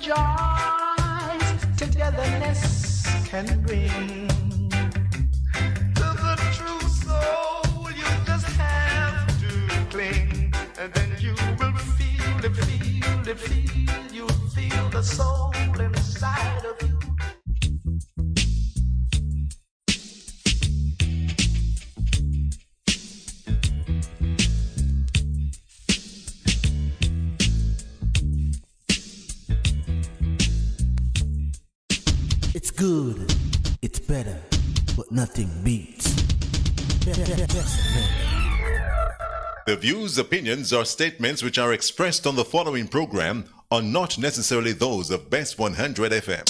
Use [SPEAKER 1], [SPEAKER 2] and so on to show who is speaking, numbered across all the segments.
[SPEAKER 1] joys togetherness can bring. To the true soul, you just have to cling, and then you will feel it, you'll feel the soul inside of you.
[SPEAKER 2] It's good, it's better, but nothing beats.
[SPEAKER 3] The views, opinions, or statements which are expressed on the following program are not necessarily those of Best 100 FM.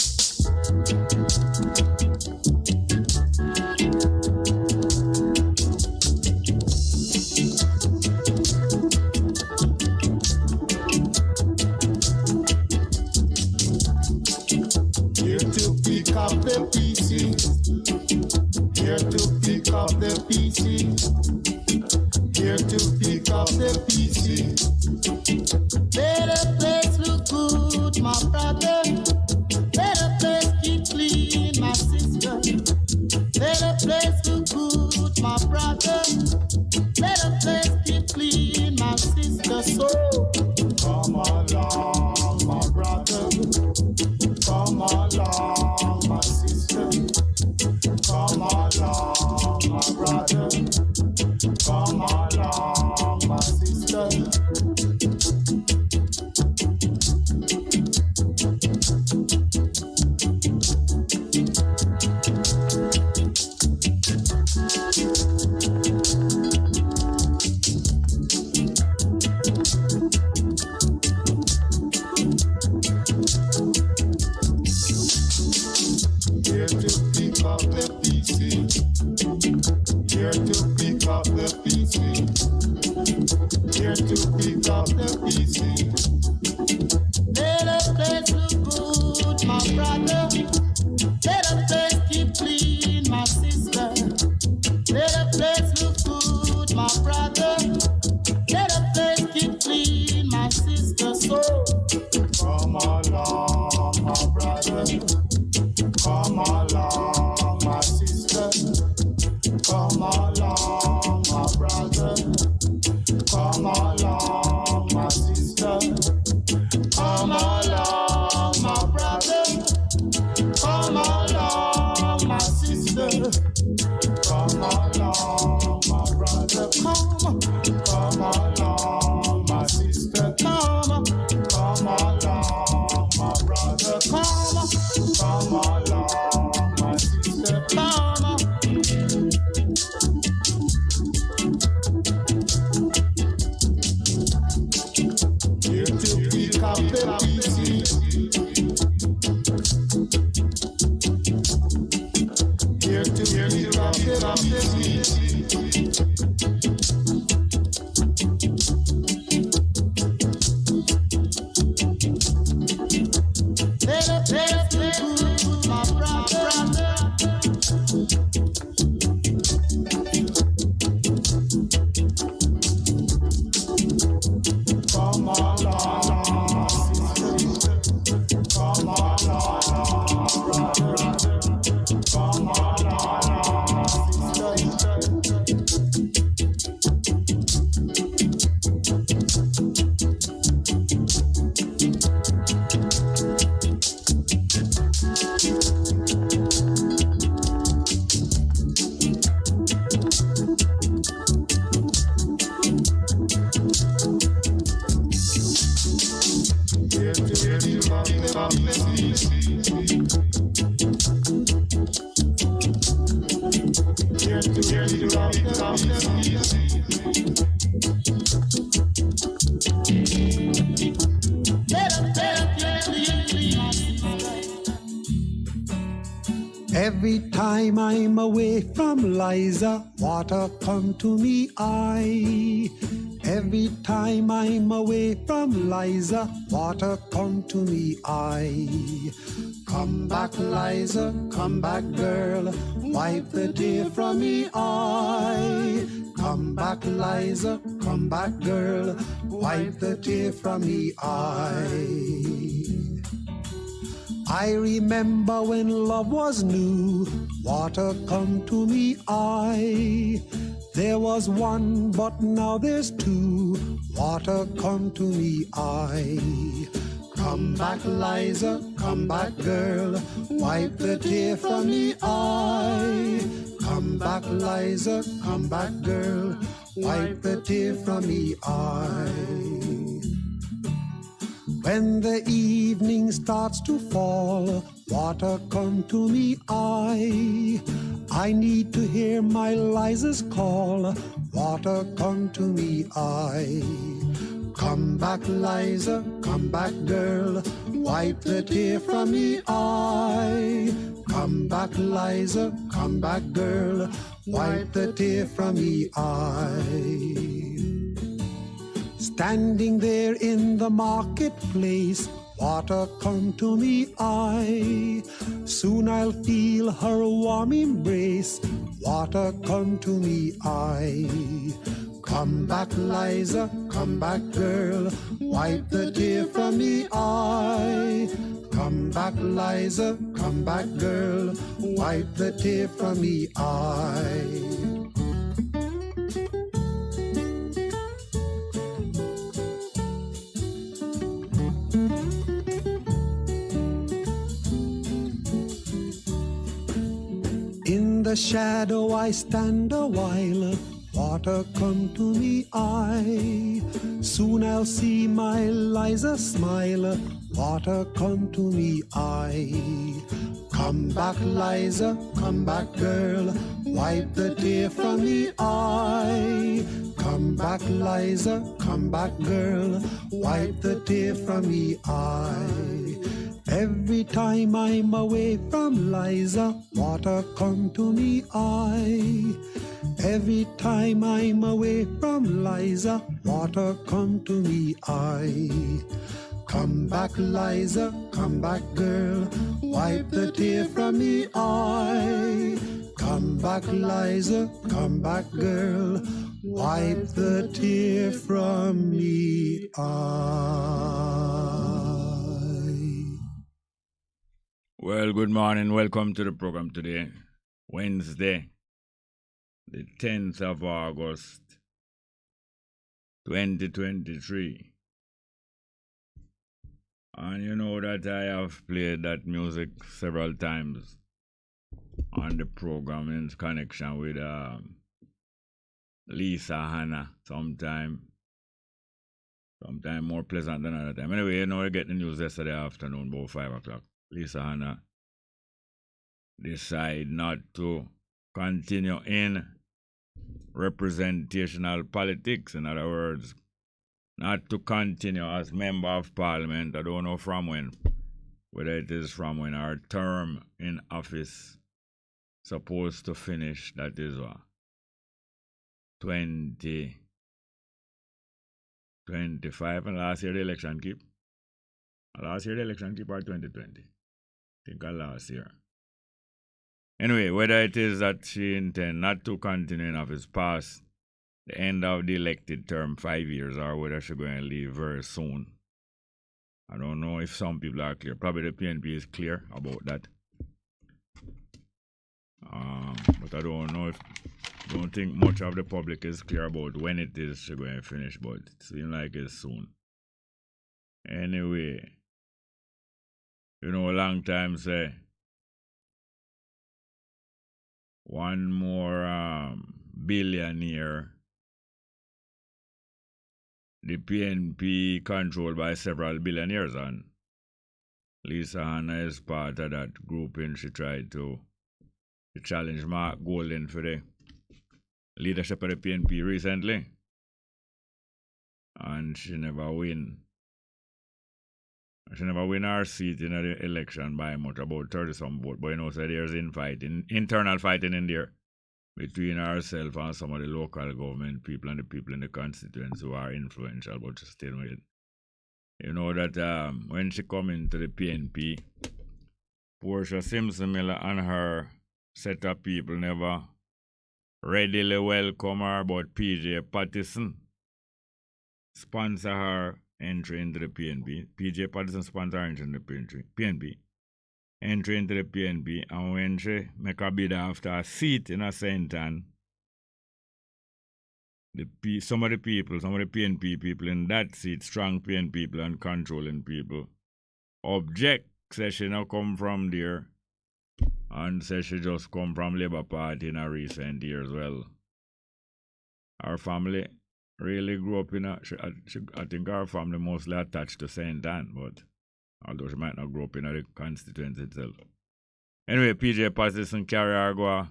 [SPEAKER 4] Here to pick up the pieces. Here to pick up the pieces. Here to pick up the pieces.
[SPEAKER 5] Let the place look good, my brother. Let the place keep clean, my sister. Let the place look good, my brother. Let the place keep clean, my sister. So
[SPEAKER 4] come along, my brother. Come along, my sister. Come along, my brother. Come along, my sister. Here to pick up the pieces. Here to pick up the pieces. Here to pick up the pieces.
[SPEAKER 5] let the place look good, my brother. Let the place keep clean, my sister. Let the place look good, my brother. Let the place keep clean, my sister. So
[SPEAKER 4] Come along, my brother. Come along, my sister. Come along, my brother. Come along, my sister. Come along, my brother. Come along, my sister. Come along, my brother. Come along, my sister. Come along, my brother. Come along, my sister. Here to pick up the pieces. Here to pick up the pieces.
[SPEAKER 5] let the place look good, my brother.
[SPEAKER 4] Come along, sister. Come along, brother. Come along, sister. Here to pick up the pieces. Here to pick up the pieces.
[SPEAKER 5] Let the place keep clean, my sister.
[SPEAKER 6] Every time I'm away from Liza, water come to me eye. Every time I'm away from Liza, water come to me eye. Come back, Liza, come back, girl, wipe the tear from me eye. Come back, Liza, come back, girl, wipe the tear from me eye. I remember when love was new, water come to me eye. There was one, but now there's two, water come to me eye. Come back, Liza, come back, girl, wipe the tear from me eye. Come back, Liza, come back, girl, wipe the tear from me eye. When the evening starts to fall, water come to me eye. I need to hear my Liza's call, water come to me eye. Come back, Liza, come back, girl, wipe the tear from me eye. Come back, Liza, come back, girl, wipe the tear from me eye. Standing there in the marketplace, water come to me eye. Soon I'll feel her warm embrace, water come to me eye. Come back, Liza, come back, girl, wipe the tear from me eye. Come back, Liza, come back, girl, wipe the tear from me eye. In the shadow I stand a while, water come to me eye. Soon I'll see my Liza smile, water come to me eye. Come back, Liza, come back, girl, wipe the tear from me eye. Come back, Liza, come back, girl, wipe the tear from me eye. Every time I'm away from Liza, water come to me eye. Every time I'm away from Liza, water come to me eye. Come back, Liza, come back, girl, wipe the tear from me eye. Come back, Liza, come back, girl, wipe the tear from me eye.
[SPEAKER 7] Well, good morning. Welcome to the program today, Wednesday, the 10th of August, 2023. And you know that I have played that music several times on the program in connection with Lisa Hanna, sometime more pleasant than other time. Anyway, you know, I get the news yesterday afternoon, about 5 o'clock. Lisa Hanna decide not to continue in representational politics. In other words, not to continue as member of parliament. I don't know from when, whether it is from when our term in office supposed to finish. That is what 2025, and last year the election keep. Last year the election keep or 2020. I think last year. Anyway, whether it is that she intend not to continue in office past the end of the elected term, 5 years, or whether she's going to leave very soon. I don't know if some people are clear. Probably the PNP is clear about that. But I don't think much of the public is clear about when it is she's going to finish, but it seems like it's soon. Anyway, you know, a long time say, one more billionaire. The PNP controlled by several billionaires, and Lisa Hanna is part of that grouping. She tried to challenge Mark Golden for the leadership of the PNP recently, and she never win. She never win her seat in the election by much, about 30-some votes. But you know, so there's internal fighting in there between herself and some of the local government people and the people in the constituents who are influential, but still with. You know that when she come into the PNP, Portia Simpson Miller and her set of people never readily welcome her, but PJ Pattison sponsor her entry into the PNP. PJ Pattison sponsor her entry into the PNP. entry into the PNP, and when she make a bid after a seat in a Sentan, some of the PNP people in that seat, strong PNP people and controlling people, object, say she not come from there, and say she just come from Labour Party in a recent years. Well, our family really grew up in I think our family mostly attached to St. Anne, but although she might not grow up in the constituency itself. Anyway, PJ Patterson carry Argua,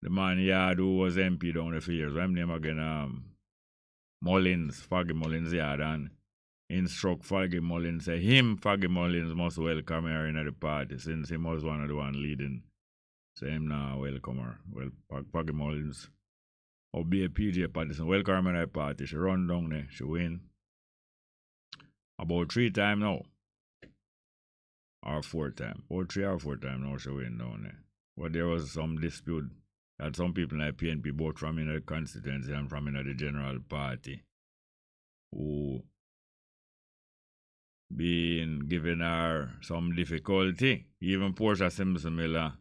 [SPEAKER 7] the man yard who was MP down there for years. What's his name again? Mullins, Foggy Mullins yard, and instruct Foggy Mullins, say Foggy Mullins must welcome her in the party since he was one of the one leading. So him now welcome her. Well, Foggy Mullins obey PJ Patterson, welcome her in the party. She run down there, she win. About 3 times now. Or 4 times. About 3 or 4 times now she win down there. But there was some dispute that some people in the PNP, both from in the constituency and from in the general party, who been giving her some difficulty. Even Portia Simpson Miller,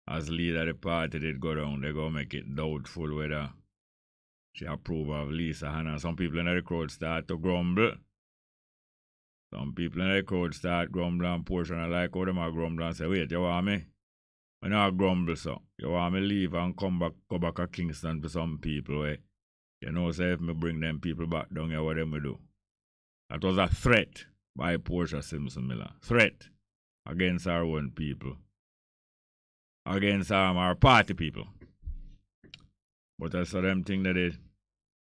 [SPEAKER 7] as leader of the party, did go down. They go make it doubtful whether she approve of Lisa Hanna. Some people in the crowd start to grumble. Some people in the crowd start grumbling, and Portia not like how them are grumble and say, wait, you want me? I know I grumble, so you want me leave and go back to Kingston to some people where, you know, say if me bring them people back down here, what them will do? That was a threat by Portia Simpson Miller. Threat against our own people. Against our party people. But I saw them think that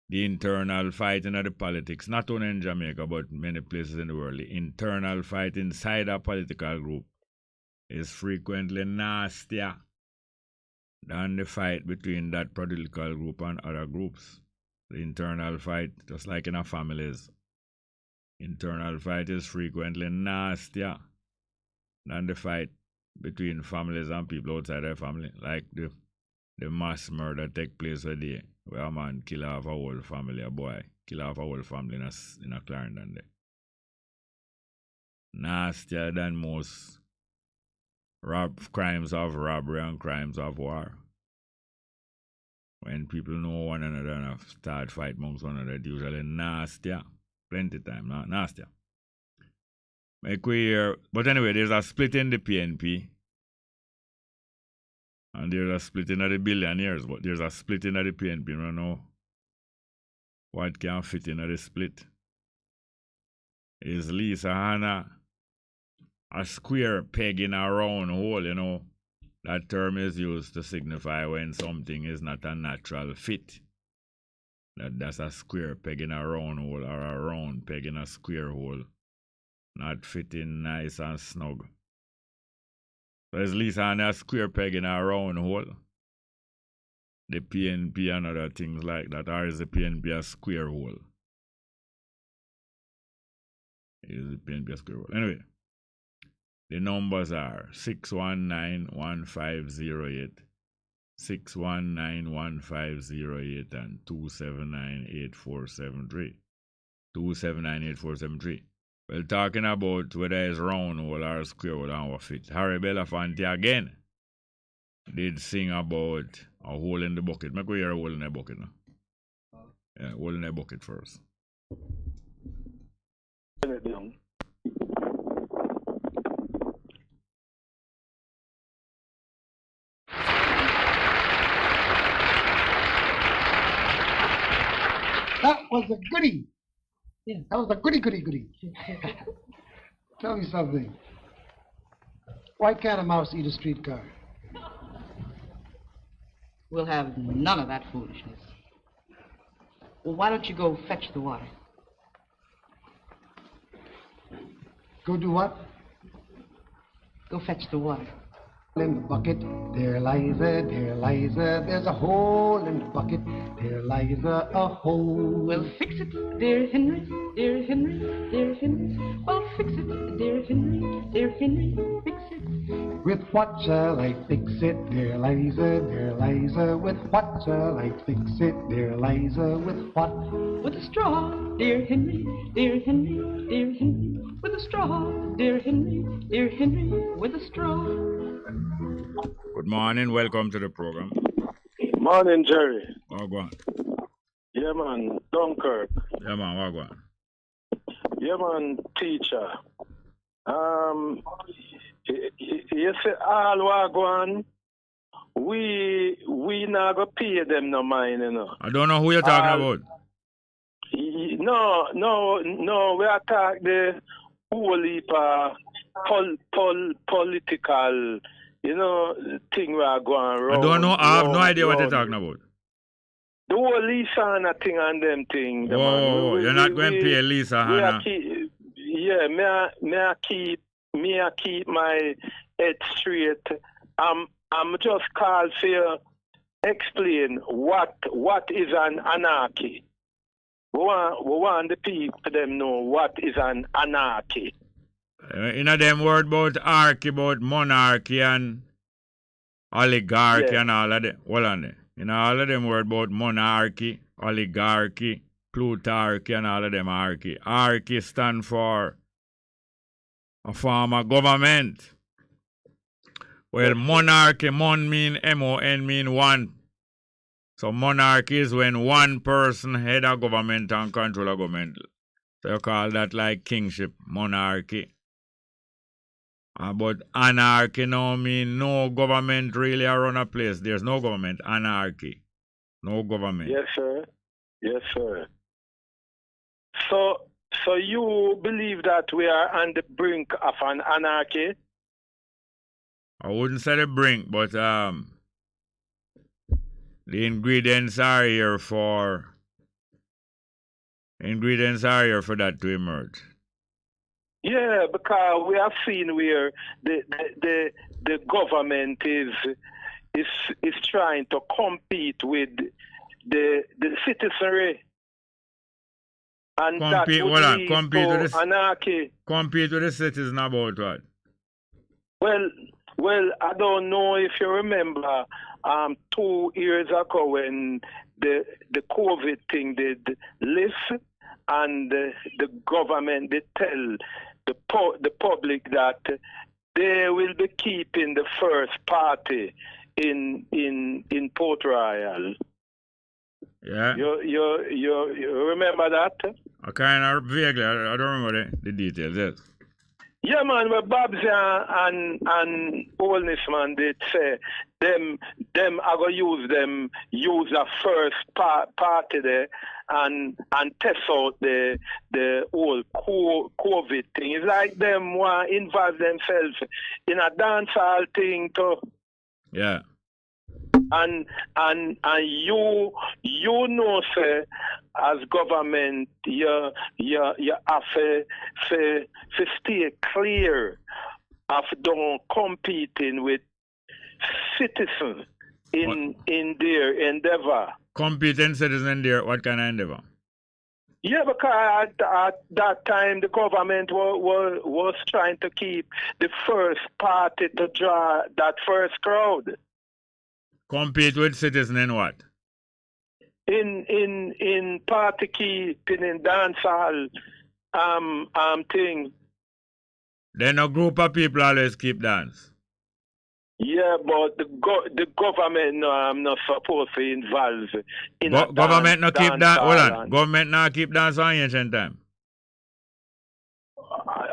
[SPEAKER 7] the internal fight in the politics, not only in Jamaica, but many places in the world, the internal fight inside a political group is frequently nastier than the fight between that political group and other groups. The internal fight, just like in our families, internal fight is frequently nastier than the fight between families and people outside their family, like the mass murder take place where a man kill off a whole family, a boy kill off a whole family in a Clarendon there. Nastier than most crimes of robbery and crimes of war. When people know one another and start fight amongst one another, it's usually nastier. Plenty time, nastier. Make we hear, but anyway, there's a split in the PNP. And there's a split in the billionaires, but there's a split in the PNP. You don't know what can fit in the split. Is Lisa Hanna a square peg in a round hole, you know? That term is used to signify when something is not a natural fit. That's a square peg in a round hole, or a round peg in a square hole. Not fitting nice and snug. So is Lisa Hanna a square peg in a round hole? The PNP and other things like that, or is the PNP a square hole? Is the PNP a square hole? Anyway. The numbers are 619-1508, 619-1508, and 279-8473. 279-8473. Well, talking about whether it's round hole or square hole and what fit, Harry Belafonte again did sing about a hole in the bucket. Make we hear a hole in the bucket now. Yeah, hole in the bucket first.
[SPEAKER 6] That was a goodie. Yeah, that was a goodie. Tell me something. Why can't a mouse eat a streetcar?
[SPEAKER 8] We'll have none of that foolishness. Well, why don't you go fetch the water?
[SPEAKER 6] Go do what?
[SPEAKER 8] Go fetch the water.
[SPEAKER 6] In the bucket, there lies there's a hole in the bucket, there lies a hole.
[SPEAKER 8] Well, fix it, dear Henry, dear Henry, dear Henry. Well, fix it, dear Henry, fix it.
[SPEAKER 9] With what shall I fix it, dear Liza, with what shall I fix it, dear Liza, with what?
[SPEAKER 8] With a straw, dear Henry, dear Henry, dear Henry, with a straw, dear Henry, with a straw.
[SPEAKER 7] Good morning, welcome to the program.
[SPEAKER 10] Morning, Jerry.
[SPEAKER 7] Wagwan.
[SPEAKER 10] Yeah, man, Dunkirk.
[SPEAKER 7] Yeah, man, Wagwan.
[SPEAKER 10] Yeah, man, teacher. You say all Wagwan, we not go pay them no mind, you know.
[SPEAKER 7] I don't know who you're talking about.
[SPEAKER 10] No, we attack the whole heap political, you know, thing we are going around.
[SPEAKER 7] I don't know, I have no idea what you're talking about.
[SPEAKER 10] The whole Lisa Hanna thing and them thing.
[SPEAKER 7] Whoa, you're not going to pay Lisa Hanna.
[SPEAKER 10] May I keep my head straight. I'm just called to explain what is an anarchy. We want the people to them know what is an anarchy.
[SPEAKER 7] In them word about archy, about monarchy and oligarchy and all of them. Hold on there. In all of them word about monarchy, oligarchy, plutarchy and all of them archy. Archy stand for a form of government. Well, monarchy, mon mean M-O-N mean one. So monarchy is when one person head a government and control a government. So you call that like kingship, monarchy. But anarchy now mean no government really around a place. There's no government, anarchy. No government.
[SPEAKER 10] Yes, sir. Yes, sir. So you believe that we are on the brink of an anarchy?
[SPEAKER 7] I wouldn't say the brink, but the ingredients are here for that to emerge.
[SPEAKER 10] Yeah, because we have seen where the government is trying to compete with the citizenry. And
[SPEAKER 7] compete
[SPEAKER 10] with anarchy.
[SPEAKER 7] Compete with the citizen about what?
[SPEAKER 10] Well, I don't know if you remember 2 years ago when the COVID thing did lift and the government did tell the public that they will be keeping the first party in Port Royal.
[SPEAKER 7] Yeah.
[SPEAKER 10] You remember that?
[SPEAKER 7] I kind of vaguely. I don't remember the details. Yes.
[SPEAKER 10] Yeah, man. But Babs and Oldness man did say them are gonna use a first party there and test out the whole COVID thing. It's like them want to involve themselves in a dancehall thing too.
[SPEAKER 7] Yeah.
[SPEAKER 10] And you know, sir, as government, you have to stay clear of don't competing with citizens in their endeavor.
[SPEAKER 7] Competing citizens in their what kind of endeavor?
[SPEAKER 10] Yeah, because at that time the government was trying to keep the first party to draw that first crowd.
[SPEAKER 7] Compete with citizens in what?
[SPEAKER 10] In party keeping, in dancehall thing.
[SPEAKER 7] Then a group of people always keep dance.
[SPEAKER 10] Yeah, but the government no, I'm not supposed to involve in
[SPEAKER 7] government no keep dance. Hold on. Government not keep dance on ancient time.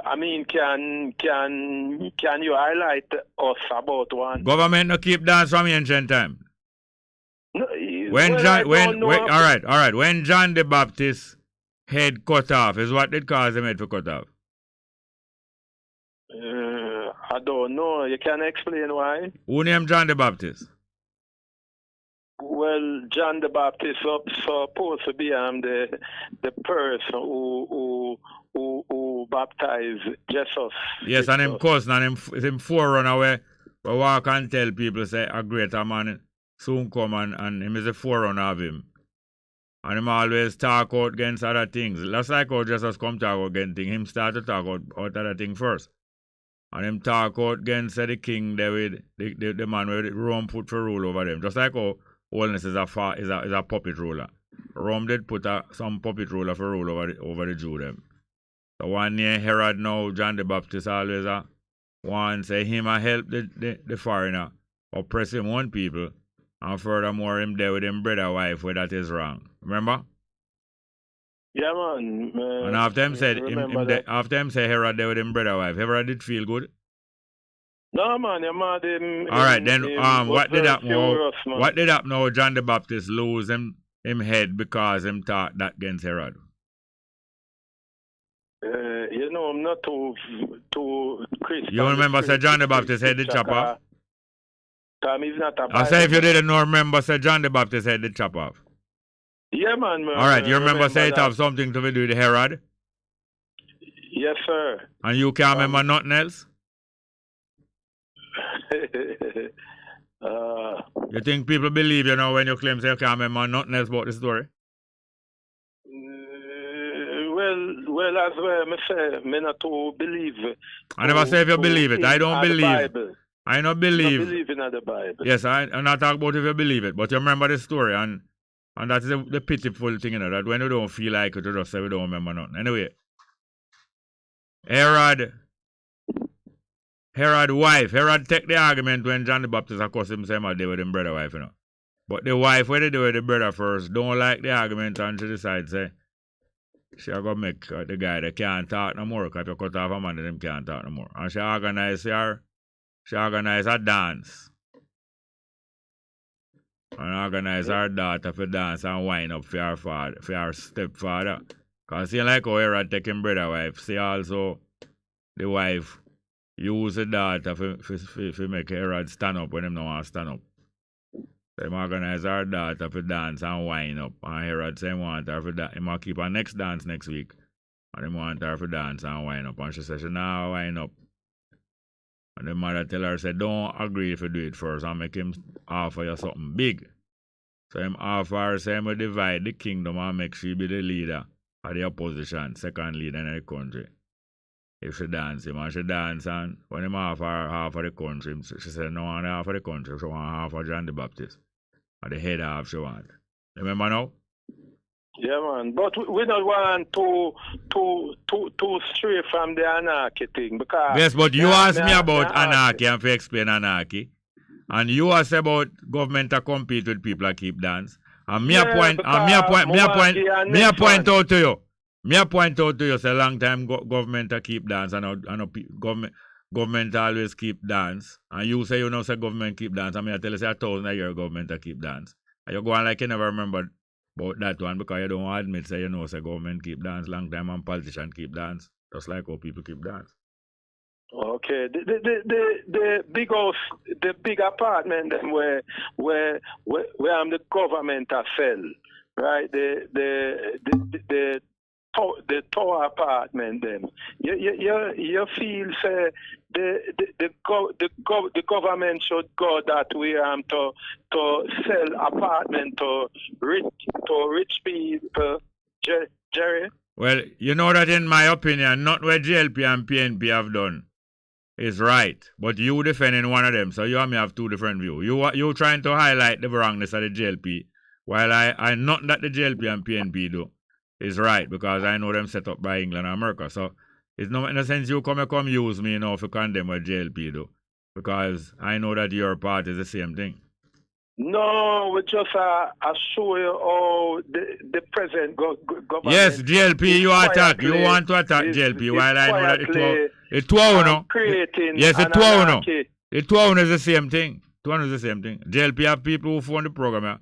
[SPEAKER 10] I mean, can you highlight us about one?
[SPEAKER 7] Government no keep dance from ancient time.
[SPEAKER 10] No,
[SPEAKER 7] all right. When John the Baptist head cut off, is what did cause him head to cut off?
[SPEAKER 10] I don't know. You can explain why?
[SPEAKER 7] Who named John the Baptist?
[SPEAKER 10] Well, John the Baptist supposed to be the person who baptized Jesus.
[SPEAKER 7] Yes, and him cousin and him forerunner where walk and tell people say a greater man soon come and him is a forerunner of him. And him always talk out against other things. That's like how Jesus come talk against things. Him start to talk out other things first. And him talk out against the king there with the man with Rome put for rule over them. Just like how Holiness is a puppet ruler. Rome did put some puppet ruler for rule over the Jew them. So one near Herod now, John the Baptist always one say him a help the foreigner, oppress him one people, and furthermore him there with him brother wife where that is wrong. Remember?
[SPEAKER 10] Yeah, man.
[SPEAKER 7] And after him said after him say Herod there with him brother wife, Herod did feel good.
[SPEAKER 10] No, man, your man him.
[SPEAKER 7] Alright, then what did happen now? John the Baptist lose him head because him talk that against Herod.
[SPEAKER 10] You know, I'm not too Christian.
[SPEAKER 7] You remember Sir John the Baptist had the chop off?
[SPEAKER 10] He's not a
[SPEAKER 7] I say if you didn't know, remember Sir John the Baptist had the chop off.
[SPEAKER 10] Yeah, man.
[SPEAKER 7] Alright, you remember say it have something to do with Herod?
[SPEAKER 10] Yes, sir.
[SPEAKER 7] And you can't remember nothing else? You think people believe you know when you claim say you can't remember nothing else about the story?
[SPEAKER 10] Well, as well, I say, me not to believe.
[SPEAKER 7] I never say if you believe it. I don't believe. I don't believe.
[SPEAKER 10] I believe in the Bible.
[SPEAKER 7] Yes, I'm not talking about if you believe it, but you remember the story, and that's the pitiful thing, you know, that when you don't feel like it, you just say we don't remember nothing. Anyway, Herod take the argument when John the Baptist accused him saying they with him brother wife, you know. But the wife, when they do with the brother first, don't like the argument and she decides, say, she gonna make the guy that can't talk no more, because if you cut off a man, them can't talk no more. And she organize a dance. And organize her daughter for dance and wind up for her father, for her stepfather. Because see like how Herod take him brother wife, see also the wife use the daughter for make Herod stand up when him no want to stand up. They organize her daughter for dance and wind up. And Herod say he want her for dance. He might keep her next dance next week. And he want her for dance and wind up. And she says she nah wind up. And the mother tell her, say, don't agree if you do it first and make him offer you something big. So him offer her, say, him will divide the kingdom and make she be the leader of the opposition, second leader in the country. If she dance him, and she dance, and when him offer her half of the country, she said, no, and half of the country, she want half of John the Baptist. And the head half she want. Remember now?
[SPEAKER 10] Yeah, man. But we don't want to stray from the anarchy thing, because...
[SPEAKER 7] Yes, but you asked me about anarchy and if you explain anarchy. And you asked about government to compete with people that keep dance. And me point out to you. Me a point out to you, say long time government to keep dance and government always keep dance. And you say you know say government keep dance. And me I tell you say 1,000 year government to keep dance. And you go on like you never remember about that one because you don't admit say you know say government keep dance long time and politicians keep dance. Just like how people keep dance.
[SPEAKER 10] Okay. The big house, the big apartment them where the government are sell, right? The tower apartment them. You feel say the government should go that way to sell apartment to rich people, Jerry?
[SPEAKER 7] Well, you know that in my opinion, not what JLP and PNP have done is right, but you defending one of them, so you and me have two different views. You trying to highlight the wrongness of the JLP, while I not that the JLP and PNP do is right, because I know them set up by England and America. So it's not in a sense you come use me, you know, to condemn what JLP do, because I know that your part is the same thing.
[SPEAKER 10] No, we just show you how the present government.
[SPEAKER 7] Yes, JLP, you attack. You want to attack JLP, while I know that it's two no. Yes, it's two no. It's two is the same thing. Two is the same thing. JLP have people who phone the program, yeah?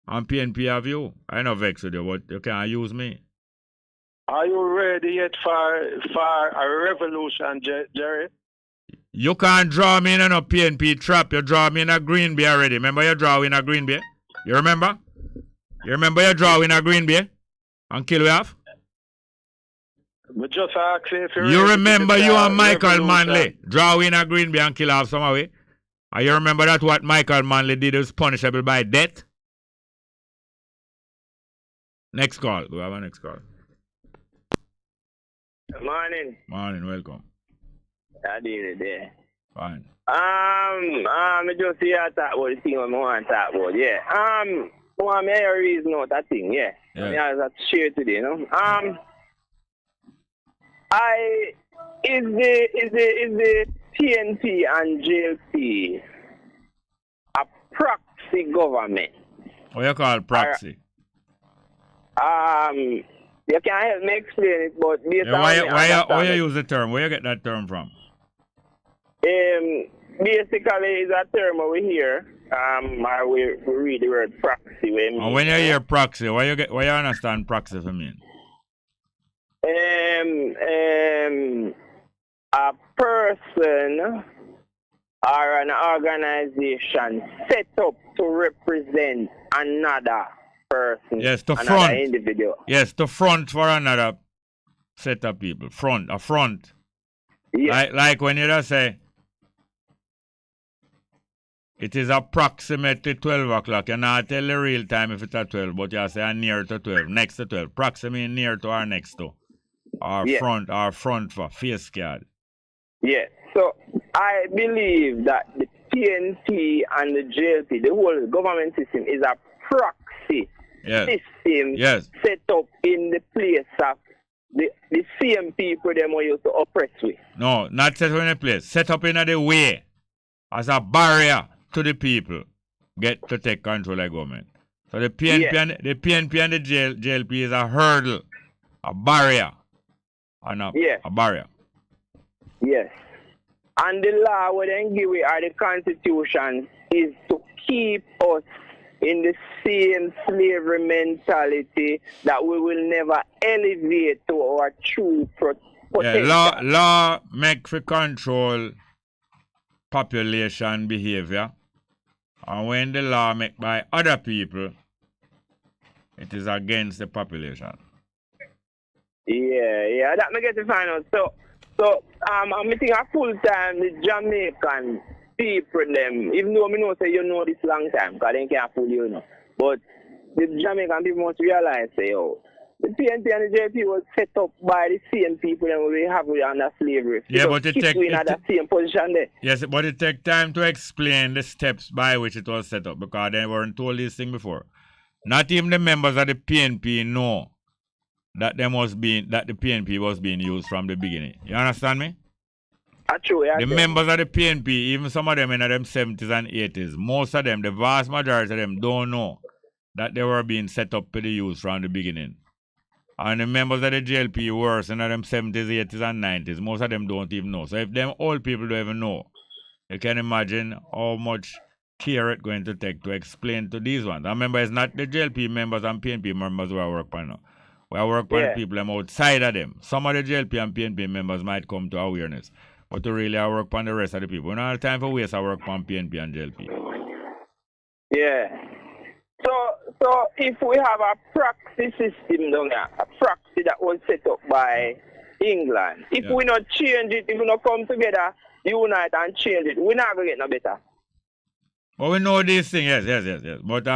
[SPEAKER 7] And PNP have you. I know vex with you, but you can't use me.
[SPEAKER 10] Are you ready yet for a revolution, Jerry?
[SPEAKER 7] You can't draw me in a PNP trap. You draw me in a Green Bay already. Remember you draw in a Green Bay? You remember? You remember you draw in a Green Bay? And kill we off?
[SPEAKER 10] We just ask if
[SPEAKER 7] you remember you and Michael Manley draw in a Green Bay and kill off some way? And you remember that what Michael Manley did was punishable by death? Next call. We have a next call.
[SPEAKER 10] Morning.
[SPEAKER 7] Morning, welcome.
[SPEAKER 11] I did it there.
[SPEAKER 7] Fine.
[SPEAKER 11] I just see I talk about the thing I want to talk about, yeah. Want me a reason out that thing, yeah.
[SPEAKER 7] Yeah.
[SPEAKER 11] I have to share today, you know. Is the PNP and JLP a proxy government?
[SPEAKER 7] What you call proxy?
[SPEAKER 11] You can help me explain it, but based on
[SPEAKER 7] why you use the term? Where you get that term from?
[SPEAKER 11] Basically, it's a term over here. We read the word proxy.
[SPEAKER 7] And when you hear proxy, why you understand proxy for mean?
[SPEAKER 11] A person or an organization set up to represent another person.
[SPEAKER 7] Yes, to
[SPEAKER 11] another
[SPEAKER 7] front.
[SPEAKER 11] Individual.
[SPEAKER 7] Yes, to front for another set of people. A front.
[SPEAKER 11] Yes.
[SPEAKER 7] Like when you just say, it is approximately 12 o'clock. You not tell the real time if it's at 12, but you say near to 12, next to 12. Proximate near to or next to. Or front for face card.
[SPEAKER 11] Yes. So I believe that the PNP and the JLP, the whole government system, is a proxy system set up in the place of the same people them who used to oppress with.
[SPEAKER 7] No, not set up in a place. Set up in the way as a barrier to the people get to take control of the government. So the PNP and the JLP is a hurdle, a barrier, and a barrier.
[SPEAKER 11] Yes. And the law we then give it or the constitution is to keep us in the same slavery mentality that we will never elevate to our true potential.
[SPEAKER 7] Yeah, law make for control population behavior. And when the law make by other people, it is against the population.
[SPEAKER 11] Yeah, that me get to find out. So I'm meeting a full time the Jamaican people them, even though I know say you know this long time, because they can't fool you, know. But the Jamaican people must realize say, the PNP and the JP was set up by the same people that we have under slavery.
[SPEAKER 7] Yeah, but it take
[SPEAKER 11] the same position there.
[SPEAKER 7] Yes, but it take time to explain the steps by which it was set up, because they weren't told this thing before. Not even the members of the PNP know that the PNP was being used from the beginning. You understand me? The members of the PNP, even some of them in them 70s and 80s, most of them, the vast majority of them, don't know that they were being set up to the use from the beginning. And the members of the JLP worse in them 70s, 80s, and 90s, most of them don't even know. So if them old people don't even know, you can imagine how much care it's going to take to explain to these ones. I remember it's not the JLP members and PNP members who I work on now. We work on people them outside of them. Some of the JLP and PNP members might come to awareness. But to really I work on the rest of the people. We don't have time for waste. I work on PNP and JLP.
[SPEAKER 11] Yeah. So if we have a proxy system down there, a proxy that was set up by England, if we not change it, if we not come together, unite and change it, we're not going to get no better.
[SPEAKER 7] But we know this thing, yes. But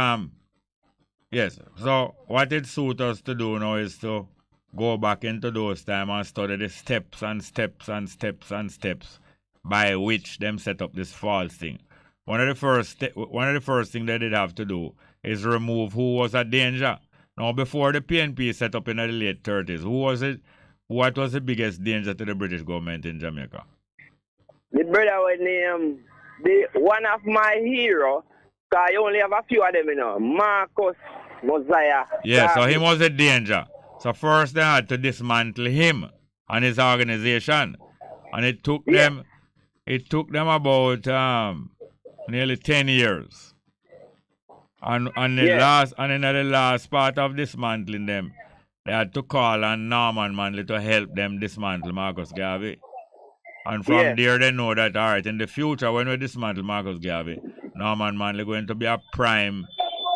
[SPEAKER 7] yes. So what it suits us to do now is to go back into those times and study the steps by which them set up this false thing. One of the first things they did have to do is remove who was a danger. Now, before the PNP set up in the late 30s, who was it? What was the biggest danger to the British government in Jamaica?
[SPEAKER 11] The brother was named one of my heroes, because I only have a few of them, you know, Marcus Mosiah.
[SPEAKER 7] Yeah, so he was a danger. So first they had to dismantle him and his organization. And it took them about nearly 10 years. And in the last part of dismantling them, they had to call on Norman Manley to help them dismantle Marcus Garvey. And from there they know that, all right, in the future when we dismantle Marcus Garvey, Norman Manley going to be a prime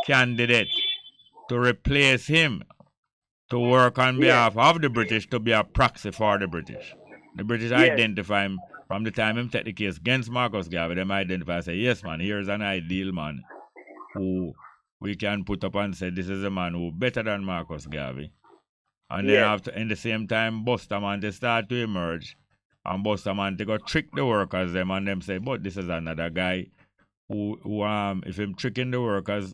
[SPEAKER 7] candidate to replace him, to work on behalf of the British, to be a proxy for the British. The British identify him from the time him take the case against Marcus Garvey. Them identify and say, yes, man, here's an ideal man who we can put up and say, this is a man who better than Marcus Garvey. And then after, in the same time, Buster man, they start to emerge And Bustamante go trick the workers them and them say, but this is another guy who if him tricking the workers,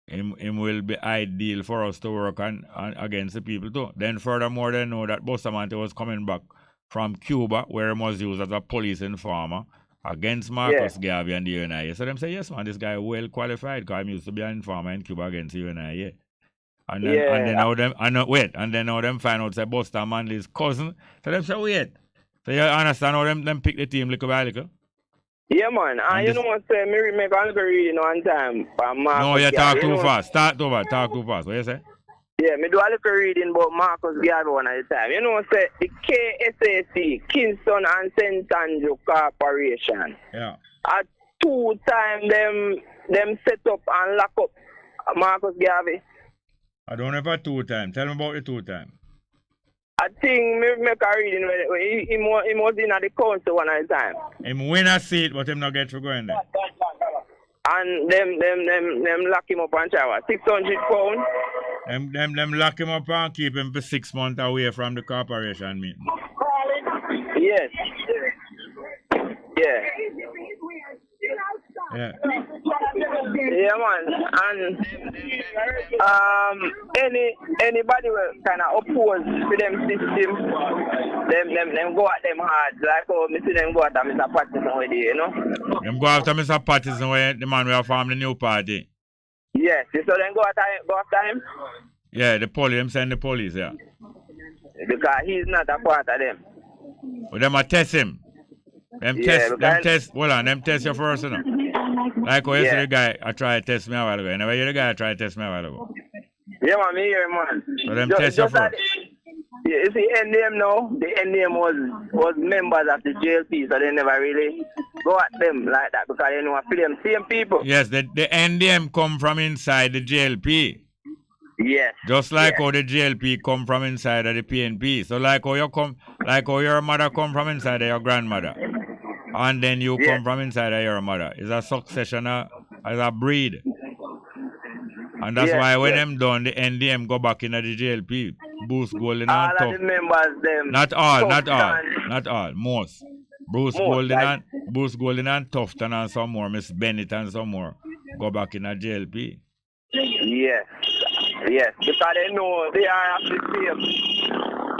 [SPEAKER 7] him will be ideal for us to work on against the people too. Then furthermore, they know that Bustamante was coming back from Cuba, where he was used as a police informer against Marcus Garvey and the UNIA. So them say, yes, man, this guy well qualified because he used to be an informer in Cuba against the UNIA. And then now them find out say Buster Manley's cousin. So them say, wait. So you understand how them pick the team little by little?
[SPEAKER 11] Yeah, man. And you know what I'm saying? Me make a reading one time.
[SPEAKER 7] No, you talk too fast. Talk too fast. What you say?
[SPEAKER 11] Yeah, me do a little reading about Marcus Garvey one at a time. You know what I'm saying? The KSAC, Kingston and St. Andrew Corporation.
[SPEAKER 7] Yeah.
[SPEAKER 11] At 2 times them set up and lock up Marcus Garvey.
[SPEAKER 7] I don't know about 2 times. Tell me about the 2 times.
[SPEAKER 11] I think me make a reading when he was in at the council one at a time.
[SPEAKER 7] Him win a seat, but him not get for going there.
[SPEAKER 11] And them lock him up and try 600 pounds.
[SPEAKER 7] Them lock him up and keep him for 6 months away from the corporation meeting.
[SPEAKER 11] Yes. Yeah.
[SPEAKER 7] Yeah.
[SPEAKER 11] Yeah, man. And anybody will kind of oppose to them system, them go at them hard. Like how me see them go at Mr. Patterson with you know.
[SPEAKER 7] Them go after Mr. Patterson where the man will form the new party.
[SPEAKER 11] Yes, so then go after him?
[SPEAKER 7] Yeah, the police, them send the police, yeah.
[SPEAKER 11] Because he's not a part of them.
[SPEAKER 7] But them a test him. Them test you first, you know. Like how you see the guy I try to test me a while ago. You never hear the guy I try to test me a while ago.
[SPEAKER 11] Yeah, man, me hear man.
[SPEAKER 7] So them test you first.
[SPEAKER 11] You see, NDM now, the NDM was members of the JLP, so they never really go at them like that because they know I feel them same people.
[SPEAKER 7] Yes, the NDM come from inside the JLP.
[SPEAKER 11] Yes.
[SPEAKER 7] Just like how the JLP come from inside of the PNP. So like how your mother come from inside of your grandmother. And then you come from inside of your mother. It's a succession as a breed. And that's why when them done, the NDM go back into the JLP. Bruce Golden and Tough.
[SPEAKER 11] All of the members, them.
[SPEAKER 7] Not all. Most. Bruce Golden and Tufton and some more. Miss Bennett and some more. Go back in the JLP.
[SPEAKER 11] Yes. Yes. Because they know they are the same.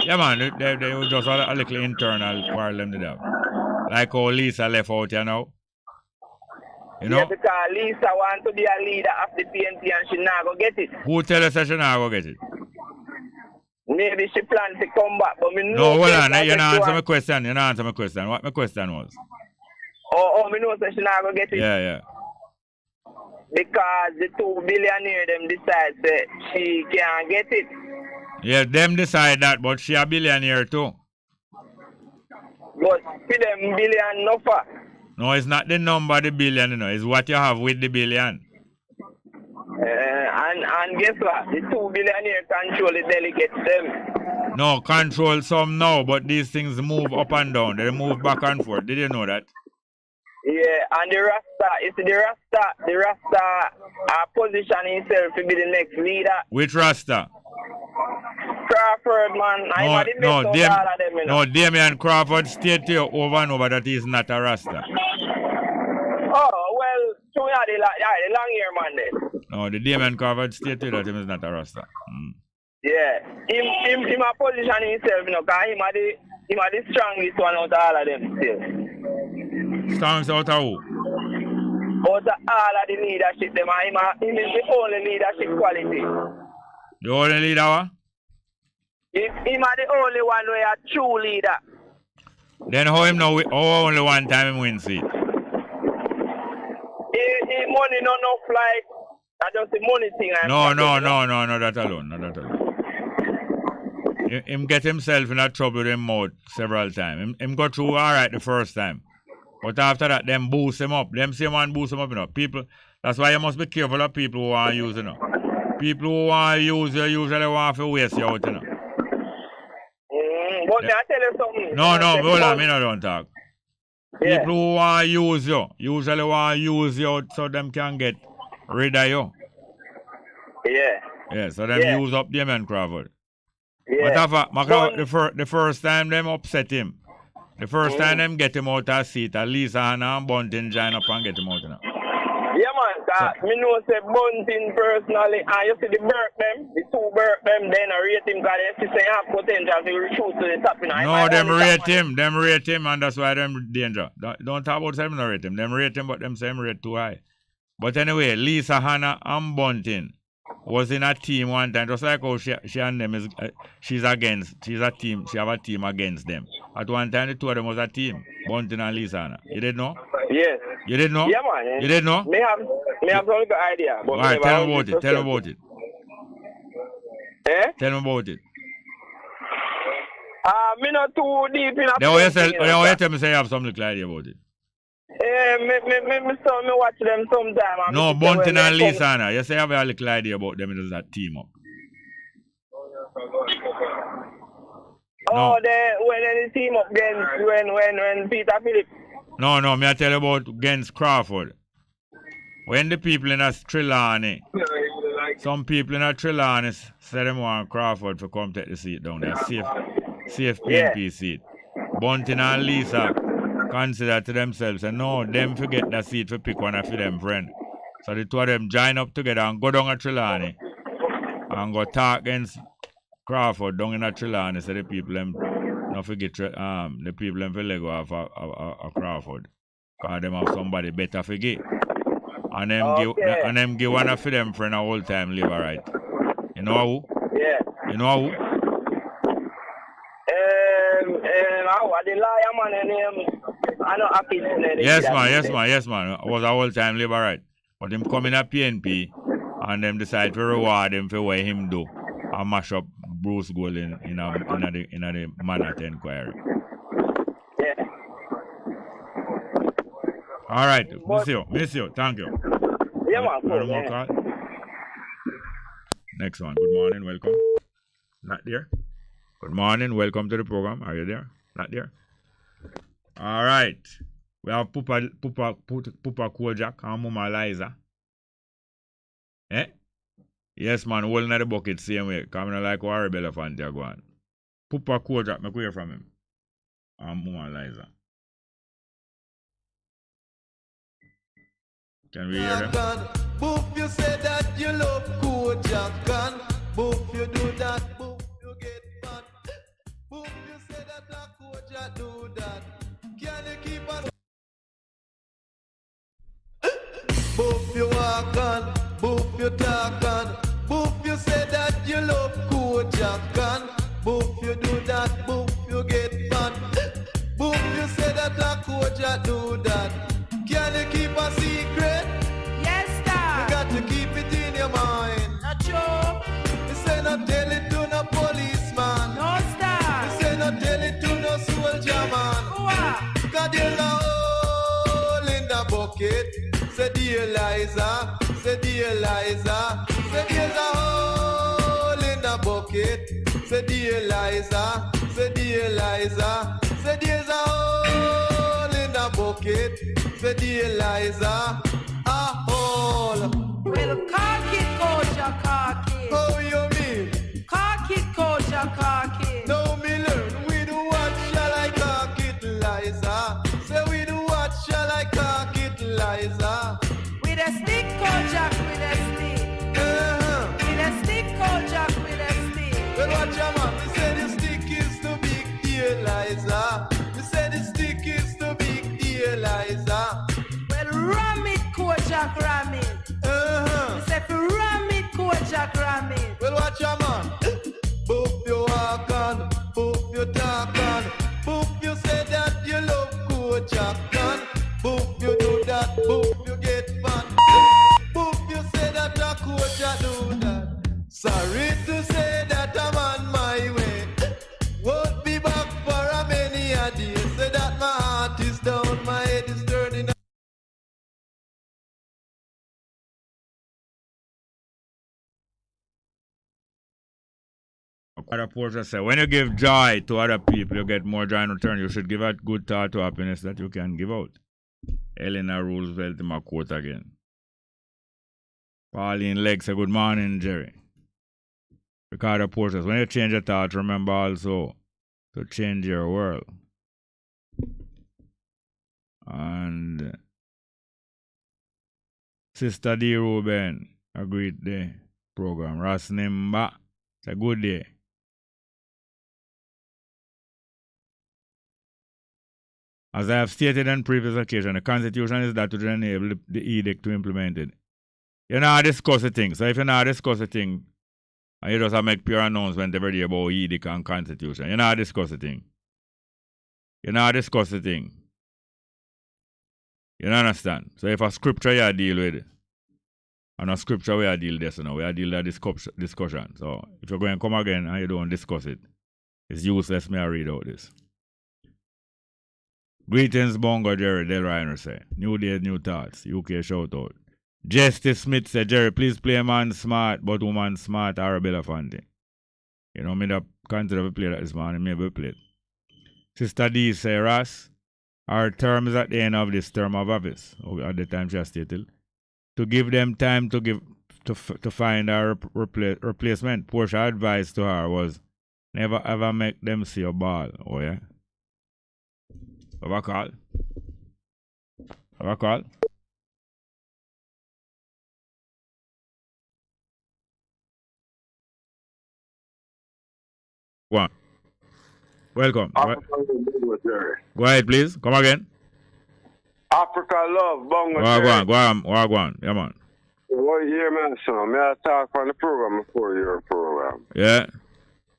[SPEAKER 7] Yeah, man. They was just a little internal quarrel them did have. Like how Lisa left out, you know. You know?
[SPEAKER 11] Yeah, because Lisa wants to be a leader of the PNP and she not go get it.
[SPEAKER 7] Who tell us that she not go get it?
[SPEAKER 11] Maybe she plans to come back, but me
[SPEAKER 7] know. No, hold on. You not answer my question. What my question was?
[SPEAKER 11] Oh, me know that she not go get it.
[SPEAKER 7] Yeah.
[SPEAKER 11] Because the 2 billionaires them decide that she can't get it.
[SPEAKER 7] Yeah, them decide that, but she a billionaire too.
[SPEAKER 11] But for them billion no for.
[SPEAKER 7] No, it's not the number of the billion, you know. It's what you have with the billion.
[SPEAKER 11] And guess what? The 2 billionaires control the delegates them.
[SPEAKER 7] No, control some now, but these things move up and down. They move back and forth. Did you know that?
[SPEAKER 11] Yeah, and the Rasta position himself to be the next leader.
[SPEAKER 7] Which Rasta?
[SPEAKER 11] Crawford, man.
[SPEAKER 7] No, Damian Crawford stated to you over and over that he is not a Rasta.
[SPEAKER 11] Oh, well, so the long hair man then.
[SPEAKER 7] No, the Damian Crawford stated to you that he is not a Rasta.
[SPEAKER 11] Yeah, him a position himself, you know, because him are the strongest one out of all of them still.
[SPEAKER 7] Strongest out of who?
[SPEAKER 11] Out of all of the leadership, him is the only leadership quality.
[SPEAKER 7] The only leader what?
[SPEAKER 11] Him are the only one who is a true leader.
[SPEAKER 7] Then how him now, only one time him win seat?
[SPEAKER 11] He money not enough like, that's just the money thing.
[SPEAKER 7] No, that alone. Him get himself in a trouble with him mouth several times. Him go through alright the first time. But after that, them boost him up. Them same one boost him up, you know. People, that's why you must be careful of people who want to use, you know. People who want to use you usually want to waste you out, you know.
[SPEAKER 11] But I tell you something.
[SPEAKER 7] No, hold on, me no don't talk.
[SPEAKER 11] Yeah.
[SPEAKER 7] People who want to use you usually want to use you so them can get rid of you. Yeah, so them use up Damian Crawford.
[SPEAKER 11] Yeah.
[SPEAKER 7] But the first time them upset him, The first time them get him out of seat, at least Hanna and Bunting join up and get him out now.
[SPEAKER 11] Yeah, man. Me know say Bunting personally, and you see the two Burke them, then I rate him because they say have potential to recruit to the top.
[SPEAKER 7] No, them rate him, and that's why them danger. Don't talk about them, not rate him. Them rate him, but them say him rate too high. But anyway, Lisa, Hanna, and Bunting was in a team one time, just like how she and them is, she's a team, she have a team against them. At one time, the two of them was a team, Bunting and Lisa, Hanna. You did know?
[SPEAKER 11] Yes.
[SPEAKER 7] You did know?
[SPEAKER 11] Yeah, man.
[SPEAKER 7] You did know?
[SPEAKER 11] Me have some good idea. But
[SPEAKER 7] alright, tell me about it. Tell me about it.
[SPEAKER 11] Eh?
[SPEAKER 7] Tell me about it.
[SPEAKER 11] Me not too deep in a
[SPEAKER 7] Then why you tell me say you have some little idea about it?
[SPEAKER 11] Me watch them sometime.
[SPEAKER 7] No, Bunting and Lisa, Hanna. You say you have a little idea about them, it is that team up.
[SPEAKER 11] Oh, when they team up against when Peter Phillips.
[SPEAKER 7] No, me I tell you about against Crawford. When the people in a Trelawney, some people in a Trelawney say them want Crawford to come take the seat down there, safe PNP seat. Bunting and Lisa consider to themselves and no, them forget that seat for pick one of them friend. So the two of them join up together and go down a Trelawney and go talk against Crawford down in a Trelawney so the people them not forget the people them for let go of a Crawford. Because them have somebody better forget. And them give one of them friend a whole time live alright. You know who?
[SPEAKER 11] Yeah.
[SPEAKER 7] You know who?
[SPEAKER 11] The liar man I know happy.
[SPEAKER 7] Yes man. Was a whole time live alright. But him come in a PNP and them decide to reward him for what him do and mash up Bruce Gold in the Manhattan inquiry.
[SPEAKER 11] Yeah.
[SPEAKER 7] Alright, miss you, thank you.
[SPEAKER 11] Yeah, man.
[SPEAKER 7] Call? Next one. Good morning, welcome. Not there? Good morning, welcome to the program. Are you there? Not there? Alright. We have Pupa Kojak and Mama Liza. Eh? Yes, man, holding the bucket same way. Coming like a rebel elephant here going. Pupa Kojak, me hear from him. And Mama Liza. Can we hear them?
[SPEAKER 1] Boof, you say that you love Kojak, and boof, you do that, boof, you get fat. Boof, you say that black Kojak do that. Can you keep on? Boof, you walk on, boof, you talk on. Boof, you say that you love Kojak, and boof, you do that, boof, you get fat. Boof, you say that black Kojak do that. Can you keep a secret?
[SPEAKER 5] Yes, sir.
[SPEAKER 1] You got to keep it in your mind.
[SPEAKER 5] Not true.
[SPEAKER 1] You say not tell it to no policeman.
[SPEAKER 5] No, sir.
[SPEAKER 1] You say not tell it to no soldier man. Cause there's a hole in the bucket. Say dear Liza, say dear Liza. Say there's a hole in the bucket. Say dear Liza, say dear Liza. Say there's a hole in the bucket. Say dear Liza, a hole.
[SPEAKER 5] Well, cock it, Koja, cock it.
[SPEAKER 1] How you mean?
[SPEAKER 5] Cock it, Koja, cock it.
[SPEAKER 1] Now me learn, we do what shall I cock it, Liza. Say we do what shall I cock it, Liza.
[SPEAKER 5] With a stick, Koja, with a stick. With a stick, Koja, with a stick.
[SPEAKER 1] Well, watch your man, me say the stick is too big, dear Liza. Me say the stick is too big, dear Liza.
[SPEAKER 5] Well, ram it, Koja, ram it. You say ram it, Koja, ram it.
[SPEAKER 1] Well, watch your man. Boop you walk on, boop you talk on. Boop you say that you love Kojak on. Boop you do that, boop you get fat. Boop you say that a Kojak do that. Sorry to say that I'm on my way. Won't be back for a many a day. Say that my heart is down, my head is turning.
[SPEAKER 7] Other portion say, when you give joy to other people, you get more joy in return. You should give out good thought to happiness that you can give out. Eleanor Roosevelt in my quote again. Pauline Legg say, good morning, Jerry. Ricardo Porter, when you change your thought, remember also to change your world. And Sister D. Ruben agreed the program. Ras Nimba. It's a good day. As I have stated on previous occasion, the Constitution is that to enable the edict to implement it. You know, discuss the thing. So if you know discuss the thing, and you just make pure announcement every day about edict and Constitution, you know discuss the thing. You know discuss the thing. You understand? So if a scripture you deal with, and a scripture we deal with this, you know, we deal with discussion. So if you're going to come again and you don't discuss it, it's useless me to read out this. Greetings, Bongo, Jerry, Del Rhino say. New day, new thoughts. UK shout out. Justice Smith said, Jerry, please play man smart, but woman smart, Arabella Fante. You know, me that consider we play that this morning, maybe we play it. Sister D say, Ras, our term is at the end of this term of office, at the time she stated, to give them time to find our replacement. Portia advice to her was, never ever make them see a ball. Oh, yeah? Have a call? Have a call? Go on. Welcome. Go ahead, please. Come again.
[SPEAKER 12] Africa love, Bongo.
[SPEAKER 7] Go on. Yeah, man.
[SPEAKER 12] What year, man, son? May I talk on the program before your program?
[SPEAKER 7] Yeah.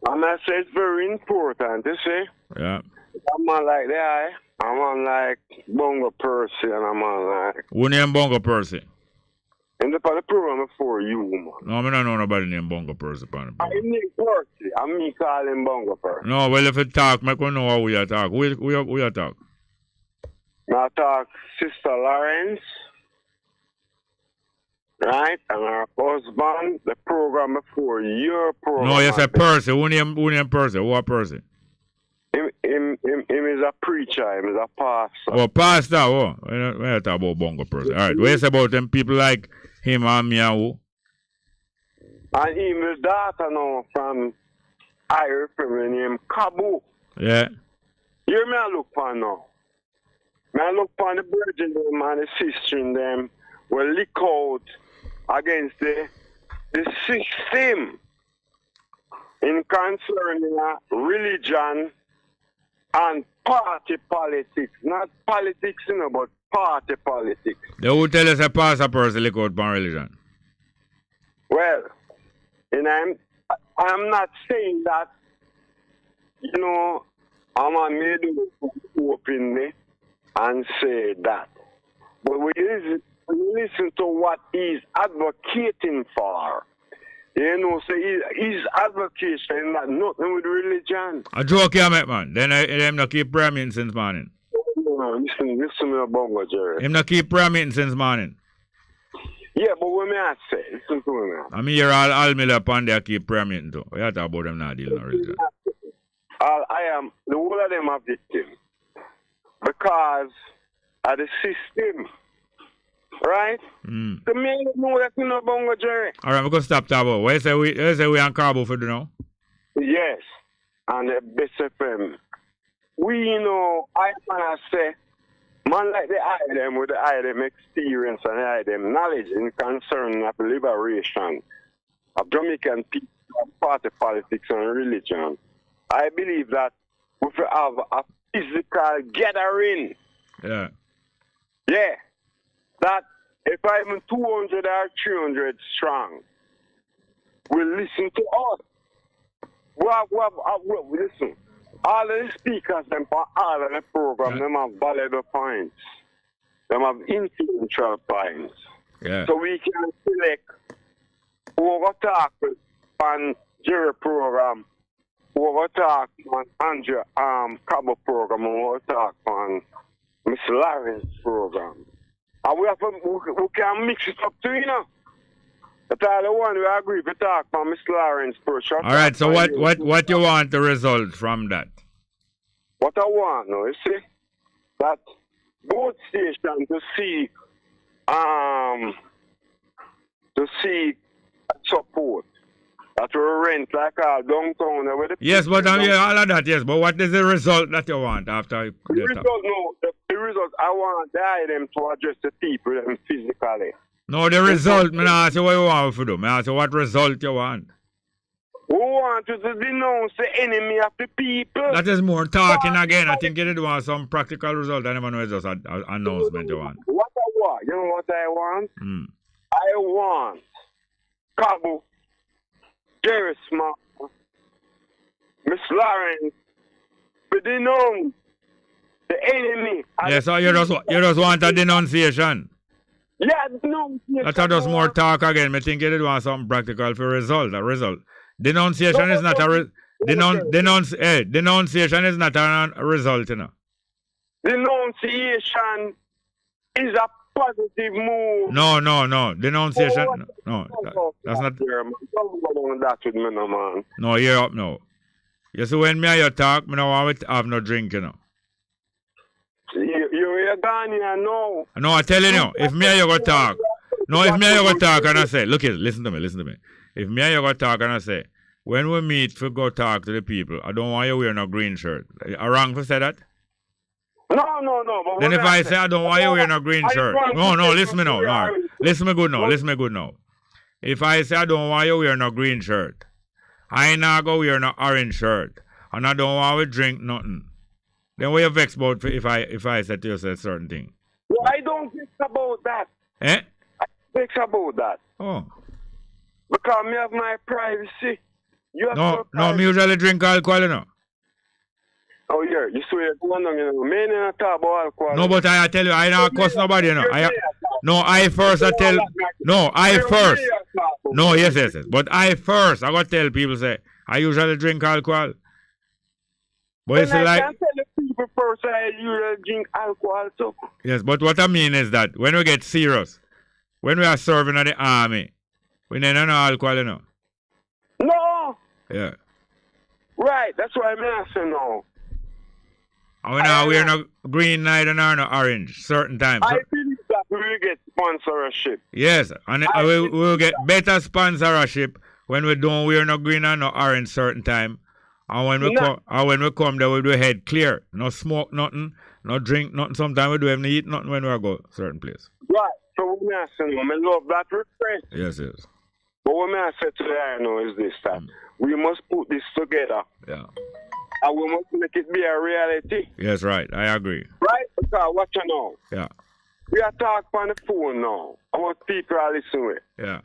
[SPEAKER 12] And I say it's very important, you see?
[SPEAKER 7] Yeah.
[SPEAKER 12] I'm on like that. I'm on like Bongo Percy, and I'm on like...
[SPEAKER 7] Who name Bongo Percy?
[SPEAKER 12] In the program before you, man.
[SPEAKER 7] No, I don't know nobody named Bongo Percy.
[SPEAKER 12] I name Percy. I'm me calling Bongo Percy.
[SPEAKER 7] No, well, if you talk, make we know how we are talk. We are talk.
[SPEAKER 12] I talk Sister Lawrence, right? And her husband, the program before your program.
[SPEAKER 7] No, you say Percy. Who name Percy? Who are Percy?
[SPEAKER 12] Him is a preacher. Him is a pastor.
[SPEAKER 7] Oh, pastor. Oh, we talk about Bongo Percy. All right. What you say about them people like him and me and who?
[SPEAKER 12] And him is daughter now from Irish family named Kabu.
[SPEAKER 7] Yeah.
[SPEAKER 12] Here me I look for now. Me I look for the virgin them and the sister in them will leak out against the system in concerning religion and party politics. Not politics, you know, but party politics.
[SPEAKER 7] They will tell us a pastor person leak out on religion.
[SPEAKER 12] Well, and I'm not saying that, you know, I'm a made openly and say that. But we listen to what he's advocating for. You know, so his advocation got nothing with religion.
[SPEAKER 7] A joke you make, man. Then them not keep prayer meeting since morning.
[SPEAKER 12] No, listen to me, Bongo, Jerry.
[SPEAKER 7] Him not keep prayer meeting since morning.
[SPEAKER 12] Yeah, but what may I say? Listen to me, man.
[SPEAKER 7] I mean, you're all miller upon there keep prayer meeting too. We have to talk about them not dealing with religion.
[SPEAKER 12] The whole of them are victims because of the system, right? The men know that you know Bongo, Jerry.
[SPEAKER 7] All right, we're going to stop talking about. What you say we on Cabo for now?
[SPEAKER 12] Yes, and the Bess FM. We know, I want to say, man like the item with the item experience and the item knowledge in concern of liberation of Jamaican people, party politics and religion. I believe that we should have a physical gathering.
[SPEAKER 7] Yeah.
[SPEAKER 12] Yeah. That if I'm 200 or 300 strong, we'll listen to us. Listen. All of the speakers, them for all of the program, them have valuable points. Them have influential points.
[SPEAKER 7] Yeah.
[SPEAKER 12] So we can select who will talk on Jerry program, who will talk on Andrew Cabo program, who will talk on Miss Lawrence program. And we can mix it up too, you know. That's all the one we agree to talk on Miss Lawrence program.
[SPEAKER 7] All right, so what you want the result from that?
[SPEAKER 12] What I want now, you see, that both stations to see support. That will rent like our downtown.
[SPEAKER 7] Yes, but all of that, yes. But what is the result that you want after you
[SPEAKER 12] the result, no, the result. I want the item to address the people them physically.
[SPEAKER 7] No, the result, me not ask you what you want to do. Me ask you what result you want.
[SPEAKER 12] We want you to denounce the enemy of the people.
[SPEAKER 7] That is more talking again. I think you did want some practical result. I never know it's just an announcement you want.
[SPEAKER 12] What I want? You know what I want? I want Cabo, Jerry Smart, Miss Lawrence, to denounce the enemy.
[SPEAKER 7] Yeah, so you just want a denunciation.
[SPEAKER 12] Yeah, denunciation.
[SPEAKER 7] That's just more talk again. I think you did want something practical for result. A result. Denunciation is not a denunciation is not a result, you know.
[SPEAKER 12] Denunciation is a positive move.
[SPEAKER 7] No. Denunciation, no. That's not.
[SPEAKER 12] Don't go on that with me, no, man.
[SPEAKER 7] No, you're up now. You see, when me and you talk, me don't want to have no drink, you know.
[SPEAKER 12] You're gone here now.
[SPEAKER 7] No, I'm telling you, if me and you go talk, no, if me and you go talk and I say, look here, listen to me. If me and you go talk and I say, when we meet to go talk to the people, I don't want you wear no green shirt. Am I wrong to say that?
[SPEAKER 12] No.
[SPEAKER 7] Then if I say I don't want you wear no green shirt. No, listen me now. All right. Listen me good now. If I say I don't want you wear no green shirt, I not go wear no orange shirt, and I don't want to drink nothing. Then what you vex about if I say to you a certain thing?
[SPEAKER 12] Well, I don't vex about that.
[SPEAKER 7] Eh?
[SPEAKER 12] I vex about that.
[SPEAKER 7] Oh.
[SPEAKER 12] Because me have my privacy. You have
[SPEAKER 7] no, me usually drink alcohol, you know.
[SPEAKER 12] Oh, yeah, you swear, go on, you know. Me not talk about alcohol.
[SPEAKER 7] No, but I tell you, I don't cuss nobody, you know. Yes. But I got to tell people, say, I usually drink alcohol. But it's like...
[SPEAKER 12] I can tell the people first I usually drink alcohol, too.
[SPEAKER 7] Yes, but what I mean is that when we get serious, when we are serving at the army, we need no alcohol, you know.
[SPEAKER 12] No!
[SPEAKER 7] Yeah.
[SPEAKER 12] Right, that's why I'm asking now.
[SPEAKER 7] And we now wear no green neither nor no orange certain times.
[SPEAKER 12] I believe that we will get sponsorship.
[SPEAKER 7] Yes, and we will get better sponsorship when we don't wear no green and no orange certain time. And when we come there we do head clear. No smoke nothing, no drink nothing. Sometimes we do even eat nothing when we go certain place.
[SPEAKER 12] Right. So what I'm asking, I love that request.
[SPEAKER 7] Yes.
[SPEAKER 12] But what I say today I know is this that we must put this together.
[SPEAKER 7] Yeah.
[SPEAKER 12] And we must make it be a reality.
[SPEAKER 7] Yes, right. I agree.
[SPEAKER 12] Right? Because watch you now.
[SPEAKER 7] Yeah.
[SPEAKER 12] We are talking on the phone now. Our people are listening.
[SPEAKER 7] Yeah.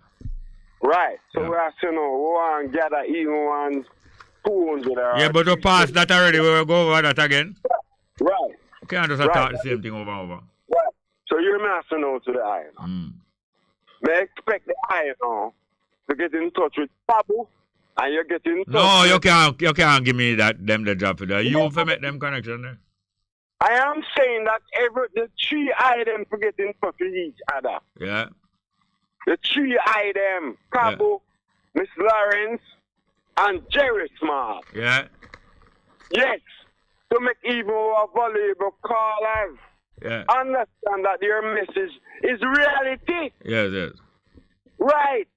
[SPEAKER 12] Right. So we are saying, we want to gather even one phones with our...
[SPEAKER 7] Yeah, but we passed that already. We will go over that again.
[SPEAKER 12] Right.
[SPEAKER 7] We can't just talk the same thing over and over.
[SPEAKER 12] Right. So you're asking now to the eye. May expect the eye now to get in touch with Pabu. And you get in touch.
[SPEAKER 7] No, you can't give me the job for that. You have to make them connection there.
[SPEAKER 12] I am saying that the three items to get in touch with each other.
[SPEAKER 7] Yeah.
[SPEAKER 12] The three items, Cabo, Miss Lawrence, and Jerry Smart.
[SPEAKER 7] Yeah.
[SPEAKER 12] Yes. To make even our valuable callers understand that their message is reality.
[SPEAKER 7] Yes.
[SPEAKER 12] Right.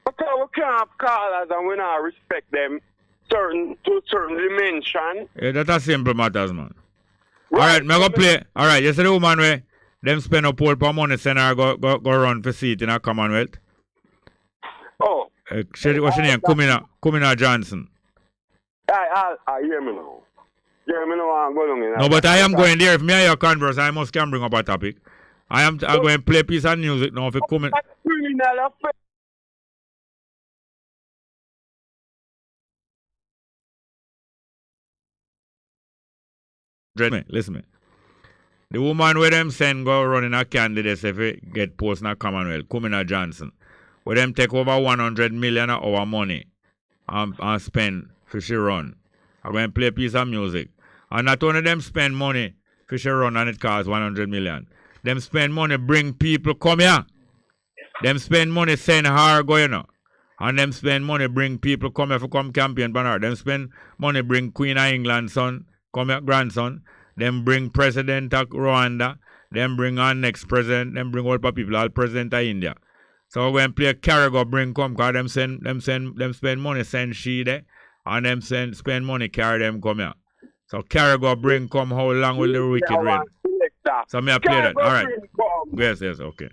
[SPEAKER 12] Because we can't have callers and we not respect them to a certain dimension.
[SPEAKER 7] Yeah, that's a simple matters, man. Right. Alright, me go play. Alright, you see the woman where them spend a pool for money send her go run for seat in a Commonwealth?
[SPEAKER 12] Oh.
[SPEAKER 7] What's her name? Kumina Johnson.
[SPEAKER 12] I hear me now. Hear me now, I'm going
[SPEAKER 7] No, but I am going there. If me and you converse, I must can bring up a topic. I'm going to play a piece of music now if it come in. Listen me. The woman where them send go running a candidate if it get post in a Commonwealth, Kumina Johnson, where them take over 100 million of our money and spend for she run. I'm going to play a piece of music. And not only them spend money for she run and it costs 100 million. Them spend money bring people come here. Them spend money send her go, you know. And them spend money bring people come here for come campaign for her. Them spend money bring Queen of England son, come here, grandson. Them bring President of Rwanda. Them bring our next president. Them bring all people, all president of India. So when play Carrigo bring come, cause them spend money send she there, and them spend money carry them come here. So Carrigo bring come how long will the wicked reign?
[SPEAKER 11] stop.
[SPEAKER 7] So may I play that?
[SPEAKER 11] Cargo
[SPEAKER 7] All right.
[SPEAKER 11] bring come.
[SPEAKER 7] Yes, okay.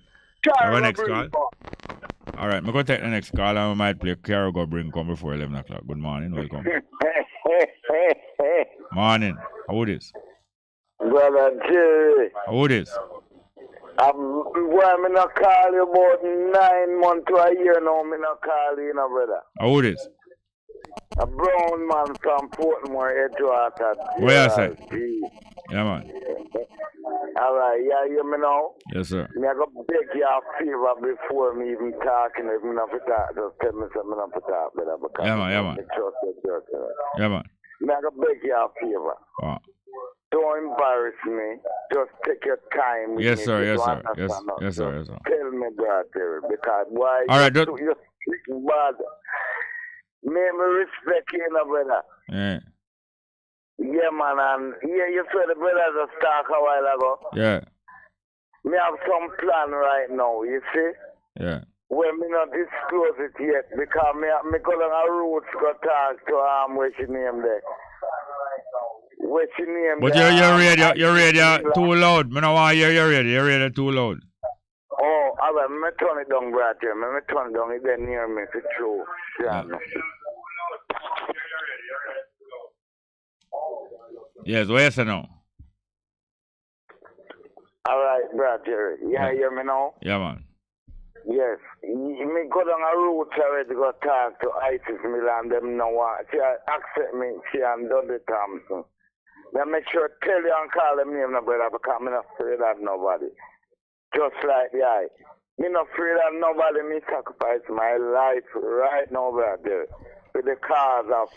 [SPEAKER 7] Our
[SPEAKER 11] Cargo
[SPEAKER 7] next
[SPEAKER 11] bring
[SPEAKER 7] call.
[SPEAKER 11] come.
[SPEAKER 7] All right, I'm going to take the next call and we might play Cargo Bring Come before 11 o'clock. Good morning, welcome. Morning. How it is?
[SPEAKER 12] Brother Jerry.
[SPEAKER 7] How it is?
[SPEAKER 12] Well, I'm not call you about 9 months to a year now. I'm not call you, brother.
[SPEAKER 7] How it is?
[SPEAKER 12] A brown man from Portmore, Edgewater.
[SPEAKER 7] Where you say? Yeah, man.
[SPEAKER 12] All right, yeah, you me know?
[SPEAKER 7] Yes, sir.
[SPEAKER 12] Me I go beg you a favor before me even talking. If me not for talk, just tell me something not for talk, brother. Because
[SPEAKER 7] yeah, man. Yeah, man.
[SPEAKER 12] Me I go beg you a favor.
[SPEAKER 7] Oh.
[SPEAKER 12] Don't embarrass me. Just take your time with
[SPEAKER 7] yes,
[SPEAKER 12] me.
[SPEAKER 7] Sir, yes, sir. Yes, sir.
[SPEAKER 12] Tell me, brother, because why
[SPEAKER 7] all right,
[SPEAKER 12] you speak bad. Make me respect you, brother.
[SPEAKER 7] Yeah.
[SPEAKER 12] Yeah, man, and yeah, you said the brothers just talk a while ago.
[SPEAKER 7] Yeah.
[SPEAKER 12] Me have some plan right now, you see?
[SPEAKER 7] Yeah.
[SPEAKER 12] Well, me not disclose it yet because me go down a route go talk to where she name there. Where she name
[SPEAKER 7] but
[SPEAKER 12] there.
[SPEAKER 7] your radio too loud. Me no want to hear your radio. Your radio too loud.
[SPEAKER 12] Oh, all right, me turn it down, brother. Me turn it down. It then near me for true. Yeah.
[SPEAKER 7] Yes, what you say now?
[SPEAKER 12] All right, brother. Yeah, hear me now?
[SPEAKER 7] Yeah, man.
[SPEAKER 12] Yes. Me go down a route already to go talk to ISIS Milan. Them know what. She accept me. She and Dudley Thompson. Then make sure tell you and call them name, no brother, because I'm not afraid of nobody. Just like the eye. Me not afraid of nobody. Me sacrifice my life right now, brother, with the cause of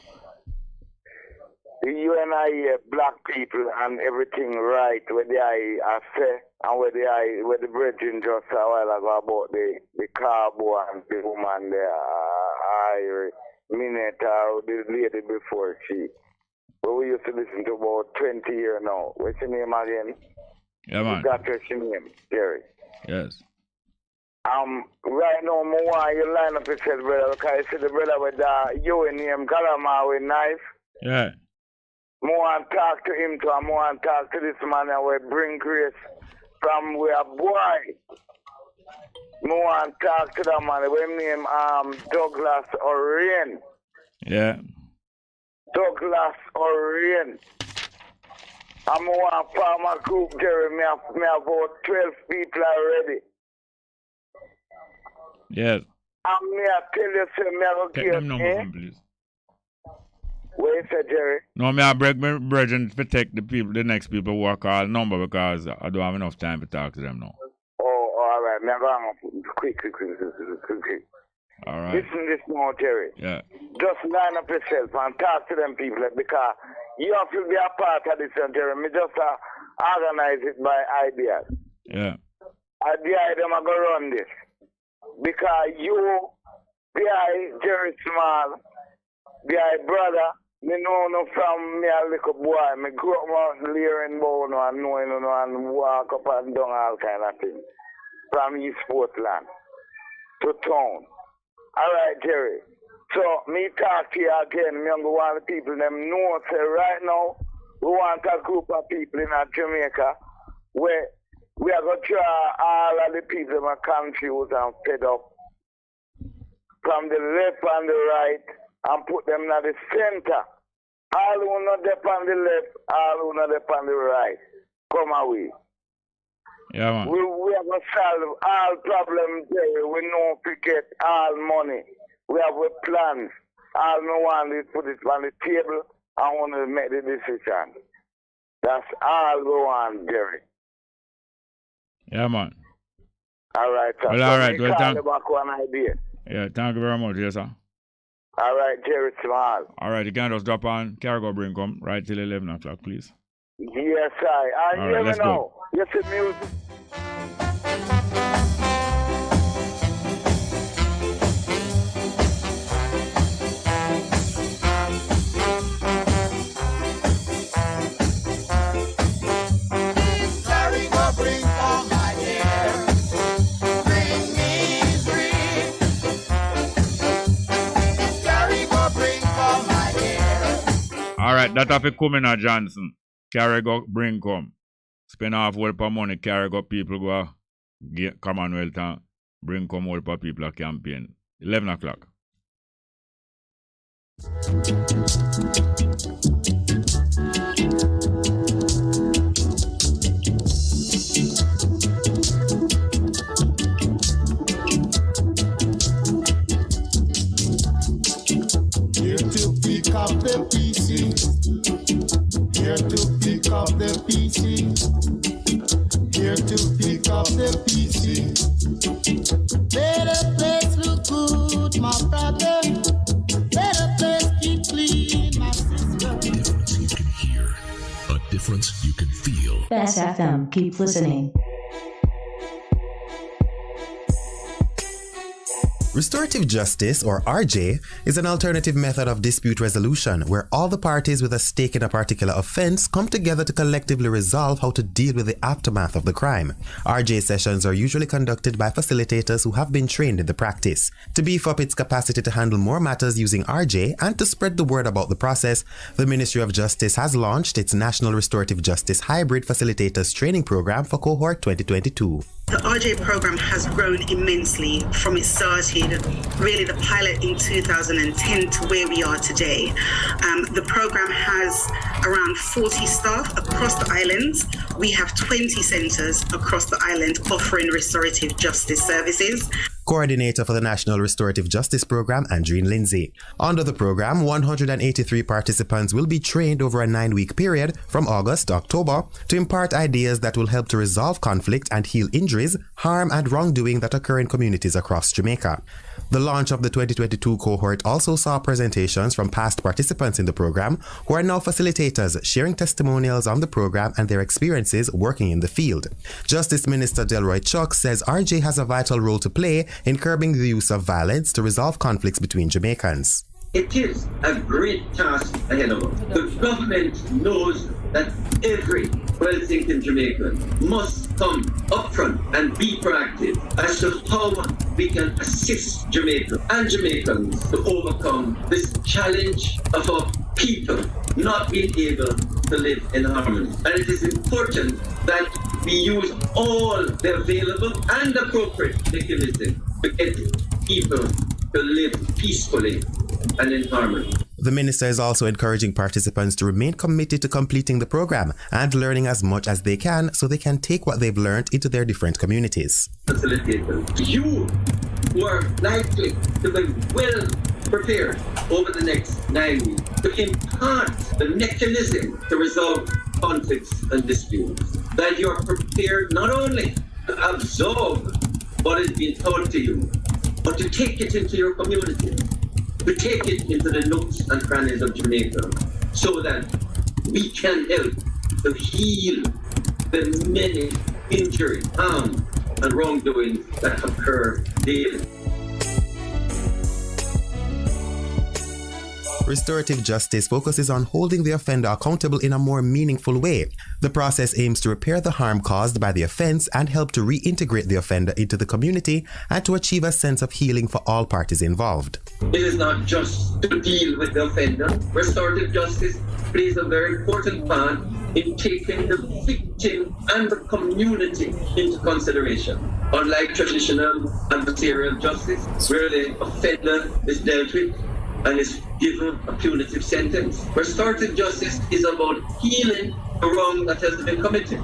[SPEAKER 12] the UNIA black people and everything right where the I say and where the brethren just a while ago about the carbo and the woman there I minute the lady before she. But we used to listen to about 20 years now. What's your name again?
[SPEAKER 7] Yeah, man.
[SPEAKER 12] You got your name, Jerry.
[SPEAKER 7] Yes.
[SPEAKER 12] Right now, I want you line up yourself, brother, because you see the brother with you and him, Kalama with knife.
[SPEAKER 7] Yeah.
[SPEAKER 12] I want to talk to him too. I want to talk to this man and we bring grace from where boy. I want to talk to that man. We name Douglas Orion.
[SPEAKER 7] Yeah.
[SPEAKER 12] Douglas Orion. I want to form a group, Jerry. Me have about 12 people already.
[SPEAKER 7] Yes.
[SPEAKER 12] And me I tell you, say, me I go
[SPEAKER 7] take them number, please.
[SPEAKER 12] What you say, Jerry?
[SPEAKER 7] No, me I break my brethren to take the next people who are called number because I don't have enough time to talk to them now.
[SPEAKER 12] Oh, all right. Me I go on quick.
[SPEAKER 7] All right.
[SPEAKER 12] Listen this now, Jerry.
[SPEAKER 7] Yeah.
[SPEAKER 12] Just line up yourself and talk to them people because you have to be a part of this, Jerry. Me just organize it by ideas.
[SPEAKER 7] Yeah.
[SPEAKER 12] The idea I'm going to run this. Because you, Jerry Small, brother, me know no from me a little boy. Me grew up around Lear and Bono and knowing and walk up and down all kind of things. From East Portland to town. Alright, Jerry. So, me talk to you again. Me want the people, them know, say right now, we want a group of people in Jamaica where we are going to try all of the people that are confused and fed up from the left and the right and put them in the center. All who not there on the left, all who not there on the right. Come away.
[SPEAKER 7] Yeah, man.
[SPEAKER 12] We are going to solve all problems there. We know to get all money. We have a plans. All no one is put it on the table and want to make the decision. That's all we want, Jerry.
[SPEAKER 7] Yeah, man.
[SPEAKER 12] All right, sir.
[SPEAKER 7] Well, all right. Well,
[SPEAKER 12] thank you. Back one idea.
[SPEAKER 7] Yeah, thank you very much, yes, sir.
[SPEAKER 12] All right, Jerry Small.
[SPEAKER 7] All right, you can just drop on Cargo Bring Come right till 11 o'clock, please.
[SPEAKER 12] Yes, I
[SPEAKER 7] all
[SPEAKER 12] hear
[SPEAKER 7] right,
[SPEAKER 12] me
[SPEAKER 7] let's
[SPEAKER 12] now.
[SPEAKER 7] go.
[SPEAKER 12] Yes, the music.
[SPEAKER 7] All right, that have to come in Johnson. Carry go bring come. spend half world per money, carry go people go get Commonwealth and bring come world per people a campaign. 11 o'clock.
[SPEAKER 4] Here to pick up the pieces. Here to pick up the pieces. Here to pick up the pieces.
[SPEAKER 5] Let the place look good, my brother. Let the place keep clean, my sister.
[SPEAKER 13] A difference you can hear. A difference you can feel.
[SPEAKER 14] Bess FM, keep listening.
[SPEAKER 15] Restorative justice, or RJ, is an alternative method of dispute resolution where all the parties with a stake in a particular offense come together to collectively resolve how to deal with the aftermath of the crime. RJ sessions are usually conducted by facilitators who have been trained in the practice. To beef up its capacity to handle more matters using RJ and to spread the word about the process, the Ministry of Justice has launched its National Restorative Justice Hybrid Facilitators Training Program for Cohort 2022.
[SPEAKER 16] The RJ program has grown immensely from it started, really the pilot in 2010 to where we are today. The program has around 40 staff across the island. We have 20 centres across the island offering restorative justice services.
[SPEAKER 15] Coordinator for the National Restorative Justice Program, Andreen Lindsay. Under the program, 183 participants will be trained over a 9-week period from August to October to impart ideas that will help to resolve conflict and heal injuries, harm, and wrongdoing that occur in communities across Jamaica. The launch of the 2022 cohort also saw presentations from past participants in the program who are now facilitators, sharing testimonials on the program and their experiences working in the field. Justice Minister Delroy Chuck says RJ has a vital role to play in curbing the use of violence to resolve conflicts between Jamaicans.
[SPEAKER 17] It is a great task ahead of us. The government knows that every well-thinking Jamaican must come upfront and be proactive as to how we can assist Jamaica and Jamaicans to overcome this challenge of our people not being able to live in harmony. And it is important that we use all the available and appropriate mechanisms to get people to live peacefully and in harmony.
[SPEAKER 15] The minister is also encouraging participants to remain committed to completing the program and learning as much as they can so they can take what they've learned into their different communities.
[SPEAKER 17] Facilitators, you who are likely to be well prepared over the next 9 weeks to impart the mechanism to resolve conflicts and disputes, that you are prepared not only to absorb what is being taught to you, but to take it into your community, to take it into the nooks and crannies of Jamaica, so that we can help to heal the many injuries, harm, and wrongdoings that occur daily.
[SPEAKER 15] Restorative justice focuses on holding the offender accountable in a more meaningful way. The process aims to repair the harm caused by the offense and help to reintegrate the offender into the community and to achieve a sense of healing for all parties involved.
[SPEAKER 17] It is not just to deal with the offender. Restorative justice plays a very important part in taking the victim and the community into consideration. Unlike traditional adversarial justice, where the offender is dealt with and is given a punitive sentence, restorative justice is about healing the wrong that has been committed.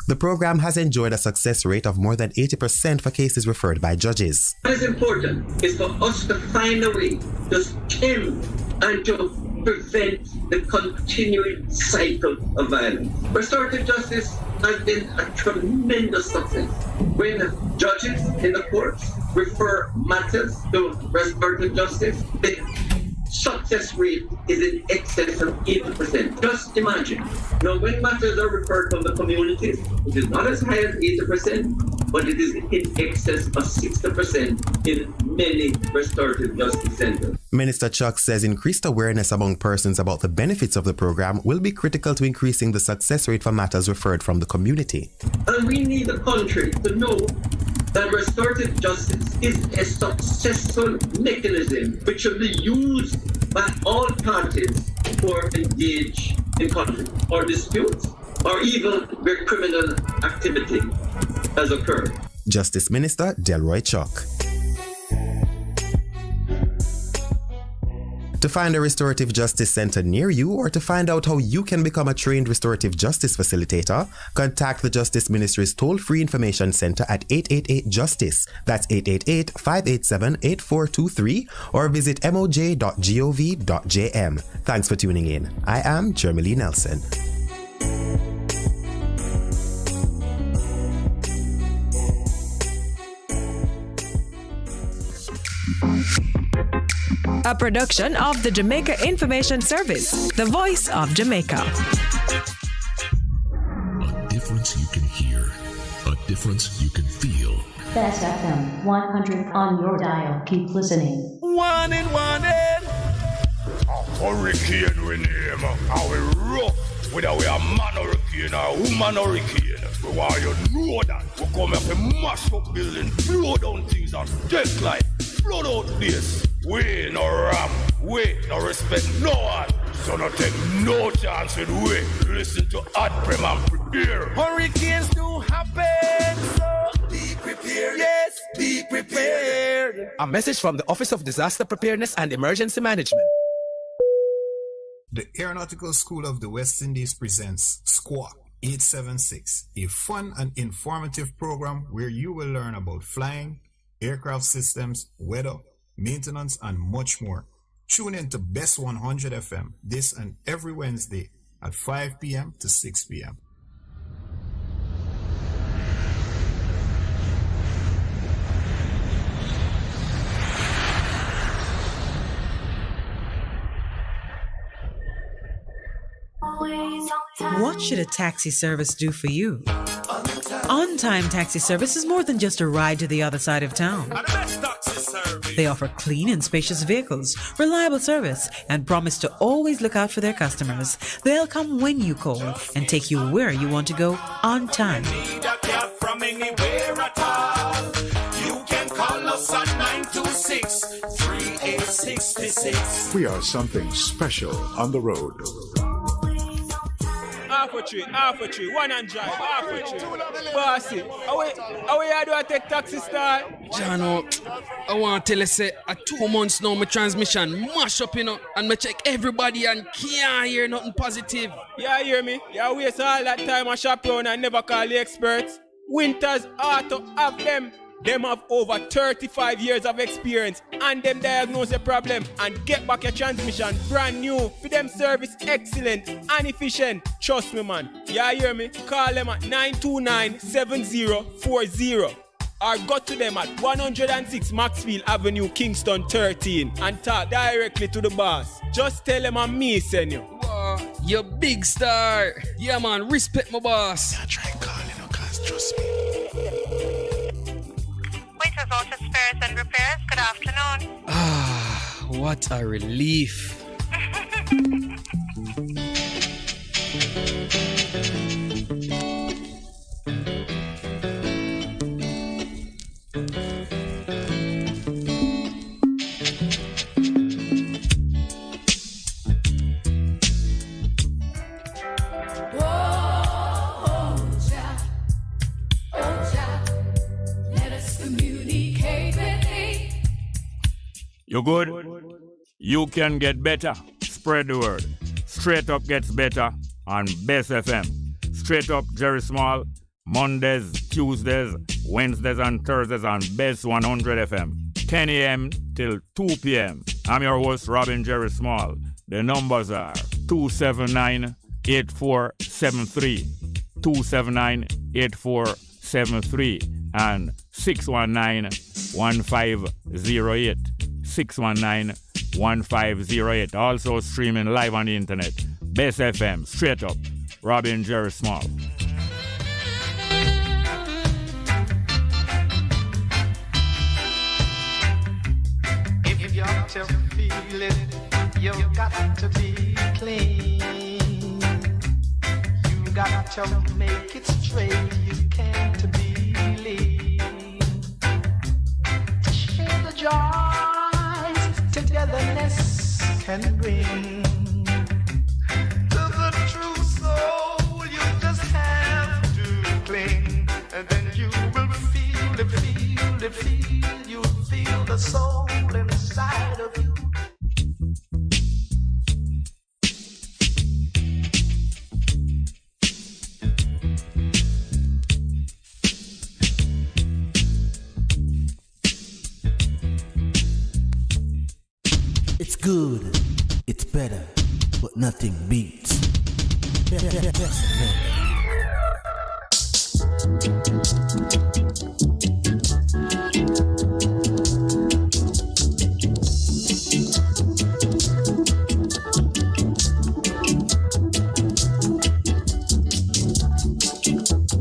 [SPEAKER 15] The program has enjoyed a success rate of more than 80% for cases referred by judges.
[SPEAKER 17] What is important is for us to find a way to stem and to prevent the continuing cycle of violence. Restorative justice has been a tremendous success. When judges in the courts refer matters to restorative justice, the success rate is in excess of 80%. Just imagine. Now, when matters are referred from the communities, it is not as high as 80%, but it is in excess of 60% in many restorative justice centers.
[SPEAKER 15] Minister Chuck says increased awareness among persons about the benefits of the program will be critical to increasing the success rate for matters referred from the community.
[SPEAKER 17] And we need the country to know that restorative justice is a successful mechanism which should be used by all parties who are engaged in conflict or disputes. or even where criminal activity has occurred.
[SPEAKER 15] Justice Minister Delroy Chuck. To find a restorative justice center near you or to find out how you can become a trained restorative justice facilitator, contact the Justice Ministry's toll-free information center at 888-JUSTICE. That's 888-587-8423 or visit moj.gov.jm. Thanks for tuning in. I am Jeremy Lee Nelson.
[SPEAKER 18] A production of the Jamaica Information Service, the voice of Jamaica.
[SPEAKER 13] A difference you can hear, a difference you can feel.
[SPEAKER 14] Bess FM 100 on your dial. Keep listening.
[SPEAKER 19] One in. Hurricane we name. Are we rough? Whether we are man hurricane or woman hurricane. We want you know that. We come here to mash up building, blow down things and just like flood out place. We no rap, we no respect no one. So no take no chance with we. Listen to Adprem and prepare. Hurricanes do happen, so be prepared. Yes, be prepared.
[SPEAKER 20] A message from the Office of Disaster Preparedness and Emergency Management.
[SPEAKER 21] The Aeronautical School of the West Indies presents Squawk 876, a fun and informative program where you will learn about flying, aircraft systems, weather, maintenance, and much more. Tune in to Bess 100 FM this and every Wednesday at 5 p.m. to 6 p.m.
[SPEAKER 22] What should a taxi service do for you? On-Time Taxi Service is more than just a ride to the other side of town. They offer clean and spacious vehicles, reliable service, and promise to always look out for their customers. They'll come when you call and take you where you want to go on time.
[SPEAKER 19] From anywhere at all. You can call us at 926-3866.
[SPEAKER 23] We are something special on the road.
[SPEAKER 24] Half a tree, one and drive, half a tree. Bossy, how we do I take taxi style?
[SPEAKER 25] Jano, I want to tell you, say, 2 months now, my transmission mash up, and I check everybody and can't hear nothing positive.
[SPEAKER 24] Yeah, hear me? Yeah, waste all that time I shop around and never call the experts. Winters Auto have them. Them have over 35 years of experience and them diagnose the problem and get back your transmission brand new. For them service excellent and efficient. Trust me, man. Yeah, hear me? Call them at 929-7040 or go to them at 106 Maxfield Avenue, Kingston 13 and talk directly to the boss. Just tell them I'm me, send you.
[SPEAKER 25] Wow, you big star. Yeah, man, respect my boss.
[SPEAKER 23] I try calling you, cause trust me.
[SPEAKER 26] Winters Auto Spares and Repairs, good afternoon.
[SPEAKER 25] Ah, what a relief.
[SPEAKER 7] You good? You can get better. Spread the word. Straight Up gets better on Bess FM. Straight Up Jerry Small, Mondays, Tuesdays, Wednesdays and Thursdays on Bess 100 FM. 10 a.m. till 2 p.m. I'm your host, Robin Jerry Small. The numbers are 279-8473, 279-8473 and 619-1508. 619-1508. Also streaming live on the internet. Bess FM, Straight Up, Robin Jerry Small.
[SPEAKER 1] If you got to feel it, you got to be clean. You got to make it straight. You can't be lean. Share the joys togetherness can bring. To the true soul, you just
[SPEAKER 2] good, it's better, but nothing beats. Best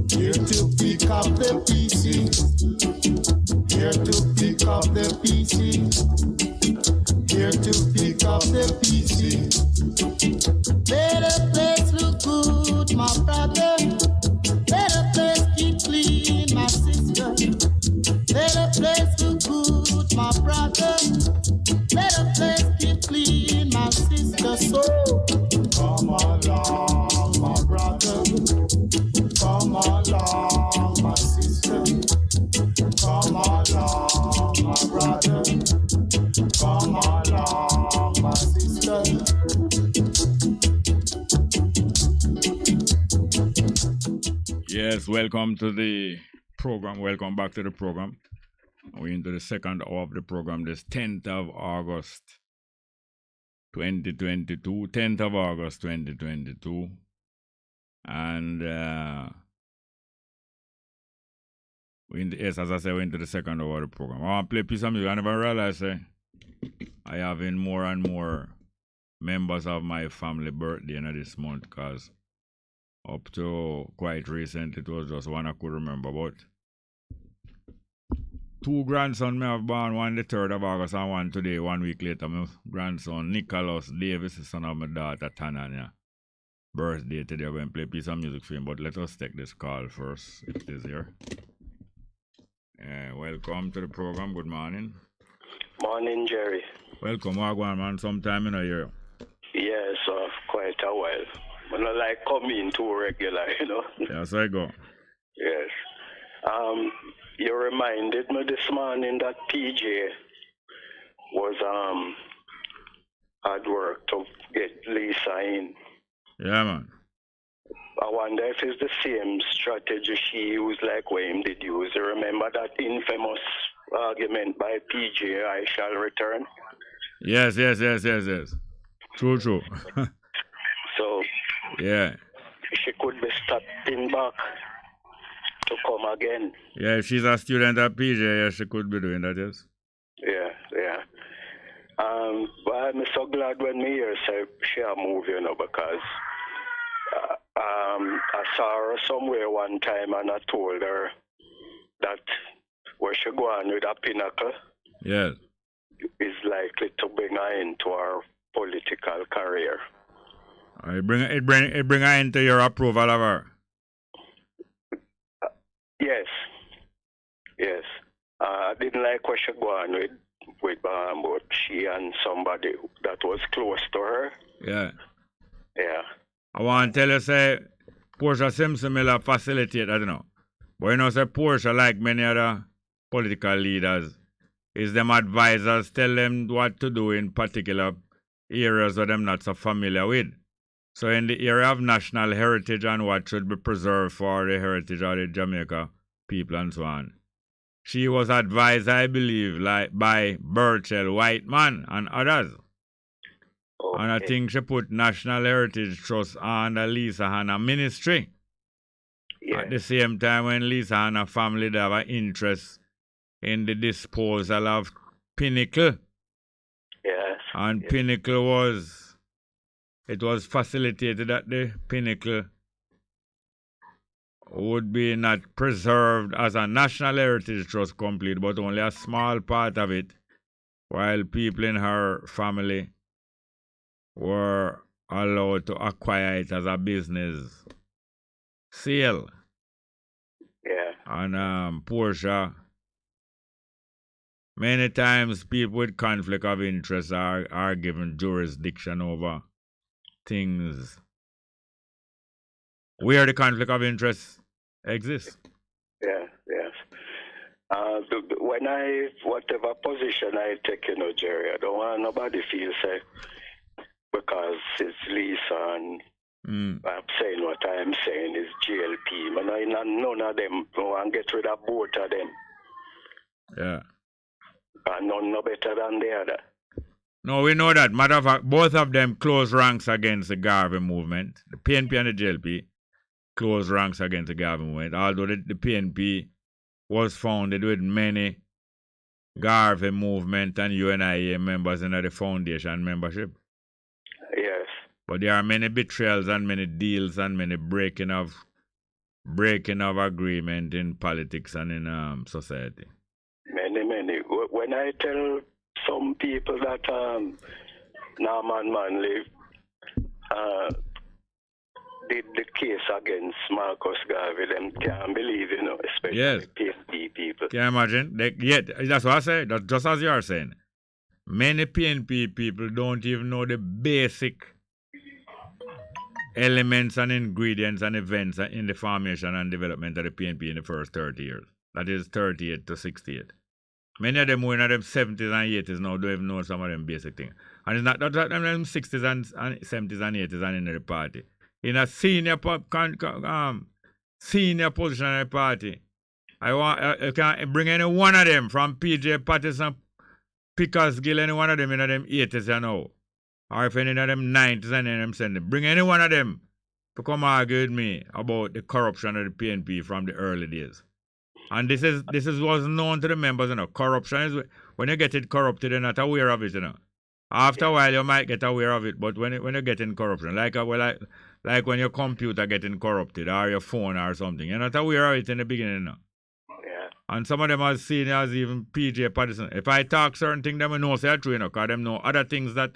[SPEAKER 4] Here to pick up the pieces. Here to pick up the pieces. Here to pick up the pieces.
[SPEAKER 5] Let the place look good, my brother. Let the place keep clean, my sister. Let the place look good, my brother. Let the place keep clean, my sister. So
[SPEAKER 4] come along, my brother. Come along, my sister. Come along, my brother. Come along, my sister.
[SPEAKER 7] Yes, welcome to the program. Welcome back to the program. We're into the second hour of the program, this 10th of August 2022. 10th of August 2022. And yes, as I said, we're into the second hour of the program. I want to play a piece of music. I never realized I have in more and more members of my family birthday in this month, because up to quite recent it was just one I could remember. But two grandsons may have born, one the 3rd of August and one today, 1 week later. My grandson Nicholas Davis, the son of my daughter Hanna, birthday today. I'm going to play a piece of music for him, but let us take this call first. It is here. Welcome to the program. Good morning.
[SPEAKER 3] Morning, Jerry.
[SPEAKER 7] Welcome, Wagwan, man. Sometime in a year.
[SPEAKER 3] Yes, quite a while. But not like coming too regular, you know.
[SPEAKER 7] Yes, I go.
[SPEAKER 3] Yes. You reminded me this morning that PJ was hard work to get Lisa in.
[SPEAKER 7] Yeah, man.
[SPEAKER 3] I wonder if it's the same strategy she used like what him did use. You remember that infamous argument by PJ, I shall return?
[SPEAKER 7] Yes. True.
[SPEAKER 3] So,
[SPEAKER 7] yeah.
[SPEAKER 3] She could be stepping back to come again.
[SPEAKER 7] Yeah, if she's a student at PJ, yeah, she could be doing that, yes.
[SPEAKER 3] Yeah. But I'm so glad when me hear say she a move, you know, because I saw her somewhere one time and I told her that where she go on with a pinnacle,
[SPEAKER 7] yes,
[SPEAKER 3] is likely to bring her into her political career.
[SPEAKER 7] It bring her into your approval of her.
[SPEAKER 3] Yes. I didn't like what she go on with but she and somebody that was close to her.
[SPEAKER 7] Yeah.
[SPEAKER 3] Yeah.
[SPEAKER 7] I want to tell you, say, Portia Simpson will facilitate, I don't know. But you know, say, Portia, like many other political leaders, is them advisors tell them what to do in particular areas that them not so familiar with. So in the area of national heritage and what should be preserved for the heritage of the Jamaica people and so on, she was advised, I believe, like by Burchell Whiteman and others. Okay. And I think she put National Heritage Trust under Lisa Hanna ministry. Yeah. At the same time when Lisa Hanna family have an interest in the disposal of Pinnacle.
[SPEAKER 3] Yes.
[SPEAKER 7] And yes. Pinnacle was facilitated that the Pinnacle would be not preserved as a National Heritage Trust complete, but only a small part of it, while people in her family were allowed to acquire it as a business sale.
[SPEAKER 3] Yeah.
[SPEAKER 7] And Portia, many times people with conflict of interest are given jurisdiction over things where the conflict of interest exists.
[SPEAKER 3] Yeah, yes. When whatever position I take, you know, Jerry, I don't want nobody feel say, because it's Lisa and I'm saying what I'm saying is GLP. But none of them want to get rid of both of them.
[SPEAKER 7] Yeah.
[SPEAKER 3] And none no better than the other.
[SPEAKER 7] No, we know that. Matter of fact, both of them close ranks against the Garvey movement. The PNP and the JLP close ranks against the Garvey movement, although the PNP was founded with many Garvey movement and UNIA members in the foundation membership.
[SPEAKER 3] Yes.
[SPEAKER 7] But there are many betrayals and many deals and many breaking of agreement in politics and in society.
[SPEAKER 3] Many. When I tell some people that Norman Manley did the case against Marcus Garvey, them can't believe, especially PNP people.
[SPEAKER 7] Can you imagine? That's what I say. That's just as you are saying. Many PNP people don't even know the basic elements and ingredients and events in the formation and development of the PNP in the first 30 years. That is 38 to 68. Many of them who in them 70s and 80s now don't even know some of them basic things. And it's not that them 60s and 70s and 80s and in the party. In a senior position in the party, I can bring any one of them from PJ Patterson, Pickersgill, any one of them in them 80s and now. Or if any of them 90s and them send them. Bring any one of them to come argue with me about the corruption of the PNP from the early days. And this was known to the members, Corruption is when you get it corrupted, you're not aware of it, After a while, you might get aware of it, but when you get in corruption, like when your computer getting corrupted or your phone or something, you're not aware of it in the beginning,
[SPEAKER 3] Yeah.
[SPEAKER 7] And some of them are seen as even PJ Patterson. If I talk certain things, them will know say true, because them know other things that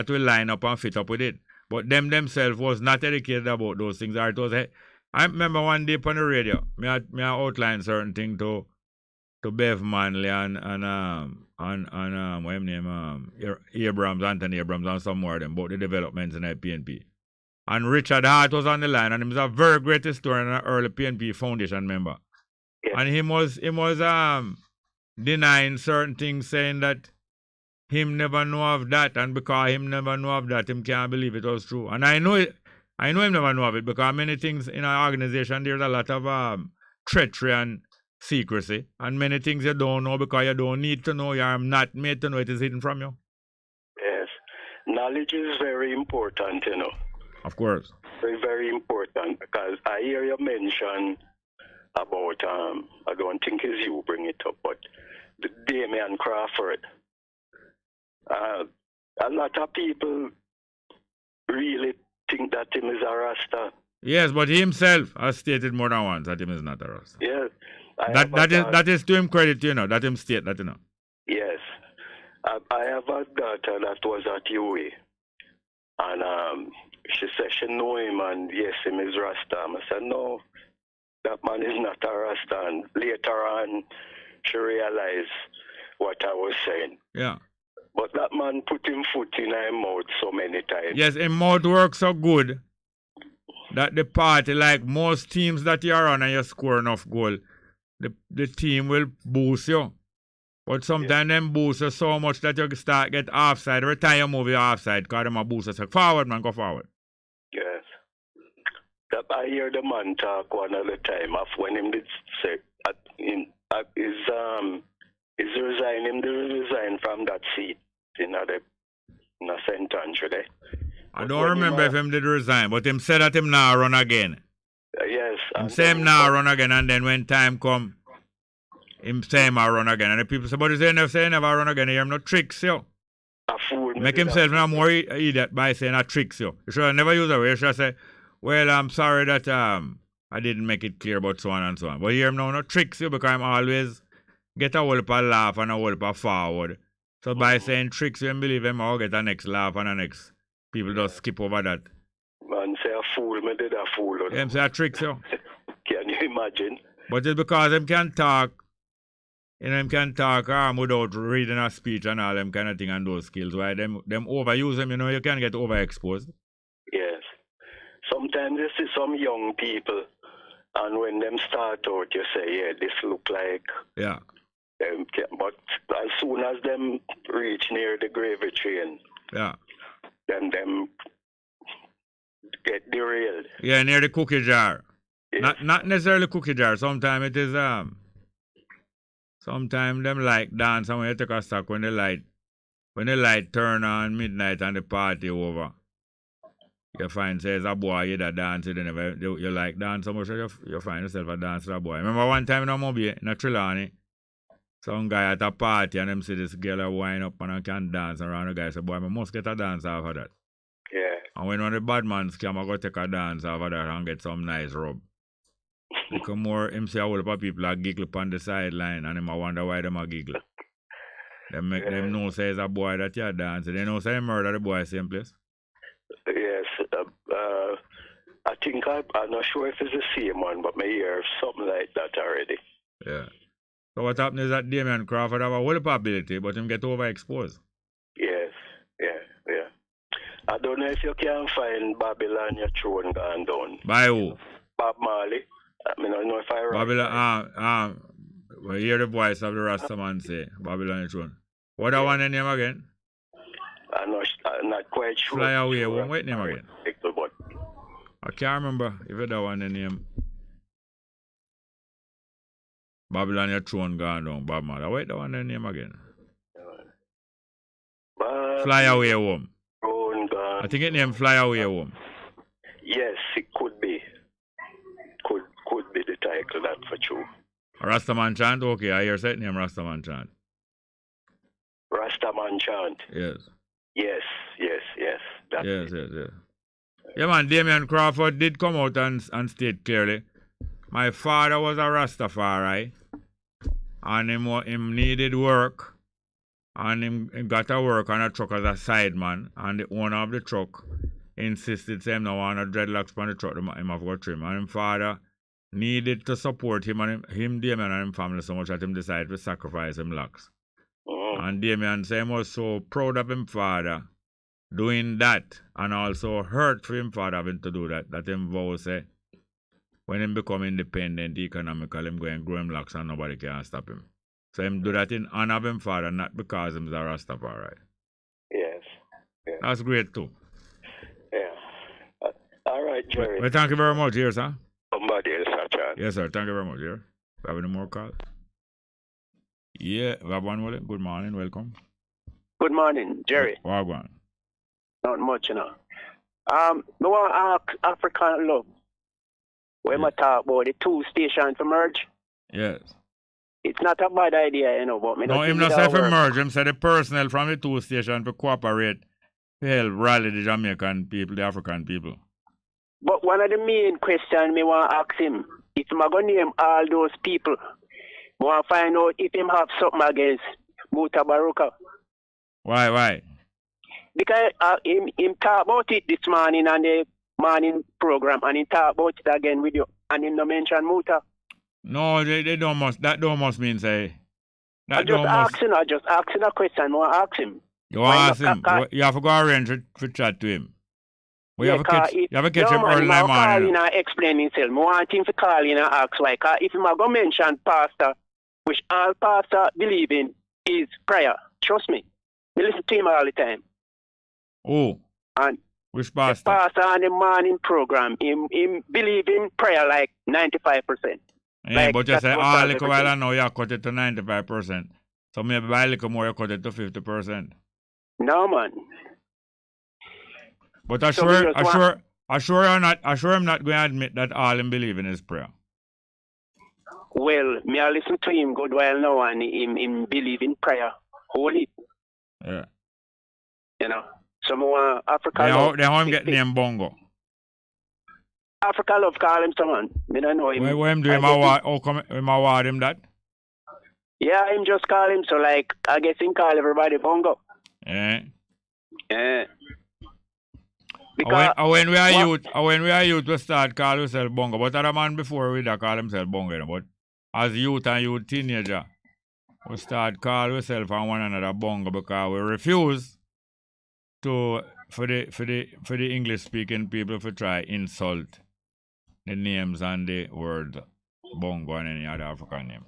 [SPEAKER 7] will line up and fit up with it. But them themselves was not educated about those things. Or it was, I remember one day on the radio, me outline certain things to Bev Manley and what his name, Abrams, Anthony Abrams, and some more of them about the developments in the PNP. And Richard Hart was on the line, and he was a very great historian and an early PNP Foundation member. Yeah. And he was denying certain things, saying that him never know of that, and because him never know of that, him can't believe it was true. And I know him never know of it, because many things in our organization, there's a lot of treachery and secrecy, and many things you don't know because you don't need to know. You're not made to know. It is hidden from you.
[SPEAKER 3] Yes. Knowledge is very important,
[SPEAKER 7] Of course.
[SPEAKER 3] Very, very important, because I hear you mention about, I don't think it's you bring it up, but the Damian Crawford. A lot of people really think that him is a Rasta.
[SPEAKER 7] Yes, but he himself has stated more than once that him is not a Rasta.
[SPEAKER 3] Yes.
[SPEAKER 7] That is to him credit, that him state that,
[SPEAKER 3] Yes. I have a daughter that was at UA. And she said she know him, and yes, him is Rasta. I said, no, that man is not a Rasta. And later on, she realized what I was saying.
[SPEAKER 7] Yeah.
[SPEAKER 3] But that man put him foot in her mouth so many times.
[SPEAKER 7] Yes, his mouth works so good that the party, like most teams that you are on and you score enough goal, the team will boost you. But sometimes them boost you so much that you start get offside. Every time you move, you're offside, because them a boost you. Say, forward, man, go forward.
[SPEAKER 3] Yes. That I hear the man talk one other time of when him did say, is resign from that seat in St. Andrew there.
[SPEAKER 7] I don't remember if him did resign, but him said that him now run again.
[SPEAKER 3] Yes.
[SPEAKER 7] Him say him now run again, and then when time come, him say him run again. And the people say, but he never run again. He hear him no tricks, yo.
[SPEAKER 3] A fool.
[SPEAKER 7] Make himself no more idiot by saying a tricks, yo. You should never use a way. You should say, well, I'm sorry that I didn't make it clear about so on and so on. But you hear him now no tricks, yo, because I'm always get a whole heap of laugh and a whole heap of forward. So by saying tricks, you believe him, I'll get the next laugh and the next. People just skip over that.
[SPEAKER 3] Man say a fool, me did a fool.
[SPEAKER 7] Him say a tricks, yo.
[SPEAKER 3] Can you imagine?
[SPEAKER 7] But it's because him can talk, him can talk without reading a speech and all them kind of thing and those skills. Why them overuse him, you can get overexposed.
[SPEAKER 3] Yes. Sometimes you see some young people, and when them start out, you say, yeah, this look like...
[SPEAKER 7] Yeah.
[SPEAKER 3] But as soon as them reach near the gravy train,
[SPEAKER 7] yeah,
[SPEAKER 3] then them get derailed.
[SPEAKER 7] Yeah, near the cookie jar. Yes. Not necessarily cookie jar. Sometimes it is sometimes them like dance and when you take a stock when the light when the light turn on midnight and the party over, you find says a boy you that dance, you like dance so much, you find yourself a dance with a boy. Remember one time in a movie, in a Trelawney, some guy at a party and them see this girl wind up and can dance around. The guy say, boy, I must get a dance after that.
[SPEAKER 3] Yeah.
[SPEAKER 7] And when one of the bad man scam, I go take a dance after that and get some nice rub. Because more, him see a whole heap of people are giggle on the sideline and him I wonder why them a giggle. Them make them know say it's a boy that you dance. They know say they murder the boy same place.
[SPEAKER 3] Yes. I think I'm not sure if it's the same one, but I hear something like that already.
[SPEAKER 7] Yeah. So what happened is that Damien Crawford have a whole heap of ability, but him get overexposed.
[SPEAKER 3] Yes. Yeah. I don't know if you can find Babylon your throne gone down.
[SPEAKER 7] By who?
[SPEAKER 3] Bob Marley. I mean, I don't know if I right.
[SPEAKER 7] Babylon, we hear the voice of the Rastaman say, Babylon your throne. What that one name again?
[SPEAKER 3] I'm not quite sure.
[SPEAKER 7] Fly Away, what name again?
[SPEAKER 3] But
[SPEAKER 7] I can't remember if that one name. Babylon your throne gone down, Bob Marley. Wait, that one name again. Fly Away Home. I think it named Fly Away Home.
[SPEAKER 3] Yes, it could be. Could be the title, that for true.
[SPEAKER 7] Rastaman Chant? Okay, I hear that name Rastaman Chant.
[SPEAKER 3] Rastaman Chant?
[SPEAKER 7] Yes.
[SPEAKER 3] Yes.
[SPEAKER 7] Yes. Yeah, man, Damien Crawford did come out and state clearly, my father was a Rastafari, and him needed work, and him got a work on a truck as a sideman, and the owner of the truck insisted him no want no dreadlocks on the truck, him have to go trim, and his father needed to support him and him Damien and him family so much that him decided to sacrifice him locks. And Damien said he was so proud of him father doing that, and also hurt for him father having to do that him vow say when him become independent economically, him go and grow him locks and nobody can stop him. So him do that in honor of him father, not because him's a Rastafari.
[SPEAKER 3] Yes.
[SPEAKER 7] That's great too.
[SPEAKER 3] Yeah. All right, Jerry.
[SPEAKER 7] Well, thank you very much, here, sir.
[SPEAKER 3] Somebody else, sir.
[SPEAKER 7] Yes, sir. Thank you very much, here. Have any more calls? Yeah, we have one more. Good morning, welcome.
[SPEAKER 6] Good morning, Jerry.
[SPEAKER 7] Wagwan.
[SPEAKER 6] Not much, you know. I want to ask African Love. When I talk about the two stations to merge.
[SPEAKER 7] Yes.
[SPEAKER 6] It's not a bad idea, you know, but me
[SPEAKER 7] no, him not say for merge, him say the personnel from the two stations to cooperate to help rally the Jamaican people, the African people.
[SPEAKER 6] But one of the main questions me want to ask him, if I'm going to name all those people, I want to find out if him have something against Muta Baruka.
[SPEAKER 7] Why?
[SPEAKER 6] Because him talk about it this morning on the morning program, and he talk about it again with you, and him no mention Muta.
[SPEAKER 7] No, they don't must. That don't must mean say.
[SPEAKER 6] I just asking a question. I want to ask him.
[SPEAKER 7] You want to ask him? You have to go arrange for chat to him. You have to catch him early in the morning.
[SPEAKER 6] Call in and explain himself. I want him to call in and ask why. Because if him go mention pastor, which all pastor believe in, is prayer. Trust me. I listen to him all the time.
[SPEAKER 7] Oh.
[SPEAKER 6] And
[SPEAKER 7] which pastor?
[SPEAKER 6] The pastor on the morning program, him believe in prayer like 95%.
[SPEAKER 7] Yeah, like, but you say, a little while I know you cut it to 95%. So maybe by a little more you cut it to 50%.
[SPEAKER 6] No, man.
[SPEAKER 7] But I'm sure I'm not going to admit that all him believe in is prayer.
[SPEAKER 6] Well, me I listen to him good while now, and him believe in prayer. Holy.
[SPEAKER 7] Yeah.
[SPEAKER 6] You know. Some more Africa
[SPEAKER 7] Love. They home get named Bongo.
[SPEAKER 6] Africa Love call him someone. Me don't know him.
[SPEAKER 7] What him do? Him award him that?
[SPEAKER 6] Yeah, him just call him. So like, I guess him call everybody Bongo.
[SPEAKER 7] Yeah.
[SPEAKER 6] Because
[SPEAKER 7] when we are youth, we start call ourselves Bongo. But other man before we da call himself Bongo. You know? But as youth and youth teenager, we start call ourselves and one another Bongo because we refuse for the English speaking people to try insult the names and the word Bongo and any other African name.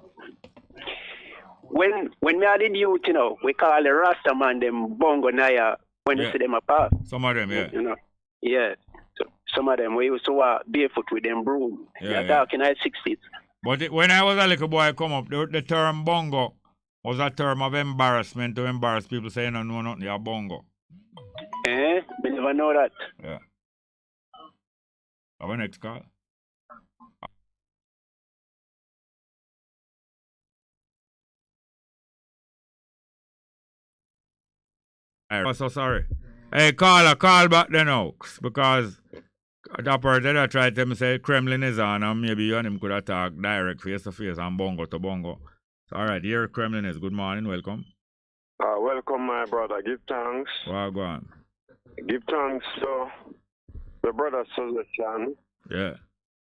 [SPEAKER 6] When we are the youth, you know, we call the Rasta man them Bongo Naya when you see them apart.
[SPEAKER 7] Some of them, yeah.
[SPEAKER 6] You know, yeah. So some of them we used to walk barefoot with them broom.
[SPEAKER 7] Yeah,
[SPEAKER 6] talking in the 60s.
[SPEAKER 7] But when I was a little boy, come up the term Bongo was a term of embarrassment to embarrass people saying you don't know nothing, you're Bongo.
[SPEAKER 6] Eh? We never know that.
[SPEAKER 7] Yeah. Our next call. I'm so sorry. Hey, call back then now. Because the person that tried to say Kremlin is on and maybe you and him could have talked direct face to face and Bongo to Bongo. So, alright, here Kremlin is. Good morning, welcome.
[SPEAKER 8] Welcome, my brother. Give thanks.
[SPEAKER 7] Well, go on.
[SPEAKER 8] Give thanks to the brother suggestion.
[SPEAKER 7] Yeah.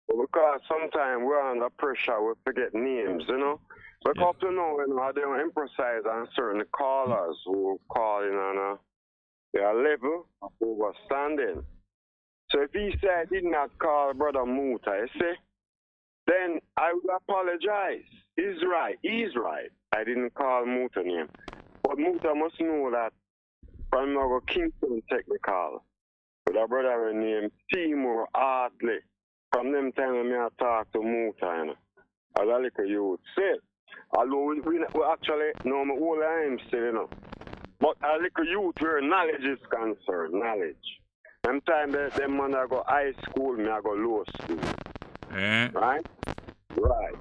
[SPEAKER 8] Because sometimes we're under pressure, we forget names, you know. We have to know, I don't emphasize on certain callers who call in on their level of overstanding. So if he said I did not call brother Muta, you see, then I would apologize. He's right. I didn't call Muta name. But Muta must know that from our Kingston technical, with a brother named Timur Hartley, from them time when I talk to Muta, you know, as a little youth. See, although we actually know my whole time still, you know. But a little youth where knowledge is concerned, knowledge. Sometimes them man I go high school, me I go low school. Right? Right.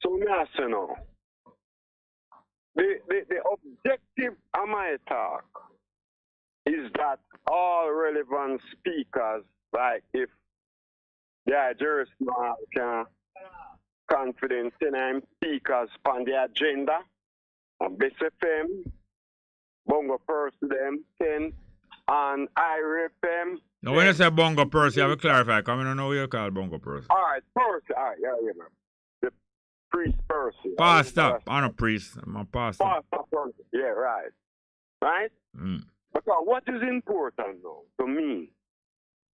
[SPEAKER 8] So me I say now, the objective of my talk is that all relevant speakers, like if they are just can confidence in them speakers on the agenda, and Bess FM, Bongo Person them 10, and IRFM.
[SPEAKER 7] Now, when you say Bongo Person, you have to clarify, because I don't know what you call Bongo Person.
[SPEAKER 8] All right, Person. All right, yeah, man. The priest Person.
[SPEAKER 7] Pastor. I'm a priest. I'm a pastor.
[SPEAKER 8] Pastor Person. Yeah, right. Right? Because what is important, though, to me,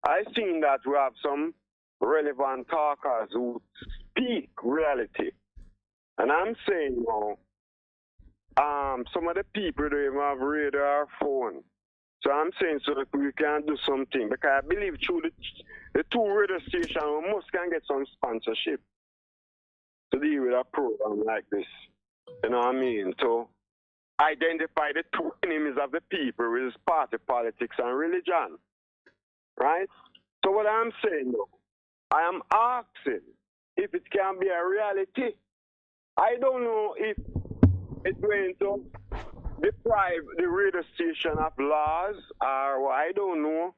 [SPEAKER 8] I've seen that we have some relevant talkers who speak reality. And I'm saying, you know, some of the people don't even have radio or phone. So I'm saying so that we can do something. Because I believe through the two radio stations, we must can get some sponsorship to deal with a program like this. You know what I mean? To identify the two enemies of the people, which is party politics and religion. Right? So what I'm saying, though, I am asking if it can be a reality. I don't know if it's going to deprive the radio station of laws or I don't know,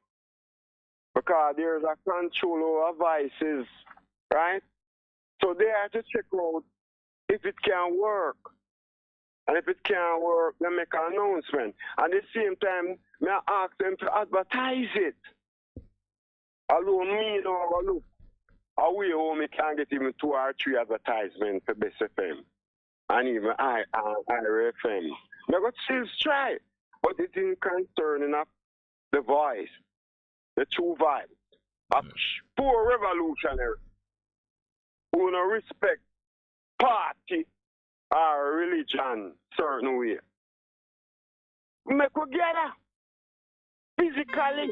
[SPEAKER 8] because there's a control over voices, right? So they have to check out if it can work. And if it can't work, then make an announcement. At the same time, may I ask them to advertise it. Although me don't look. Away home, we can get even 2 or 3 advertisements for Bess FM. And even IRFM. Now, got still try. But it is concerning of the voice, the true vibe of poor revolutionary who don't respect party or religion certain way. Make together physically.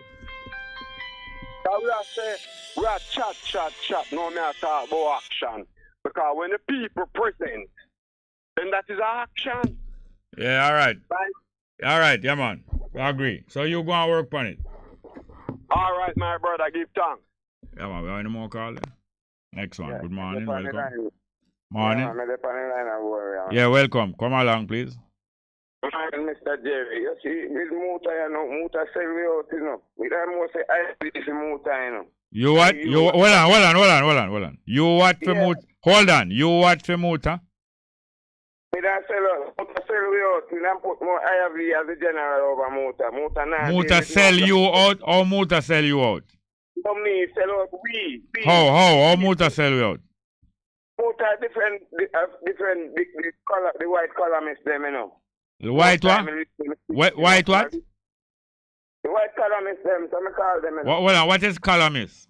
[SPEAKER 8] We are chat. No, me talk about action. Because when the people present, then that is action.
[SPEAKER 7] Yeah, all right.
[SPEAKER 8] Right?
[SPEAKER 7] All right, yeah, man. I agree. So you go and work on it.
[SPEAKER 8] All right, my brother. Give thanks.
[SPEAKER 7] Yeah, man. We have any more call then? Next one. Good morning. Welcome. Morning. Yeah, welcome. Come along, please.
[SPEAKER 8] Mr. Jerry, you see, with Muta, you know, Muta sell me out, you know. We don't more say, I see Muta, you know.
[SPEAKER 7] You what? Hold on. You what for Muta? Hold on. You what for Muta?
[SPEAKER 8] We don't sell out. Muta sell me out. We don't put more IRV as a general over Muta.
[SPEAKER 7] Muta sell you out or Muta sell you out?
[SPEAKER 8] No, me sell out we.
[SPEAKER 7] How Muta sell you out?
[SPEAKER 8] Muta different, the color, the white columnist them, you know.
[SPEAKER 7] The white what? White what?
[SPEAKER 8] The white columnist them, so I call them.
[SPEAKER 7] Hold on, what is columnist?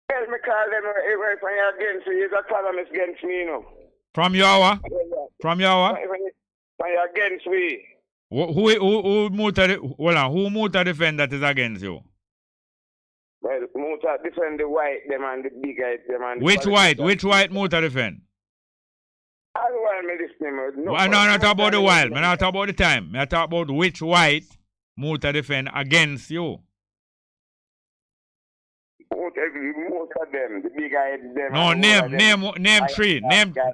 [SPEAKER 8] Yes, I call them, if you're against me, you're a columnist against me, you know.
[SPEAKER 7] From your what? From your what?
[SPEAKER 8] When you're against me.
[SPEAKER 7] Who Muta defend that is against you?
[SPEAKER 8] Well, Muta defend the white, them and the big guys, them and
[SPEAKER 7] Which white Muta defend?
[SPEAKER 8] All while me listening.
[SPEAKER 7] No, I'm not talking about the while. I'm not talking about the time. I'm talking about which white Muta defend against you.
[SPEAKER 8] Most of them, the big guys, them.
[SPEAKER 7] No, name three.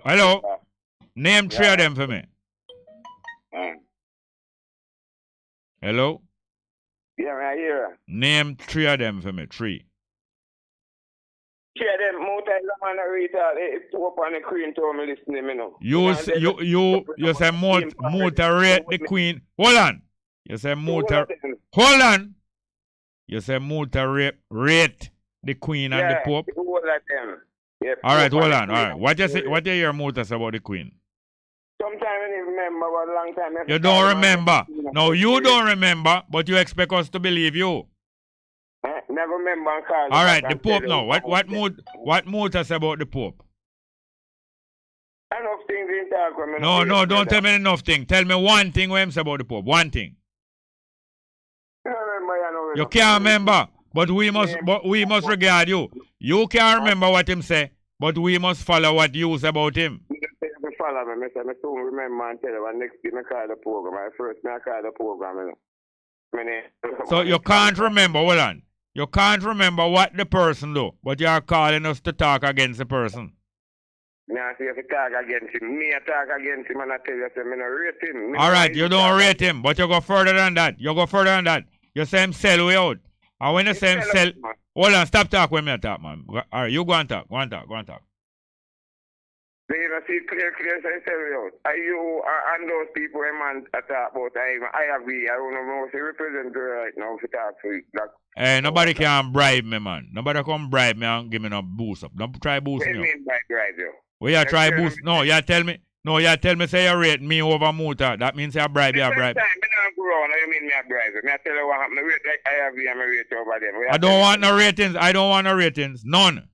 [SPEAKER 7] Hello. Name three of them for me. Hello?
[SPEAKER 8] Yeah, I hear.
[SPEAKER 7] Name three of them for me. Three.
[SPEAKER 8] Three of them, Muta is a man who read it's up on the queen to me listening, you know.
[SPEAKER 7] You say Muta rate the queen. Hold on. You say Muta. Hold on. You say Muta rate the queen and the pope.
[SPEAKER 8] All of them. Yeah,
[SPEAKER 7] all right, hold on. All right. What you hear Muta say about the queen?
[SPEAKER 8] Sometimes I don't remember, but a long time.
[SPEAKER 7] You don't remember. No, you don't remember, but you expect us to believe you.
[SPEAKER 8] Never remember.
[SPEAKER 7] All right, the Pope now. What Muta say about the Pope?
[SPEAKER 8] Enough things in talk.
[SPEAKER 7] No, don't tell me enough things. Tell me one thing what him say about the Pope. One thing. You can't remember, but we must regard you. You can't remember what him say, but we must follow what you say about him.
[SPEAKER 8] Follow me, I still remember and tell you next day I call the program. I call the program.
[SPEAKER 7] So you can't remember, hold on. You can't remember what the person do, but you are calling us to talk against the person.
[SPEAKER 8] Now, if you talk against him, me talk against him and I tell you, I don't rate him.
[SPEAKER 7] All right, you don't rate him, but you go further than that. You say him sell way out. And when you say him sell, hold on, stop talking when me talk, man. All right, you go and talk.
[SPEAKER 8] You know, see, clear, say, sell you out. Are you and those people, man, talk about, I agree. I don't know if you represent right now if you talk to that.
[SPEAKER 7] Hey, nobody can bribe me, man. Nobody come bribe me and give me no boost up. Don't try boosting you.
[SPEAKER 8] What do you mean by bribe you?
[SPEAKER 7] Well, you try boost. No, you tell me say you rate me over Muta. That means you bribe, you bribe.
[SPEAKER 8] I don't go on. You mean me a bribe you? I tell you what happened. I agree, I'm a rate over them.
[SPEAKER 7] I don't want no ratings. None.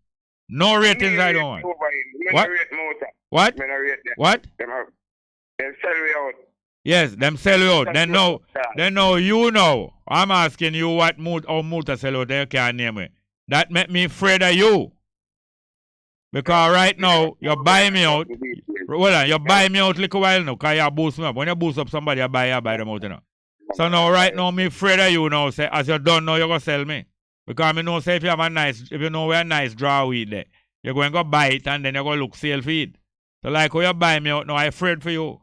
[SPEAKER 7] No ratings I don't want. What? What? What?
[SPEAKER 8] Them sell you out.
[SPEAKER 7] Yes, them sell you out. Then no, you know. I'm asking you what Muta sell out, they can't name it. That make me afraid of you. Because right now, you buy me out. Hold on, you buy me out little while now, because you boost me up. When you boost up somebody, you buy them out, you know. So now, right now, me afraid of you now. Say, as you done now, you're going to sell me. Because I know, say, if you know where a nice draw weed there, you're going to go buy it and then you're going to look sale feed. So like how you buy me out now, I'm afraid for you.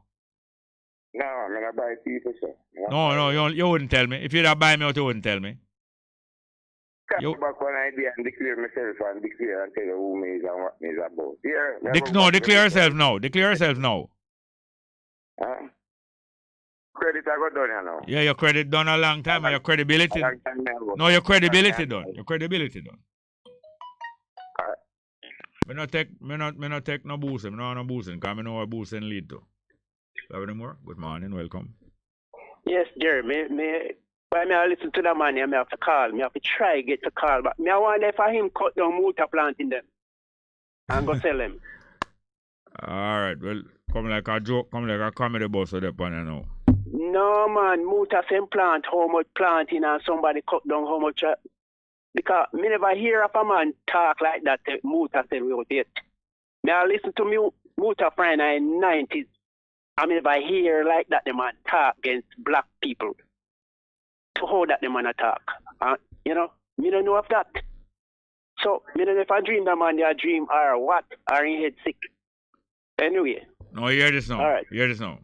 [SPEAKER 8] No, I'm going to buy people, sir.
[SPEAKER 7] No, you wouldn't tell me. If you don't buy me out, you wouldn't tell me.
[SPEAKER 8] Come back one idea and declare myself and declare and tell you who me is and what me is about. Yeah,
[SPEAKER 7] declare yourself now. Declare yourself now.
[SPEAKER 8] Credit I got done now.
[SPEAKER 7] Yeah, your credit done a long time. Your credibility. No, your credibility done. Your credibility done. Me not take no boosting. Me no boosting because I know what boosting lead to. Have any more? Good morning, welcome.
[SPEAKER 6] Yes, Jerry. When I listen to the man, I have to call. I have to try to get to call back. I wonder if him cut down Muta planting them and go sell them.
[SPEAKER 7] Alright, well, come like a joke, come like a comedy boss of the pan now.
[SPEAKER 6] No, man. Muta same plant, how much planting and somebody cut down how much. Because me never hear of a man talk like that, Muta said we out yet. Now listen to me, Muta friend in the 90s. I never hear like that the man talk against black people. To how that the man attack. You know, me don't know of that. So, me don't know if I dream that man, I dream or what, or in head sick. Anyway.
[SPEAKER 7] No, hear this now.
[SPEAKER 6] All right.
[SPEAKER 7] Hear this now.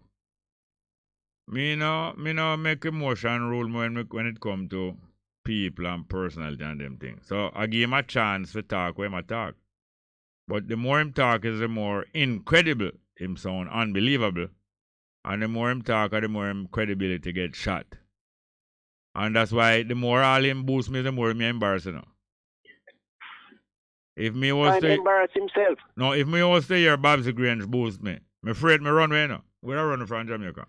[SPEAKER 7] Me no make emotion rule when it come to people and personality and them things. So I give him a chance to talk when I talk. But the more him talk is the more incredible him sound unbelievable. And the more him talk, the more him credibility get shot. And that's why the more all him boost me, the more me embarrass him. If me was to
[SPEAKER 6] embarrass himself.
[SPEAKER 7] No, if me was to hear Babsy Grange boost me, I'm afraid me run away now. Where I run from Jamaica.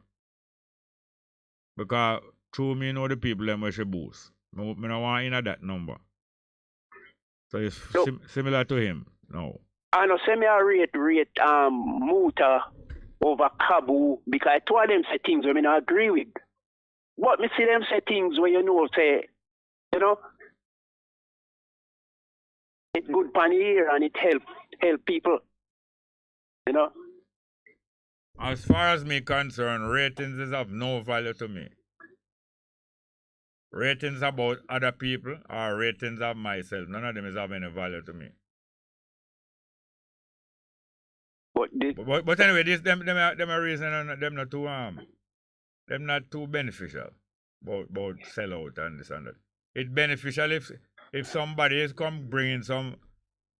[SPEAKER 7] Because through me know the people them where she boost. Me don't want in that number. So it's similar to him. No.
[SPEAKER 6] I know say me a rate Muta over Kabu because two of them say things where me not agree with. But me see them say things where you know say, you know, it's good pan here and it help people. You know.
[SPEAKER 7] As far as me concerned, ratings is of no value to me. Ratings about other people or ratings of myself, none of them is of any value to me. But anyway, this them a reason and them not too beneficial about sell out and this and that. It's beneficial if somebody is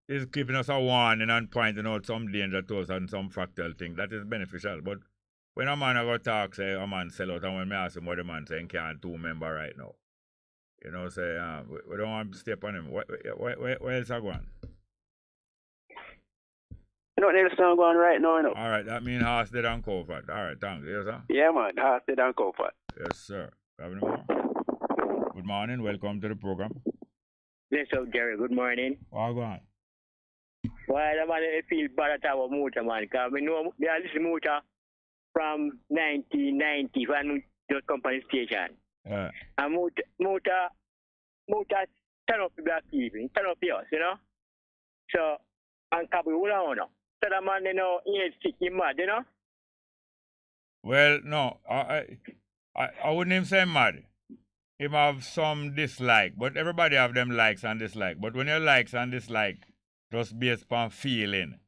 [SPEAKER 7] is keeping us a warning and pointing out some danger to us and some factual thing. That is beneficial. But when a man go talk, say a man sell out, and when me ask him what the man saying can't do member right now. You know, say we don't want to step on him. Where else are going?
[SPEAKER 6] Nothing else going right now, you know.
[SPEAKER 7] All right, that means horse dead and comfort. All right, thanks. Yes, sir?
[SPEAKER 6] Yeah, man, horse dead and comfort.
[SPEAKER 7] Yes, sir. Have any more? Good morning. Welcome to the program.
[SPEAKER 9] Yes, sir, Jerry. Good morning.
[SPEAKER 7] All go on.
[SPEAKER 9] Well, I feel bad at our motor, man, because we know they are listening motor from 1990 when just company station.
[SPEAKER 7] Yeah.
[SPEAKER 9] And motor turn up the black people, turn up yours, you know? So, and Kabu, hold on, so the man, you know, he is sick, he mad, you know?
[SPEAKER 7] Well, no, I wouldn't even say mad. He have some dislike, but everybody have them likes and dislike. But when your likes and dislike just based upon feeling,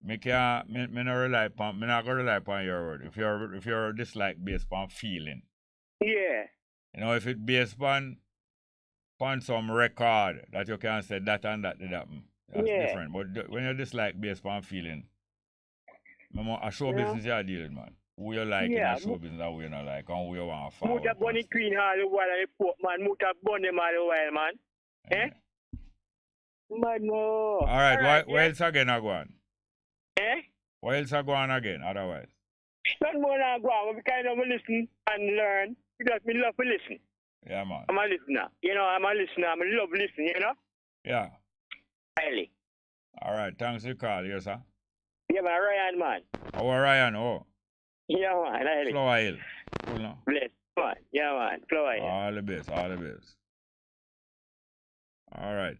[SPEAKER 7] me not rely upon your word. If you're dislike based upon feeling.
[SPEAKER 9] Yeah.
[SPEAKER 7] You know, if it based upon some record that you can say that and that did happen. That's different. But when you dislike based upon feeling, a show business you're dealing, man. Who you like in a show business and who you not like, and who you want to follow.
[SPEAKER 9] Muta bunny queen all the while and the man. Muta bunny all the while, man. Eh? Man, no.
[SPEAKER 7] All right, where else again are going?
[SPEAKER 9] Eh?
[SPEAKER 7] Where else are going again, otherwise?
[SPEAKER 9] Not more than go on. We kind of listen and learn. Because we love to listen.
[SPEAKER 7] Yeah, man.
[SPEAKER 9] I'm a listener. You know, I'm a listener. I love listening, you know?
[SPEAKER 7] Yeah.
[SPEAKER 9] Highly.
[SPEAKER 7] All right, thanks for the call, yes, sir.
[SPEAKER 9] Yeah, man, Ryan, man.
[SPEAKER 7] Oh, Ryan, oh.
[SPEAKER 9] Yeah, man, highly.
[SPEAKER 7] Flower Hill. Cool now.
[SPEAKER 9] Bless, man. Yeah, man, Flower Hill.
[SPEAKER 7] All the best, all the best. All right.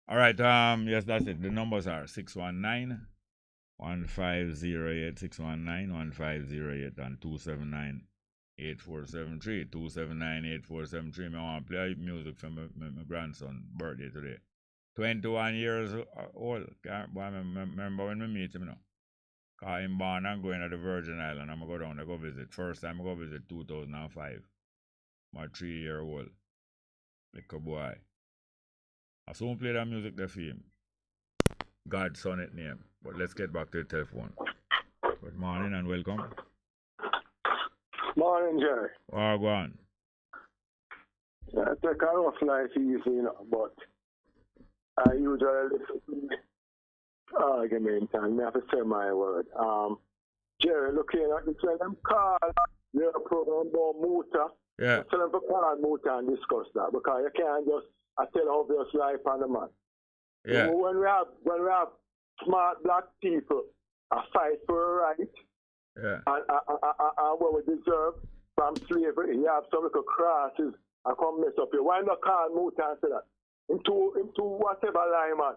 [SPEAKER 7] All right, yes, that's it. The numbers are 619 1508, 619 1508, and 279 8473. 279 8473. I want to play music for my grandson's birthday today. 21 years old. Remember when we meet him, you know? Because I'm born and going to the Virgin Island. I'm going to go down to go visit. First time I go visit 2005. My 3-year-old little boy. I soon play that music there for him. God's son it name. But let's get back to the telephone. Good morning and welcome.
[SPEAKER 10] Morning, Jerry.
[SPEAKER 7] Oh, go on.
[SPEAKER 10] Yeah, I take a rough life easy, you know, but I usually listen to the argument and I have to say my word. Jerry, look here, you tell them call your program about Muta.
[SPEAKER 7] Yeah.
[SPEAKER 10] Tell them to call Muta and discuss that because you can't just tell obvious life on the man.
[SPEAKER 7] Yeah.
[SPEAKER 10] You know, when we have smart black people fight for a right,
[SPEAKER 7] yeah,
[SPEAKER 10] and what we deserve from slavery, you have some little crosses and come mess up here. Why not call Muta and say that? Into whatever line, man.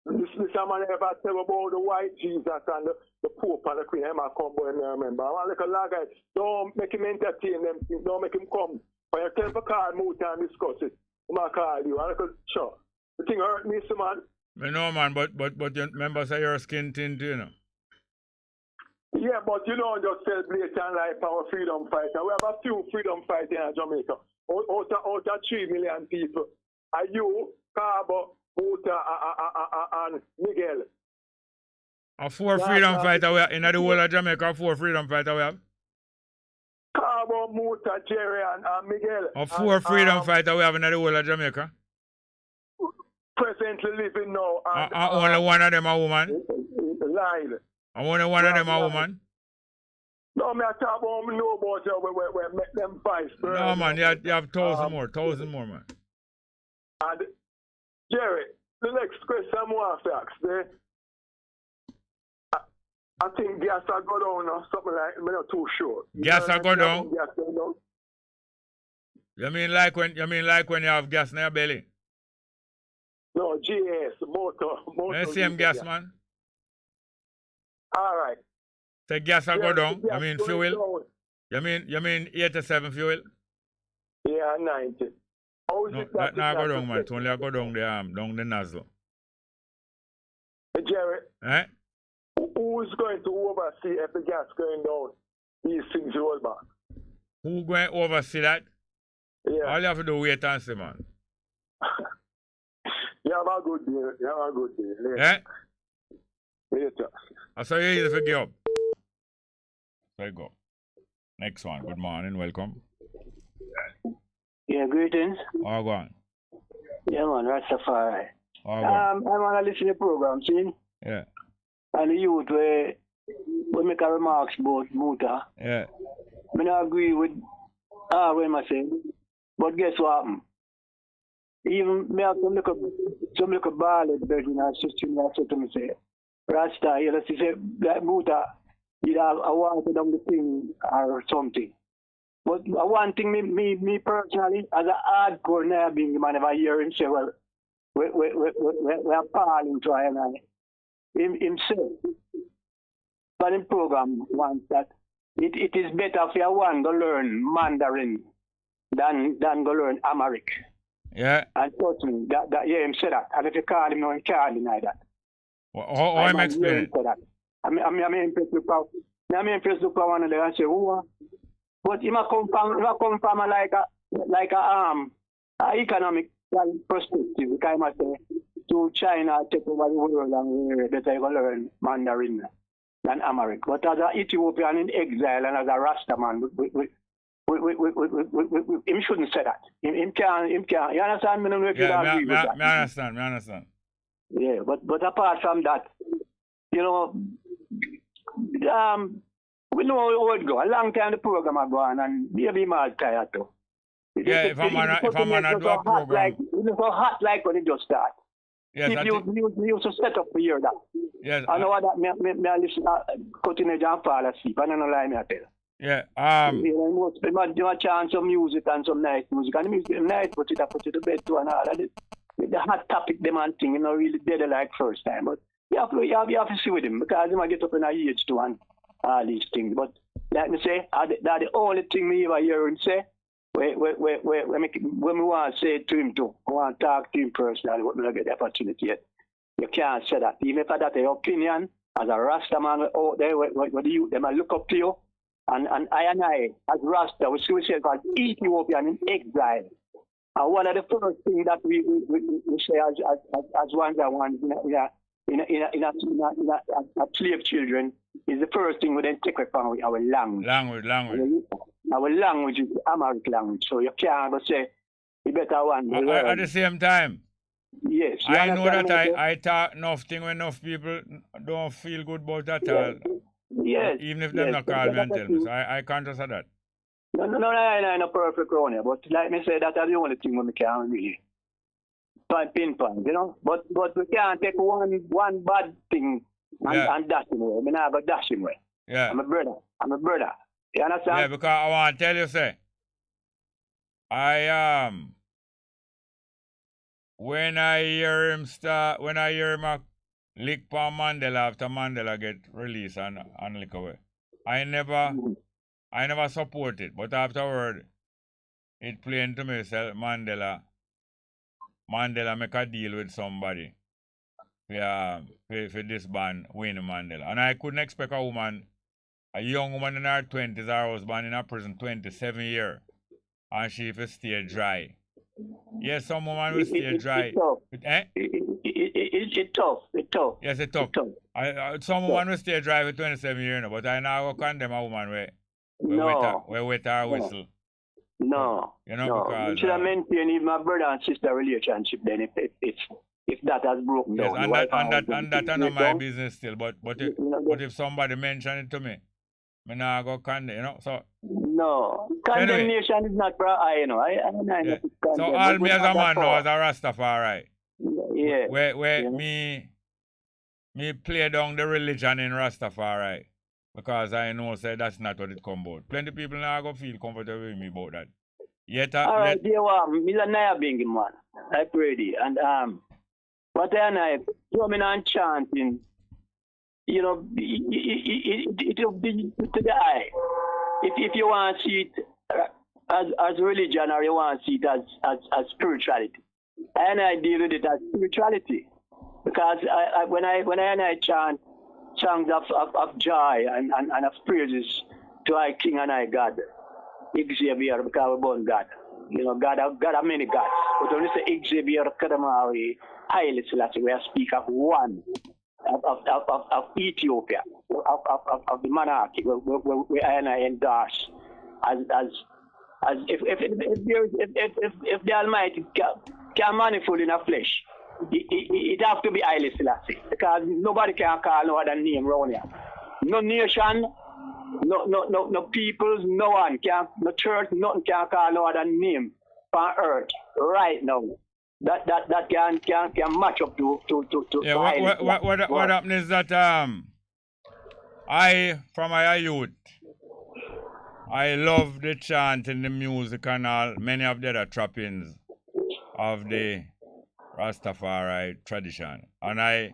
[SPEAKER 10] This man ever tell about the white Jesus and the Pope and the Queen. I might come boy and remember. I want like a lag guy. Don't make him entertain them. Don't make him come. When you tell him to call Muta and discuss it, I might call you. I like a sure. The thing hurt me, so man.
[SPEAKER 7] I know, man, but you remember say you're skin tint, you know.
[SPEAKER 10] Yeah, but you don't just celebrate and like our freedom fighter. We have a few freedom fighters in Jamaica. Out of 3 million people. Are you, Cabo, Muta, and Miguel?
[SPEAKER 7] A 4 freedom fighter we have in the whole of Jamaica. 4 freedom fighter we have.
[SPEAKER 10] Cabo, Muta, Jerry, and Miguel.
[SPEAKER 7] A 4 freedom fighter we have in the whole of Jamaica.
[SPEAKER 10] Presently living now. And,
[SPEAKER 7] only one of them a woman.
[SPEAKER 10] Lyle.
[SPEAKER 7] Only one of them a woman.
[SPEAKER 10] No, me I talk about me know about you. We make them fight.
[SPEAKER 7] No, man, you have 1,000 more, man.
[SPEAKER 10] And Jerry, the next question I want to ask there. I think gas will go down or something like that. I'm not too sure.
[SPEAKER 7] Gas will go down?
[SPEAKER 10] Gas go down.
[SPEAKER 7] You mean like when you have gas in your belly?
[SPEAKER 10] No, GS, motor.
[SPEAKER 7] The same gas, man.
[SPEAKER 10] All right.
[SPEAKER 7] Say gas will go down.
[SPEAKER 10] gas
[SPEAKER 7] You mean
[SPEAKER 10] going
[SPEAKER 7] fuel?
[SPEAKER 10] down.
[SPEAKER 7] You mean 87 fuel?
[SPEAKER 10] Yeah, 90. How is
[SPEAKER 7] No,
[SPEAKER 10] it
[SPEAKER 7] that not
[SPEAKER 10] it's
[SPEAKER 7] go
[SPEAKER 10] not
[SPEAKER 7] down, man. It
[SPEAKER 10] protected?
[SPEAKER 7] only go down the nozzle.
[SPEAKER 10] Hey, Jerry,
[SPEAKER 7] Eh?
[SPEAKER 10] who is going to oversee if the gas going down? These things roll back.
[SPEAKER 7] Who going to oversee that?
[SPEAKER 10] Yeah.
[SPEAKER 7] All you have to do wait and see, man.
[SPEAKER 10] You have a good day. You have a good day. Later.
[SPEAKER 7] Eh?
[SPEAKER 10] Later.
[SPEAKER 7] I saw you easy to give up. There you go. Next one. Good morning. Welcome.
[SPEAKER 11] Yeah, greetings.
[SPEAKER 7] All gone.
[SPEAKER 11] Yeah, man, Rastafari.
[SPEAKER 7] All gone.
[SPEAKER 11] I want to listen to the program, see?
[SPEAKER 7] Yeah.
[SPEAKER 11] And the youth where we make a remarks about Muta.
[SPEAKER 7] Yeah.
[SPEAKER 11] I don't agree with what am I saying? But guess what happened? Even me have some little ballad version of system that said to me say, Rasta, you know, she say that Muta, you know, I want to do the thing or something. But one thing me personally, as a hardcore nabbing man, if I hear him say, well, we're appalling to him himself. But in program once that it is better for one to learn Mandarin than go learn Amharic.
[SPEAKER 7] Yeah.
[SPEAKER 11] And trust me, that yeah, him say that. And if you call him, no, he can't deny that.
[SPEAKER 7] How am I explaining it?
[SPEAKER 11] I'm impressed with one of them and say, oh, but he must come from like a economic perspective. Because he must say, to China take over the world and we're better to learn Mandarin than Amharic. But as an Ethiopian in exile and as a Rasta man, him shouldn't say that. Him can't. You understand? I don't know if you agree with that.
[SPEAKER 7] I understand.
[SPEAKER 11] Yeah, but apart from that, you know, we know how it go. A long time the program has gone and maybe I'm tired too.
[SPEAKER 7] Yeah, if I'm gonna do a program.
[SPEAKER 11] It's so hot like when it just starts.
[SPEAKER 7] Yes,
[SPEAKER 11] you used to set up to hear that.
[SPEAKER 7] Yes.
[SPEAKER 11] I know what that me listen cutting edge and fall asleep. I don't know lie me I tell.
[SPEAKER 7] Yeah.
[SPEAKER 11] You know, you chance some music and some nice music. And the music nice, but it put you to bed too and all of it. The hot topic them and thing, you know, really dead like first time. But you have to see with him because he might get up in a age too and all these things. But like me say, that's the only thing me ever hear him say. When we want to say it to him too, I want to talk to him personally, but we don't get the opportunity yet. You can't say that. Even if that's your opinion, as a Rasta man out there, where the youth, they might look up to you. And I, as Rasta, we say called Ethiopian in exile. And one of the first things that we say as ones that want in a slave children is the first thing we then take from our language. Our language is the Amharic language, so you can't go say you better one.
[SPEAKER 7] At the same time,
[SPEAKER 11] yes,
[SPEAKER 7] I know that I talk enough thing when enough people don't feel good about that all.
[SPEAKER 11] Yes.
[SPEAKER 7] Even if them not call me and tell me, so I can't answer that.
[SPEAKER 11] No, perfect around here. But like me say, that's the only thing we can really pinpoint, you know. But we can't take one bad thing and dash him away. I mean, I go dash him away.
[SPEAKER 7] Yeah.
[SPEAKER 11] I'm a brother. You understand?
[SPEAKER 7] Yeah, because I want to tell you, say, when I hear him lick for Mandela after Mandela get released and lick away, I never support it, but afterward, it plain to me, say, Mandela make a deal with somebody for this band, Winnie Mandela. And I couldn't expect a young woman in her 20s, her husband in a prison 27 years, and she will stay dry. Yes, some woman will stay dry.
[SPEAKER 11] It's tough.
[SPEAKER 7] Yes, it's tough. Some woman will stay dry for 27 years, but I now condemn a woman where wet her whistle.
[SPEAKER 11] No.
[SPEAKER 7] You know, because
[SPEAKER 11] you should have maintained even my brother and sister relationship then if that has broken down.
[SPEAKER 7] Yes, and that is not my business still. But if somebody mention it to me, I not go condemn, you know. So
[SPEAKER 11] no. Condemnation anyway, is not for I, you know. I
[SPEAKER 7] so all me as a man now as a Rastafari.
[SPEAKER 11] Yeah.
[SPEAKER 7] Where me play down the religion in Rastafari. Because I know say that's not what it come about. Plenty people now go feel comfortable with me about that.
[SPEAKER 11] Alright, dear one, me a being man. I pray thee. And what I drumming and chanting you know, it'll be to the eye. If you want to see it as religion or you want to see it as spirituality, and I deal with it as spirituality because when I chant songs of joy and of praises to our King and our God, Xavier, because we're born God. You know, God have many gods. But when you say Xavier Kadamawi, Haile Selassie, we speak of one of Ethiopia, of the monarchy, where I endorse as if the Almighty can manifold in a flesh, it have to be Haile Selassie because nobody can call no other name around here. No nation. No peoples, no one can, no church, nothing can call no other name on earth right now. That can match up to.
[SPEAKER 7] Yeah, what happened is that I from my youth, I love the chant and the music and all many of the other trappings of the Rastafari tradition, and I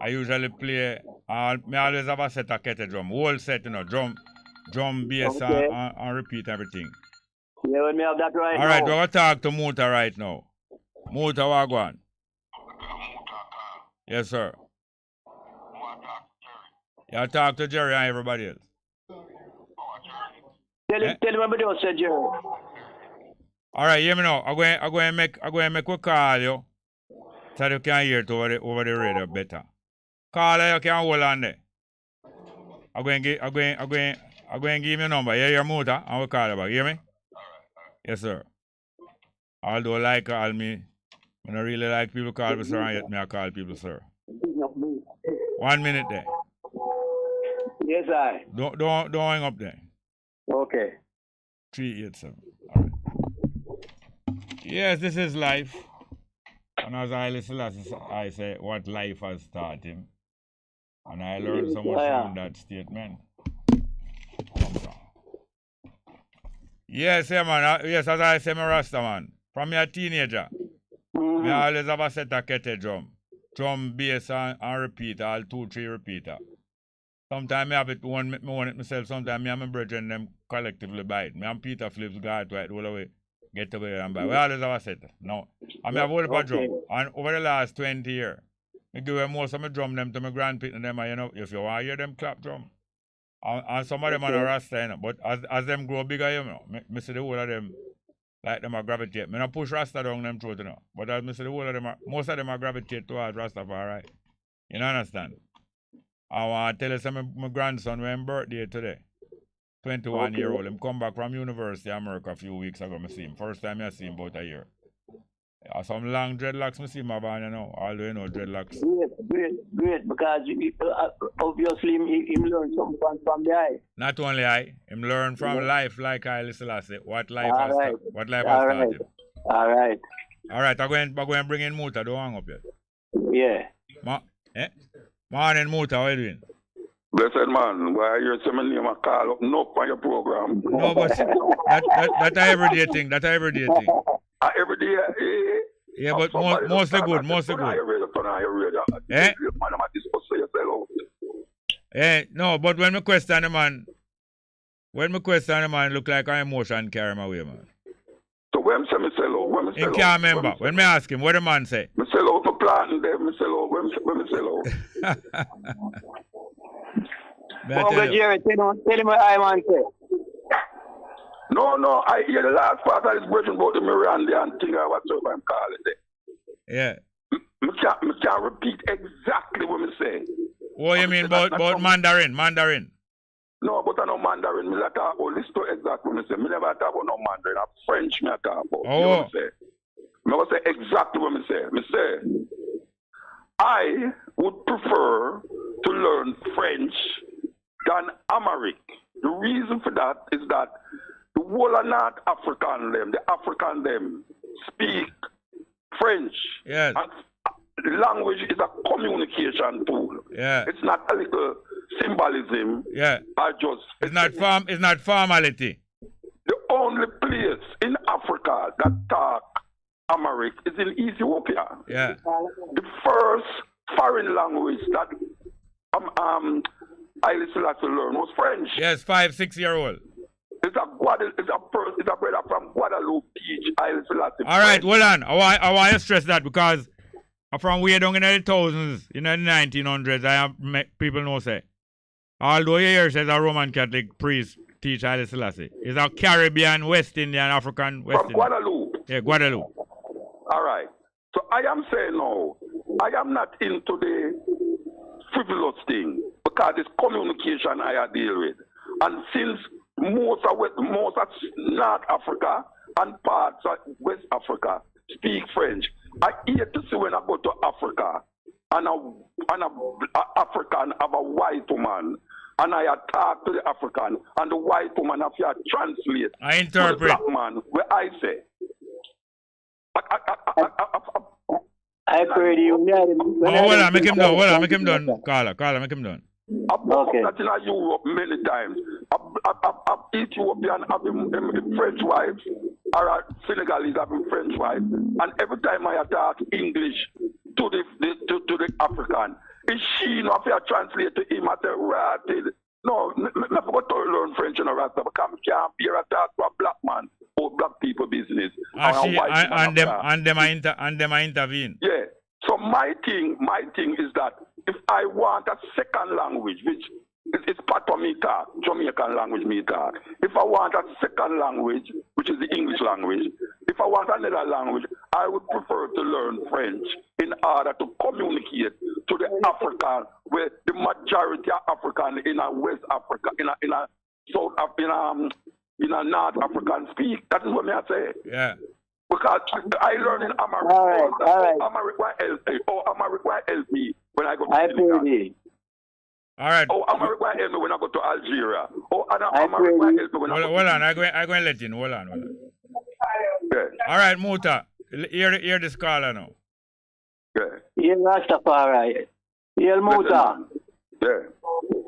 [SPEAKER 7] usually play. I always have a set of kettle drum, whole set, you know, drum, bass, and repeat everything.
[SPEAKER 11] Yeah, let me have that right now.
[SPEAKER 7] All right, we're going to talk to Muta right now. Muta, Wagwan. Yes, sir. You talk to Jerry and everybody else.
[SPEAKER 11] Tell him what you said, Jerry.
[SPEAKER 7] All right, hear me now. I'm going to make a call you so you can hear it over the radio better. Call her, you can hold on there. I'm going to give you a number. Hear your motor and we'll call you back. Hear me? Yes, sir. Although like call me, I don't really like people call me sir, and yet me I call people sir. 1 minute there.
[SPEAKER 11] Yes, I.
[SPEAKER 7] Don't hang up there.
[SPEAKER 11] Okay.
[SPEAKER 7] 387. All right. Yes, this is life. And as I listen, I say what life has taught him. And I learned so much from that statement. Yes, yeah, man. Yes, as I say, my Rasta, man. From a teenager, I always have a set of kettle drum, bass, and repeater, all 2-3 repeater. Sometimes I have it one it myself, sometimes I and my brethren them collectively buy it. Me and Peter Flips go out to it all the way, get away and buy. We always have a set. No. I have a whole drum. And over the last 20 years, I give away most of my drum them to my grandparents and them, and you know, if you want to hear them clap drum. And some of them are Rasta, you know, but as them grow bigger, you know, I see the whole of them, like them are gravitate. I don't push Rasta down them throat, you know, but as I see the whole of them, most of them are gravitate towards Rastafari. You know, understand? I want to tell you some my grandson went birthday today. 21-year-old. Him come back from University of America a few weeks ago, I see him. First time I see him about a year. Some long dreadlocks, I see him about, you know, although you know dreadlocks.
[SPEAKER 11] Great, because obviously him learn something from the eye.
[SPEAKER 7] Not only I, him learn from life like I say, what life has taught him.
[SPEAKER 11] All right.
[SPEAKER 7] All right, I'm going to bring in Muta, don't hang up yet.
[SPEAKER 11] Yeah.
[SPEAKER 7] Morning, Muta, how are you doing?
[SPEAKER 8] Blessed man, why you say my name a call up no on your program?
[SPEAKER 7] No, but that's a everyday thing.
[SPEAKER 8] Every day,
[SPEAKER 7] yeah, but mostly good. No, but when me question the man, look like an emotion carry him away, man.
[SPEAKER 8] So when say me sell out?
[SPEAKER 7] He can't remember. When me ask him, what the man say?
[SPEAKER 8] Me sell out, me planting there, me sell out, when me sell out.
[SPEAKER 11] Bongo Jerry, tell him what I want to say.
[SPEAKER 8] No, I hear the last part of this question about the Miranda and thing or whatsoever I'm calling it.
[SPEAKER 7] Yeah.
[SPEAKER 8] Me can't repeat exactly what me say.
[SPEAKER 7] What you mean about Mandarin?
[SPEAKER 8] No, but I know Mandarin. Me like talk about this to exactly what me say. Me never talk about no Mandarin. I'm French me I talk about.
[SPEAKER 7] Oh.
[SPEAKER 8] You know what me say? Me will say exactly what me say. Me say, I would prefer to learn French than Amharic. The reason for that is that the whole of North African them, the African them, speak French.
[SPEAKER 7] Yes.
[SPEAKER 8] And language is a communication tool.
[SPEAKER 7] Yeah.
[SPEAKER 8] It's not a little symbolism.
[SPEAKER 7] Yeah.
[SPEAKER 8] It's
[SPEAKER 7] not formality.
[SPEAKER 8] The only place in Africa that talk Amharic is in Ethiopia.
[SPEAKER 7] Yeah.
[SPEAKER 8] The first foreign language that
[SPEAKER 12] Haile Selassie learned was French.
[SPEAKER 7] Yes, 5-6-year-old.
[SPEAKER 12] It's a brother from Guadeloupe teach Haile Selassie.
[SPEAKER 7] All right, hold on. I want to stress that because from way down in the thousands, in the 1900s, I have people know say, although you hear says a Roman Catholic priest teach Haile Selassie, it's a Caribbean, West Indian, African, West Indian.
[SPEAKER 12] From Guadeloupe.
[SPEAKER 7] Yeah, Guadeloupe.
[SPEAKER 12] All right. So I am saying no. I am not into the frivolous thing because it's communication I deal with. And since most of North Africa and parts of West Africa speak French, I hate to see when I go to Africa and a African have a white woman and I talk to the African and the white woman have to translate
[SPEAKER 7] I interpret.
[SPEAKER 12] to the black man where I say.
[SPEAKER 11] I heard you.
[SPEAKER 7] Hold on, make him done. Carla, make him done.
[SPEAKER 12] I've okay. That in Europe many times. Ethiopian having French wives, or Senegalese having French wives, and every time I talk English to the African, is she not fair translate to him at the right? No, I forgot to learn French and Rasta because I can't be a talk to a black man or black people business.
[SPEAKER 7] And them intervene.
[SPEAKER 12] Yeah. So my thing is that if I want a second language, which it's part of me talk, Jamaican language me talk. If I want a second language, which is the English language, if I want another language, I would prefer to learn French in order to communicate to the African, where the majority of African in a West Africa, in a South Africa, in a North African speak. That is what I say.
[SPEAKER 7] Yeah.
[SPEAKER 12] Because I learn in America.
[SPEAKER 11] All right.
[SPEAKER 12] America help me when I go to
[SPEAKER 11] Senegal.
[SPEAKER 7] All right.
[SPEAKER 12] Oh, America help me when I go to Algeria. Oh, America help me when I go to...
[SPEAKER 7] Hold on, I'm going to let you know. Hold on.
[SPEAKER 12] Yeah.
[SPEAKER 7] All right, Muta. Hear this caller now.
[SPEAKER 12] Yeah.
[SPEAKER 11] Yeah, Rastafari. Yeah, Muta.
[SPEAKER 12] Yeah.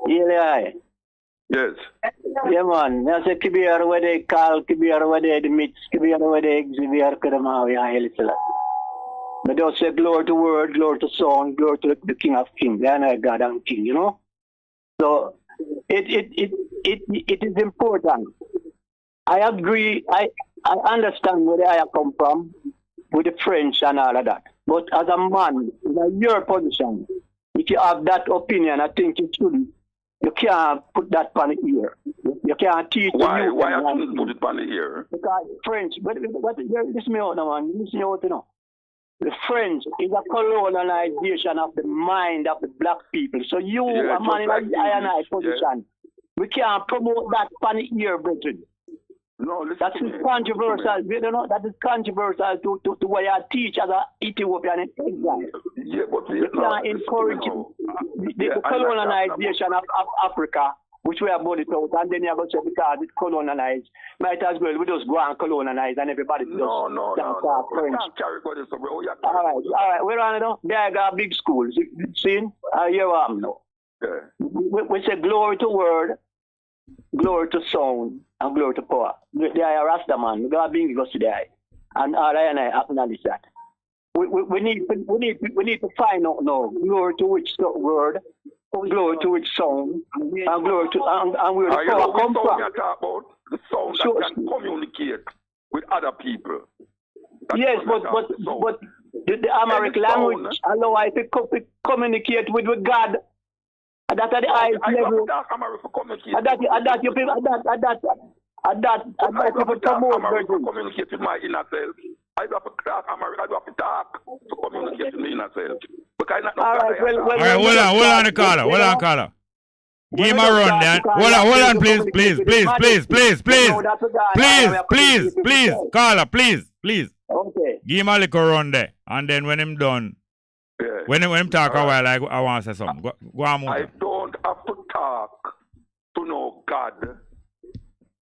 [SPEAKER 11] Yeah.
[SPEAKER 12] Yes.
[SPEAKER 11] Yeah, man. I say Kibir where they call, Kibir where they meet, Kibir where they exhibit, Kadamawi, Haile Selassie. But they'll say glory to word, glory to song, glory to the King of Kings. They are not God and King, you know? So it is important. I agree, I understand where I come from with the French and all of that. But as a man, in your position, if you have that opinion, I think you shouldn't. You can't put that on the ear. You can't teach
[SPEAKER 12] Why?
[SPEAKER 11] the youth.
[SPEAKER 12] Why I shouldn't put it on the ear?
[SPEAKER 11] Because French, but listen me out now, man. Listen me out, you know. The French is a colonization of the mind of the black people. So you, a man in a I position, yes. We can't promote that on the ear, brethren.
[SPEAKER 12] No,
[SPEAKER 11] that is controversial. You know, that is controversial to what you teach as an Ethiopian exile.
[SPEAKER 12] Yeah, but
[SPEAKER 11] we can't encourage the colonization of Africa, which we have bought it out, and then you have to say because it's colonized, might as well we just go and colonize and everybody just French. All right, we're on it now. There got big schools. See, here I am now.
[SPEAKER 12] Yeah.
[SPEAKER 11] We say glory to word, glory to sound, and glory to power. They are a Rasta man. We got being goes to the and all I acknowledge that. We need to find out now glory to which word, glory to which sound, and glory to and where the power come from.
[SPEAKER 12] The sound that can communicate with other people.
[SPEAKER 11] Yes, but the Amharic language allow I to communicate with God. That at the highest level. That you people
[SPEAKER 12] communicate with my inner self. I do have to talk Amharic. I do have to talk to communicate with my inner self.
[SPEAKER 7] All right, hold on, the caller. Hold on, caller. Give him a run, then. Hold on, please. Caller, please.
[SPEAKER 11] Okay.
[SPEAKER 7] Give him a little run there, and then when him done.
[SPEAKER 12] Yeah.
[SPEAKER 7] When him talk a while, I want to say something. Go on,
[SPEAKER 12] I don't have to talk to know God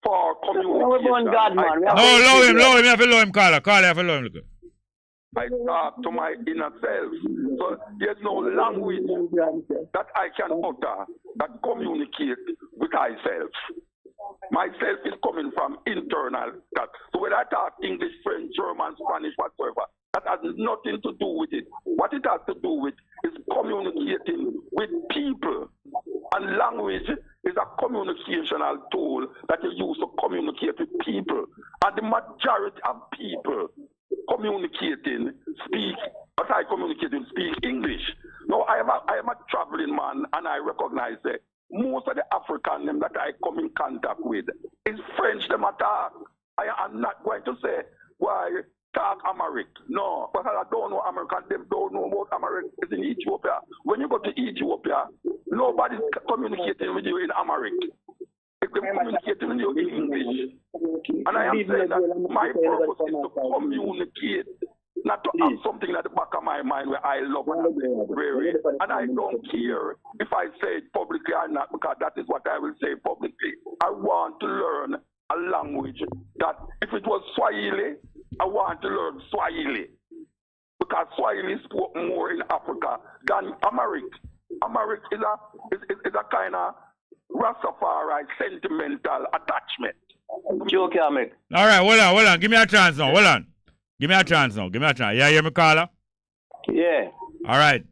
[SPEAKER 12] for communication.
[SPEAKER 11] God, man.
[SPEAKER 7] Low him. You have to low him, caller. You have to low him.
[SPEAKER 12] I talk to my inner self. So there's no language that I can utter that communicate with myself. Myself is coming from internal. So when I talk English, French, German, Spanish, whatsoever, That has nothing to do with it. What it has to do with is communicating with people. And language is a communicational tool that you use to communicate with people. And the majority of people communicating speak English. Now, I am a traveling man, and I recognize that most of the African them that I come in contact with is French them attack. I am not going to say why talk Amharic. No, because I don't know American, them don't know about Amharic. It's in Ethiopia. When you go to Ethiopia, nobody's communicating with you in Amharic. They're communicating with you in English. And I am saying that my purpose is to communicate, not to have something at the back of my mind where I love and and I don't care if I say it publicly or not, because that is what I will say publicly. I want to learn a language that, if it was Swahili, I want to learn Swahili, because Swahili is spoken more in Africa than Amharic. Amharic is a kind of Rastafari sentimental attachment.
[SPEAKER 11] Joke, Ahmed.
[SPEAKER 7] All right, hold on. Give me a chance now. Hold on. Give me a chance. You hear me, caller?
[SPEAKER 11] Yeah.
[SPEAKER 7] All right.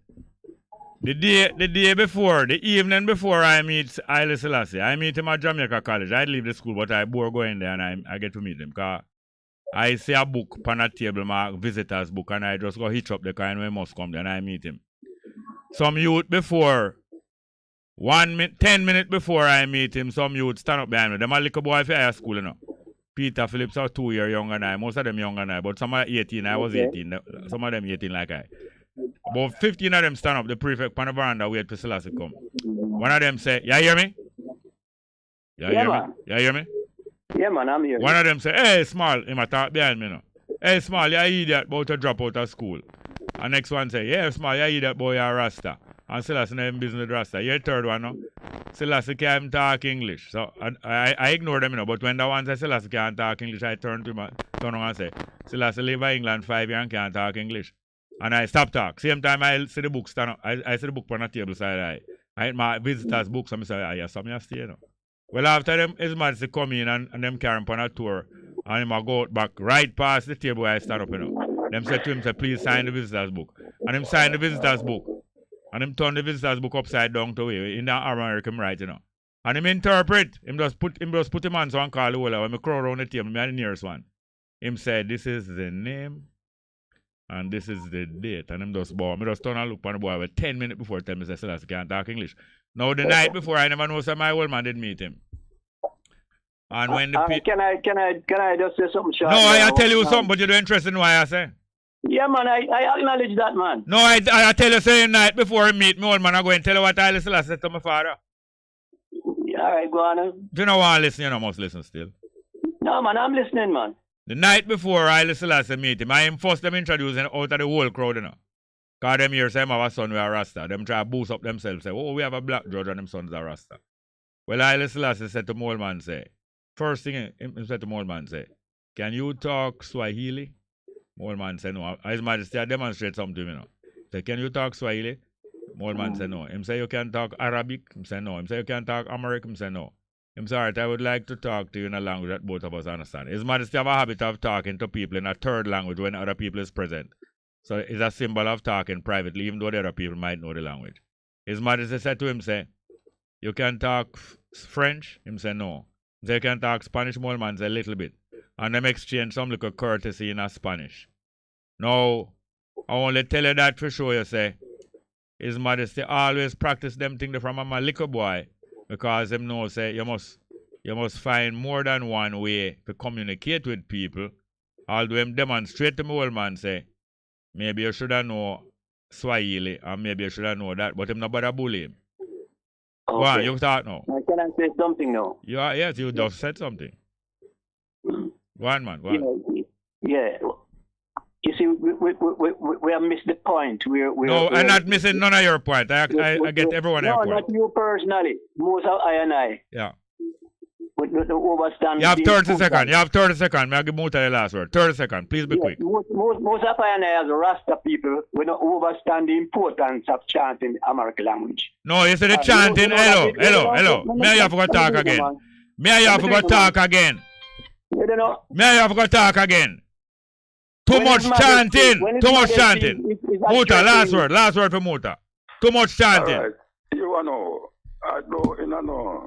[SPEAKER 7] The day before, the evening before I meet Haile Selassie, I meet him at Jamaica College. I leave the school, but I bore going there and I get to meet him. Because I see a book on a table, my visitor's book, and I just go hitch up the car and we must come there and I meet him. Some youth before, 10 minutes before I meet him, some youth stand up behind me. Them a little boy for high school, you know. Peter Phillips are 2 years younger than I. Most of them younger than I, but some are 18. I was 18. Some of them 18 like I. About 15 of them stand up, the prefect on the veranda, wait for Selassie come. One of them say, you hear me? You hear me?
[SPEAKER 11] Yeah, man, I'm here.
[SPEAKER 7] One of them say, hey, Small, him a talk behind me now. Hey, Small, you idiot, about to drop out of school. And next one say, yeah, Small, you idiot, boy, you're a Rasta. And Selassie no business with Rasta. You're third one now. Selassie can't talk English. So I ignore them, you know. But when the one say Selassie can't talk English, I turn to him and say, Selassie live in England 5 years and can't talk English. And I stop talk. Same time I see the book stand up. I see the book on the table side. I had my visitors' books and I say, yeah, some stay, you know. Well, after them, His Majesty come in and them carry him on a tour. And him go back right past the table where I stand up, you know. Them say to him, say, please sign the visitors' book. And him sign the visitors' book. And him turn the visitors' book upside down to way in the American right, you know. And him interpret. Him just put him on so and call the whole when me crow around the table, me the nearest one. Him said, this is the name and this is the date. And him just bow. Me just turn and look on the boy with 10 minutes before tell me say Selassie can't talk English. Now the night before I never know so my old man did meet him. And when the
[SPEAKER 11] can I just say something short?
[SPEAKER 7] No, I tell you something, but you don't interested in what I say.
[SPEAKER 11] Yeah, man, I acknowledge that, man.
[SPEAKER 7] No, I tell you saying night before I meet me old man, I go and tell you what Haile Selassie said to my father.
[SPEAKER 11] Yeah, all right, go on.
[SPEAKER 7] If you don't want to listen, you don't must listen still.
[SPEAKER 11] No, man, I'm listening, man.
[SPEAKER 7] The night before Haile Selassie meet him, I am first them introducing out of the whole crowd, you know. Because them here say, have a son with a Rasta. Them try to boost up themselves, say, oh, we have a black judge and them sons are Rasta. Well, Haile Selassie said to old man, say, first thing he said to old man, say, can you talk Swahili? Old man said no. His Majesty I demonstrate something to me now. Say, can you talk Swahili? Old man said no. Him say you can talk Arabic? Him say no. Him say you can talk Amharic? Him say no. Him say, alright, I would like to talk to you in a language that both of us understand. His Majesty have a habit of talking to people in a third language when other people is present. So it's a symbol of talking privately, even though the other people might know the language. His Majesty said to him, say, you can talk French? Him say no. Him say you can talk Spanish? Old man say a little bit. And them exchange some little courtesy in a Spanish. Now, I only tell you that to show you, say, His Majesty always practice them things from a little boy, because him know, say, you must find more than one way to communicate with people. Although him demonstrate to me old man, say, maybe you should have know Swahili, or maybe you should have know that, but him not bother bully him. Okay. Go on, you talk now.
[SPEAKER 11] Can I say something now?
[SPEAKER 7] Yes, you just said something. Go on, man, go on.
[SPEAKER 11] Yeah. You see, we have missed the point.
[SPEAKER 7] I'm not missing none of your point. I get everyone your point.
[SPEAKER 11] No, not you personally. Most of I and I.
[SPEAKER 7] Yeah.
[SPEAKER 11] With the overstand.
[SPEAKER 7] You have 30 seconds. You have 30 seconds. May I give Muta the last word? 30 seconds. Please be quick.
[SPEAKER 11] Most of I and I as Rasta people, we don't understand the importance of chanting American language.
[SPEAKER 7] No, you said the chanting. Hello. May I have to talk again? May I have to talk again?
[SPEAKER 11] You don't know.
[SPEAKER 7] May I have to talk again? Too much chanting. Muta, last word for Muta. Too much chanting.
[SPEAKER 12] All right. You know, I go in a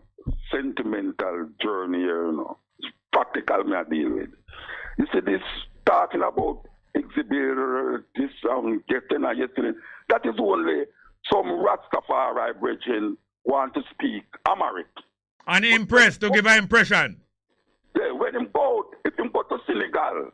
[SPEAKER 12] sentimental journey here, It's practical me I deal with. You see this talking about exhibit, this getting. That is only some Rastafari brethren want to speak Amharic.
[SPEAKER 7] And impress, to give an impression.
[SPEAKER 12] Yeah, when him go, if him go to Senegal,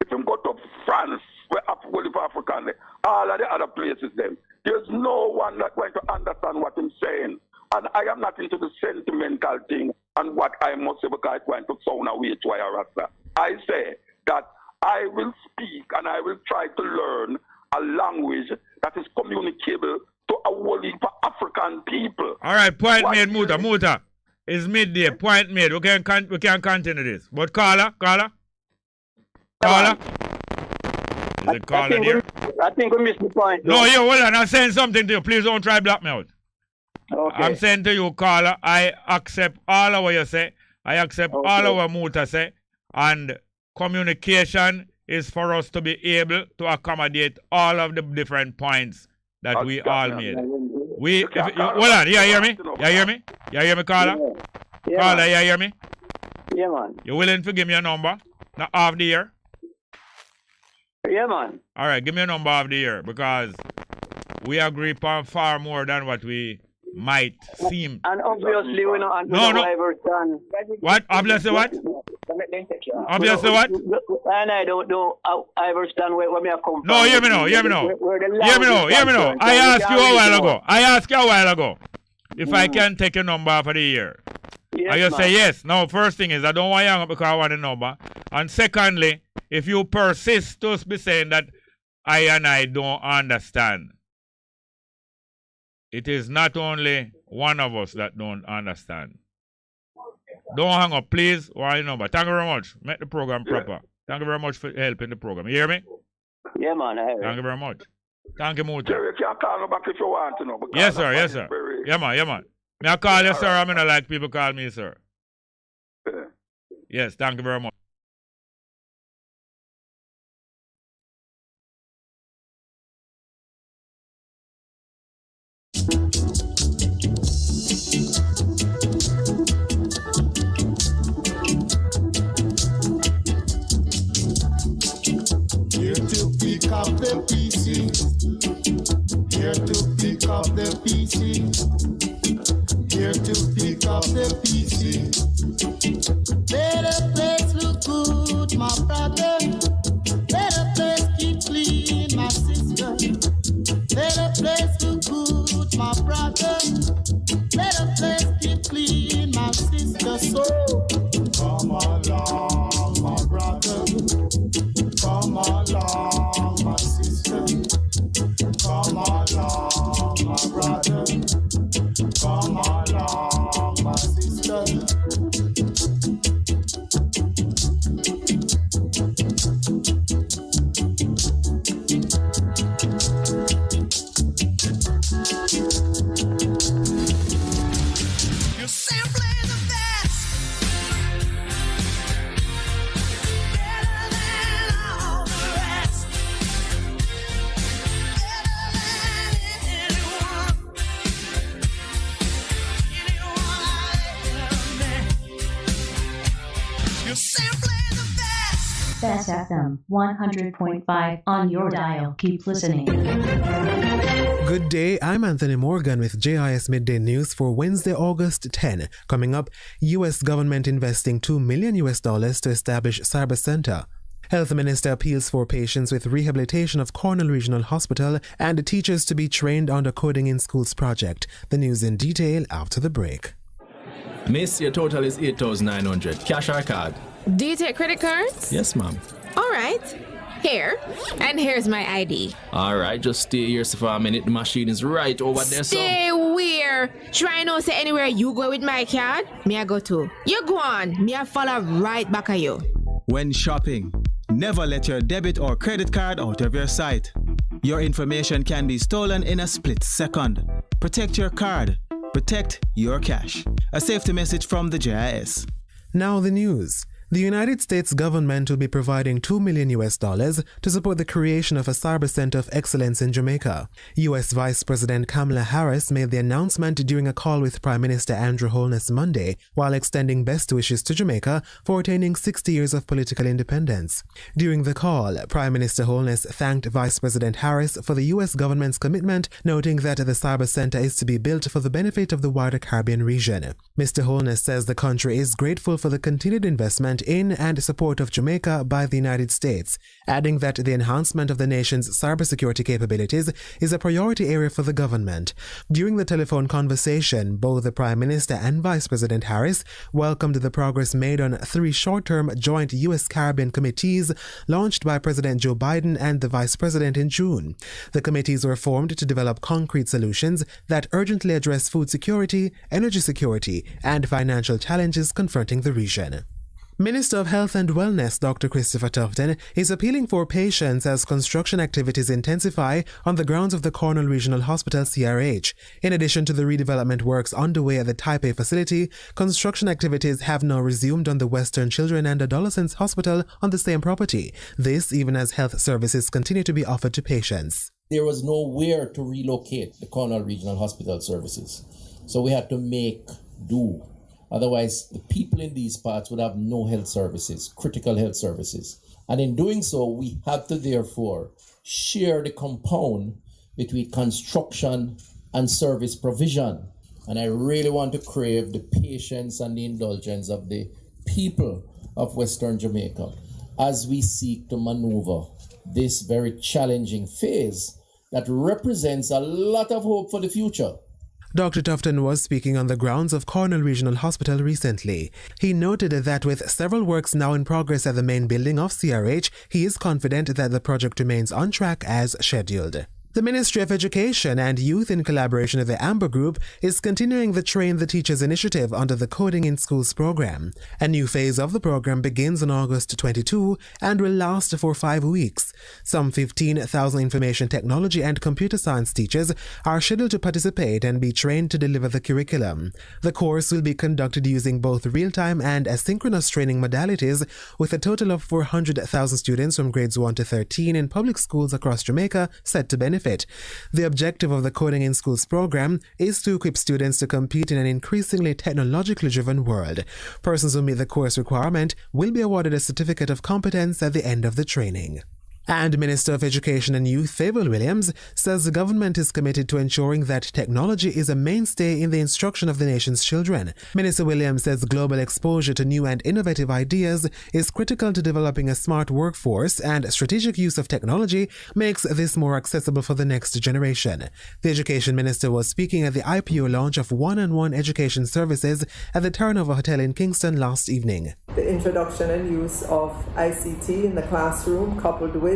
[SPEAKER 12] if him go to France, where African, all of the other places them, there's no one that's going to understand what I'm saying. And I am not into the sentimental thing and what I must say because it's going to sound away to a Rasta. I say that I will speak and I will try to learn a language that is communicable to a whole heap of African people.
[SPEAKER 7] All right, point made, Muta. It's midday. Point made. We can continue this. But caller. Is it caller there?
[SPEAKER 11] I think we missed the point.
[SPEAKER 7] No, hold on. I'm saying something to you. Please don't try block me out. Okay. I'm saying to you, caller, I accept all of what you say. I accept all of what Muta say. And communication is for us to be able to accommodate all of the different points that we all made. Hold on, you hear me? You hear me, caller?
[SPEAKER 11] Yeah.
[SPEAKER 7] Caller, you hear me?
[SPEAKER 11] Yeah, man.
[SPEAKER 7] You willing to give me a number? Not half the year?
[SPEAKER 11] Yeah, man.
[SPEAKER 7] All right, give me a number of the year because we agree upon far more than what we might seem.
[SPEAKER 11] And obviously, we know Iverson.
[SPEAKER 7] What? Obviously, what? Obviously, what?
[SPEAKER 11] And I don't know how Iverson where me come from.
[SPEAKER 7] No, hear me now. Hear me now. I asked you a while ago if I can take a number for the year.
[SPEAKER 11] Yes,
[SPEAKER 7] I just say yes. Now, first thing is I don't want you hang up because I want a number. And secondly, if you persist to be saying that I don't understand, it is not only one of us that don't understand. Don't hang up, please. Why your number? Thank you very much. Make the program proper. Thank you very much for helping the program. You hear me?
[SPEAKER 11] Yeah, man. I hear
[SPEAKER 7] Thank you very much. Thank you, Muta.
[SPEAKER 12] You can call me back if you want to know.
[SPEAKER 7] Yes, sir. Yeah, man. May I call you, sir? I mean, I like people call me, sir.
[SPEAKER 12] Yeah.
[SPEAKER 7] Yes, thank you very much.
[SPEAKER 4] Here to pick up the pieces. Here to pick up the pieces. Here to pick up the pieces.
[SPEAKER 5] Let the place look good, my brother. Let the place keep clean, my sister. Let the place look good, my brother. Let the place keep clean, my sister. So
[SPEAKER 4] come along, my brother. Come along, my sister. Come along, my brother. Come along, my sister.
[SPEAKER 5] you're simply the best. Better than all the rest. Better than anyone. Anyone I ever met. You're simply the best.
[SPEAKER 13] Bess FM 100.5 on your dial. Keep listening.
[SPEAKER 14] Good day, I'm Anthony Morgan with JIS Midday News for Wednesday, August 10. Coming up, U.S. government investing $2 million to establish Cyber Center. Health Minister appeals for patients with rehabilitation of Cornell Regional Hospital and teachers to be trained on the Coding in Schools project. The news in detail after the break.
[SPEAKER 15] Miss, your total is $8,900. Cash or card?
[SPEAKER 16] Do you take credit cards?
[SPEAKER 15] Yes, ma'am.
[SPEAKER 16] All right. Here. And here's my ID.
[SPEAKER 15] All right, just stay here for a minute. The machine is right over there.
[SPEAKER 16] Stay where? Try not say anywhere you go with my card. Me I go to. You go on. Me I follow right back at you.
[SPEAKER 17] When shopping, never let your debit or credit card out of your sight. Your information can be stolen in a split second. Protect your card. Protect your cash. A safety message from the JIS.
[SPEAKER 14] Now the news. The United States government will be providing $2 million to support the creation of a cyber center of excellence in Jamaica. U.S. Vice President Kamala Harris made the announcement during a call with Prime Minister Andrew Holness Monday, while extending best wishes to Jamaica for attaining 60 years of political independence. During the call, Prime Minister Holness thanked Vice President Harris for the U.S. government's commitment, noting that the cyber center is to be built for the benefit of the wider Caribbean region. Mr. Holness says the country is grateful for the continued investment in and support of Jamaica by the United States, adding that the enhancement of the nation's cybersecurity capabilities is a priority area for the government. During the telephone conversation, both the Prime Minister and Vice President Harris welcomed the progress made on 3 short-term joint U.S. Caribbean committees launched by President Joe Biden and the Vice President in June. The committees were formed to develop concrete solutions that urgently address food security, energy security, and financial challenges confronting the region. Minister of Health and Wellness Dr. Christopher Tufton is appealing for patience as construction activities intensify on the grounds of the Cornwall Regional Hospital CRH. In addition to the redevelopment works underway at the Taipei facility, construction activities have now resumed on the Western Children and Adolescents Hospital on the same property. This even as health services continue to be offered to patients.
[SPEAKER 18] There was nowhere to relocate the Cornwall Regional Hospital services, so we had to make do. Otherwise, the people in these parts would have no health services, critical health services. And in doing so, we had to therefore share the compound between construction and service provision. And I really want to crave the patience and the indulgence of the people of Western Jamaica as we seek to maneuver this very challenging phase that represents a lot of hope for the future.
[SPEAKER 14] Dr. Tufton was speaking on the grounds of Cornwall Regional Hospital recently. He noted that with several works now in progress at the main building of CRH, he is confident that the project remains on track as scheduled. The Ministry of Education and Youth, in collaboration with the Amber Group, is continuing the Train the Teachers initiative under the Coding in Schools program. A new phase of the program begins on August 22 and will last for 5 weeks. Some 15,000 information technology and computer science teachers are scheduled to participate and be trained to deliver the curriculum. The course will be conducted using both real-time and asynchronous training modalities, with a total of 400,000 students from grades 1 to 13 in public schools across Jamaica set to benefit. The objective of the Coding in Schools program is to equip students to compete in an increasingly technologically driven world. Persons who meet the course requirement will be awarded a certificate of competence at the end of the training. And Minister of Education and Youth Fable Williams says the government is committed to ensuring that technology is a mainstay in the instruction of the nation's children. Minister Williams says global exposure to new and innovative ideas is critical to developing a smart workforce, and strategic use of technology makes this more accessible for the next generation. The Education Minister was speaking at the IPO launch of one-on-one education services at the Turnover Hotel in Kingston last evening.
[SPEAKER 19] The introduction and use of ICT in the classroom, coupled with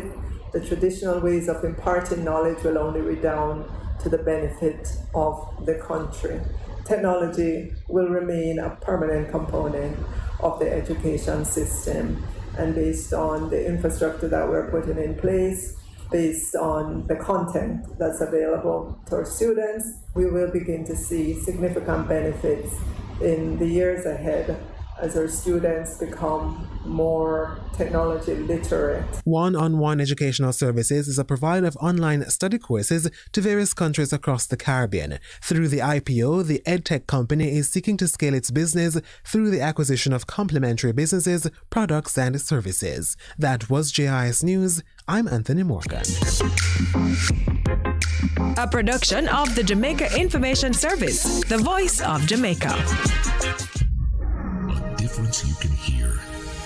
[SPEAKER 19] the traditional ways of imparting knowledge, will only redound to the benefit of the country. Technology will remain a permanent component of the education system, and based on the infrastructure that we're putting in place, based on the content that's available to our students, we will begin to see significant benefits in the years ahead as our students become more technology literate.
[SPEAKER 14] One-on-one Educational Services is a provider of online study courses to various countries across the Caribbean. Through the IPO, the EdTech company is seeking to scale its business through the acquisition of complementary businesses, products, and services. That was JIS News. I'm Anthony Morgan.
[SPEAKER 20] A production of the Jamaica Information Service, the voice of Jamaica.
[SPEAKER 23] Difference you can hear,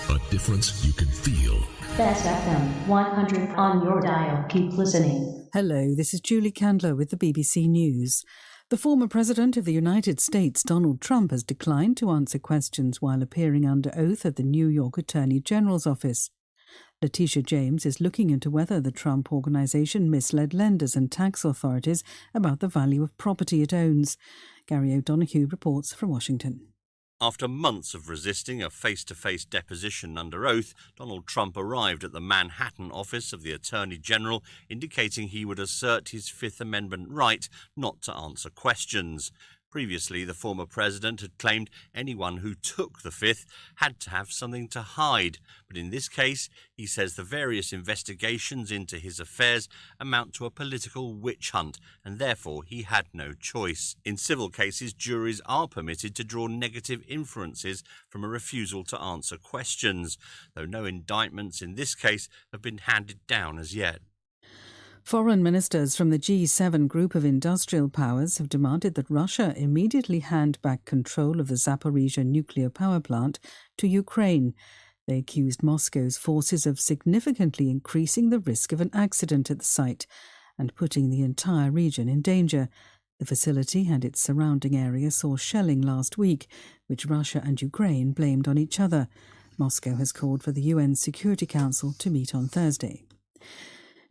[SPEAKER 23] a difference you can feel.
[SPEAKER 13] Best FM 100 on your dial. Keep listening.
[SPEAKER 21] Hello, this is Julie Candler with the BBC News. The former President of the United States, Donald Trump, has declined to answer questions while appearing under oath at the New York Attorney General's office. Letitia James is looking into whether the Trump Organization misled lenders and tax authorities about the value of property it owns. Gary O'Donoghue reports from Washington.
[SPEAKER 22] After months of resisting a face-to-face deposition under oath, Donald Trump arrived at the Manhattan office of the Attorney General, indicating he would assert his Fifth Amendment right not to answer questions. Previously, the former president had claimed anyone who took the fifth had to have something to hide. But in this case, he says the various investigations into his affairs amount to a political witch hunt, and therefore he had no choice. In civil cases, juries are permitted to draw negative inferences from a refusal to answer questions, though no indictments in this case have been handed down as yet.
[SPEAKER 21] Foreign ministers from the G7 group of industrial powers have demanded that Russia immediately hand back control of the Zaporizhzhia nuclear power plant to Ukraine. They accused Moscow's forces of significantly increasing the risk of an accident at the site and putting the entire region in danger. The facility and its surrounding area saw shelling last week, which Russia and Ukraine blamed on each other. Moscow has called for the UN Security Council to meet on Thursday.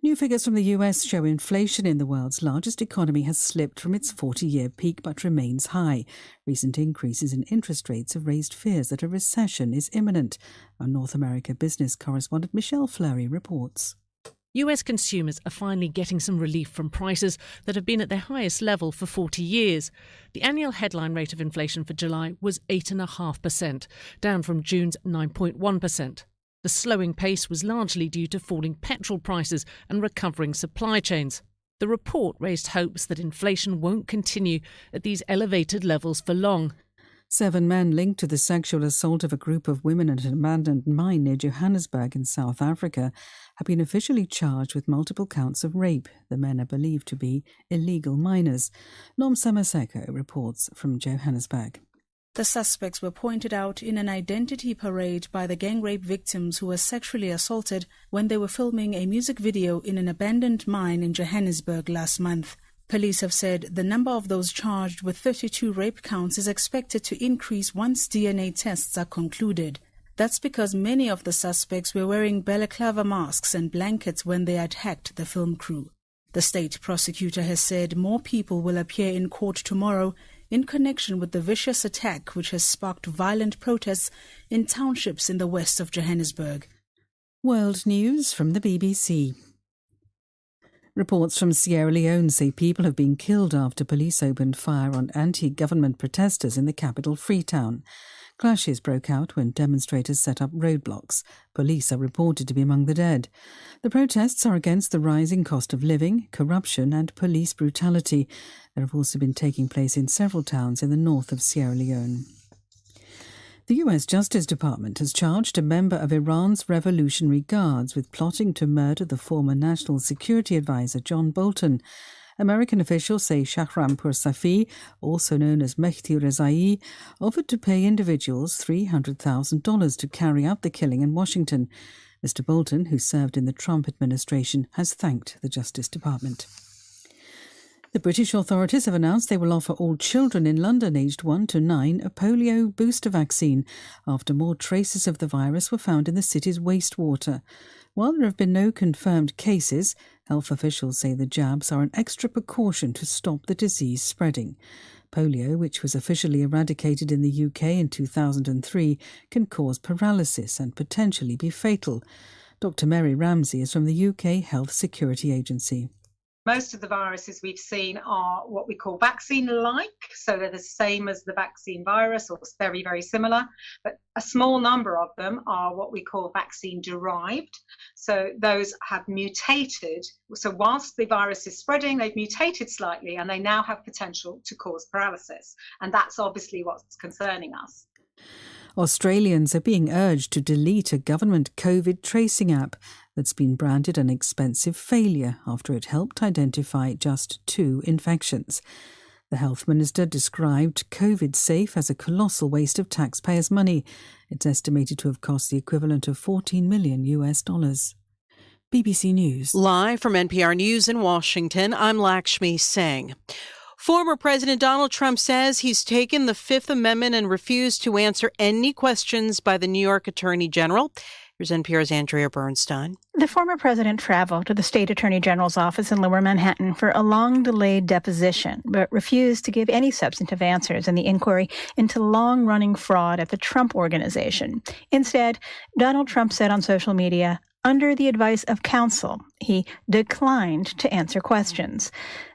[SPEAKER 21] New figures from the US show inflation in the world's largest economy has slipped from its 40-year peak but remains high. Recent increases in interest rates have raised fears that a recession is imminent. Our North America business correspondent Michelle Fleury reports.
[SPEAKER 1] US consumers are finally getting some relief from prices that have been at their highest level for 40 years. The annual headline rate of inflation for July was 8.5%, down from June's 9.1%. The slowing pace was largely due to falling petrol prices and recovering supply chains. The report raised hopes that inflation won't continue at these elevated levels for long.
[SPEAKER 21] 7 men linked to the sexual assault of a group of women at an abandoned mine near Johannesburg in South Africa have been officially charged with multiple counts of rape. The men are believed to be illegal miners. Nom Samaseko reports from Johannesburg.
[SPEAKER 2] The suspects were pointed out in an identity parade by the gang rape victims who were sexually assaulted when they were filming a music video in an abandoned mine in Johannesburg last month. Police have said the number of those charged with 32 rape counts is expected to increase once DNA tests are concluded. That's because many of the suspects were wearing balaclava masks and blankets when they attacked the film crew. The state prosecutor has said more people will appear in court tomorrow in connection with the vicious attack which has sparked violent protests in townships in the west of Johannesburg.
[SPEAKER 21] World news from the BBC. Reports from Sierra Leone say people have been killed after police opened fire on anti-government protesters in the capital Freetown. Clashes broke out when demonstrators set up roadblocks. Police are reported to be among the dead. The protests are against the rising cost of living, corruption and police brutality. There have also been taking place in several towns in the north of Sierra Leone. The US Justice Department has charged a member of Iran's Revolutionary Guards with plotting to murder the former National Security Advisor John Bolton. American officials say Shahrampur Safi, also known as Mehdi Rezai, offered to pay individuals $300,000 to carry out the killing in Washington. Mr. Bolton, who served in the Trump administration, has thanked the Justice Department. The British authorities have announced they will offer all children in London aged 1 to 9 a polio booster vaccine after more traces of the virus were found in the city's wastewater. While there have been no confirmed cases, health officials say the jabs are an extra precaution to stop the disease spreading. Polio, which was officially eradicated in the UK in 2003, can cause paralysis and potentially be fatal. Dr. Mary Ramsey is from the UK Health Security Agency.
[SPEAKER 3] Most of the viruses we've seen are what we call vaccine-like, so they're the same as the vaccine virus or very, very similar, but a small number of them are what we call vaccine-derived. So those have mutated. So whilst the virus is spreading, they've mutated slightly and they now have potential to cause paralysis. And that's obviously what's concerning us.
[SPEAKER 21] Australians are being urged to delete a government COVID tracing app that's been branded an expensive failure after it helped identify just 2 infections. The health minister described COVID Safe as a colossal waste of taxpayers' money. It's estimated to have cost the equivalent of $14 million. BBC News.
[SPEAKER 24] Live from NPR News in Washington, I'm Lakshmi Singh. Former President Donald Trump says he's taken the Fifth Amendment and refused to answer any questions by the New York Attorney General. Here's NPR's Andrea Bernstein.
[SPEAKER 25] The former president traveled to the state attorney general's office in Lower Manhattan for a long-delayed deposition, but refused to give any substantive answers in the inquiry into long-running fraud at the Trump Organization. Instead, Donald Trump said on social media, under the advice of counsel, he declined to answer questions.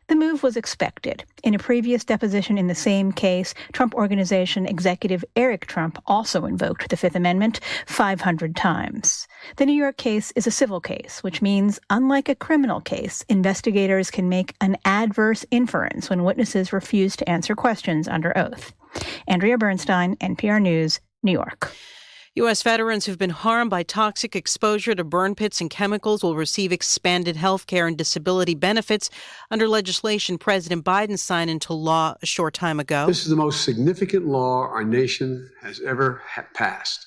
[SPEAKER 25] The move was expected. In a previous deposition in the same case, Trump Organization executive Eric Trump also invoked the Fifth Amendment 500 times. The New York case is a civil case, which means, unlike a criminal case, investigators can make an adverse inference when witnesses refuse to answer questions under oath. Andrea Bernstein, NPR News, New York.
[SPEAKER 24] U.S. veterans who've been harmed by toxic exposure to burn pits and chemicals will receive expanded health care and disability benefits under legislation President Biden signed into law a short time ago.
[SPEAKER 6] This is the most significant law our nation has ever passed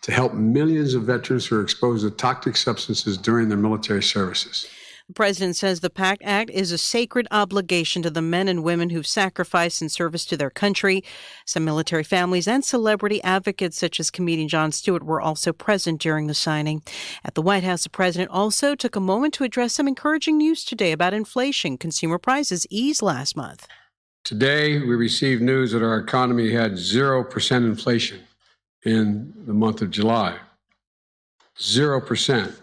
[SPEAKER 6] to help millions of veterans who are exposed to toxic substances during their military services.
[SPEAKER 24] The president says the PACT Act is a sacred obligation to the men and women who've sacrificed in service to their country. Some military families and celebrity advocates such as comedian Jon Stewart were also present during the signing. At the White House, the president also took a moment to address some encouraging news today about inflation. Consumer prices eased last month.
[SPEAKER 6] Today, we received news that our economy had 0% inflation in the month of July. 0%.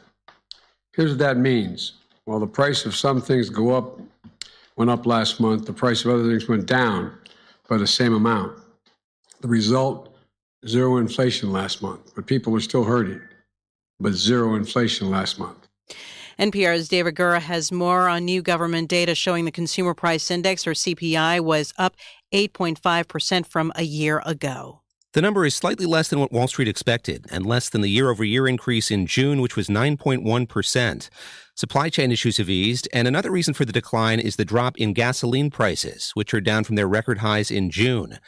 [SPEAKER 6] Here's what that means. While the price of some things went up last month, the price of other things went down by the same amount. The result, zero inflation last month, but people are still hurting, but zero inflation last month.
[SPEAKER 24] NPR's David Gura has more on new government data showing the Consumer Price Index, or CPI, was up 8.5% from a year ago.
[SPEAKER 8] The number is slightly less than what Wall Street expected and less than the year-over-year increase in June, which was 9.1%. Supply chain issues have eased, and another reason for the decline is the drop in gasoline prices, which are down from their record highs in June.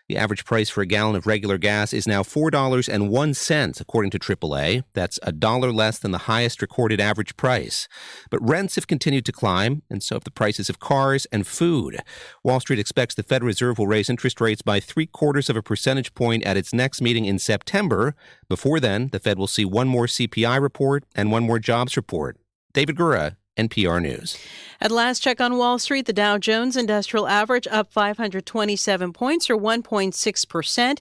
[SPEAKER 8] The average price for a gallon of regular gas is now $4.01, according to AAA. That's $1 less than the highest recorded average price. But rents have continued to climb, and so have the prices of cars and food. Wall Street expects the Federal Reserve will raise interest rates by 0.75 percentage point at its next meeting in September. Before then, the Fed will see one more CPI report and one more jobs report. David Gura, NPR News.
[SPEAKER 24] At last check on Wall Street, the Dow Jones Industrial Average up 527 points, or 1.6%,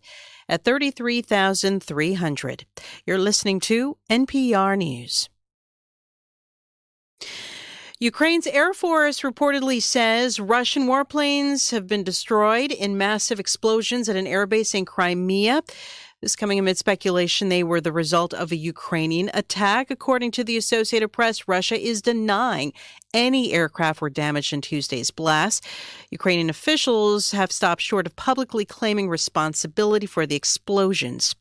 [SPEAKER 24] at 33,300. You're listening to NPR News. Ukraine's Air Force reportedly says Russian warplanes have been destroyed in massive explosions at an airbase in Crimea. This coming amid speculation they were the result of a Ukrainian attack. According to the Associated Press, Russia is denying any aircraft were damaged in Tuesday's blast. Ukrainian officials have stopped short of publicly claiming responsibility for the explosions.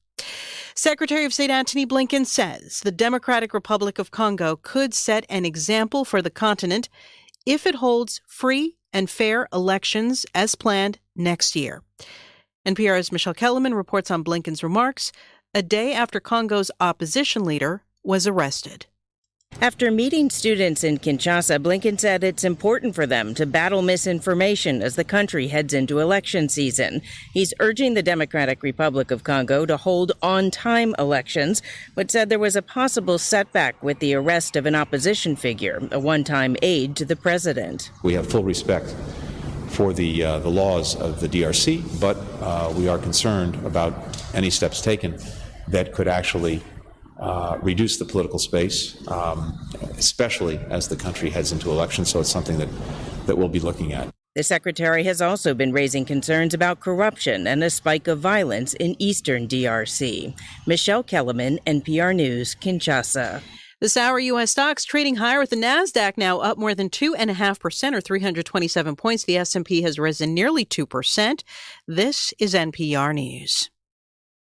[SPEAKER 24] Secretary of State Antony Blinken says the Democratic Republic of Congo could set an example for the continent if it holds free and fair elections as planned next year. NPR's Michelle Kellerman reports on Blinken's remarks a day after Congo's opposition leader was arrested.
[SPEAKER 9] After meeting students in Kinshasa, Blinken said it's important for them to battle misinformation as the country heads into election season. He's urging the Democratic Republic of Congo to hold on-time elections, but said there was a possible setback with the arrest of an opposition figure, a one-time aide to the president.
[SPEAKER 10] We have full respect for the laws of the DRC, but we are concerned about any steps taken that could actually reduce the political space, especially as the country heads into elections. So it's something that we'll be looking at.
[SPEAKER 9] The secretary has also been raising concerns about corruption and a spike of violence in eastern DRC. Michelle Kellerman, NPR News, Kinshasa.
[SPEAKER 24] This hour, U.S. stocks trading higher with the Nasdaq now up more than 2.5%, or 327 points. The S&P has risen nearly 2%. This is NPR News.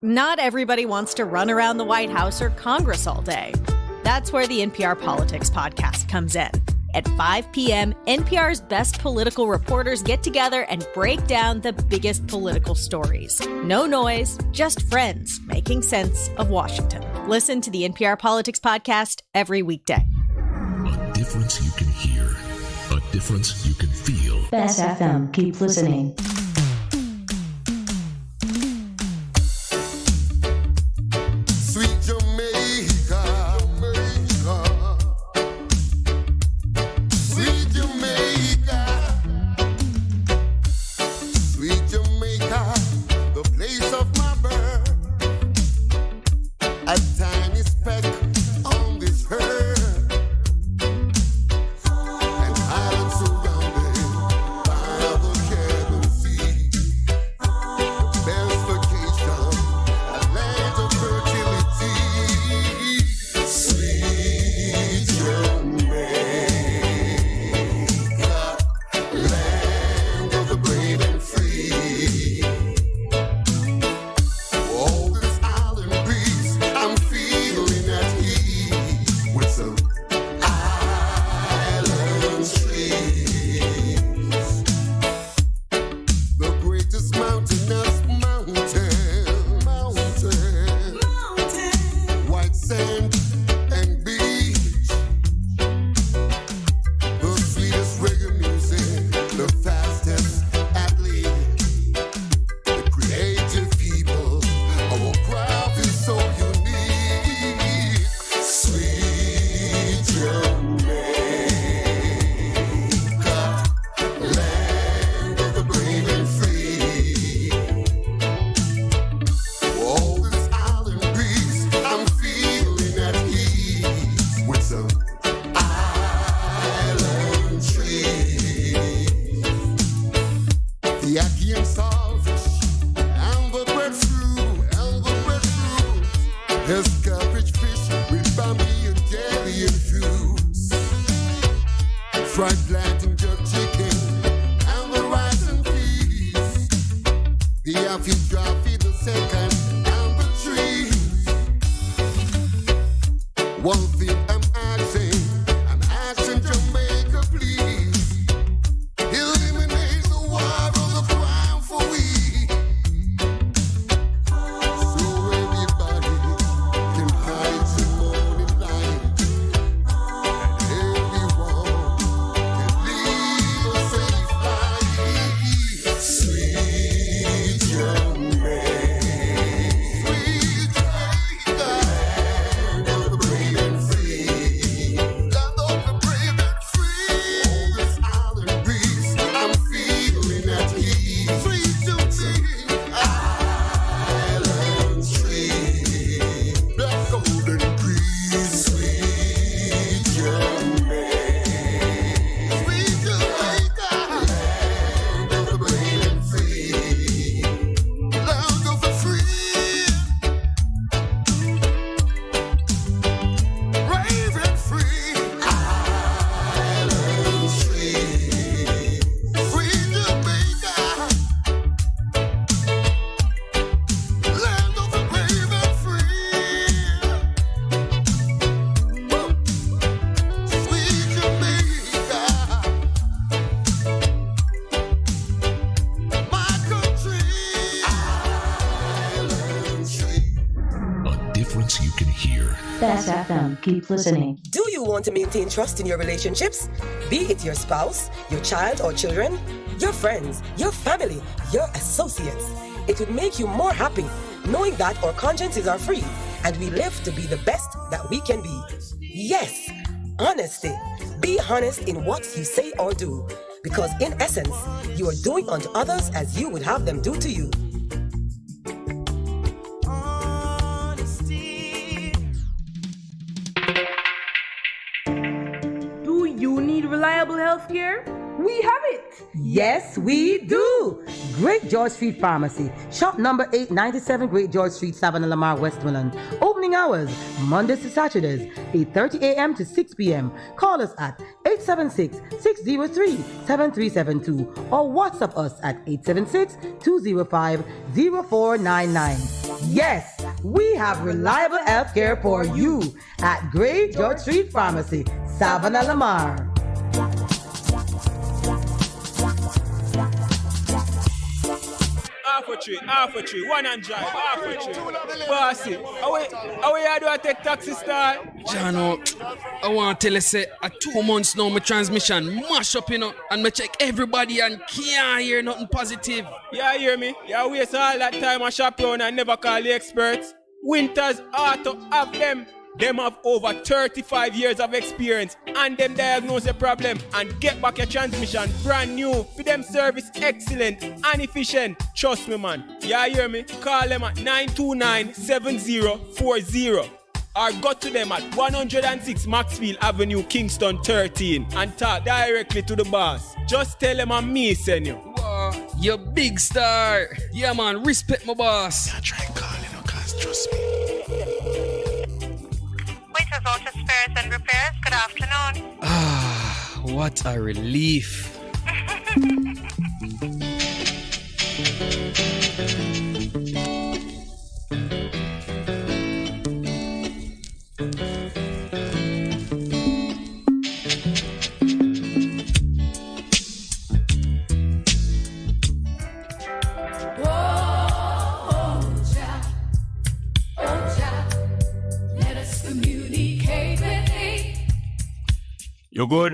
[SPEAKER 11] Not everybody wants to run around the White House or Congress all day. That's where the NPR Politics podcast comes in. At 5 p.m., NPR's best political reporters get together and break down the biggest political stories. No noise, just friends making sense of Washington. Listen to the NPR Politics podcast every weekday.
[SPEAKER 23] A difference you can hear. A difference you can feel.
[SPEAKER 13] Bess FM. Keep listening.
[SPEAKER 4] Jackie and Saltfish, and the breadfruit, there's cabbage fish with Bambi and jelly infused, fried plantain jerk chicken, and the rice and peas, the Affy Draffy the second, and the trees. One thing I'm asking Jamaica, please, eliminate the war of the crime for we, so everybody can find some morning light, and everyone can live a safe life. Sweet Jamaica, sweet Jamaica, land of the brave and free, land of the brave and free. On this island breeze, I'm feeling at ease. Sweet Jamaica, island tree, black golden breeze. Sweet Jamaica, land of the brave and free, land of the free, brave and free, island tree. Sweet Jamaica, land of the brave and free. Sweet Jamaica, my country, island tree.
[SPEAKER 23] A difference you can hear.
[SPEAKER 13] Bess FM. Keep listening.
[SPEAKER 5] Do you want to maintain trust in your relationships? Be it your spouse, your child or children, your friends, your family, your associates. It would make you more happy knowing that our consciences are free and we live to be the best that we can be. Yes, honesty. Be honest in what you say or do, because in essence, you are doing unto others as you would have them do to you.
[SPEAKER 7] Do you need reliable health care? We have it!
[SPEAKER 5] Yes, we do. Great George Street Pharmacy. Shop number 897 Great George Street, Savannah, Lamar, Westmoreland. Opening hours, Mondays to Saturdays, 8:30 a.m. to 6 p.m. Call us at 876-603-7372 or WhatsApp us at 876-205-0499. Yes, we have reliable health care for you at Great George Street Pharmacy, Savannah, Lamar.
[SPEAKER 12] Half a tree, one and drive, half a tree. Bossy, how you do I take taxi star?
[SPEAKER 15] Jano, I want to tell you, say, 2 months now, my transmission mash up, and I check everybody and can't hear nothing positive.
[SPEAKER 12] Yeah, hear me? You waste all that time I shop around and never call the experts. Winters Auto have them. Them have over 35 years of experience and them diagnose the problem and get back your transmission brand new. For them service excellent and efficient. Trust me, man. Yeah, hear me? Call them at 929-7040 or go to them at 106 Maxfield Avenue, Kingston 13 and talk directly to the boss. Just tell them I'm me, send you.
[SPEAKER 15] Wow, you big star. Yeah, man, respect my boss.
[SPEAKER 12] Yeah, try calling her, cause trust me.
[SPEAKER 26] Waiters Auto Spares and Repairs, good afternoon.
[SPEAKER 15] Ah, what a relief.
[SPEAKER 27] You good?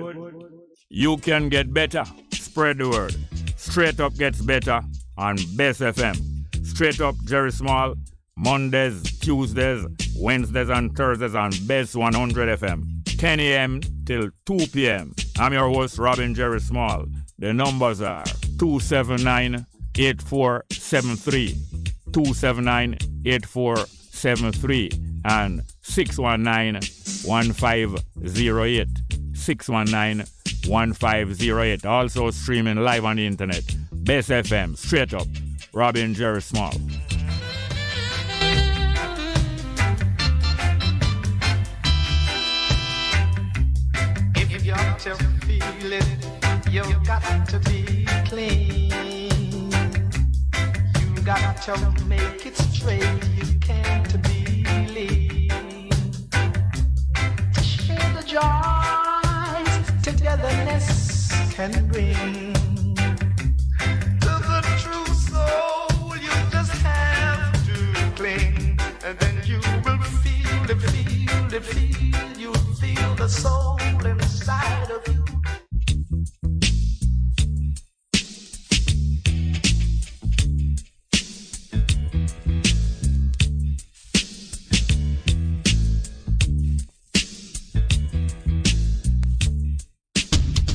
[SPEAKER 27] You can get better. Spread the word. Straight Up gets better on Bess FM. Straight Up Jerry Small, Mondays, Tuesdays, Wednesdays and Thursdays on Bess 100 FM. 10 a.m. till 2 p.m. I'm your host, Robin Jerry Small. The numbers are 279-8473, 279-8473, and 619-1508. 619-1508. Also streaming live on the internet. Bess FM, straight up. Robin Jerry Small.
[SPEAKER 14] If you got to feel it, you got to be clean. You got to make it straight, you can't be lean. Share the joys togetherness can bring. To the true soul, you just have to cling, and then you will feel it, feel it, feel. You feel the soul inside of you.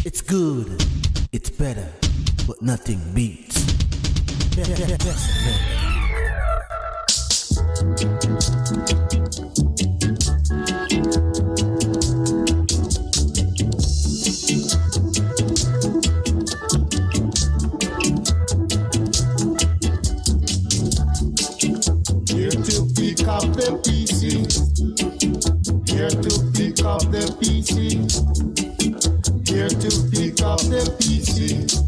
[SPEAKER 16] It's good, it's better, but nothing beats.
[SPEAKER 4] Here to pick up the pieces. Here to pick up the pieces. Here to pick up the pieces.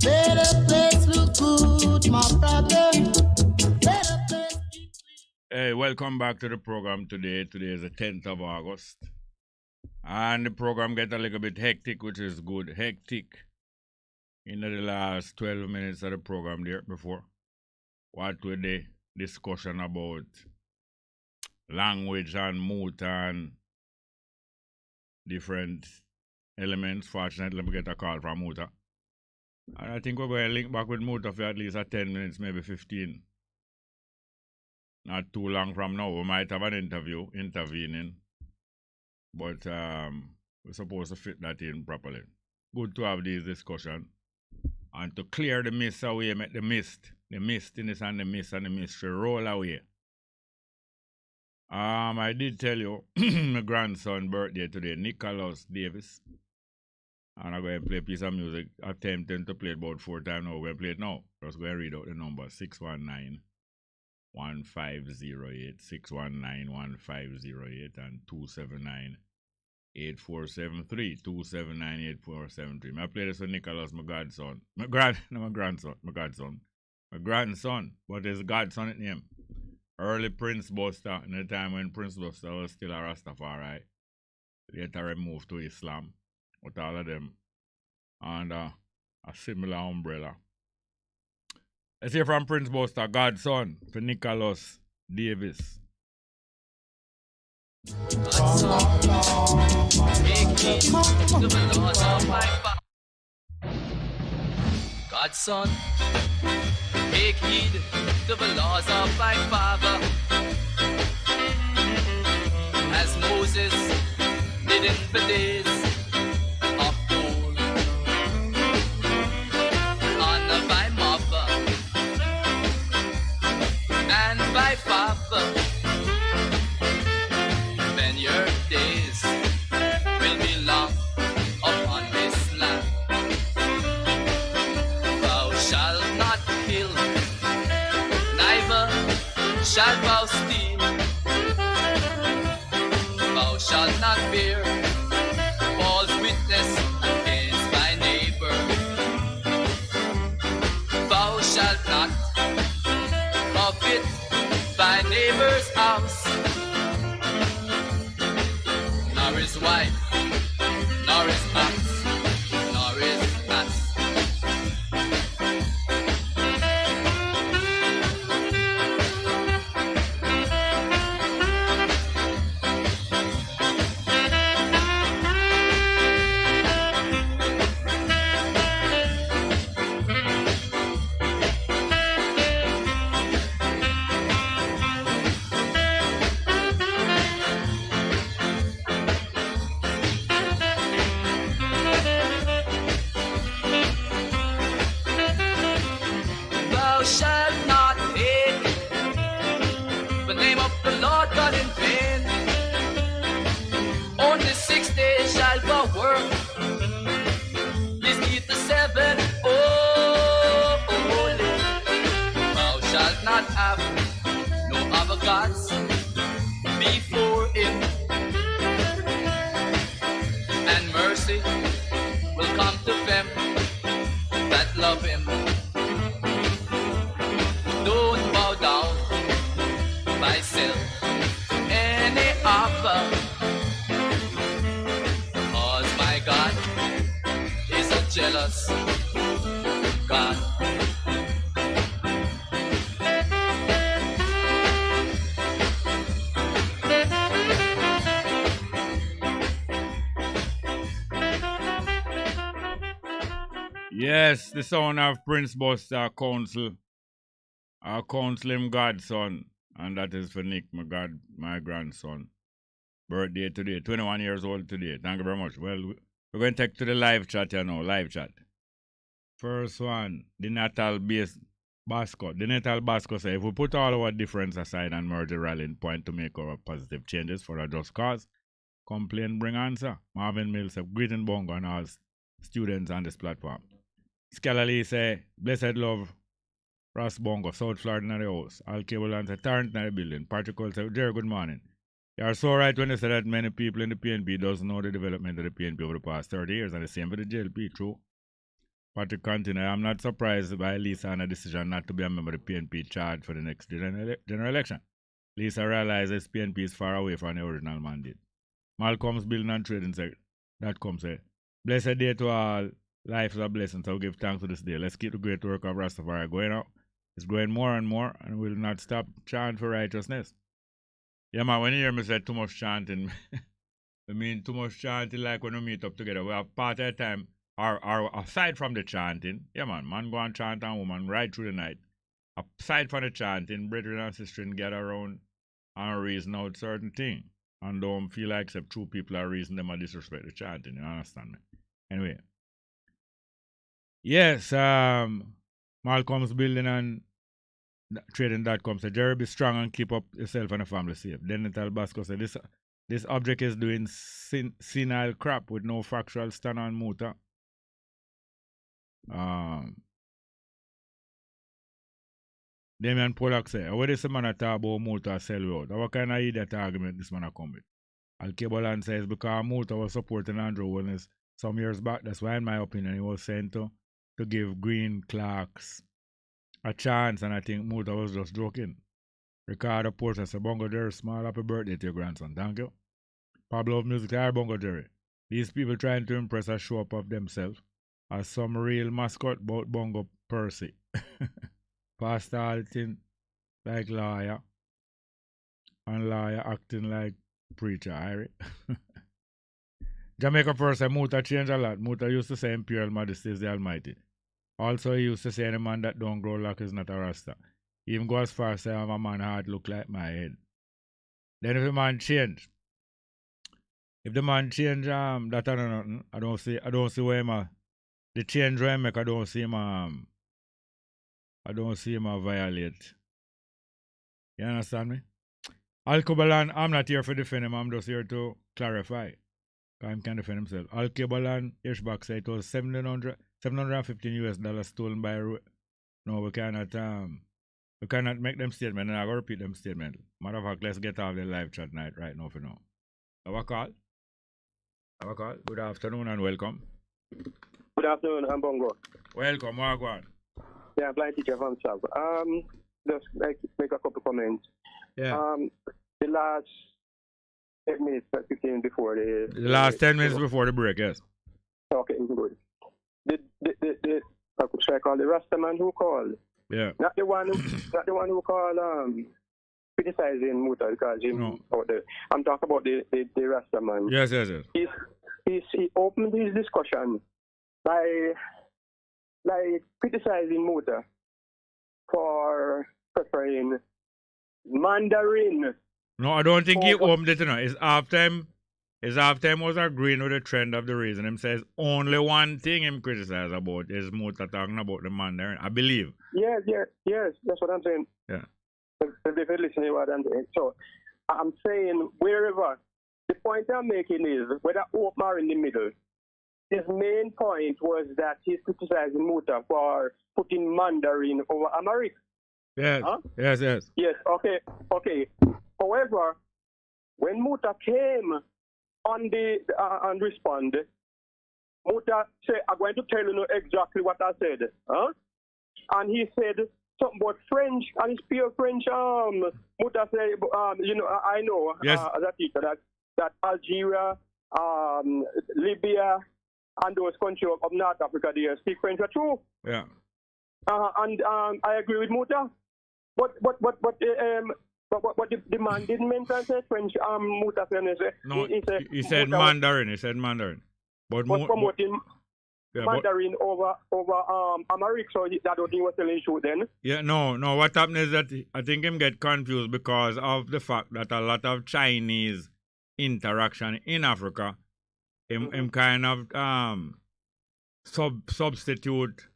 [SPEAKER 4] Better place look good, my brother. Better place.
[SPEAKER 27] Hey, welcome back to the program today. Today is the 10th of August. And the program get a little bit hectic, which is good. Hectic in the last 12 minutes of the program there before. What were the discussion about language and mood and different elements. Fortunately, we get a call from Muta. And I think we're going to link back with Muta for at least 10 minutes, maybe 15. Not too long from now. We might have an intervening. But we're supposed to fit that in properly. Good to have this discussion. And to clear the mist away, make the mistiness and the mist and the mystery roll away. I did tell you my grandson's birthday today, Nicholas Davis. And I'm going to play a piece of music, attempting to play it about 4 times now. We're going to play it now. Just going to read out the number, 619-1508, 619-1508, and 279-8473, 279-8473. I play this for Nicholas, my godson. My grandson, but his godson at name. Early Prince Buster, in the time when Prince Buster was still a Rastafari. Later removed to Islam. With all of them under a similar umbrella. Let's hear from Prince Buster, godson, for Nicholas Davis.
[SPEAKER 17] Godson, take heed to the laws of my father, as Moses did in the days of old. Honor thy mother and thy father, then your days will be long upon this land. Thou shalt not kill, neither shalt thou steal. Thou shalt not bear false witness against thy neighbor. Thou shalt not covet thy neighbor's house, nor his wife, nor his ox, nor his ass. Thou shalt not take the name of the Lord God in vain. Only 6 days shalt thou work, this keep the 7 only. jealous. God.
[SPEAKER 27] Yes, the son of Prince Buster Council, our counsel him godson, and that is for Nick, my grandson. Birthday today, 21 years old today. Thank you very much. Well, we're going to take to the live chat here now, live chat. First one, the Natal Basco. The Natal Basco says, if we put all our difference aside and merge a rallying point to make our positive changes for a just cause, complain bring answer. Marvin Mills says, greeting Bongo and all students on this platform. Scholarly say, blessed love, Ross Bongo, South Florida in the house. Al Cable and say, Tarrant in the building. Particle say, Jerry, good morning. You are so right when you say that many people in the PNP doesn't know the development of the PNP over the past 30 years, and the same for the JLP, true. Patrick continue, I am not surprised by Lisa and a decision not to be a member of the PNP charged for the next general election. Lisa realizes PNP is far away from the original mandate. Malcolm's Building and Trading say, that comes say, blessed day to all. Life is a blessing, so give thanks for this day. Let's keep the great work of Rastafari going out. It's growing more and more, and we'll not stop chanting for righteousness. Yeah, man, when you hear me say too much chanting, I mean too much chanting like when we meet up together. We have part of the time, or aside from the chanting, yeah, man go and chant and woman right through the night. Aside from the chanting, brethren and sisters get around and reason out certain things. And don't feel like except true people are reason them and disrespect the chanting, you understand me? Anyway. Yes, Malcolm's Building and Trading.com said, Jerry, be strong and keep up yourself and the family safe. Then Natal Basco said, this object is doing senile crap with no factual stand on motor. Damian Pollock said, what is the man talk about motor sell road? What kind of idiot argument this man come with? Al Cableland says, because motor was supporting Andrew Wellness some years back. That's why, in my opinion, he was saying to give Green Clarks a chance, and I think Muta was just joking. Ricardo Porter said, Bongo Jerry, small happy birthday to your grandson. Thank you. Pablo of Music, hi Bongo Jerry. These people trying to impress a show up of themselves as some real mascot about Bongo Percy. Pastor acting like lawyer, and lawyer acting like preacher, Harry. Jamaica first said, Muta changed a lot. Muta used to say Imperial Majesty is the Almighty. Also, he used to say any man that don't grow lock is not a Rasta. He even go as far as say, I'm a man heart look like my head. Then if the man change, that I don't know, I don't see where the change where I make, I don't see him violate. You understand me? Al-Kubalan, I'm not here for defend him, I'm just here to clarify. He can defend himself. Al-Kubalan, Ishbak said it was $715 stolen by no, we cannot make them statement, and I gotta repeat them statement. Matter of fact, let's get off the live chat night right now for now. Have a call. Good afternoon and welcome.
[SPEAKER 1] Good afternoon, I'm Bongo.
[SPEAKER 27] Welcome, Wagwan.
[SPEAKER 1] Yeah, I'm blind teacher from South. Just like make a couple comments.
[SPEAKER 27] Yeah.
[SPEAKER 1] The last 10 minutes, 15 before the
[SPEAKER 27] last 10 minutes before the break, yes.
[SPEAKER 1] Okay, good. Should I call the Rasta man who called?
[SPEAKER 27] Yeah.
[SPEAKER 1] Not the one who called criticizing Muta because out there. I'm talking about the Rasta man.
[SPEAKER 27] Yes.
[SPEAKER 1] He opened his discussion by criticizing Muta for preferring Mandarin.
[SPEAKER 27] No, I don't think he opened it, It's halftime. His halftime was agreeing with the trend of the reason. Him says only one thing him criticize about is Muta talking about the Mandarin. I believe.
[SPEAKER 1] Yes. That's what I'm saying.
[SPEAKER 27] Yeah.
[SPEAKER 1] If you listen to what I'm saying. So I'm saying wherever the point I'm making is whether open or in the middle. His main point was that he's criticizing Muta for putting Mandarin over Amharic.
[SPEAKER 27] Yes.
[SPEAKER 1] Huh?
[SPEAKER 27] Yes.
[SPEAKER 1] Yes. Okay. However, when Muta came on the and respond, Muta said, I'm going to tell you exactly what I said. Huh? And he said something about French, and he speaks French. Muta said, I know
[SPEAKER 27] yes.
[SPEAKER 1] As a teacher that Algeria, Libya, and those countries of North Africa, they speak French too.
[SPEAKER 27] Yeah.
[SPEAKER 1] And I agree with Muta. But the man didn't mention say French. Muta said
[SPEAKER 27] No, he said
[SPEAKER 1] Muta
[SPEAKER 27] Mandarin. He said Mandarin. But
[SPEAKER 1] was promoting
[SPEAKER 27] yeah,
[SPEAKER 1] Mandarin over Amharic, so that don't think he was telling the truth then.
[SPEAKER 27] Yeah, no. What happened is that I think him get confused because of the fact that a lot of Chinese interaction in Africa, him kind of substitute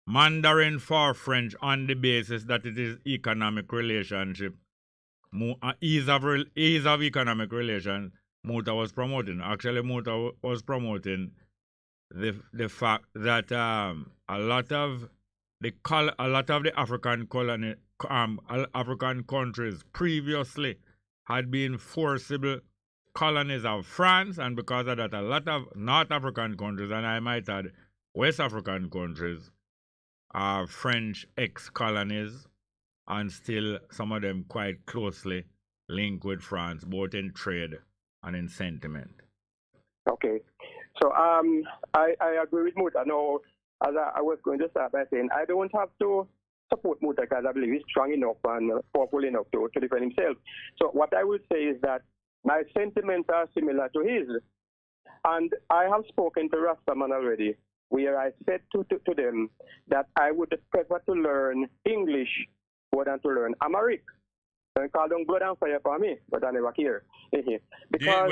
[SPEAKER 27] Mandarin for French on the basis that it is economic relationship, ease of economic relation. Muta was promoting. Actually, Muta was promoting the fact that a lot of the African countries previously had been forcible colonies of France, and because of that, a lot of North African countries, and I might add West African countries, are French ex-colonies, and still some of them quite closely linked with France, both in trade and in sentiment.
[SPEAKER 1] Okay. So I agree with Muta. Now, as I was going to start by saying, I don't have to support Muta because I believe he's strong enough and powerful enough to defend himself. So what I would say is that my sentiments are similar to his. And I have spoken to Rastaman already, where I said to them that I would prefer to learn English more than to learn Amharic. They call them blood and fire for me, but I never care. Because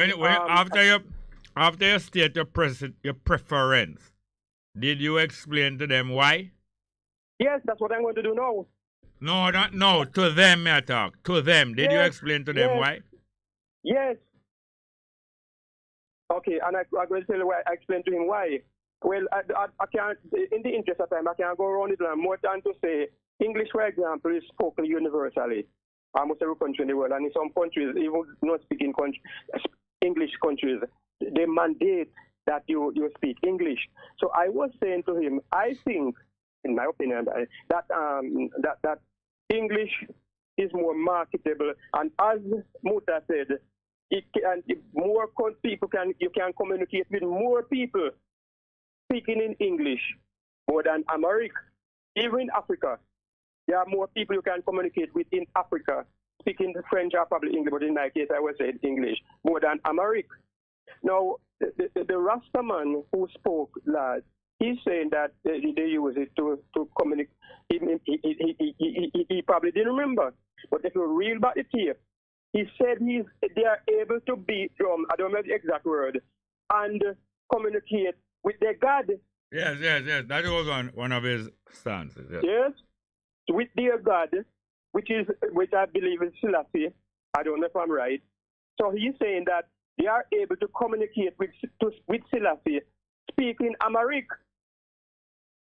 [SPEAKER 27] after you state your preference, did you explain to them why?
[SPEAKER 1] Yes, that's what I'm going to do now.
[SPEAKER 27] No, to them, I talk. To them. Did you explain to them why?
[SPEAKER 1] Yes. Okay, and I'm going to tell you why. I explained to him why. Well, I can't, in the interest of time, I can't go around it more than to say English, for example, is spoken universally. Almost every country in the world, and in some countries, even not speaking English countries, they mandate that you speak English. So I was saying to him, I think, in my opinion, that English is more marketable, and as Muta said, more people you can communicate with more people speaking in English more than Amharic. Even in Africa, there are more people you can communicate with in Africa speaking French or probably English, but in my case I would say English more than Amharic. Now, the Rastaman who spoke last, he's saying that they use it to communicate. He probably didn't remember, but if you read about the tape, he said they are able to beat drum, I don't know the exact word, and communicate with their God.
[SPEAKER 27] Yes. That was one of his stances.
[SPEAKER 1] Yes, with their God, which I believe is Selassie. I don't know if I'm right. So he's saying that they are able to communicate with Selassie, speaking Amharic.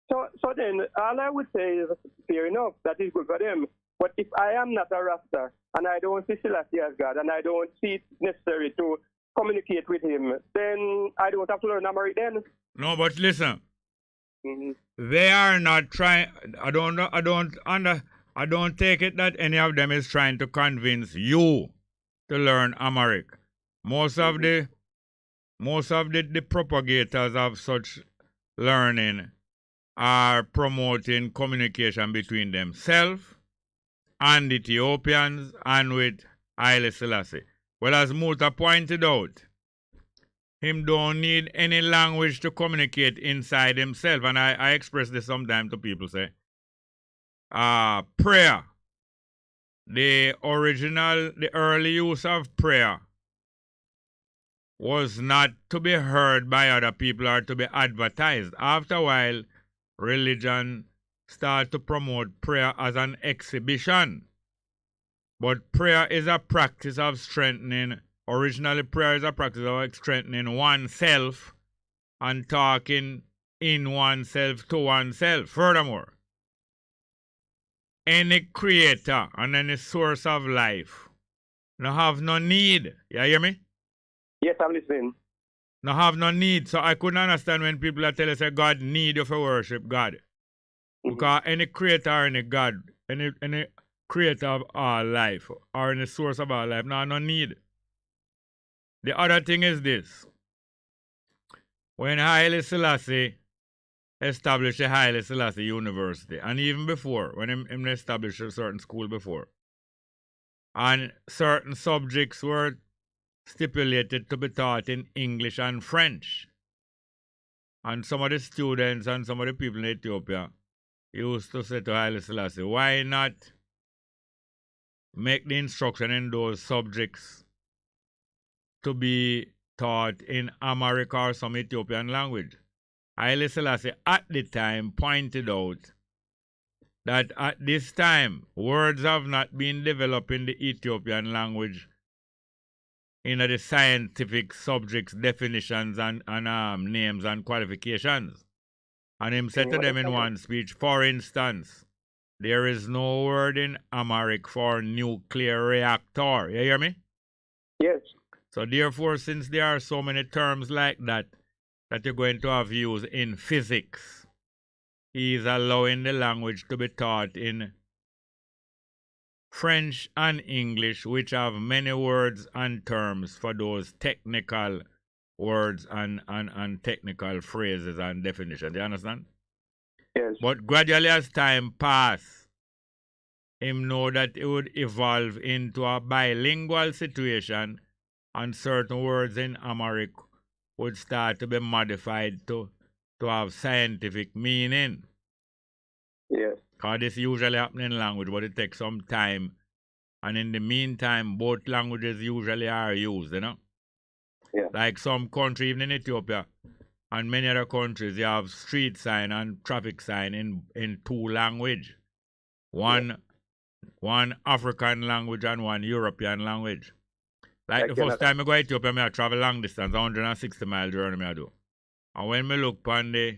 [SPEAKER 1] So then all I would say is fair enough, that is good for them. But if I am not a Rasta and I don't see Selassie as God and I don't see it necessary to communicate with him, then I don't have to learn Amharic then.
[SPEAKER 27] No, but listen. They are not trying. I don't take it that any of them is trying to convince you to learn Amharic. Most of the propagators of such learning are promoting communication between themselves and Ethiopians and with Haile Selassie. Well, as Muta pointed out, him don't need any language to communicate inside himself. And I express this sometimes to people, say, prayer, the early use of prayer was not to be heard by other people or to be advertised. After a while, religion started to promote prayer as an exhibition. But prayer is a practice of strengthening. Originally, prayer is a practice of strengthening oneself and talking in oneself to oneself. Furthermore, any creator and any source of life no have no need. You hear me?
[SPEAKER 1] Yes, I'm listening.
[SPEAKER 27] No have no need. So I couldn't understand when people are telling us that God need you for worship God. Because any creator, any God, any creator of our life or any source of our life, no need. The other thing is this. when Haile Selassie established the Haile Selassie University, and even before, when him established a certain school before, and certain subjects were stipulated to be taught in English and French. And some of the students and some of the people in Ethiopia used to say to Haile Selassie, why not make the instruction in those subjects to be taught in Amharic or some Ethiopian language? Haile Selassie at the time pointed out that at this time, words have not been developed in the Ethiopian language in the scientific subjects, definitions, and names and qualifications. And him said to them in one speech, for instance, there is no word in Amharic for nuclear reactor. You hear me?
[SPEAKER 1] Yes.
[SPEAKER 27] So therefore, since there are so many terms like that you're going to have used in physics, he is allowing the language to be taught in French and English, which have many words and terms for those technical words and technical phrases and definitions. You understand?
[SPEAKER 1] Yes.
[SPEAKER 27] But gradually as time passed, him know that it would evolve into a bilingual situation, and certain words in Amharic would start to be modified to have scientific meaning.
[SPEAKER 1] Yes.
[SPEAKER 27] Because this usually happens in language, but it takes some time. And in the meantime, both languages usually are used, you know?
[SPEAKER 1] Yeah.
[SPEAKER 27] Like some country, even in Ethiopia, and many other countries, you have street sign and traffic sign in two language. One African language and one European language. Like the first time I go to Ethiopia, I travel long distance, 160-mile journey I do. And when me look upon the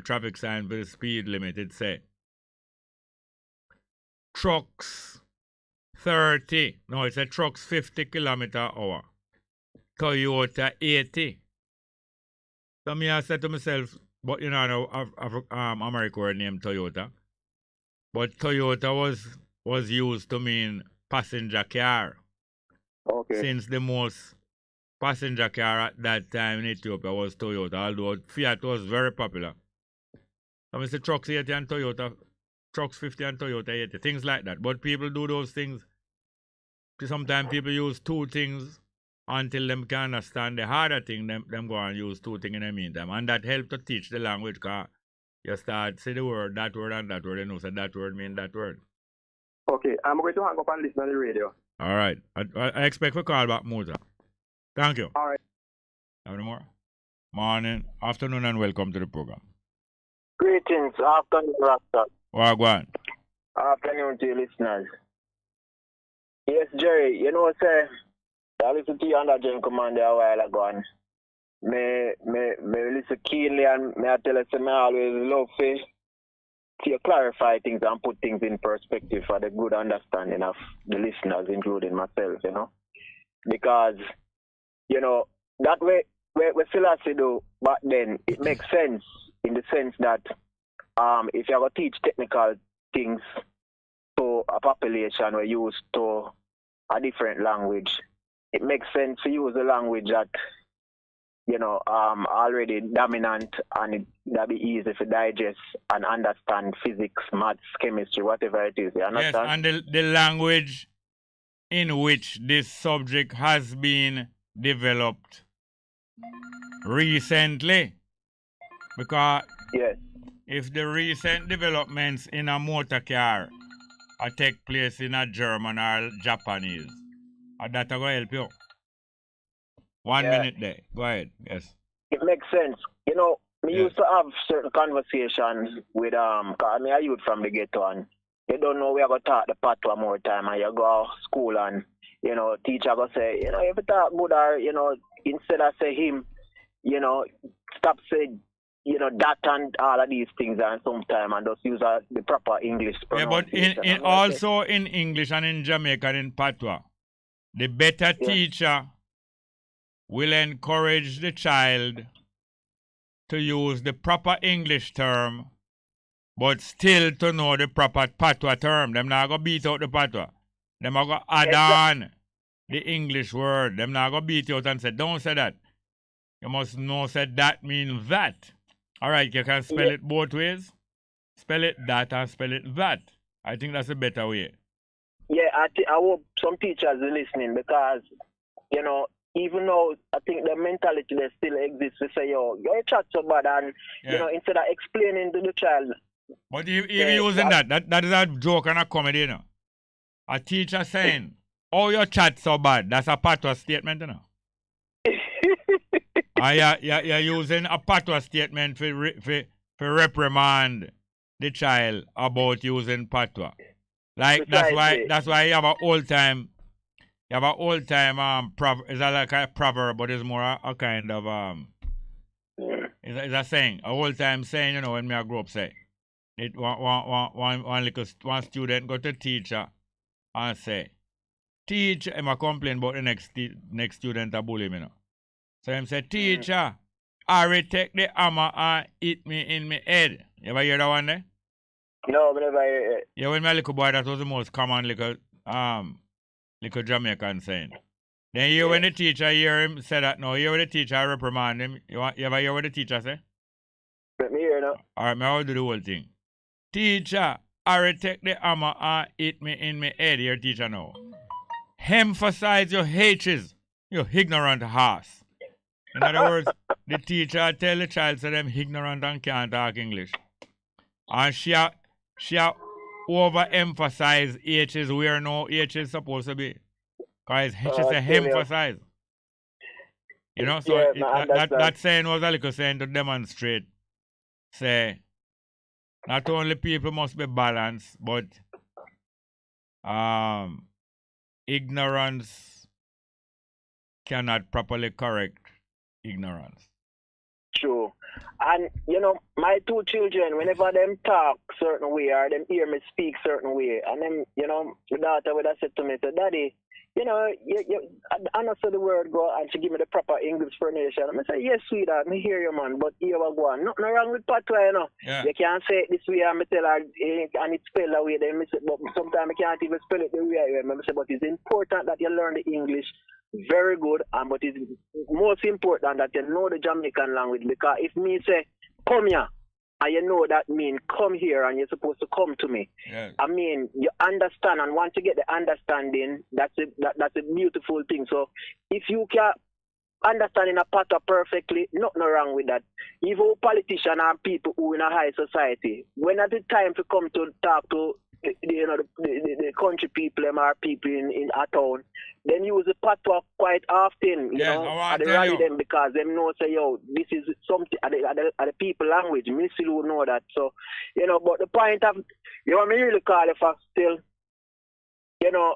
[SPEAKER 27] traffic sign for the speed limit, it say trucks 30. No, it said trucks 50 km/h. Toyota 80. So me I said to myself, but you know, America word named Toyota. But Toyota was used to mean passenger car.
[SPEAKER 1] Okay.
[SPEAKER 27] Since the most passenger car at that time in Ethiopia was Toyota, although Fiat was very popular. So I say trucks 80 and Toyota, trucks 50 and Toyota 80, things like that. But people do those things. Sometimes people use two things until them can understand the harder thing, them go and use two things in the meantime. And that helps to teach the language, because you start say the word, that word, and that word, you know, so that word mean that word.
[SPEAKER 1] Okay, I'm going to hang up and listen on the radio.
[SPEAKER 27] All right. I expect a call back, Mota. Thank you.
[SPEAKER 1] All right.
[SPEAKER 27] Have any more? Morning, afternoon, and welcome to the program.
[SPEAKER 2] Greetings, afternoon, Rasta.
[SPEAKER 27] Wagwan.
[SPEAKER 2] Afternoon to your listeners. Yes, Jerry, you know, say, I listened to you on that Gen Commander a while ago, and me listen keenly, and me I tell you, me always love to clarify things and put things in perspective for the good understanding of the listeners, including myself, you know. Because, you know, that way, we Selassie do back then, it makes sense in the sense that if you're going to teach technical things to a population we're used to a different language, it makes sense to use a language that, you know, already dominant, and that'd be easy to digest and understand physics, maths, chemistry, whatever it is. You understand?
[SPEAKER 27] Yes, and the language in which this subject has been developed recently. Because
[SPEAKER 2] yes,
[SPEAKER 27] if the recent developments in a motor car take place in a German or Japanese, that will help you. 1 minute there. Go ahead. Yes.
[SPEAKER 2] It makes sense. You know, we used to have certain conversations with cause I youth from the ghetto, and you don't know we are going to talk the patois more time, and you go to school and, you know, teacher go say, you know, if you talk good, or, you know, instead of say him, you know, stop saying, you know, that and all of these things, and sometime and just use the proper English pronunciation.
[SPEAKER 27] Yeah, but also in English and in Jamaica and in patois, the better teacher will encourage the child to use the proper English term, but still to know the proper patois term. Them not going to beat out the patois. Them are going to add on the English word. Them not going to beat out and say, don't say that. You must know that means that. Alright, you can spell it both ways. Spell it that and spell it that. I think that's a better way.
[SPEAKER 2] Yeah, I hope some teachers are listening because, you know, even though I think the mentality that still exists to say, yo, your chat so bad, and, you know, instead of explaining to the child.
[SPEAKER 27] But even using that is a joke and a comedy, you know. A teacher saying, oh, your chat so bad, that's a patois statement, you know. You're using a patois statement for reprimand the child about using patois. Like that's why you have an old time it's like a proverb, but it's more a kind of it's a saying, a old time saying, you know, when I grew up say it one student go to teacher and say, teacher, I'm complain about the next student a bully me, you know. So him say, teacher, Harry take the hammer and hit me in my head. You ever hear that one there?
[SPEAKER 2] No, but never hear it.
[SPEAKER 27] Yeah, when my little boy, that was the most common little Jamaican saying. Then when the teacher hear him say that, no, hear when the teacher reprimand him. You ever hear what the teacher say?
[SPEAKER 2] Let me hear now.
[SPEAKER 27] Alright, I'll do the whole thing. Teacher, Harry take the hammer and hit me in my head. Your teacher now. Emphasize your H's, you ignorant horse. In other words, the teacher tell the child say them ignorant and can't talk English. And she overemphasize H's where no H is supposed to be. Because she say emphasize. You know, so that saying was a little saying to demonstrate. Say, not only people must be balanced, but ignorance cannot properly correct ignorance.
[SPEAKER 2] True. And, you know, my two children, whenever them talk certain way or them hear me speak certain way, and then, you know, the daughter would have said to me, Daddy, you know, I understand the word go, and she give me the proper English pronunciation. I say, yes, sweetheart, me hear you, man, but here we go on. Nothing wrong with patois, you know. Yeah. You can't say it this way, and I tell her, and it's spelled that way, then I say, but sometimes I can't even spell it the way I am. I say, but it's important that you learn the English very good, but it's most important that you know the Jamaican language, because if me say, come here, and you know that mean come here and you're supposed to come to me. Yeah. I mean, you understand, and once you get the understanding, that's a beautiful thing. So if you can understand in a patois perfectly, nothing wrong with that. Even politicians and people who in a high society, when at the time to come to talk to the country people or people in a town, then use the patois quite often, you know, at the rally them, because them know say, yo, this is something at the people language. Me still know that. So, you know, but the point of, you know, me really call it for still, you know,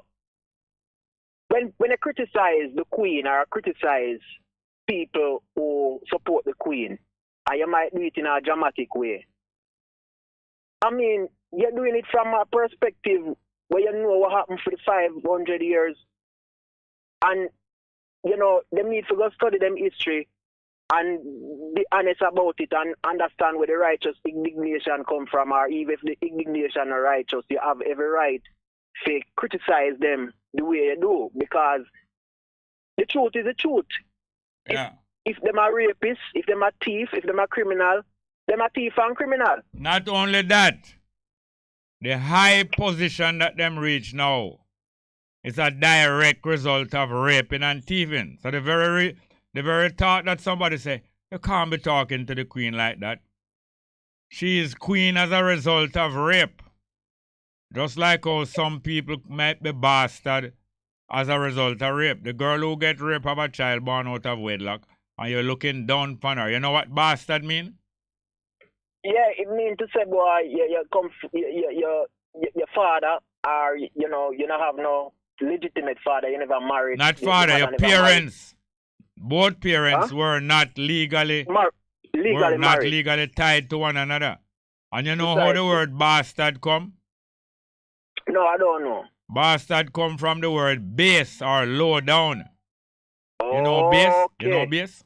[SPEAKER 2] when I criticize the Queen or I criticize people who support the Queen, and you might do it in a dramatic way. I mean, you're doing it from a perspective where you know what happened for the 500 years. And, you know, they need to go study them history and be honest about it and understand where the righteous indignation come from, or even if the indignation are righteous, you have every right to criticize them the way you do, because the truth is the truth. Yeah. If them are rapists, if them are thief, if them are criminal, them are thief and criminal.
[SPEAKER 27] Not only that, the high position that them reach now is a direct result of raping and thieving. So the very thought that somebody say, you can't be talking to the Queen like that. She is Queen as a result of rape. Just like how some people might be bastard as a result of rape. The girl who get raped have a child born out of wedlock, and you're looking down upon her. You know what bastard mean?
[SPEAKER 2] Yeah, it means to say, boy, your father, or, you know, you don't have no legitimate father, you never married.
[SPEAKER 27] Not father, your parents. Both parents were not legally tied to one another. And you know how the word bastard come?
[SPEAKER 2] No, I don't know.
[SPEAKER 27] Bastard come from the word base or low down. You know base? You know base?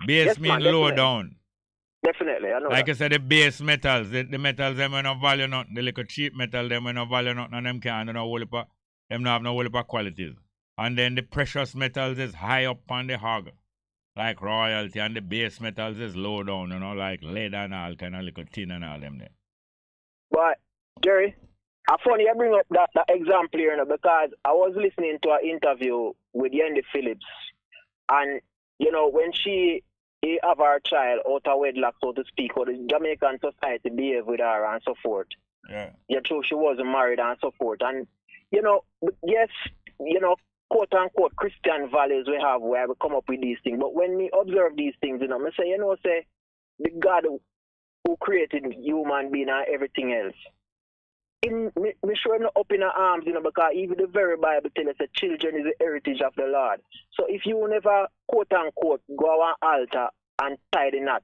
[SPEAKER 27] Base means low down.
[SPEAKER 2] Definitely, I know.
[SPEAKER 27] Like I said, the base metals, the metals them when no value nothing, the little cheap metal them when no value nothing, and them can't do no whole heap of, them not have no whole heap of qualities. And then the precious metals is high up on the hog. like royalty, and the base metals is low down, you know, like lead and all kind of little tin and all them there.
[SPEAKER 2] But, Jerry, I funny you bring up that example here, you know, because I was listening to an interview with Yendi Phillips, and, you know, when she have her child out of wedlock, so to speak, or the Jamaican society behave with her and so forth. Yeah, true, she wasn't married and so forth. And, you know, yes, you know, quote-unquote Christian values we have where we come up with these things. But when we observe these things, you know, I say, you know, say, the God who created human being and everything else, me sure him not up in our arms, you know, because even the very Bible tells us that children is the heritage of the Lord. So if you never, quote-unquote, go on altar and tie the knot,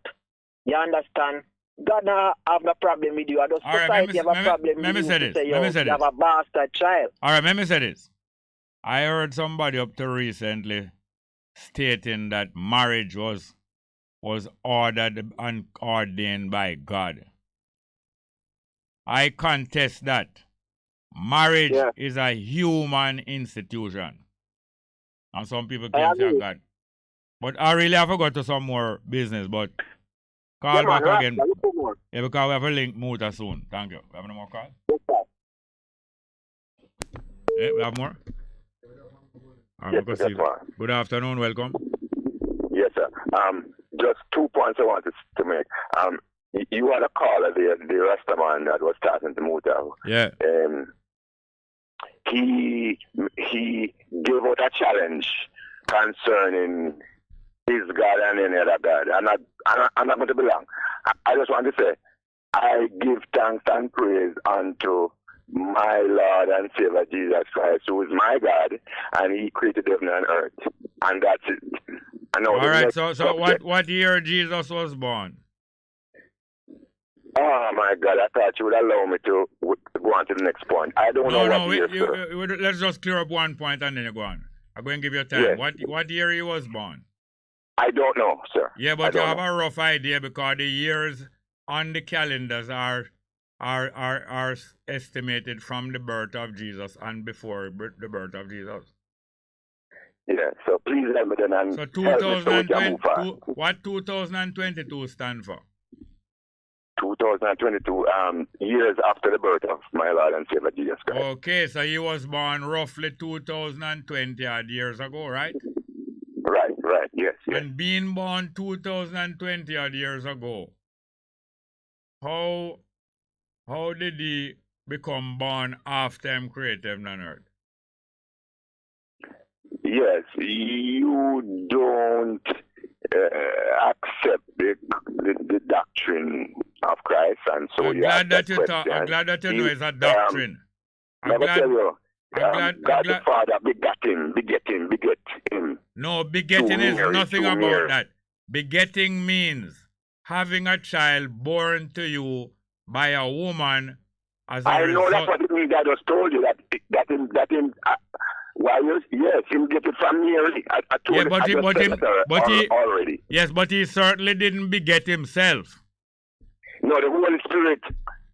[SPEAKER 2] you understand? God not have no problem with you. Just society have a problem with you to say, you have a bastard child.
[SPEAKER 27] All right, let me say this. I heard somebody up to recently stating that marriage was ordered and ordained by God. I contest that. Marriage is a human institution. And some people can say God. But I really have to go to some more business, but call back again. Yeah, because we have a link Muta soon. Thank you. We have no more call? Yeah, we have more? All right,
[SPEAKER 3] yes,
[SPEAKER 27] good afternoon, welcome.
[SPEAKER 3] Yes, sir. Just 2 points I wanted to make. You had a caller there, the Rastaman that was starting to move out.
[SPEAKER 27] Yeah.
[SPEAKER 3] He gave out a challenge concerning his God and any other God. I'm not going to belong. I just want to say, I give thanks and praise unto my Lord and Savior Jesus Christ, who is my God, and He created heaven and earth. And that's it.
[SPEAKER 27] All right, so what year Jesus was born?
[SPEAKER 3] Oh my God, I thought you would allow me to go on to the next point. I don't know what year,
[SPEAKER 27] let's just clear up one point and then you go on. I'm going to give you time. Yes. What year he was born?
[SPEAKER 3] I don't know, sir.
[SPEAKER 27] Yeah, but you have a rough idea because the years on the calendars are estimated from the birth of Jesus and before the birth of Jesus.
[SPEAKER 3] Yeah, so please help me then and
[SPEAKER 27] so 2020, what 2022 stand for?
[SPEAKER 3] 2022, years after the birth of my Lord and Savior Jesus Christ.
[SPEAKER 27] Okay, so he was born roughly 2020 odd years ago, right?
[SPEAKER 3] Right, yes.
[SPEAKER 27] And being born 2020 odd years ago, how did he become born after him created heaven and earth?
[SPEAKER 3] Yes, you don't accept the doctrine of Christ, and so
[SPEAKER 27] I'm glad that you know it's a doctrine.
[SPEAKER 3] God the Father beget him.
[SPEAKER 27] No, begetting is nothing about that. Begetting means having a child born to you by a woman as a result.
[SPEAKER 3] I know that's what it means. I just told you that him yes, him get it from Mary. I told you already.
[SPEAKER 27] Yes, but he certainly didn't beget himself.
[SPEAKER 3] No, the Holy Spirit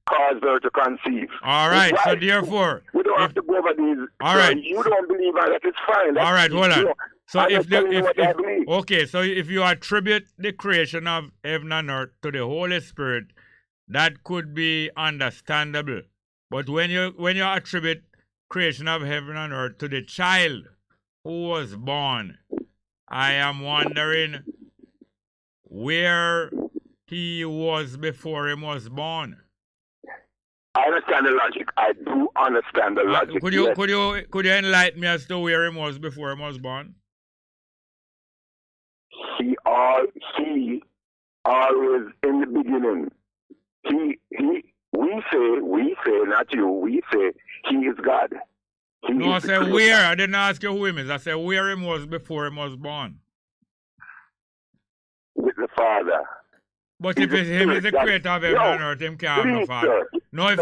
[SPEAKER 3] caused her to conceive.
[SPEAKER 27] All right, so therefore...
[SPEAKER 3] We don't have to go over these.
[SPEAKER 27] All right.
[SPEAKER 3] You don't believe that, it's fine.
[SPEAKER 27] All right, hold on. So if you attribute the creation of heaven and earth to the Holy Spirit, that could be understandable. But when you attribute creation of heaven and earth to the child who was born, I am wondering where he was before he was born.
[SPEAKER 3] I understand the logic. I do understand the logic.
[SPEAKER 27] Could you enlighten me as to where he was before he was born?
[SPEAKER 3] He always in the beginning. We say, not you, we say he is God.
[SPEAKER 27] I said where. I didn't ask you who him is. I said where him was before him was born.
[SPEAKER 3] With the Father.
[SPEAKER 27] But if him is the creator of heaven and earth, him can't have no father. No, if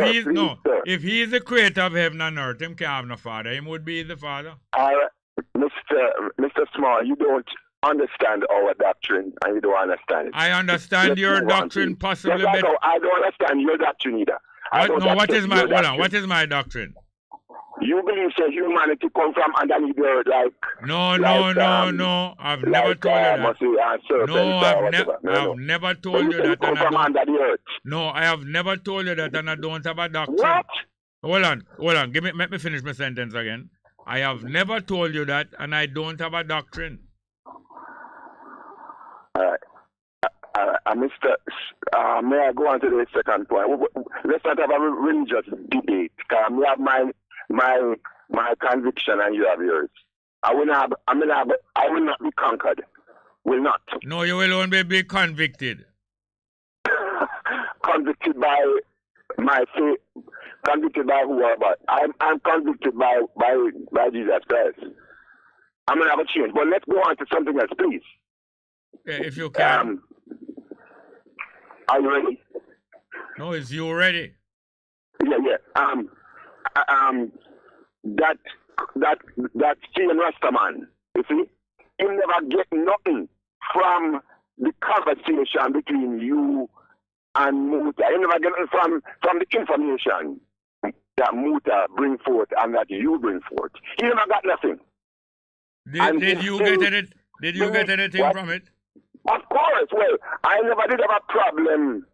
[SPEAKER 27] he is the creator of heaven and earth, him can't have no father. Him would be the father.
[SPEAKER 3] Mr. Small, you don't understand our doctrine and you don't understand it.
[SPEAKER 27] I understand your doctrine possibly better.
[SPEAKER 3] I don't understand your doctrine either.
[SPEAKER 27] What is my doctrine?
[SPEAKER 3] you believe that humanity come from underneath the earth, like
[SPEAKER 27] No. I've
[SPEAKER 3] like,
[SPEAKER 27] never told you that.
[SPEAKER 3] No,
[SPEAKER 27] I've never told you that,
[SPEAKER 3] come
[SPEAKER 27] and I
[SPEAKER 3] from
[SPEAKER 27] don't.
[SPEAKER 3] under the earth.
[SPEAKER 27] No, I have never told you that, and I don't have a doctrine.
[SPEAKER 3] What?
[SPEAKER 27] Hold on. Let me finish my sentence again. I have never told you that, and I don't have a doctrine.
[SPEAKER 3] All right. Mr. May I go on to the second point? Let's not have a religious debate. We have my conviction and you have yours. I will not be conquered. Will not.
[SPEAKER 27] No, you will only be convicted.
[SPEAKER 3] Convicted by my faith. Convicted by who or what? I'm convicted by Jesus Christ. I'm gonna have a change. But let's go on to something else, please.
[SPEAKER 27] Okay, if you can.
[SPEAKER 3] Are you ready?
[SPEAKER 27] No, is you ready?
[SPEAKER 3] Yeah. That Stephen Rastaman, you see, he never get nothing from the conversation between you and Muta. He never get nothing from the information that Muta bring forth and that you bring forth. He never got nothing.
[SPEAKER 27] Did you get anything from it?
[SPEAKER 3] Of course. Well, I never did have a problem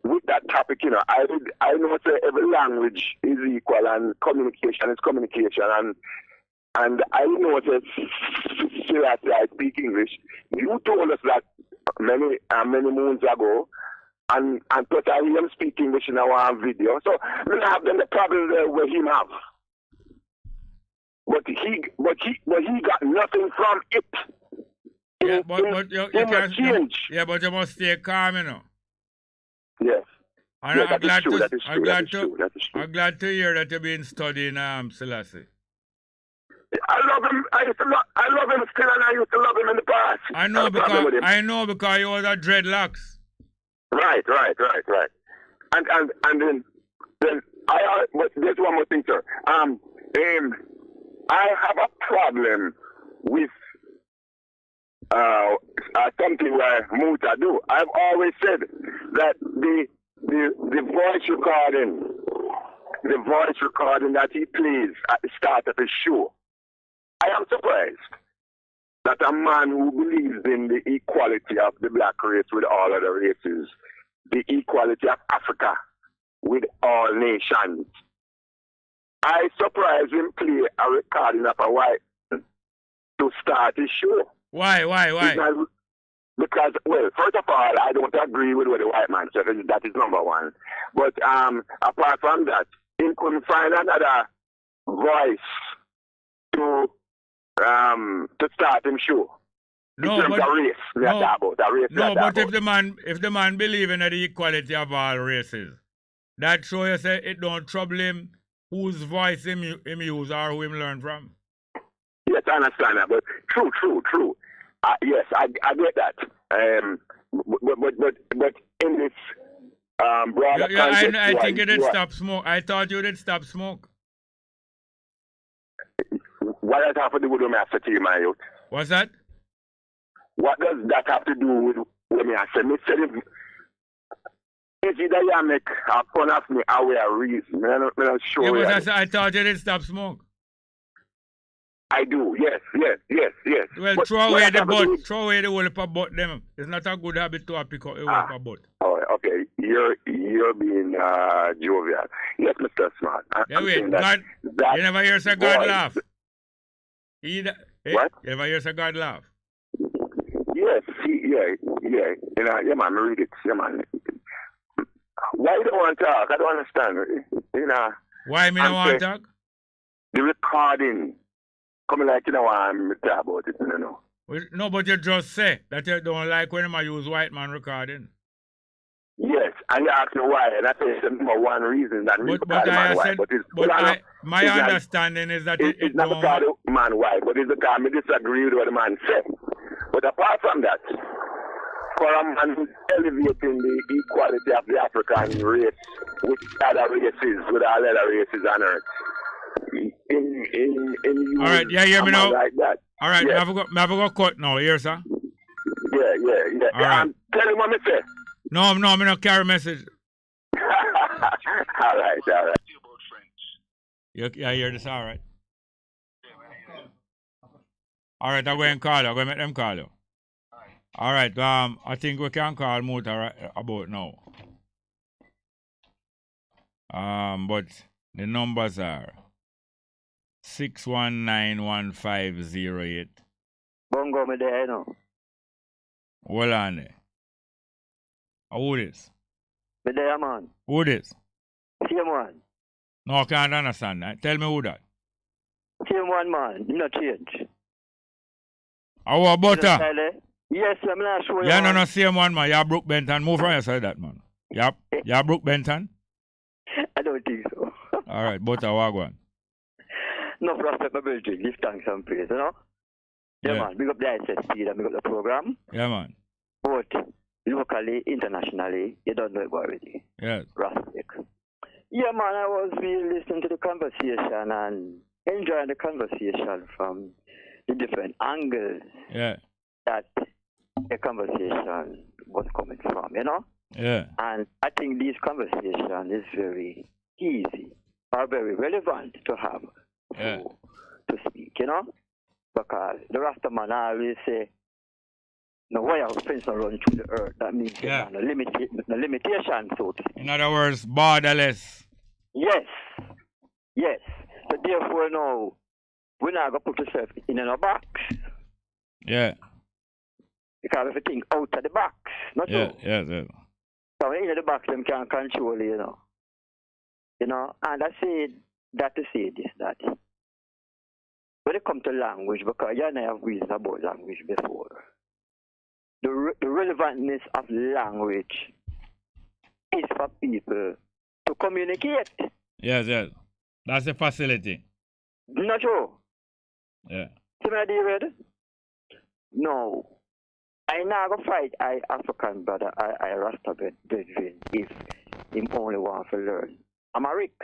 [SPEAKER 3] with that topic, you know. I know that every language is equal and communication is communication, and I know that seriously I speak English. You told us that many moons ago, and plus I hear him speak English in our video. So we have the problem there with him have. But he got nothing from it.
[SPEAKER 27] Yeah, but you can't change. Yeah, but you must stay calm, you know.
[SPEAKER 3] Yes.
[SPEAKER 27] And
[SPEAKER 3] I'm glad to
[SPEAKER 27] hear that you've been studying Selassie.
[SPEAKER 3] I love him. I love him still, and I used to love him in the past.
[SPEAKER 27] I know because he was a dreadlocks.
[SPEAKER 3] Right. And then but there's one more thing, sir. I have a problem with something where Muta do. I've always said that the voice recording that he plays at the start of his show, I am surprised that a man who believes in the equality of the black race with all other races, the equality of Africa with all nations, I surprised him play a recording of a white man to start his show.
[SPEAKER 27] Why?
[SPEAKER 3] Because, well, first of all, I don't agree with what the white man said. That is number one. But apart from that, he couldn't find another voice to start him show.
[SPEAKER 27] No,
[SPEAKER 3] in terms
[SPEAKER 27] but
[SPEAKER 3] of race.
[SPEAKER 27] If the man believes in the equality of all races, that show you say it don't trouble him whose voice him use or who him learn from.
[SPEAKER 3] Yes, I understand that, but true. Yes, I get that. But in this broader context,
[SPEAKER 27] I think you did stop smoke. I thought you did stop smoke.
[SPEAKER 3] What does that have to do with what I said to you, my youth?
[SPEAKER 27] What's that?
[SPEAKER 3] What does that have to do with what I said? Me said if you make a fun of me, I will reason. I'm not sure.
[SPEAKER 27] Yeah, but I thought you did stop smoke.
[SPEAKER 3] I do, yes.
[SPEAKER 27] Well,
[SPEAKER 3] but
[SPEAKER 27] throw away the butt. Throw away the whole of butt them. It's not a good habit to pick up the whole of butt.
[SPEAKER 3] Oh, okay. You're being jovial. Yes, Mr. Smart.
[SPEAKER 27] Yeah, wait. God, you never hear say God laugh? What? You ever hear say God laugh?
[SPEAKER 3] Yes, yeah, man, read it. Yeah, man. Why you don't want to talk? I don't understand.
[SPEAKER 27] Why me don't want to talk?
[SPEAKER 3] The recording. Coming like, I'm talking about it,
[SPEAKER 27] No, but you just say that you don't like when I use white man recording.
[SPEAKER 3] Yes, and you ask me why, and I say the number one reason that
[SPEAKER 27] my understanding is that
[SPEAKER 3] it's not because the man white, but it's because I disagree with what the man said. But apart from that, for a man who's elevating the equality of the African race with other races, with all other races on earth,
[SPEAKER 27] all right, yeah, hear me now.
[SPEAKER 3] Like that.
[SPEAKER 27] All right, yes. I have to cut now, here, sir.
[SPEAKER 3] Yeah.
[SPEAKER 27] All right.
[SPEAKER 3] Tell him what I say.
[SPEAKER 27] No, I'm not carry message.
[SPEAKER 3] all right.
[SPEAKER 27] You hear this all right? All right, I'm going to call you. I'm going to make them call you. All right, I think we can call Muta right about now. But the numbers are 6191508.
[SPEAKER 2] Bongo, Midday, no.
[SPEAKER 27] Hold on there. Who this?
[SPEAKER 2] Midday, man.
[SPEAKER 27] Who this?
[SPEAKER 2] Same one.
[SPEAKER 27] No, I can't understand that. Tell me who that.
[SPEAKER 2] Same one, man. No change.
[SPEAKER 27] Our butter.
[SPEAKER 2] Yes, I'm not sure.
[SPEAKER 27] Yeah, no, same one, man. You Brooke Benton. Move from your side, that, man. You Brooke Benton?
[SPEAKER 2] I don't think so.
[SPEAKER 27] All right, butter, wagwan.
[SPEAKER 2] No, Prophet, my brother. Give thanks and praise, you know? Yeah, man. Big up the ISSP and big up the program.
[SPEAKER 27] Yeah, man.
[SPEAKER 2] But locally, internationally, you don't know it already.
[SPEAKER 27] Yes.
[SPEAKER 2] Rustic. Yeah, man, I was really listening to the conversation and enjoying the conversation from the different angles that the conversation was coming from, you know?
[SPEAKER 27] Yeah.
[SPEAKER 2] And I think this conversation is very easy or very relevant to have to speak, you know? Because the Rastaman always say, no way our fence run through the earth. That means the limitation, so to speak.
[SPEAKER 27] In other words, borderless.
[SPEAKER 2] Yes. Yes. So therefore now, we're not going to put yourself in a box.
[SPEAKER 27] Yeah.
[SPEAKER 2] Because everything out of the box. Not true.
[SPEAKER 27] Yeah.
[SPEAKER 2] So in the box, them can't control you, you know. You know, and I said that to say this, that when it comes to language, because you and I have reasoned about language before, the relevantness of language is for people to communicate.
[SPEAKER 27] Yes. That's the facility.
[SPEAKER 2] Not true.
[SPEAKER 27] Yeah.
[SPEAKER 2] See me, David? No. I now go fight I African brother, I Rasta brethren, if him only want to learn Amharic.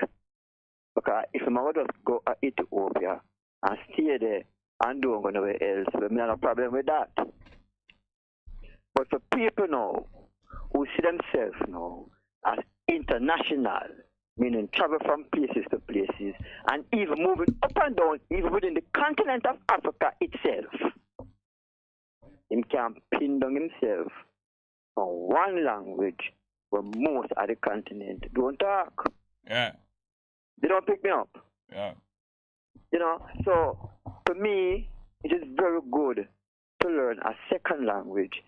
[SPEAKER 2] Because if I'm going to go to Ethiopia and stay there and don't go nowhere else, we have no problem with that. But for people now who see themselves now as international, meaning travel from places to places, and even moving up and down, even within the continent of Africa itself, he can pin down himself on one language where most of the continent don't talk.
[SPEAKER 27] Yeah.
[SPEAKER 2] They don't pick me up.
[SPEAKER 27] Yeah.
[SPEAKER 2] You know, so for me, it is very good to learn a second language,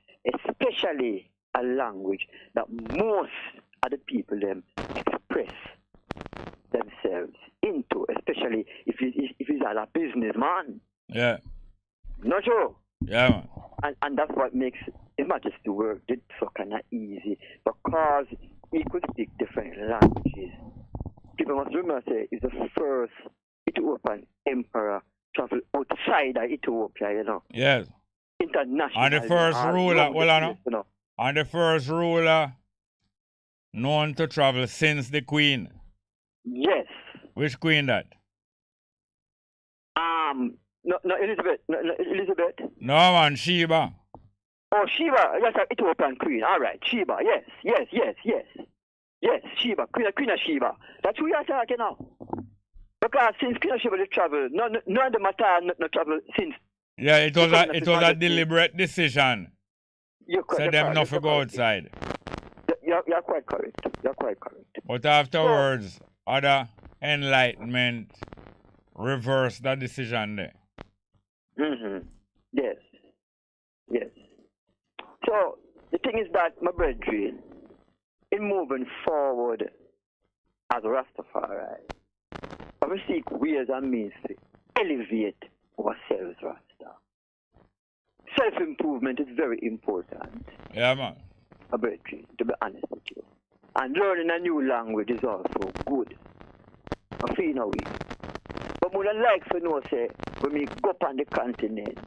[SPEAKER 2] especially a language that most of the people them express themselves into, especially if he's a businessman.
[SPEAKER 27] Yeah.
[SPEAKER 2] Not sure.
[SPEAKER 27] Yeah, man.
[SPEAKER 2] And that's what makes His Majesty work did so kind of easy, because he could speak different languages. People must remember, say, he's the first Ethiopian emperor travel outside of Ethiopia, you know.
[SPEAKER 27] Yes.
[SPEAKER 2] International.
[SPEAKER 27] And the first ruler, and the first ruler known to travel since the Queen.
[SPEAKER 2] Yes.
[SPEAKER 27] Which Queen that?
[SPEAKER 2] No, Elizabeth. No, Elizabeth.
[SPEAKER 27] No, man, Sheba.
[SPEAKER 2] Oh, Sheba. Yes, Ethiopian Queen. All right, Sheba. Yes. Yes, Sheba. Queen of Sheba. That's who you are talking now. Because since Queen of Sheba they travel, none of them no travel since.
[SPEAKER 27] Yeah, it was a deliberate decision. So them not to go outside.
[SPEAKER 2] You're quite correct.
[SPEAKER 27] But afterwards, other enlightenment reversed that decision there.
[SPEAKER 2] Yes. So the thing is that, my brethren, in moving forward as Rastafari, we seek ways and means to elevate ourselves, Rasta. Self-improvement is very important.
[SPEAKER 27] Yeah, man.
[SPEAKER 2] My brethren, to be honest with you. And learning a new language is also good. I feel no way. But what I like to know, say, when we go up on the continent,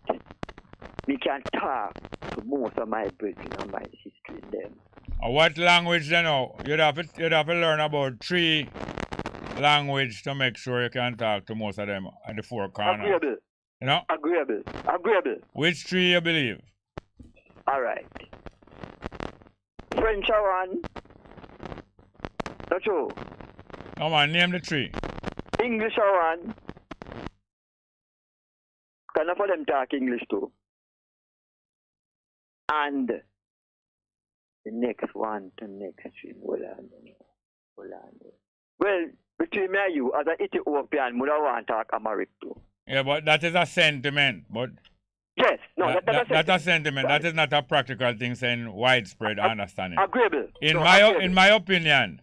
[SPEAKER 2] we can talk to most of my brethren and my sisters in them.
[SPEAKER 27] What language then? You'd have to learn about 3 languages to make sure you can talk to most of them at the 4 corners.
[SPEAKER 2] Agreeable.
[SPEAKER 27] You know?
[SPEAKER 2] Agreeable.
[SPEAKER 27] Which 3 you believe?
[SPEAKER 2] All right. French are one. Not true.
[SPEAKER 27] Come on, name the 3.
[SPEAKER 2] English are one. Can enough of them talk English too. And the next one to next stream. Hold on. Well, between me and you, as an Ethiopian, I want to talk Amharic too.
[SPEAKER 27] Yeah, but that is a sentiment. But
[SPEAKER 2] yes, no,
[SPEAKER 27] that's a sentiment. That is not a practical thing saying widespread understanding.
[SPEAKER 2] Agreeable.
[SPEAKER 27] In my opinion,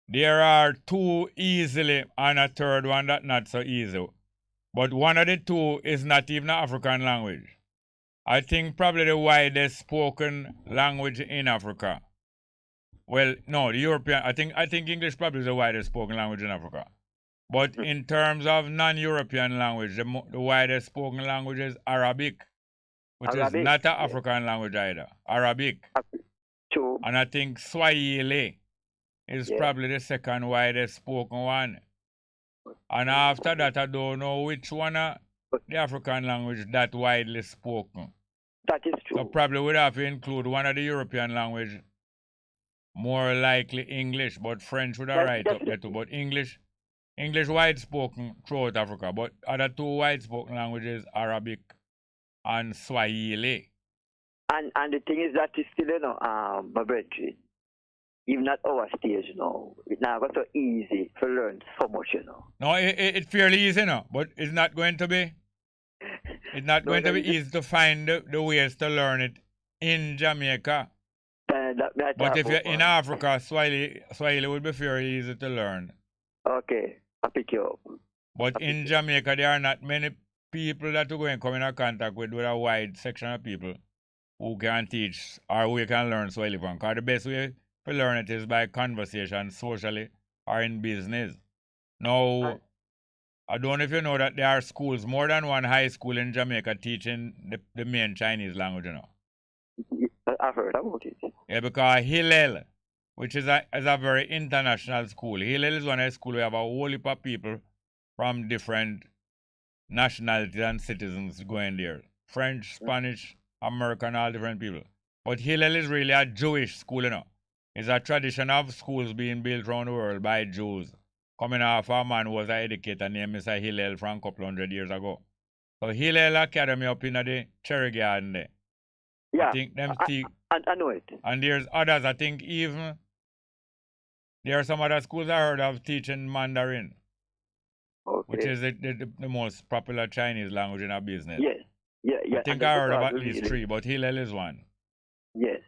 [SPEAKER 27] there are two easily and a third one that not so easy. But one of the two is not even an African language. I think probably the widest spoken language in Africa. Well, no, the European. I think English probably is the widest spoken language in Africa. But in terms of non-European language, the widest spoken language is Arabic, which is not an African language either. Arabic.
[SPEAKER 2] True.
[SPEAKER 27] And I think Swahili is probably the second widest spoken one. And after that, I don't know which one of the African language that widely spoken.
[SPEAKER 2] That is true.
[SPEAKER 27] So probably would have to include one of the European language, more likely English, but French would have right up there too. But English wide spoken throughout Africa. But other two wide spoken languages, Arabic and Swahili.
[SPEAKER 2] And the thing is that is still, my brethren, even at our stage, it's not so easy to learn so much,
[SPEAKER 27] No, it's fairly easy, but it's not going to be. It's not going to be easy to find the ways to learn it in Jamaica. But if you're in Africa, Swahili would be fairly easy to learn.
[SPEAKER 2] Okay, I'll pick you up.
[SPEAKER 27] But in Jamaica, there are not many people that you go and come in contact with a wide section of people who can teach or who can learn Swahili from. Because the best way to learn it is by conversation, socially, or in business. Now, I don't know if you know that there are schools, more than one high school in Jamaica teaching the main Chinese language,
[SPEAKER 2] I've heard about it.
[SPEAKER 27] Yeah, because Hillel, which is a very international school. Hillel is one of the schools where we have a whole heap of people from different nationalities and citizens going there. French, Spanish, American, all different people. But Hillel is really a Jewish school, It's a tradition of schools being built around the world by Jews. Coming off a man who was an educator named Mr. Hillel from a couple hundred years ago. So Hillel Academy up in the Cherry Garden there.
[SPEAKER 2] Yeah,
[SPEAKER 27] I think them
[SPEAKER 2] I know it.
[SPEAKER 27] And there's others, I think even there are some other schools I heard of teaching Mandarin.
[SPEAKER 2] Okay.
[SPEAKER 27] Which is the most popular Chinese language in our business.
[SPEAKER 2] Yes. Yeah.
[SPEAKER 27] I think I heard of at least 3, but Hillel is one.
[SPEAKER 2] Yes.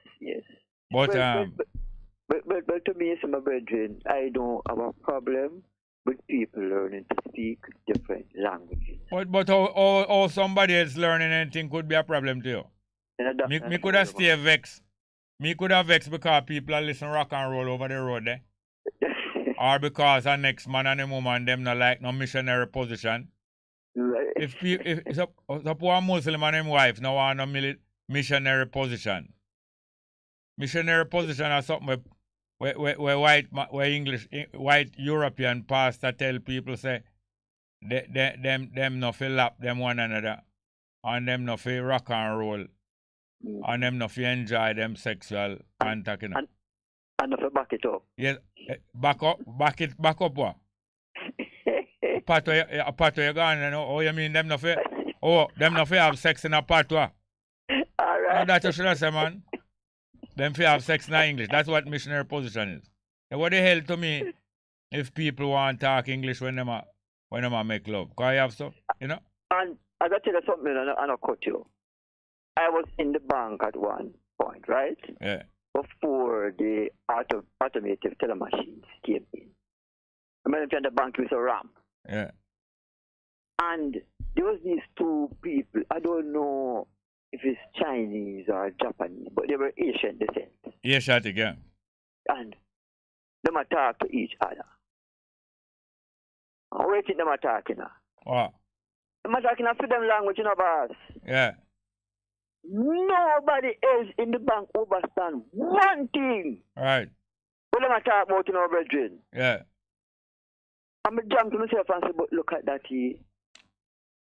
[SPEAKER 27] But
[SPEAKER 2] But to me, my brethren, I don't have a problem with people learning to speak different languages.
[SPEAKER 27] But how somebody else learning anything could be a problem to you. Me could have stay vexed. Me could have vexed because people are listening rock and roll over the road there. Or because the next man and the woman them not like no missionary position.
[SPEAKER 2] Right.
[SPEAKER 27] If a poor Muslim and him wife now want no missionary position. Missionary position is something where white European pastor tell people say them no feel lap them one another and them no feel rock and roll and them no feel enjoy them sexual contact.
[SPEAKER 2] And no feel back it up.
[SPEAKER 27] Yes, back up what? Part where you gone, oh you mean them no feel have sex in a patois.
[SPEAKER 2] Alright.
[SPEAKER 27] That's what you should have said, man. Them feel have sex in English. That's what missionary position is. And what the hell to me if people want to talk English when they make love? Because you have stuff,
[SPEAKER 2] And I got to tell you something, and I'll cut you. I was in the bank at one point, right?
[SPEAKER 27] Yeah.
[SPEAKER 2] Before the automated teller machines came in. I mean, if you're in the bank, it was a ramp.
[SPEAKER 27] Yeah.
[SPEAKER 2] And there was these two people. I don't know if it's Chinese or Japanese, but they were Asian descent.
[SPEAKER 27] Asian again.
[SPEAKER 2] And them are talk to each other. What do you think them are talking now?
[SPEAKER 27] What?
[SPEAKER 2] Them are talking a them language, boss.
[SPEAKER 27] Yeah.
[SPEAKER 2] Nobody else in the bank understand one thing.
[SPEAKER 27] Right.
[SPEAKER 2] What them are talking about, brethren?
[SPEAKER 27] Yeah.
[SPEAKER 2] I'm a jump to myself and say, but look at that here.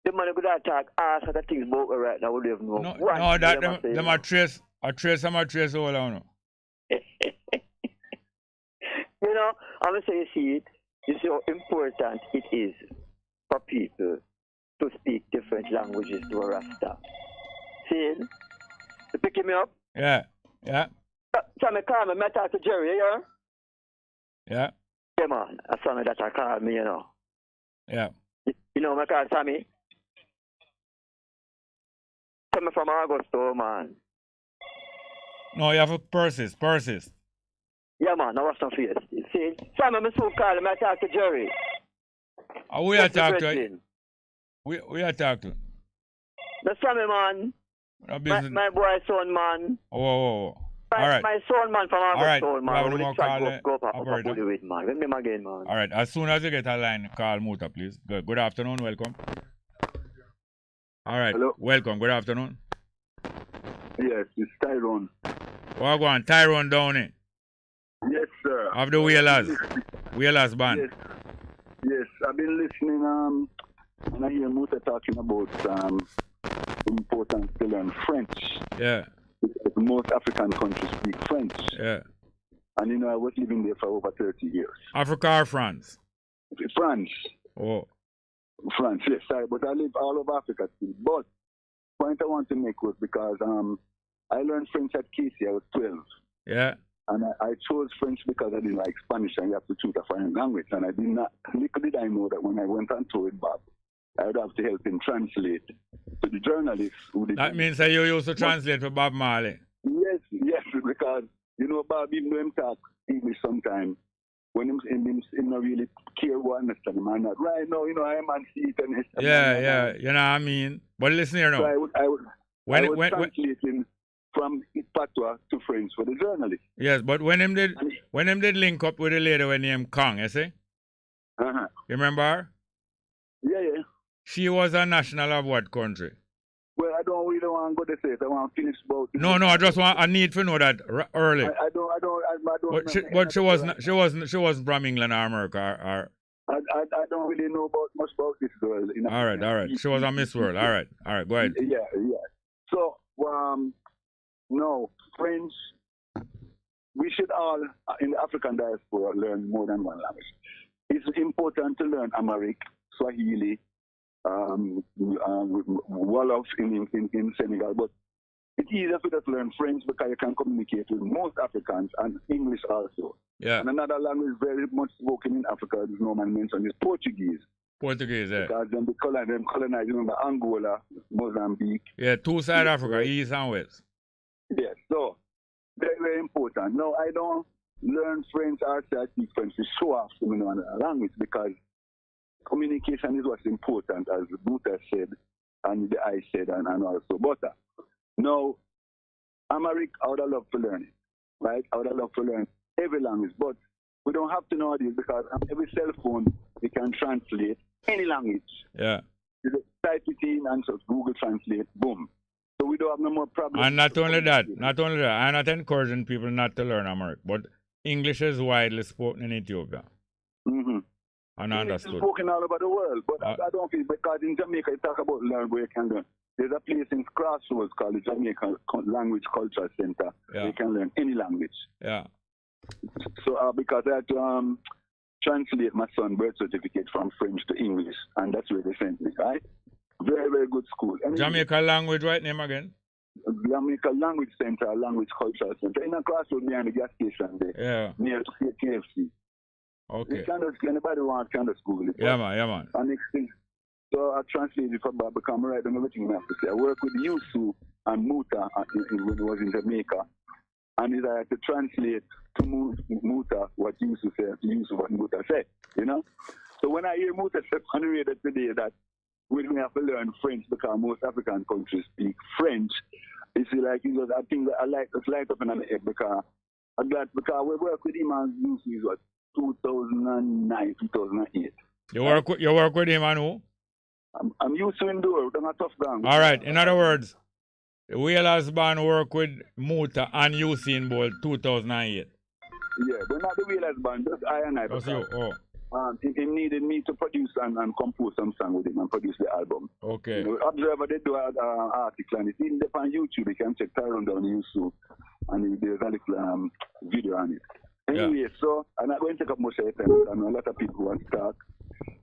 [SPEAKER 2] The man could talk all sorts of things about right now. We don't even know.
[SPEAKER 27] No, that them are trace all on.
[SPEAKER 2] I'm going to say you see it. You see how important it is for people to speak different languages to a Rasta. See? You picking me up?
[SPEAKER 27] Yeah.
[SPEAKER 2] So me call me, I talk to Jerry, yeah?
[SPEAKER 27] Yeah.
[SPEAKER 2] Yeah, man. That's Sammy that I call me, you know.
[SPEAKER 27] Yeah.
[SPEAKER 2] You know, I call Sammy. Tell me from Augusto, man.
[SPEAKER 27] No, you have to persist.
[SPEAKER 2] Yeah, man, I was no face. See, Sammy, me so call him, I talk to Jerry.
[SPEAKER 27] We are talk to. We are talk to.
[SPEAKER 2] The Sammy, man. My boy son, man.
[SPEAKER 27] Oh. All right.
[SPEAKER 2] My son, man, from Augusto, man.
[SPEAKER 27] All right.
[SPEAKER 2] Go up, man. Let me again, man.
[SPEAKER 27] All right. As soon as you get a line, call Muta, please. Good afternoon. Welcome. All right.
[SPEAKER 6] Hello.
[SPEAKER 27] Welcome. Good afternoon.
[SPEAKER 6] Yes, it's Tyrone.
[SPEAKER 27] Well, go on. Tyrone Downey.
[SPEAKER 6] Yes, sir.
[SPEAKER 27] Of the Wheelers band.
[SPEAKER 6] Yes, I've been listening, and I hear Muta talking about importance to learn French.
[SPEAKER 27] Yeah.
[SPEAKER 6] Because most African countries speak French.
[SPEAKER 27] Yeah.
[SPEAKER 6] And you know, I was living there for over 30 years.
[SPEAKER 27] Africa or France?
[SPEAKER 6] France.
[SPEAKER 27] Oh.
[SPEAKER 6] France, yes, sorry, but I live all over Africa too. But the point I want to make was because I learned French at Casey. I was 12.
[SPEAKER 27] Yeah.
[SPEAKER 6] And I chose French because I didn't like Spanish and you have to choose a foreign language. And I did not, little did I know that when I went on tour with Bob, I would have to help him translate to the journalists who did.
[SPEAKER 27] That means that you used to translate for Bob Marley?
[SPEAKER 6] Yes, because, you know, Bob, even though him talk English sometimes, when him not really care what understand him or not. Right now, you know, I am on seat and
[SPEAKER 27] Yeah, you know what I mean? But listen here now.
[SPEAKER 6] So I would translate him from Patois to French for the journalist.
[SPEAKER 27] Yes, but when him did link up with a lady when named Kong, you see?
[SPEAKER 6] Uh-huh.
[SPEAKER 27] You remember her?
[SPEAKER 6] Yeah.
[SPEAKER 27] She was a national of what country?
[SPEAKER 6] Well, I don't really want to go to say it. I want to finish about.
[SPEAKER 27] No, I need to know that early.
[SPEAKER 6] I don't.
[SPEAKER 27] But she wasn't from England or America or.
[SPEAKER 6] I don't really know much about this girl.
[SPEAKER 27] All right. She was a Miss World. All right. Go ahead.
[SPEAKER 6] Yeah. So, no, French. We should all in the African diaspora learn more than one language. It's important to learn Amharic, Swahili, Wolof in Senegal, but it's easier for us to learn French because you can communicate with most Africans and English also.
[SPEAKER 27] Yeah.
[SPEAKER 6] And another language very much spoken in Africa, as no man mentioned, is Portuguese.
[SPEAKER 27] Portuguese, yeah.
[SPEAKER 6] Because them colonized, remember, Angola, Mozambique.
[SPEAKER 27] Yeah, two sides of Africa, east and west.
[SPEAKER 6] Yes, so very, very important. No, I don't learn French or say I speak French to show off to me another language because communication is what's important, as Buddha said, and I said, and also Butter. Now, Amharic, I would love to learn it, right? I would love to learn every language, but we don't have to know this because on every cell phone, we can translate any language.
[SPEAKER 27] Yeah.
[SPEAKER 6] You just type it in and just Google Translate, boom. So we don't have no more problems.
[SPEAKER 27] And not only that, I'm not encouraging people not to learn Amharic, but English is widely spoken in Ethiopia.
[SPEAKER 6] Mm-hmm.
[SPEAKER 27] And understood.
[SPEAKER 6] It's spoken all over the world, but I don't feel because in Jamaica you talk about learn where you can learn. There's a place in Crossroads called the Jamaica Language Cultural Center where you can learn any language.
[SPEAKER 27] Yeah.
[SPEAKER 6] So because I had to translate my son's birth certificate from French to English, and that's where they sent me, right? Very, very good school.
[SPEAKER 27] Jamaica Language, right name again?
[SPEAKER 6] Jamaica Language Center, Language Cultural Center. In a Crossroads behind the gas station there.
[SPEAKER 27] Yeah.
[SPEAKER 6] Near to KFC.
[SPEAKER 27] Okay.
[SPEAKER 6] Anybody wants kind of school.
[SPEAKER 27] Yeah, man.
[SPEAKER 6] And next thing, so I translated for Bob because I write down everything I have to say. I work with Yusu and Muta when I was in Jamaica. And I had to translate to Muta what Yusu said, what Muta said, you know? So when I hear Muta say on the radio today that we have to learn French because most African countries speak French, it's like, I think that I like it's light up in my head because I'm glad because we work with him and Yusu is what? 2009, 2008. You
[SPEAKER 27] work with him and who?
[SPEAKER 6] I'm used to endure. I'm a tough gang.
[SPEAKER 27] All right. In other words, the Wheelers band work with Muta and Usain Bolt 2008.
[SPEAKER 6] Yeah, but not the Wheelers band. Just I and I.
[SPEAKER 27] That's you. Oh.
[SPEAKER 6] He needed me to produce and compose some song with him and produce the album.
[SPEAKER 27] Okay.
[SPEAKER 6] You know, Observer, they do an article and it's in on YouTube. You can check Tyrone down YouTube and there's a little video on it. Anyway, so I'm not going to take up much of your time. I know a lot of people want to talk.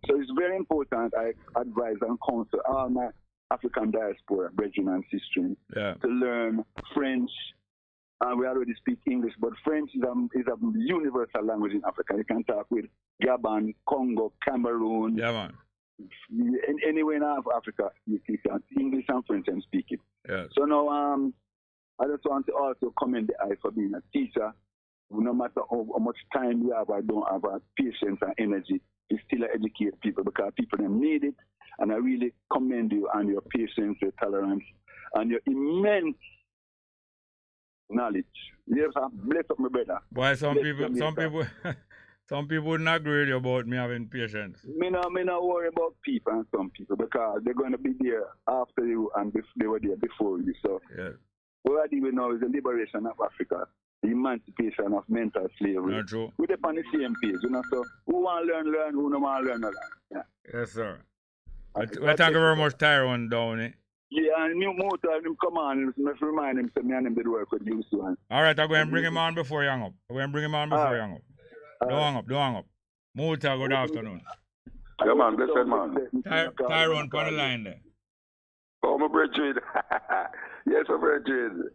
[SPEAKER 6] So it's very important. I advise and counsel all my African diaspora, brethren and sisters, to learn French. We already speak English, but French is a universal language in Africa. You can talk with Gabon, Congo, Cameroon. Anywhere in Africa, you can English and French and speak it. So now, I just want to also commend the eye for being a teacher. No matter how much time you have, I don't have patience and energy to still educate people because people them need it. And I really commend you on your patience, your tolerance, and your immense knowledge. Yes, bless up my brother.
[SPEAKER 27] Why some people wouldn't agree with you about me having patience.
[SPEAKER 6] Me not worry about people and some people because they're going to be there after you and they were there before you. So what I do now is the liberation of Africa, the emancipation of mental slavery.
[SPEAKER 27] Not true.
[SPEAKER 6] We're on the same page, you know. So who want to learn, who don't want to learn, learn.
[SPEAKER 27] Yes, sir. Well, thank you very much, Tyrone Downey.
[SPEAKER 6] Yeah, and new motor, him come on, let's remind him, so me and him did work with you, so.
[SPEAKER 27] All right, I'm going to bring him on before you hang up. Don't hang up. Motor, good afternoon.
[SPEAKER 3] Yeah, man, blessed man.
[SPEAKER 27] Tyrone, put the line there.
[SPEAKER 3] Oh, my brethren. Yes, my brethren.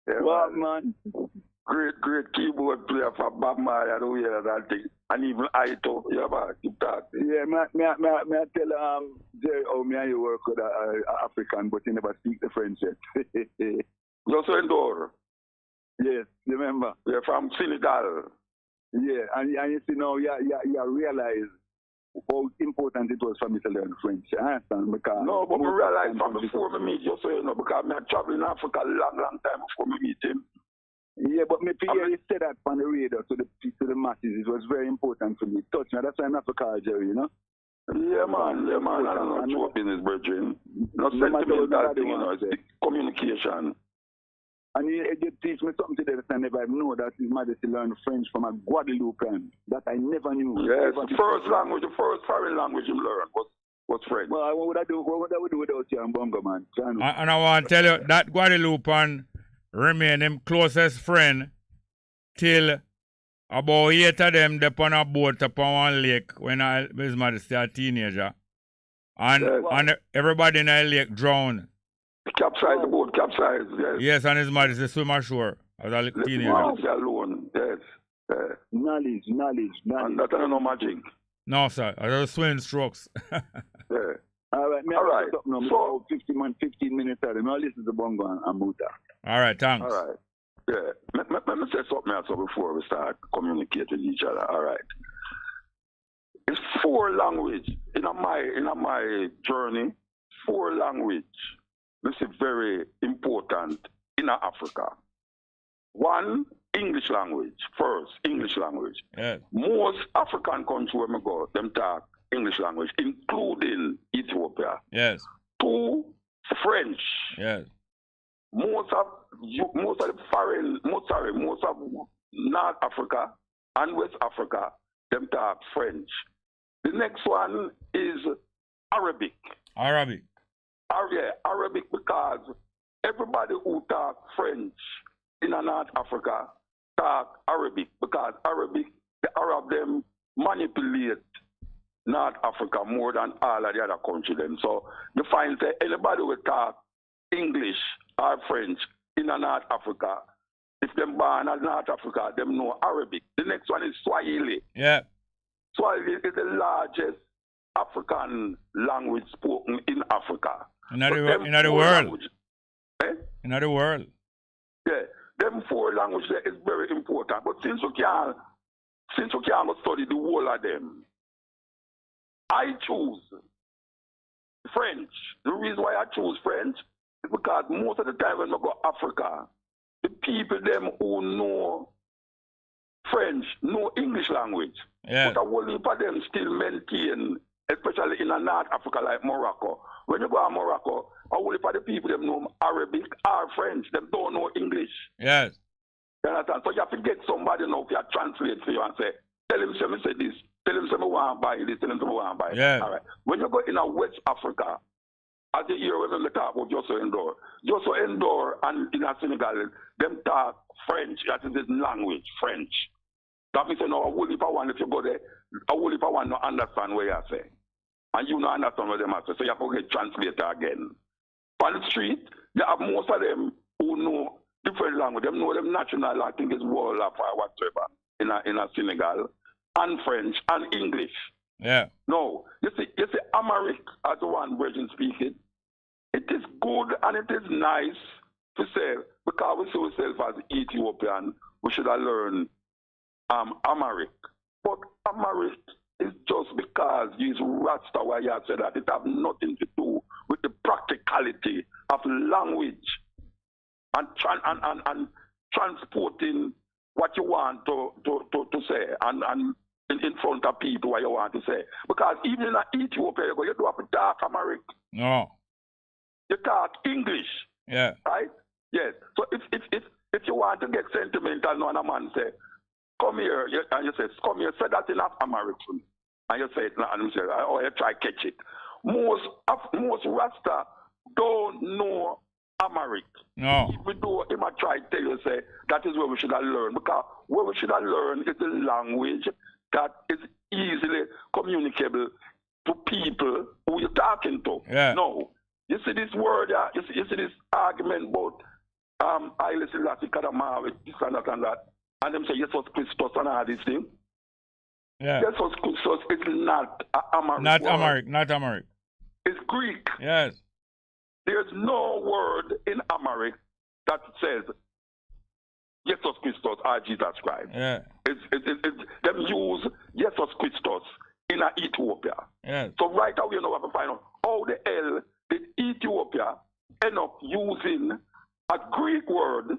[SPEAKER 3] Yeah,
[SPEAKER 6] what, man?
[SPEAKER 3] Great keyboard player for Bob Marley, I don't hear that thing. And even I too. Yeah, man, keep talking.
[SPEAKER 6] Yeah, me I tell Jerry, me and you work with African, but you never speak the French yet.
[SPEAKER 3] You also endure.
[SPEAKER 6] Yes, remember?
[SPEAKER 3] You're from Senegal.
[SPEAKER 6] Yeah, and you see now, you realize how important it was for me to learn French. I understand? Because
[SPEAKER 3] no, but I realized from before me meet you, so you know, because I traveled in Africa a long time before me meet him.
[SPEAKER 6] Yeah, but me you said that on the radio to the masses. It was very important for me. Touch me. That's why I'm not for car, Jerry, you know?
[SPEAKER 3] Yeah, man. I don't know what business, brethren. Not sentimental thing, you know. It's communication.
[SPEAKER 6] And you teach me something today that I never knew, that His Majesty learned French from a Guadeloupean that I never knew.
[SPEAKER 3] Yes, the first foreign language you learned was French.
[SPEAKER 6] Well, what would I do without you and Bongo, man?
[SPEAKER 27] And I want to tell you, that Guadeloupean remain him closest friend till about 8 of them up on a boat up on one lake when His Majesty a teenager. And everybody in the lake drowned.
[SPEAKER 3] Capsize the boat, yes.
[SPEAKER 27] Yes, and His Majesty swim ashore as a teenager.
[SPEAKER 3] Alone, yes.
[SPEAKER 6] Knowledge.
[SPEAKER 3] And that's no magic.
[SPEAKER 27] No, sir. Those swim strokes.
[SPEAKER 3] Yeah.
[SPEAKER 6] All right. So 15 minutes out. Now listen to Bongo and Muta.
[SPEAKER 27] All right, thanks.
[SPEAKER 3] All right. Yeah. Let me say something else before we start communicating with each other. All right. It's 4 languages in my journey. 4 languages. This is very important in Africa. 1, English language. First, English language.
[SPEAKER 27] Yeah.
[SPEAKER 3] Most African countries where I go, them talk English language, including Ethiopia.
[SPEAKER 27] Yes.
[SPEAKER 3] 2, French.
[SPEAKER 27] Yes.
[SPEAKER 3] Most of North Africa and West Africa, them talk French. The next one is Arabic. Arabic because everybody who talk French in North Africa talk Arabic because the Arab them manipulate North Africa more than all of the other countries. So you find that anybody who talk English or French in North Africa, if them born in North Africa, them know Arabic. The next one is Swahili.
[SPEAKER 27] Yeah.
[SPEAKER 3] Swahili is the largest African language spoken in Africa.
[SPEAKER 27] In the world. In the world.
[SPEAKER 3] Yeah. Them 4 languages is very important. But since we can't study the whole of them, I choose French. The reason why I choose French is because most of the time when I go to Africa, the people them who know French know English language.
[SPEAKER 27] Yeah.
[SPEAKER 3] But a whole heap of them still maintain, especially in North Africa like Morocco. When you go to Morocco, a whole heap of the people them know Arabic or French. Them don't know English.
[SPEAKER 27] Yes.
[SPEAKER 3] You understand? So you have to get somebody now to translate for you and say, tell him say this. Tell him I want to buy this. Tell him I want to buy
[SPEAKER 27] yeah.
[SPEAKER 3] All right. When you go in West Africa, as you hear when we talk about Joshua Endor and in Senegal, them talk French. That is his language, French. That means, no, a whole heap of one, if you go there, a whole heap of one not understand what you say. And you don't understand what them are saying, so you have to get translator again. On the street, you have most of them who know different language. Them know them national, I think it's Wolof or whatever, in a Senegal, and French, and English.
[SPEAKER 27] Yeah.
[SPEAKER 3] No, you see, Amharic as the one Virgin speaking. It is good and it is nice to say, because we see ourselves as Ethiopian, we should have learned Amharic. But Amharic is just because he's Rasta, why you said that it have nothing to do with the practicality of language and transporting what you want to say and in front of people what you want to say. Because even in Ethiopia, you do have to talk Amharic.
[SPEAKER 27] No.
[SPEAKER 3] You talk English.
[SPEAKER 27] Yeah.
[SPEAKER 3] Right? Yes. So if you want to get sentimental, no, a man say, come here, and you say, come here, say that in Amharic for me. And you say it, and you say, oh, you try catch it. Most Rasta don't know Amharic.
[SPEAKER 27] No.
[SPEAKER 3] Even though he might try to tell you, say, that is where we should have learned. Because what we should have learned is the language that is easily communicable to people who you're talking to.
[SPEAKER 27] Yeah.
[SPEAKER 3] No. You see this word, you see this argument about Haile Selassie Kadama with this and that, and them say Jesus Christus and all these things.
[SPEAKER 27] Yeah.
[SPEAKER 3] Jesus Christus is not Amharic.
[SPEAKER 27] Not
[SPEAKER 3] word.
[SPEAKER 27] Amharic, not Amharic.
[SPEAKER 3] It's Greek.
[SPEAKER 27] Yes.
[SPEAKER 3] There's no word in Amharic that says Jesus Christus or Jesus Christ.
[SPEAKER 27] Yeah.
[SPEAKER 3] Them use Jesus Christus in Ethiopia.
[SPEAKER 27] Yes.
[SPEAKER 3] So right away, you know, we have to find out how the hell did Ethiopia end up using a Greek word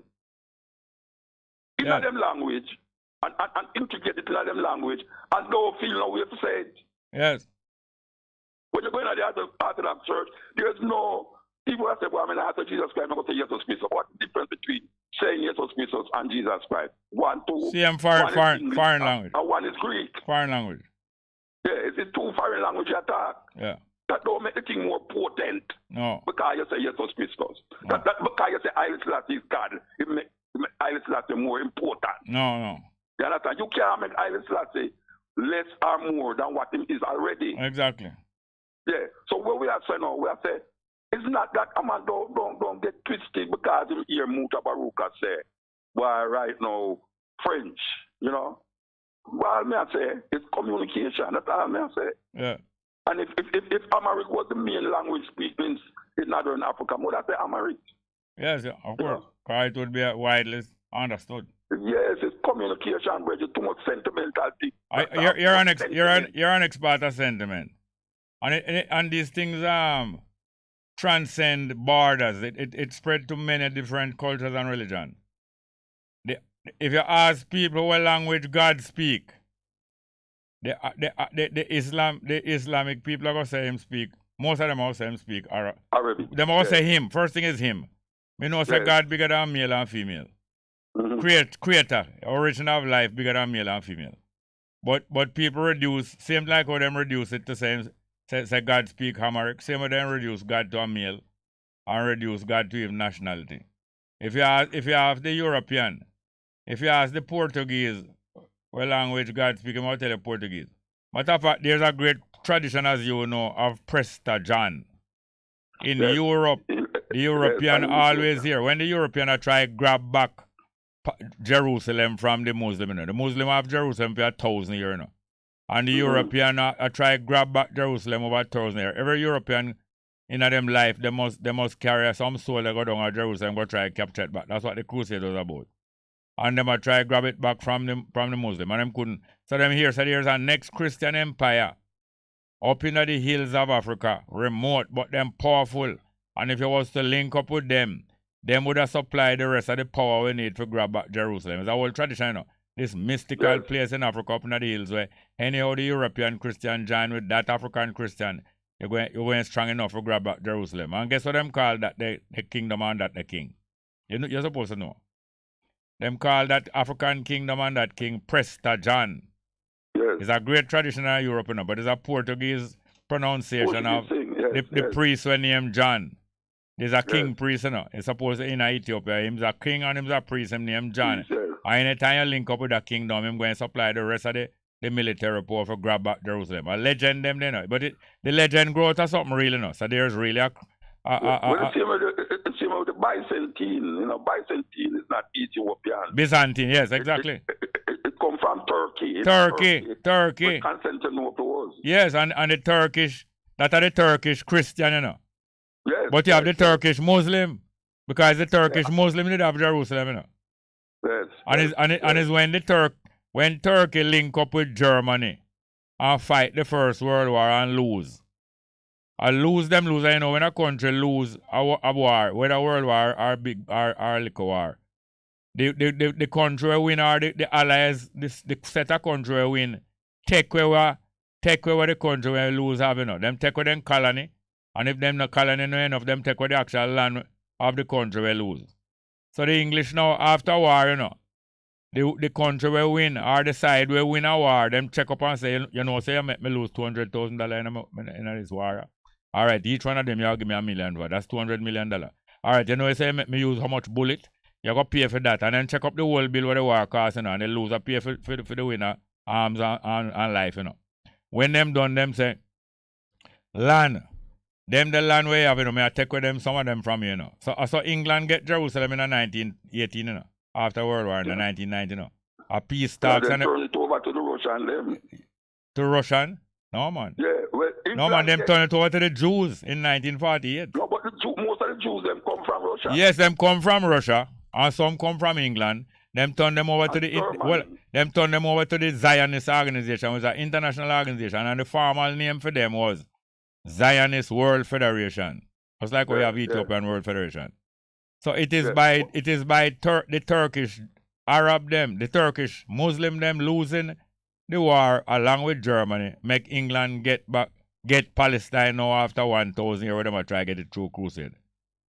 [SPEAKER 3] in them language and integrate it in them language and don't feel no way to say it.
[SPEAKER 27] Yes.
[SPEAKER 3] When you go into the Orthodox Church, there's no people that say, well, I'm in the heart of Jesus Christ, I'm going to say Jesus Christ. What's the difference between saying Jesus Christ and Jesus Christ? One, two.
[SPEAKER 27] Same foreign language.
[SPEAKER 3] And one is Greek.
[SPEAKER 27] Foreign language.
[SPEAKER 3] Yeah, it's two foreign language you talk.
[SPEAKER 27] Yeah.
[SPEAKER 3] That don't make the thing more potent.
[SPEAKER 27] No.
[SPEAKER 3] Because you say Jesus Christus. No. That because you say Haile Selassie is God, it make Haile Selassie more important.
[SPEAKER 27] No.
[SPEAKER 3] You understand? You can't make Haile Selassie less or more than what him is already.
[SPEAKER 27] Exactly.
[SPEAKER 3] Yeah. So what we are saying now, we are saying, it's not that a man don't get twisted because him hear Muta Baruka say, why right now, French, you know? Well, may I say, it's communication. That's all may I say.
[SPEAKER 27] Yeah.
[SPEAKER 3] And if Amharic was the main language speaking in Northern Africa, would I say Amharic?
[SPEAKER 27] Yes, of course. Because it would be widely understood.
[SPEAKER 3] Yes, it's communication, but it's too much sentimentality.
[SPEAKER 27] You're an expert of sentiment. And these things transcend borders. It spread to many different cultures and religions. If you ask people what language God speak, the Islamic people are going to say him speak. Most of them are say him speak
[SPEAKER 3] Arabic.
[SPEAKER 27] They will say him. First thing is him. We know say God bigger than male and female. Mm-hmm. Creator, origin of life bigger than male and female. But people reduce, same like how them reduce it to say God speak Amharic, same way them reduce God to a male and reduce God to his nationality. If you ask the European, if you ask the Portuguese, what language God speak, I'll tell you Portuguese. Matter of fact, there's a great tradition, as you know, of Presta John. In Europe, the European always here. When the European try grab back Jerusalem from the Muslim, you know, the Muslim have Jerusalem for 1,000 years, you know. And the European try grab back Jerusalem over 1,000 years. Every European in them life, they must carry some soul that go down to Jerusalem go try capture it back. That's what the crusade was about. And them try grab it back from the Muslim, and them couldn't. So them here said here's a next Christian empire up in the hills of Africa, remote but them powerful. And if you was to link up with them would have supplied the rest of the power we need to grab back Jerusalem. It's a whole tradition, you know. This mystical place in Africa up in the hills where anyhow the European Christian join with that African Christian, you're going strong enough to grab back Jerusalem. And guess what them call that the kingdom and that the king? You're supposed to know. Them call that African kingdom and that king Presta John. Yes. It's a great tradition in Europe, you know, but it's a Portuguese pronunciation of the priest when named John. There's a king priest, you know. It's supposed to in Ethiopia. He's a king and he's a priest named John. And anytime you link up with the kingdom, him going to supply the rest of the military power for grab back Jerusalem. A legend them there, no. But the legend grows to something really, no. So there's really a
[SPEAKER 3] the same with the Byzantine. Byzantine is not Ethiopian.
[SPEAKER 27] Byzantine, yes, exactly.
[SPEAKER 3] It come from Turkey.
[SPEAKER 27] Turkey.
[SPEAKER 3] Constantinople was.
[SPEAKER 27] Yes, and the Turkish, that are the Turkish Christian, you know.
[SPEAKER 3] Yes.
[SPEAKER 27] But you have the Turkish Muslim, because the Turkish Muslim did have Jerusalem, you know.
[SPEAKER 3] Yes.
[SPEAKER 27] And it's when Turkey link up with Germany and fight the First World War and lose. And lose, you know, when a country lose a war, whether a world war or a little war. The country will win or the allies, the set of country will win, take away the country will lose have, you know. Them take away them colony, and if them no colony no enough, them take away the actual land of the country will lose. So the English now, after war, you know, the country will win or the side will win a war, them check up and say, you know, say you make me lose $200,000 in this war. All right, each one of them you give me $1 million for. That's $200 million. All right, you know, you say you make me use how much bullet, you got to pay for that, and then check up the whole bill where the war costs, you know, and the loser pay for the winner, arms and life, you know. When them done, them say, land. Them the land where you have, you know, may I take with them, some of them from you, you know. So England get Jerusalem in 1918, you know, after World War in 1990, you know. A peace talks and
[SPEAKER 3] turn it over to the Russian them.
[SPEAKER 27] To Russian? No, man.
[SPEAKER 3] Yeah, well,
[SPEAKER 27] no, man, them turn it over to the Jews in 1948.
[SPEAKER 3] No, but most of the Jews, them come from Russia.
[SPEAKER 27] Yes, them come from Russia, and some come from England. Them turn them over to the Zionist organization, which is an international organization, and the formal name for them was Zionist World Federation. Just like we have Ethiopian World Federation. So it is by the Turkish Arab them, the Turkish Muslim them losing the war along with Germany, make England get Palestine now after 1,000 years, where them try to get it through crusade.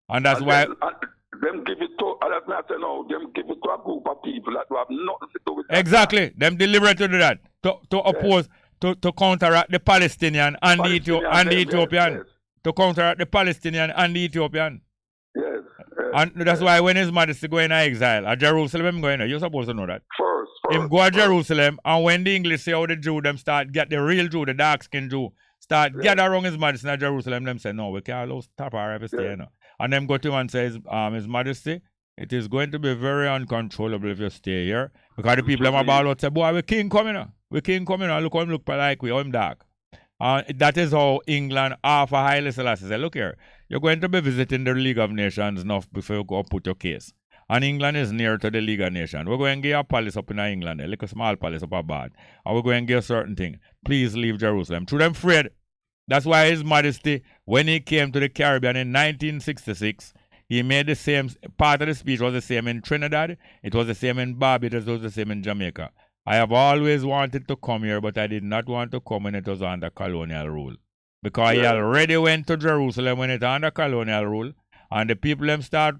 [SPEAKER 27] And that's why
[SPEAKER 3] them give it to them give it to a group of people that have nothing to do with that.
[SPEAKER 27] Exactly. Them deliberately do that. To oppose to counteract the Palestinian and the Ethiopian. Yes. To counteract the Palestinian and the Ethiopian.
[SPEAKER 3] Yes.
[SPEAKER 27] And that's why when His Majesty go in exile, at Jerusalem going, you're supposed to know that. Him go to Jerusalem, and when the English say how the Jew them start get the real Jew, the dark skinned Jew, start gather around His Majesty in Jerusalem, them say, no, we can't allow stop our ever stay, you know. And them go to him and says, His Majesty, it is going to be very uncontrollable if you stay here. Because the people them about out say, boy, we king coming now. We king coming now. Look how him look like we, how him dark. That is how England, half a Haile Selassie say, look here, you're going to be visiting the League of Nations enough before you go put your case. And England is near to the League of Nations. We're going to get a palace up in England, like a small palace up abroad. And we're going to get a certain thing. Please leave Jerusalem. Through them afraid. That's why His Majesty, when he came to the Caribbean in 1966, he made the same, part of the speech was the same in Trinidad, it was the same in Barbados, it was the same in Jamaica. I have always wanted to come here, but I did not want to come when it was under colonial rule. Because he already went to Jerusalem when it was under colonial rule, and the people them start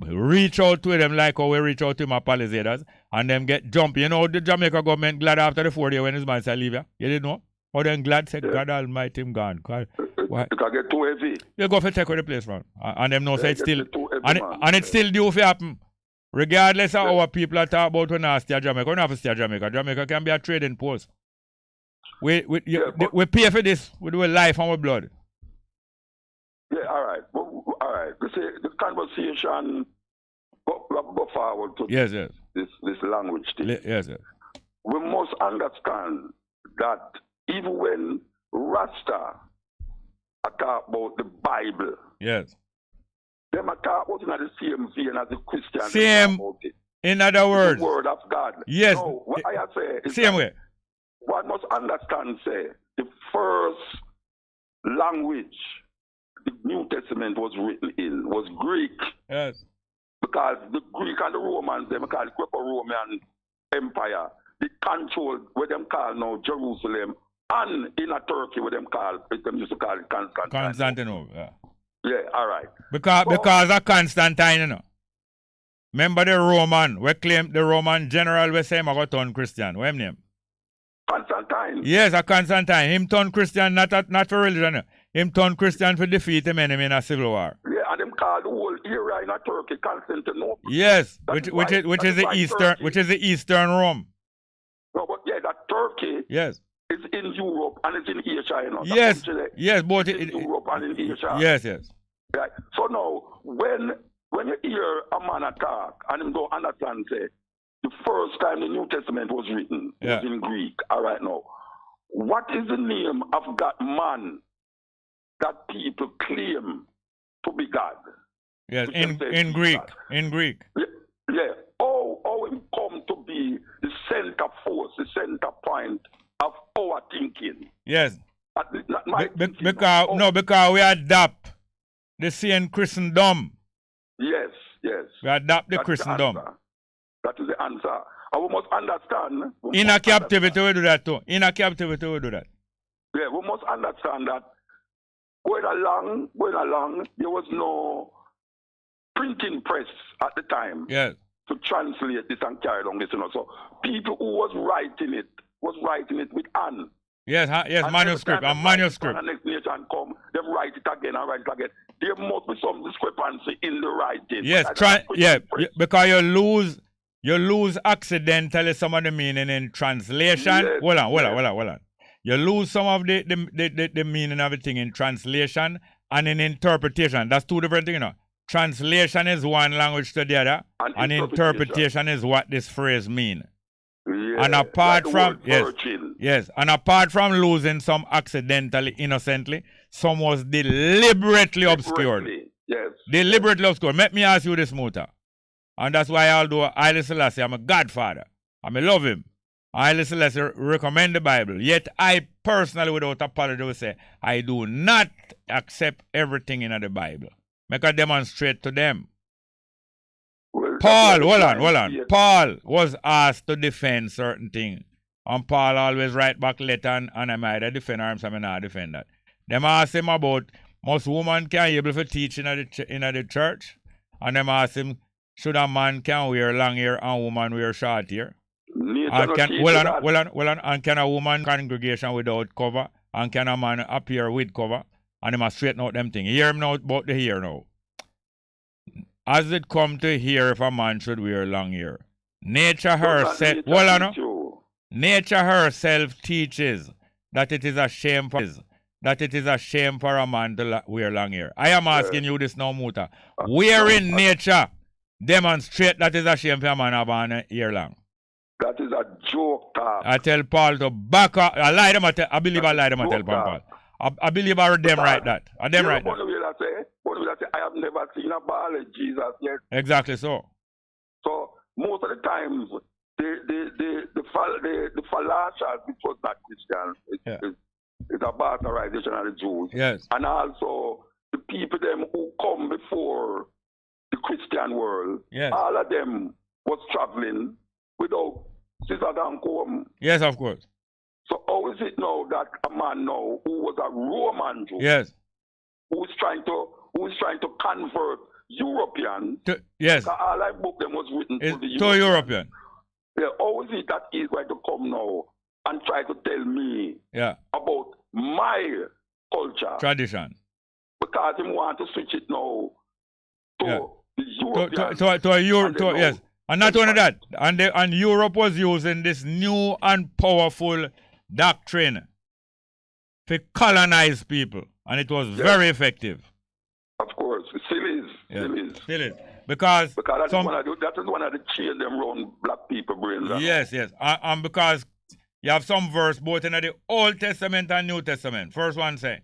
[SPEAKER 27] reach out to them like how we reach out to him at Palisades, and them get jumpy. You know, the Jamaica government glad after the 4 days when His man said leave here. You didn't know? Or then glad said, God Almighty, him gone.
[SPEAKER 3] It can get too heavy.
[SPEAKER 27] You go for take away the place from. And them know say it's still, and it's still due to happen. Regardless of how people are talking about when I stay at Jamaica. We don't have to stay at Jamaica. Jamaica can be a trading post. We pay for this with our life and our blood.
[SPEAKER 3] Yeah, all right. You see, the conversation go forward to this language thing.
[SPEAKER 27] Yes.
[SPEAKER 3] We must understand that even when Rasta talk about the Bible,
[SPEAKER 27] yes,
[SPEAKER 3] them talk about it in the same vein as the Christians.
[SPEAKER 27] Same. In other words,
[SPEAKER 3] the word of God.
[SPEAKER 27] Yes.
[SPEAKER 3] No, what I say is
[SPEAKER 27] same way.
[SPEAKER 3] One must understand, say, the first language the New Testament was written in was Greek.
[SPEAKER 27] Yes.
[SPEAKER 3] Because the Greek and the Romans, they call it Greco-Roman Empire, they control what them call now Jerusalem, and in a Turkey what them used to call it
[SPEAKER 27] Constantinople.
[SPEAKER 3] Yeah, all right.
[SPEAKER 27] Because of Constantine, you know. Remember the Roman, we claim the Roman general we say him got turn Christian. What him name?
[SPEAKER 3] Constantine.
[SPEAKER 27] Yes, a Constantine. Him turn Christian not for religion. Him turn Christian for defeat him enemy in a civil war.
[SPEAKER 3] Yeah, and them call the whole area in Turkey Constantinople.
[SPEAKER 27] Yes,
[SPEAKER 3] That
[SPEAKER 27] which is the eastern,
[SPEAKER 3] Turkey.
[SPEAKER 27] which is the Eastern Rome.
[SPEAKER 3] No, but yeah, that Turkey.
[SPEAKER 27] Yes.
[SPEAKER 3] It's in Europe and it's in Asia, you know.
[SPEAKER 27] Yes, yes, both
[SPEAKER 3] in Europe and in Asia.
[SPEAKER 27] Yes, yes.
[SPEAKER 3] Right. So now, when you hear a man attack and him don't understand, say, the first time the New Testament was written was in Greek. All right, now, what is the name of that man that people claim to be God?
[SPEAKER 27] Yes, in Greek, God. In Greek.
[SPEAKER 3] Yeah. How it come to be the center force, the center point of our thinking.
[SPEAKER 27] Yes.
[SPEAKER 3] Not my thinking.
[SPEAKER 27] Because we adopt the same Christendom.
[SPEAKER 3] Yes.
[SPEAKER 27] We adopt the Christendom.
[SPEAKER 3] That is the answer. And we must understand.
[SPEAKER 27] In a captivity we do that too. In a captivity we do that.
[SPEAKER 3] Yeah, we must understand that going along, there was no printing press at the time.
[SPEAKER 27] Yes.
[SPEAKER 3] To translate this and carry on this, you know. So people who was writing it with hand.
[SPEAKER 27] Yes, manuscript. And manuscript.
[SPEAKER 3] And the next nation come, they write it again and write it again. There must be some discrepancy in the writing.
[SPEAKER 27] Yes, because you lose accidentally some of the meaning in translation. Yes, hold on. You lose some of the meaning of the thing in translation and in interpretation. That's two different things, you know. Translation is one language to the other, and interpretation is what this phrase means.
[SPEAKER 3] Yeah,
[SPEAKER 27] and apart
[SPEAKER 3] like
[SPEAKER 27] from and apart from losing some accidentally, innocently, some was deliberately obscured.
[SPEAKER 3] Yes.
[SPEAKER 27] Deliberately obscured. Let me ask you this, Muta. And that's why although Haile Selassie, I'm a godfather. I love him. Haile Selassie recommend the Bible. Yet I personally, without apology, will say, I do not accept everything in the Bible. Make a demonstrate to them.
[SPEAKER 3] Well,
[SPEAKER 27] Paul, hold on. Paul was asked to defend certain things. And Paul always write back letter and I'm either defend or I'm not defend that. Them ask him about most woman can able to teach in the church. And them ask him, should a man can wear long hair and woman wear short hair? And can a woman congregation without cover? And can a man appear with cover? And he must straighten out them things. Hear him now about the hair now. As it come to hair if a man should wear long hair. Nature herself teaches that it is a shame for a man to wear long hair. I am asking you this now, Muta. Where in nature demonstrate that is a shame for a man to have an hair long?
[SPEAKER 3] That is a joke, talk.
[SPEAKER 27] I tell Paul to back up. I believe I lie them I tell Paul. I believe I read them right that. I them right that.
[SPEAKER 3] I have never seen a ball of Jesus yet.
[SPEAKER 27] Exactly so.
[SPEAKER 3] So most of the times the Falashas, which was not Christian, is a bastardization of the Jews.
[SPEAKER 27] Yes.
[SPEAKER 3] And also the people them who come before the Christian world, all of them was traveling without Caesar Dankom.
[SPEAKER 27] Yes, of course.
[SPEAKER 3] So how is it now that a man now who was a Roman Jew, who is trying to convert Europeans? All I book them was written
[SPEAKER 27] to European.
[SPEAKER 3] Yeah, how is it that he's going to come now and try to tell me about my culture,
[SPEAKER 27] tradition?
[SPEAKER 3] Because he want to switch it now to the European.
[SPEAKER 27] Yes. And not only that, and Europe was using this new and powerful doctrine to colonize people, and it was very effective.
[SPEAKER 3] Of course, it still is.
[SPEAKER 27] Because
[SPEAKER 3] that is one of the chain them around black people brains.
[SPEAKER 27] Yes. And because you have some verse both in the Old Testament and New Testament. First one say,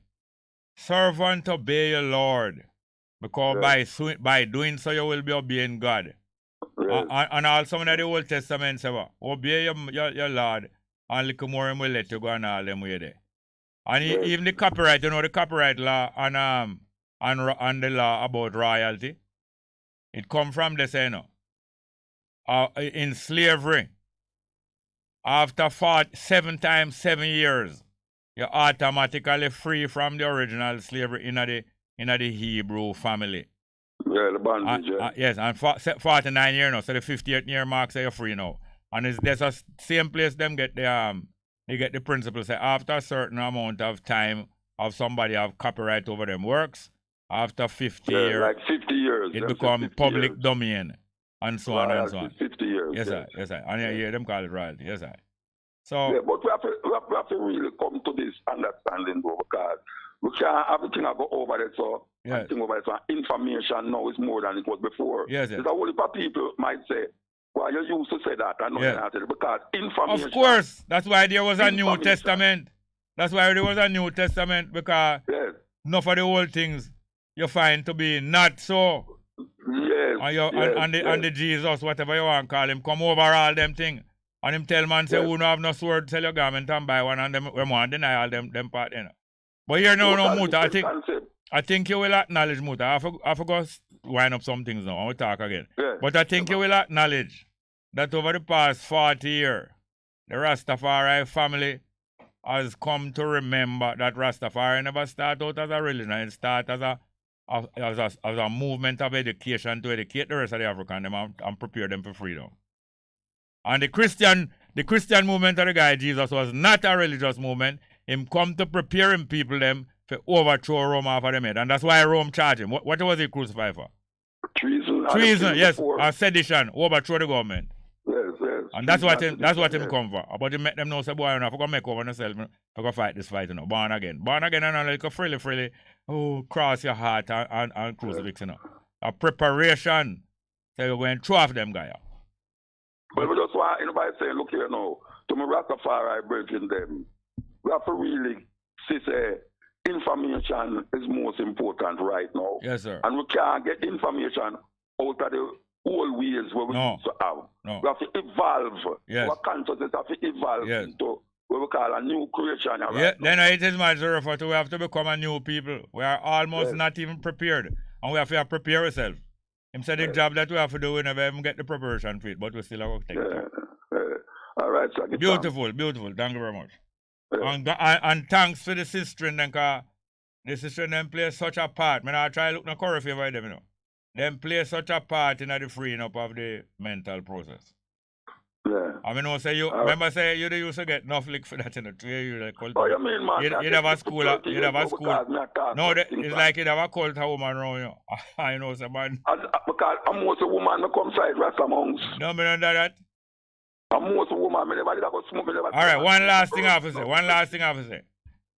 [SPEAKER 27] servant obey your Lord, because by doing so you will be obeying God. And also in the Old Testament say, obey your Lord, and little more him will let you go and all them way there. And even the copyright, the copyright law and the law about royalty, it come from the say, in slavery, after 7 times 7 years, you're automatically free from the original slavery in the Hebrew family.
[SPEAKER 3] Yeah, the bondage,
[SPEAKER 27] yes, and 49 years now, so the 58th year mark say you're free now. And there's a same place them get the principle say after a certain amount of time of somebody have copyright over them works, after 50 years.
[SPEAKER 3] Like 50 years.
[SPEAKER 27] It become public domain and so on and so on.
[SPEAKER 3] 50 years.
[SPEAKER 27] Yes, sir. Yes, sir. And you hear them call it royalty. Yes, sir. So,
[SPEAKER 3] yeah, but we have to really come to this understanding, though, because we can't have everything go over there. So,
[SPEAKER 27] yes.
[SPEAKER 3] So information now is more than it was before.
[SPEAKER 27] Yes, yes.
[SPEAKER 3] There's a whole heap of people might say, well, you used to say that. I know
[SPEAKER 27] yes.
[SPEAKER 3] because information.
[SPEAKER 27] Of course. That's why there was a New Testament. That's why there was a New Testament, because
[SPEAKER 3] yes.
[SPEAKER 27] enough of the old things you find to be not so.
[SPEAKER 3] Yes.
[SPEAKER 27] And the Jesus, whatever you want to call him, come over all them things. And him tell man, say, who no have no sword, sell your garment and buy one, and them we want to deny all them part, you know. But here no, Muta, I think you will acknowledge, Muta. I forgot to wind up some things now, and we'll talk again.
[SPEAKER 3] Yeah.
[SPEAKER 27] But I think you will acknowledge that over the past 40 years, the Rastafari family has come to remember that Rastafari never started out as a religion. It started as a movement of education to educate the rest of the African them and prepare them for freedom. And the Christian movement of the guy Jesus was not a religious movement. Him come to prepare him people them to overthrow Rome off of them head. And that's why Rome charged him. What was he crucified for?
[SPEAKER 3] Treason,
[SPEAKER 27] yes. Or sedition, overthrow the government.
[SPEAKER 3] Yes.
[SPEAKER 27] And that's what him come for. But he make them know, say, boy, I'm going to make over myself. I'm going to fight this fight, you know. Born again and like a freely, cross your heart and crucifix, you know. A preparation. So you're going to throw off them guys.
[SPEAKER 3] But we just want anybody saying, look here now, to my Rastafari brethren them, we have to really see say information is most important right now.
[SPEAKER 27] Yes, sir.
[SPEAKER 3] And we can't get information out of the old ways where we used to have.
[SPEAKER 27] No.
[SPEAKER 3] We have to evolve.
[SPEAKER 27] Yes.
[SPEAKER 3] Our consciousness have to evolve into what we call a new creation.
[SPEAKER 27] Right then it is much referred to we have to become a new people. We are almost not even prepared. And we have to prepare ourselves. Him said the job that we have to do, we never even get the preparation for it, but we still have to take it.
[SPEAKER 3] All right, sir.
[SPEAKER 27] Beautiful. Thank you very much. And thanks for the sister, because the sister them play such a part. I try to look no curry favor them, you know. Them play such a part in the freeing up of the mental process.
[SPEAKER 3] Yeah.
[SPEAKER 27] I mean, say you remember say you used to get enough lick for that, you know. You like cult.
[SPEAKER 3] Oh, you mean, man?
[SPEAKER 27] You'd have a school. No, it's like you'd have a cult a woman around you. I know, sir, man.
[SPEAKER 3] Because I'm most a woman that comes side Rasta monks.
[SPEAKER 27] No, me don't do that.
[SPEAKER 3] I'm most a woman, me never did go smoke, me never.
[SPEAKER 27] All right, one last thing I have to say.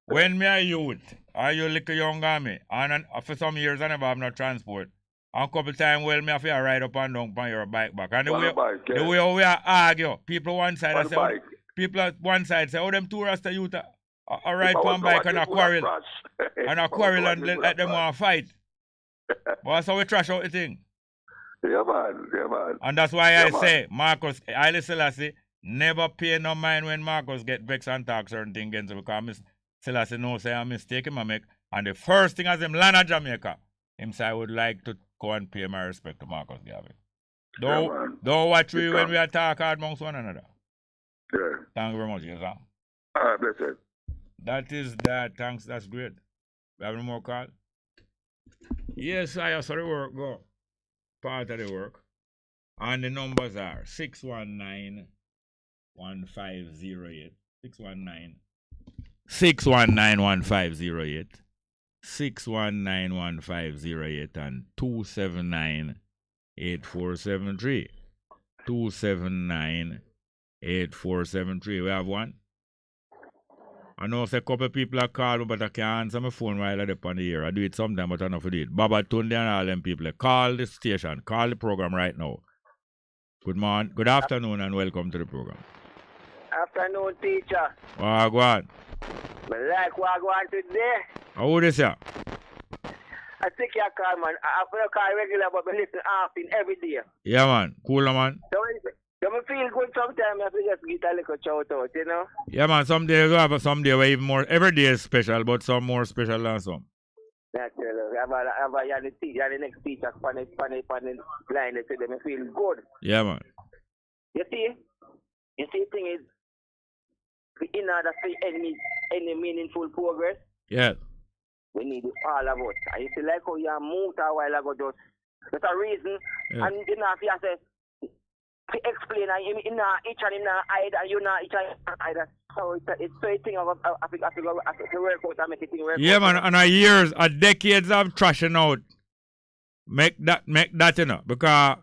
[SPEAKER 27] When me a youth, or you little younger me, and for some years I never have no transport. And a couple times, me have to ride up and down on your bike back. And the way we are argue, people one side say, oh, them two Rasta youth are ride on bike and a quarrel. And let them want to fight. But that's how we trash out the thing.
[SPEAKER 3] Yeah, man.
[SPEAKER 27] And that's why I say, Marcus, Haile Selassie, never pay no mind when Marcus get vexed and talk certain things against him, because Selassie knows say a mistake him make. And the first thing as him land at Jamaica, him say I would like to go and pay my respect to Marcus Garvey. Don't watch we when we attack hard amongst one another.
[SPEAKER 3] Yeah.
[SPEAKER 27] Thank you very much, yes, sir.
[SPEAKER 3] All right, bless it.
[SPEAKER 27] That is that. Thanks, that's great. We have any more call? Yes, I saw the work go. Part of the work. And the numbers are 619-1508. 619-1508. 619-1508 and 279-8473. 279-8473. We have one. I know a couple of people are calling, but I can't answer my phone while I'm up on the air. I do it sometimes, but I don't do it. Baba Tunde and all them people, call the station, call the program right now. Good morning, good afternoon, and welcome to the program.
[SPEAKER 2] Afternoon, teacher.
[SPEAKER 27] Wagwan.
[SPEAKER 2] I like Wagwan today.
[SPEAKER 27] How old is ya?
[SPEAKER 2] I think you call, man. I have to call regular, but I listen often every day.
[SPEAKER 27] Yeah, man. Cool, man.
[SPEAKER 2] So I feel good sometimes. I have to just get a little shout out, you know?
[SPEAKER 27] Yeah, man. Some days we have some day where even more. Every day is special, but some more special than some.
[SPEAKER 2] Naturally. I have the next teacher on the line. They say them feel good.
[SPEAKER 27] Yeah, man.
[SPEAKER 2] You see, the thing is, in order for any meaningful progress,
[SPEAKER 27] yes,
[SPEAKER 2] we need all of us. And you see, like how you moved a while ago, there's a reason, and you know, if you say, to explain, and you know, each and hide, and you know, each and hide. So it's so a thing of I think I have to work out and make it work.
[SPEAKER 27] Yeah, man, and a decades of trashing out. Make that, you know, because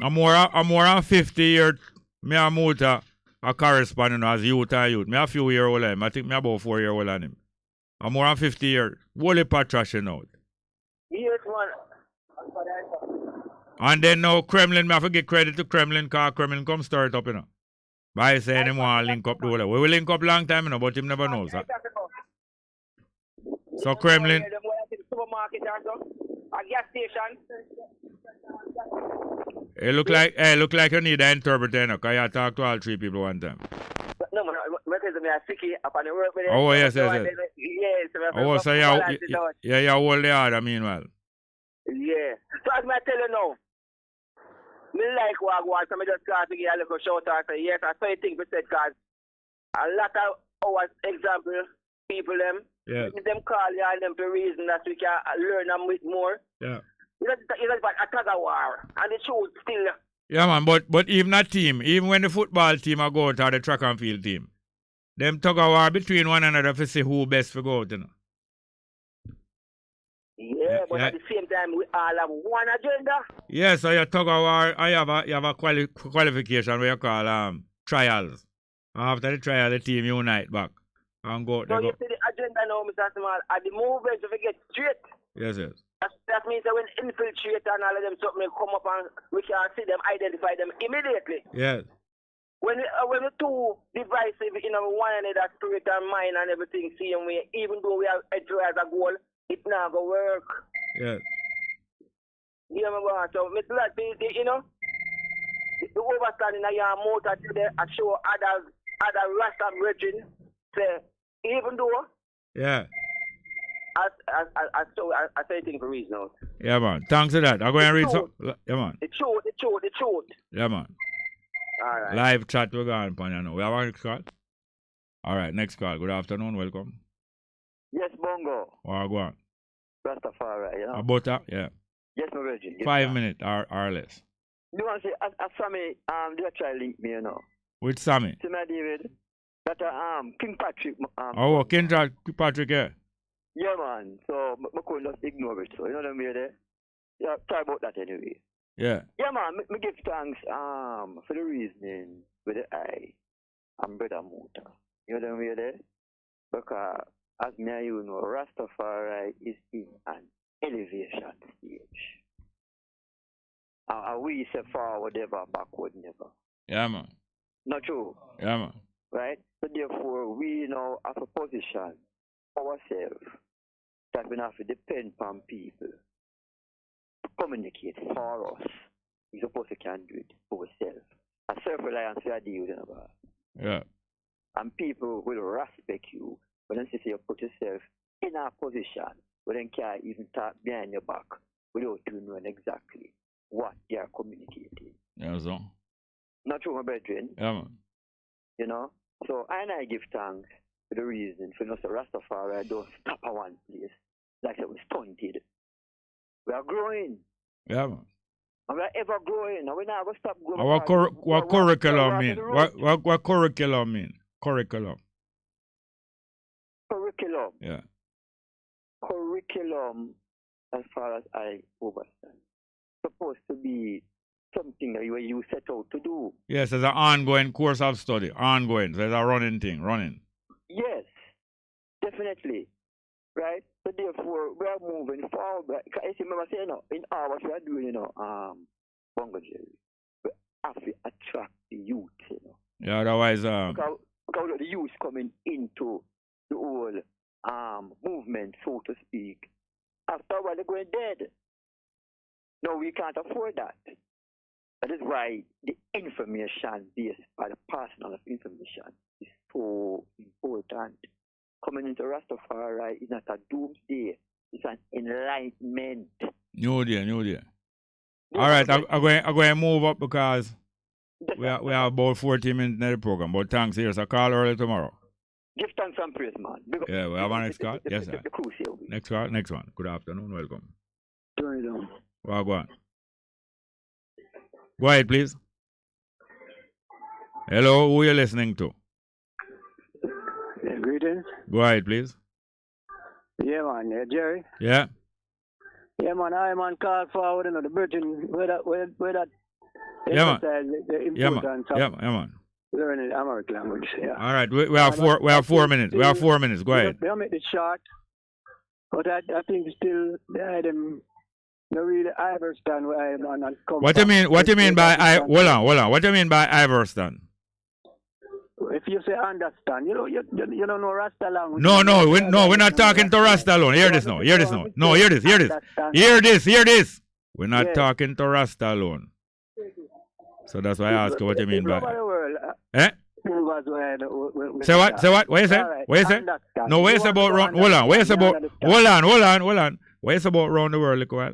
[SPEAKER 27] I'm more than 50 years, me and Muta are corresponding as youth and youth. Me a few years older him. I think me about 4 years older than him. I'm more than 50 years. Whole heap of trashing out.
[SPEAKER 2] Yes, man.
[SPEAKER 27] And then now Kremlin, me have to give credit to Kremlin because Kremlin come start up, you know. By saying him want to link up the whole. We will link up long time, you know, but him never knows. So Kremlin.
[SPEAKER 2] Supermarket or something. A gas station.
[SPEAKER 27] It look like you need an interpreter, you know, because you talk to all three people one time.
[SPEAKER 2] No, man, because me a sicky up on the work with it.
[SPEAKER 27] Oh, yes.
[SPEAKER 2] Yes.
[SPEAKER 27] Oh, so you hold the order meanwhile.
[SPEAKER 2] Yeah. So as I tell you now, me like what I want, so I just got to give a little shout out and say, yes, I saw you think we said, because a lot of our example, people them call you and them for reason that we can learn them with more.
[SPEAKER 27] Yeah.
[SPEAKER 2] It's about a tug of war, and the truth still.
[SPEAKER 27] Yeah, man, but even a team, even when the football team are go out or the track and field team, them tug of war between one another to see who best for go out, you know.
[SPEAKER 2] Yeah, but at the same time, we all have one agenda.
[SPEAKER 27] Yeah, so you tug of war, and you have a qualification where you call trials. After the trial, the team unite back and go.
[SPEAKER 2] So you see the agenda now, Mr. Samal, at the movement to get straight.
[SPEAKER 27] Yes.
[SPEAKER 2] That means that when infiltrate and all of them something come up and we can see them, identify them immediately.
[SPEAKER 27] Yes.
[SPEAKER 2] When the two divisive, one another spirit and mind and everything same way, even though we have a as a goal, it not gonna work.
[SPEAKER 27] Yes.
[SPEAKER 2] You know what? So, Mr. Lad, the overstanding of your motor today, I show other Rasta brethren, say, even though.
[SPEAKER 27] Yeah.
[SPEAKER 2] I say things for reason out.
[SPEAKER 27] Yeah, man. Thanks for that. I'm going to read some. Yeah, man.
[SPEAKER 2] The truth.
[SPEAKER 27] Yeah, man.
[SPEAKER 2] All right.
[SPEAKER 27] Live chat we're going on now. We have our next call. All right, next call. Good afternoon. Welcome.
[SPEAKER 8] Yes, Bongo.
[SPEAKER 27] Go on.
[SPEAKER 8] Rastafari, you know.
[SPEAKER 27] About that, yeah.
[SPEAKER 8] Yes, my virgin.
[SPEAKER 27] 5 minutes or less.
[SPEAKER 8] You want to say, as Sammy, they try link me, you know.
[SPEAKER 27] With Sammy?
[SPEAKER 8] See my David? That King Patrick.
[SPEAKER 27] King Patrick, yeah.
[SPEAKER 8] Yeah, man. So, I couldn't just ignore it. So, you know what I mean? Yeah, try about that anyway.
[SPEAKER 27] Yeah.
[SPEAKER 8] Yeah, man. Me give thanks for the reasoning with the eye and brother Muta. You know what I mean? Because, as me and you know, Rastafari is in an elevation stage. We say forward never, backward never.
[SPEAKER 27] Yeah, man.
[SPEAKER 8] Not true?
[SPEAKER 27] Yeah, man.
[SPEAKER 8] Right? So, therefore, we now have a position ourselves that we have to depend on people to communicate for us. We're supposed to can do it ourselves. A self-reliance we are dealing about.
[SPEAKER 27] Yeah.
[SPEAKER 8] And people will respect you when they say you put yourself in a position where they can't even talk behind your back without you knowing exactly what they are communicating.
[SPEAKER 27] Yeah, so.
[SPEAKER 8] Not true, my brethren.
[SPEAKER 27] Yeah, man.
[SPEAKER 8] You know? So I give thanks for the reason for us Rastafari don't stop at one place. Like I was stunted. We are growing.
[SPEAKER 27] Yeah, man.
[SPEAKER 8] And we are ever growing. And we're not going to stop growing.
[SPEAKER 27] What curriculum mean? What curriculum mean? Curriculum. Yeah.
[SPEAKER 8] Curriculum, as far as I understand, supposed to be something that you set out to do.
[SPEAKER 27] Yes, there's an ongoing course of study. Ongoing. There's a running thing. Running.
[SPEAKER 8] Yes, definitely. Right? So therefore, we are moving forward. I remember saying, in all what we are doing, Bongo Jerry, we have to attract the youth,
[SPEAKER 27] Yeah, otherwise,
[SPEAKER 8] because the youth coming into the whole movement, so to speak. After a while, they're going dead. No, we can't afford that. That is why the information based by the passing on of information is so important. Coming into Rastafari is not a doomsday, it's an enlightenment.
[SPEAKER 27] New day. All right, I'm going to move up because we have about 40 minutes in the program. But thanks, here's a call early tomorrow.
[SPEAKER 8] Give thanks and praise, man.
[SPEAKER 27] Yeah, we have our next call. Yes, sir.
[SPEAKER 8] The crew here.
[SPEAKER 27] Next call, next one. Good afternoon, welcome.
[SPEAKER 8] Turn it on.
[SPEAKER 27] Well, go on. Go ahead, please. Hello, who are you listening to?
[SPEAKER 10] Greetings.
[SPEAKER 27] Go ahead, please.
[SPEAKER 10] Yeah, man. Yeah, Jerry.
[SPEAKER 27] Yeah.
[SPEAKER 10] Yeah, man. I man call forward, the Britain where that
[SPEAKER 27] Yeah, man.
[SPEAKER 10] the importance of
[SPEAKER 27] man.
[SPEAKER 10] learning American language. Yeah.
[SPEAKER 27] All right, we have 4 minutes. We have 4 minutes. Go ahead.
[SPEAKER 10] They'll make it short, but I think still them no really understand where I'm not come
[SPEAKER 27] What do you
[SPEAKER 10] from.
[SPEAKER 27] mean? What do you mean by hold on? What do you mean by Iverson?
[SPEAKER 10] If you say understand, you don't know Rasta language.
[SPEAKER 27] No, we're not talking to Rasta alone. Hear this now. Hear this. We're not talking to Rasta alone. So that's why I ask you what you mean by. Eh? Say what? What you say? What you say? No, what you say about round? Hold on. What you say about? Hold on. What you say about round the world, look well?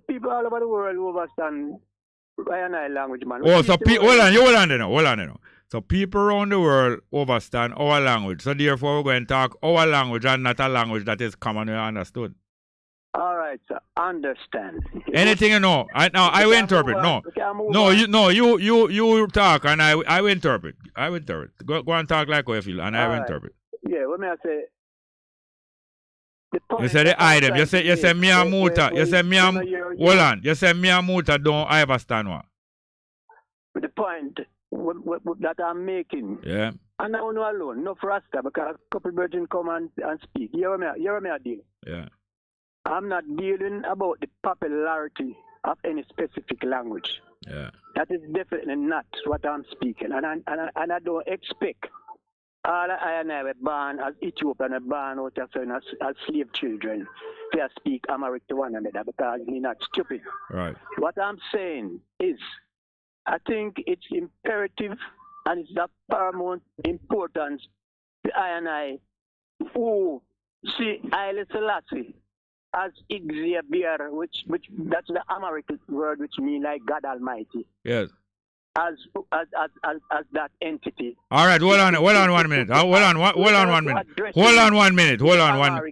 [SPEAKER 10] People all over the world who understand language, man.
[SPEAKER 27] Oh, so hold on there. So people around the world understand our language. So therefore we're going to talk our language and not a language that is commonly understood.
[SPEAKER 10] All right, sir. Understand.
[SPEAKER 27] Anything you know. I will interpret. You talk and I will interpret. Go and talk like how you feel and I will interpret.
[SPEAKER 10] Yeah, what may I say?
[SPEAKER 27] You say the item. You say me and Muta. You say me and hold on. You say me and Muta don't understand what.
[SPEAKER 10] The point that I'm making.
[SPEAKER 27] Yeah.
[SPEAKER 10] And I don't know alone, no for Rasta, because a couple virgins come and speak. You hear me a deal?
[SPEAKER 27] Yeah.
[SPEAKER 10] I'm not dealing about the popularity of any specific language.
[SPEAKER 27] Yeah.
[SPEAKER 10] That is definitely not what I'm speaking. And I don't expect all I and I were born as Ethiopian and born out as slave children to speak Amharic to one another because we're not stupid.
[SPEAKER 27] Right.
[SPEAKER 10] What I'm saying is I think it's imperative and it's of paramount importance to I and I who see Haile Selassie as Xavier, which that's the Amharic word which means like God Almighty.
[SPEAKER 27] Yes.
[SPEAKER 10] As that entity.
[SPEAKER 27] All right, hold on 1 minute. Hold on 1 minute. Hold on 1 minute.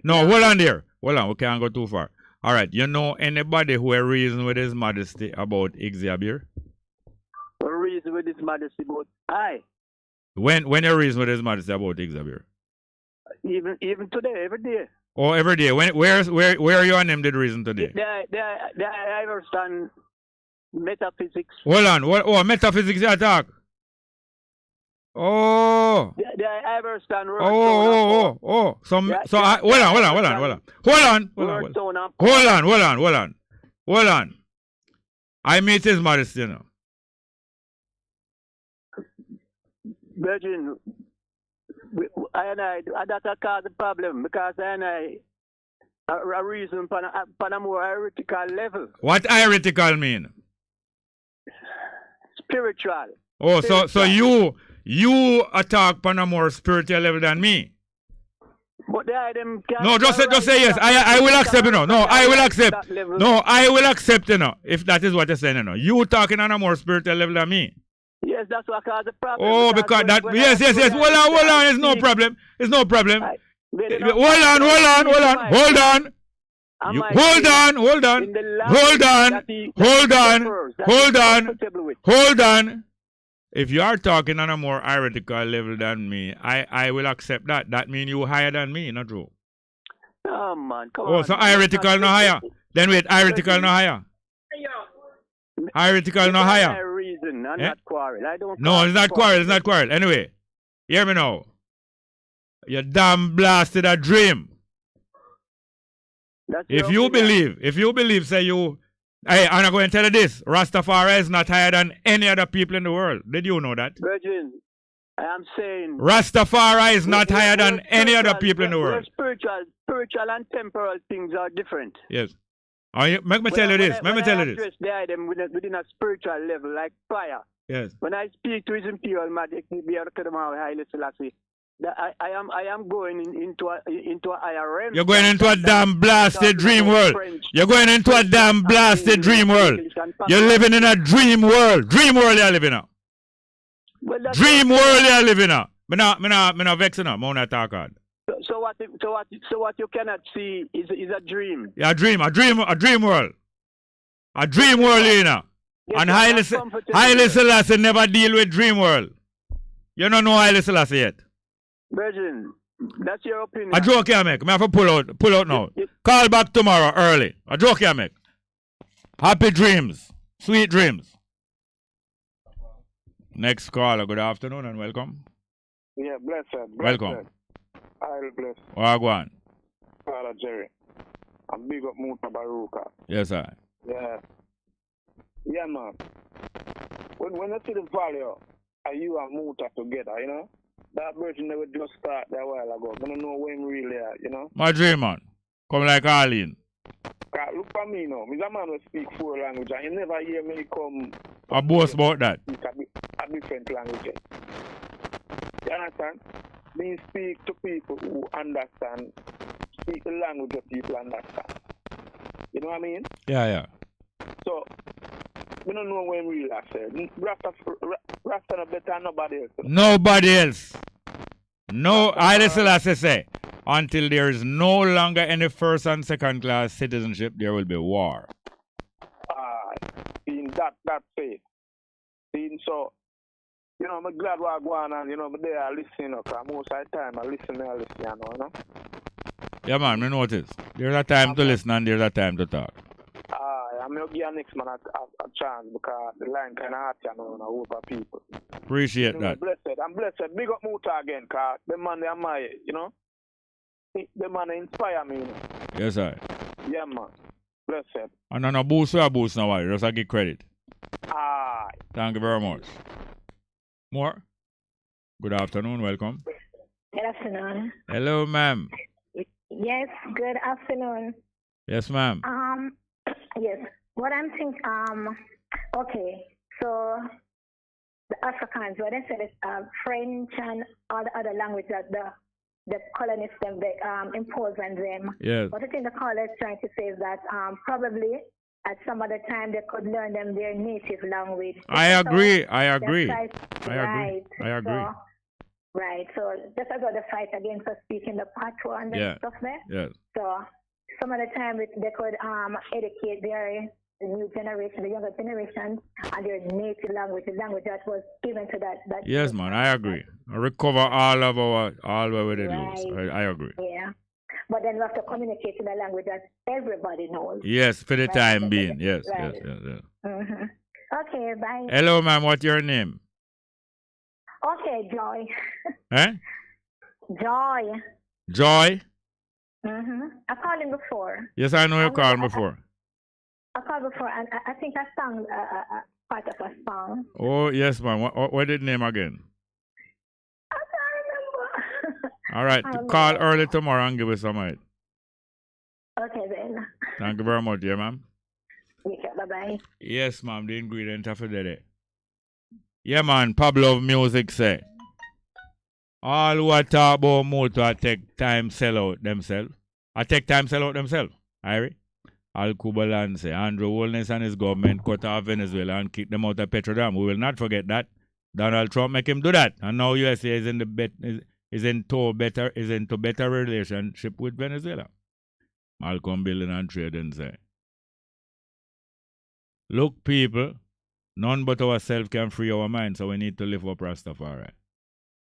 [SPEAKER 27] No, hold on there. Hold on, we can't go too far. All right, you know anybody who reason with his modesty about Xavier?
[SPEAKER 10] Reason with his modesty about I.
[SPEAKER 27] When you reason with his modesty about Xavier?
[SPEAKER 10] Even today, every day.
[SPEAKER 27] Oh, every day. Where you and him did reason today?
[SPEAKER 10] I understand metaphysics.
[SPEAKER 27] Hold on. Oh, metaphysics you talk. Oh.
[SPEAKER 10] I understand.
[SPEAKER 27] Oh. Hold on. I meet his modesty now.
[SPEAKER 10] Virgin, that caused the problem because a reason for a more heretical level.
[SPEAKER 27] What heretical mean?
[SPEAKER 10] Spiritual.
[SPEAKER 27] Oh, so you attack on a more spiritual level than me?
[SPEAKER 10] But them
[SPEAKER 27] no, just say yes. I will accept it. No, I will accept. No, I will accept it. If that is what you're saying. You talking on a more spiritual level than me.
[SPEAKER 10] Yes, that's what caused the problem.
[SPEAKER 27] Oh, because that. Yes. Hold on. It's no problem. Hold on. If you are talking on a more heretical level than me, I will accept that. That means you higher than me, not true?
[SPEAKER 10] Oh, man, come on.
[SPEAKER 27] Oh, so heretical no higher. Then wait, heretical no higher. Heretical no higher.
[SPEAKER 10] Reason, I'm not quarrel.
[SPEAKER 27] No, it's not quarrel. Anyway, hear me now. You damn blasted a dream. If you believe, say you. Hey, I'm not going to tell you this. Rastafari is not higher than any other people in the world. Did you know that?
[SPEAKER 10] Virgin, I am saying.
[SPEAKER 27] Rastafari is not higher than any other people in the world.
[SPEAKER 10] Spiritual and temporal things are different.
[SPEAKER 27] Yes. Let me tell you this.
[SPEAKER 10] Within a spiritual level, like fire.
[SPEAKER 27] Yes.
[SPEAKER 8] When I speak to His Imperial Majesty, Haile Selassie, I am going into a higher realm.
[SPEAKER 27] You're going into a damn blasted dream world. You're going into a damn blasted dream world. You're living in a dream world. Dream world you're living in. Dream world you're living in. Me not vexing up. Me not talk hard.
[SPEAKER 8] So what you cannot see is a dream.
[SPEAKER 27] Yeah, a dream world. A dream world, you know. Yes, and Haile Selassie never deal with dream world. You don't know Haile Selassie yet.
[SPEAKER 10] Virgin, that's your opinion.
[SPEAKER 27] A joke you make. I have to pull out now. Call back tomorrow early. A joke you make. Happy dreams. Sweet dreams. Next caller. Good afternoon and welcome.
[SPEAKER 9] Yeah, blessed.
[SPEAKER 27] Welcome.
[SPEAKER 9] I'll bless.
[SPEAKER 27] Wagwan.
[SPEAKER 9] Father Jerry. I'm big up Muta Baruka.
[SPEAKER 27] Yes, sir.
[SPEAKER 9] Yeah. Yeah, man. When you see the value of you and Muta together, you know, that version never just start that while ago. I don't know when really are, you know.
[SPEAKER 27] My dream, man. Come like Arlene.
[SPEAKER 9] Look for me now. I'm a man who speak 4 languages and you never hear me come.
[SPEAKER 27] I boast about that.
[SPEAKER 9] Speak a different languages. You understand? Me speak to people who understand, speak the language that people understand. You know what I mean?
[SPEAKER 27] Yeah.
[SPEAKER 9] So, we don't know when we last said. Rasta no better than nobody else.
[SPEAKER 27] Nobody else. No, I still say, until there is no longer any first and second class citizenship, there will be war.
[SPEAKER 9] In that faith. So, you know, I'm glad we're going on, you know, but they are listening, because most of the time I listen, you know.
[SPEAKER 27] Yeah, man, me notice. There's a time to listen and there's a time to talk.
[SPEAKER 9] I'm going to give next man a chance, because the line kind of hard, you know, over people.
[SPEAKER 27] Appreciate that.
[SPEAKER 9] I'm blessed. Big up Muta again, because the man, they are my, you know, the man inspire me, you know.
[SPEAKER 27] Yes, sir.
[SPEAKER 9] Yeah, man. Blessed.
[SPEAKER 27] And on a boost or a boost now, just I give credit.
[SPEAKER 9] Aye.
[SPEAKER 27] Thank you very much. More? Good afternoon, welcome.
[SPEAKER 18] Good afternoon.
[SPEAKER 27] Hello, ma'am.
[SPEAKER 18] Yes, good afternoon.
[SPEAKER 27] Yes, ma'am.
[SPEAKER 18] Yes. What I'm thinking, okay, so the Africans, what they said is French and all the other languages that the colonists them impose on them.
[SPEAKER 27] Yes.
[SPEAKER 18] What I think the caller is trying to say is that probably at some other time they could learn them their native language.
[SPEAKER 27] I agree.
[SPEAKER 18] Right.
[SPEAKER 27] Right.
[SPEAKER 18] So just as well the fight against us speaking the patois and stuff there.
[SPEAKER 27] Yes.
[SPEAKER 18] So some of the time they could educate their new generation, the younger generation, and their native language, the language that was given to that.
[SPEAKER 27] Yes, man, I agree. I recover all of where they lose. I agree.
[SPEAKER 18] Yeah. But then we have to communicate in a language that everybody knows.
[SPEAKER 27] Yes, for the time being. Yes,
[SPEAKER 18] right.
[SPEAKER 27] yes.
[SPEAKER 18] Mm-hmm. Okay, bye.
[SPEAKER 27] Hello, ma'am. What's your name?
[SPEAKER 18] Okay, Joy.
[SPEAKER 27] Eh?
[SPEAKER 18] Joy.
[SPEAKER 27] Joy?
[SPEAKER 18] Mm-hmm. I called him before.
[SPEAKER 27] Yes, I know you called before.
[SPEAKER 18] I called before, and I think I sang part of a song.
[SPEAKER 27] Oh, yes, ma'am. What did the name again?
[SPEAKER 18] I can't remember.
[SPEAKER 27] All right, call early tomorrow and give us some height.
[SPEAKER 18] Okay, then.
[SPEAKER 27] Thank you very much, yeah, ma'am.
[SPEAKER 18] Okay, bye-bye.
[SPEAKER 27] Yes, ma'am, the ingredient of the day. Yeah, man, Pablo Music say, all who are talk about motor take time sell out themselves. I take time sell out themselves. Irie? Al Kubalan say, Andrew Holness and his government cut off Venezuela and kick them out of Petrodam. We will not forget that. Donald Trump make him do that. And now USA is into better relationship with Venezuela. Malcolm Building and Trading say, look, people, none but ourselves can free our mind, so we need to live up Rastafari.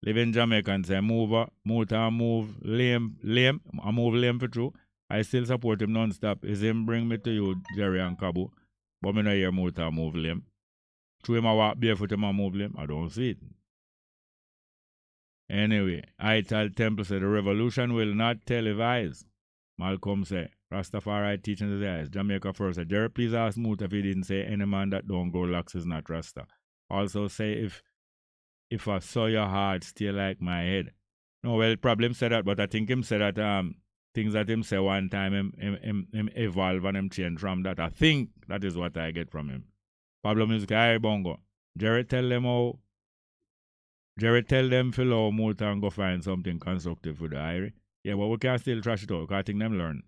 [SPEAKER 27] Live in Jamaica and say, move lame for true. I still support him non-stop. Is him bring me to you, Jerry and Kabu. But me no hear Muta move lame. True him a walk barefoot him a move lame. I don't see it. Anyway, Ital Temple said the revolution will not televise. Malcolm said, Rastafari teaching his eyes. Jamaica first said, Jerry, please ask Muta if he didn't say any man that don't grow locks is not Rasta. Also say if I saw your heart stay like my head. No, well, probably him said that, but I think him said that things that him say one time him evolve and him change from that. I think that is what I get from him. Pablo Music, hi Bongo. Jerry tell them fill out Muta and go find something constructive for the Irie. Yeah, but we can still trash it out because I think them learn.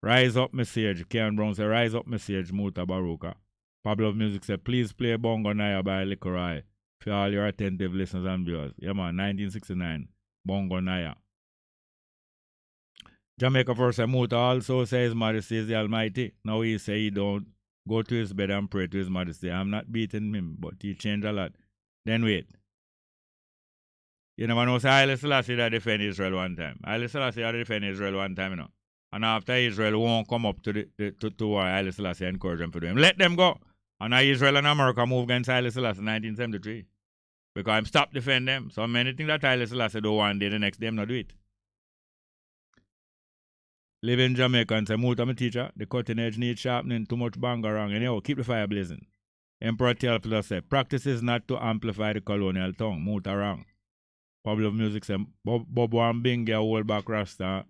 [SPEAKER 27] Rise Up Message. Ken Brown say, Rise Up Message, Muta Baruka. Pablo Music say, please play Bongo Naya by Liquorai for all your attentive listeners and viewers. Yeah, man, 1969. Bongo Naya. Jamaica first say, Muta also says His Majesty is the Almighty. Now he say he don't go to his bed and pray to His Majesty. I'm not beating him, but he changed a lot. Then wait. You never know, say Haile Selassie that defend Israel one time. Haile Selassie had defend Israel one time, you know. And after Israel won't come up to war, Haile Selassie encourage them to do him. Let them go. And now Israel and America move against Haile Selassie in 1973. Because I'm stopped defending them. So many things that Haile Selassie do one day, the next day, I'm not do it. Live in Jamaica and say, Muta, my teacher, the cutting edge needs sharpening, too much bang around. Anyhow, keep the fire blazing. Emperor Theophilus us say, practice is not to amplify the colonial tongue. Muta wrong. Pablo of Music say, Bobo and Bingy hold back Rasta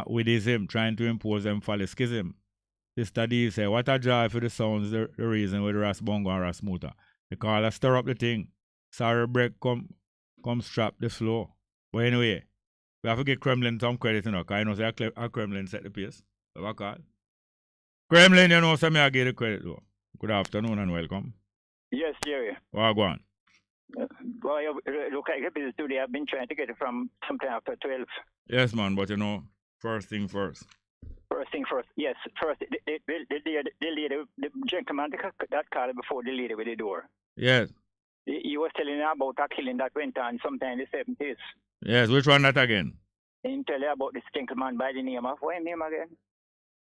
[SPEAKER 27] with his him, trying to impose them schism. Sister D say, what a joy for the sounds, the reason with Ras Bongo and Ras Muta. They call us stir up the thing. Sorry break, come strap the flow. But anyway, we have to give Kremlin some credit, you know, because I know say a Kremlin set the pace. So what call? Kremlin, you know, so me I give the credit though. Good afternoon and welcome.
[SPEAKER 11] Yes, Jerry.
[SPEAKER 27] Well, go on.
[SPEAKER 11] Well, look like a busy today. I've been trying to get it from sometime after 12.
[SPEAKER 27] Yes, man, but you know, first thing first.
[SPEAKER 11] First thing first. Yes, first, the lady, the gentleman that called before the lady with the door.
[SPEAKER 27] Yes.
[SPEAKER 11] He was telling her about a killing that went on sometime in the 70s.
[SPEAKER 27] Yes, which one that again?
[SPEAKER 11] He tell her about this gentleman by the name of, what name again?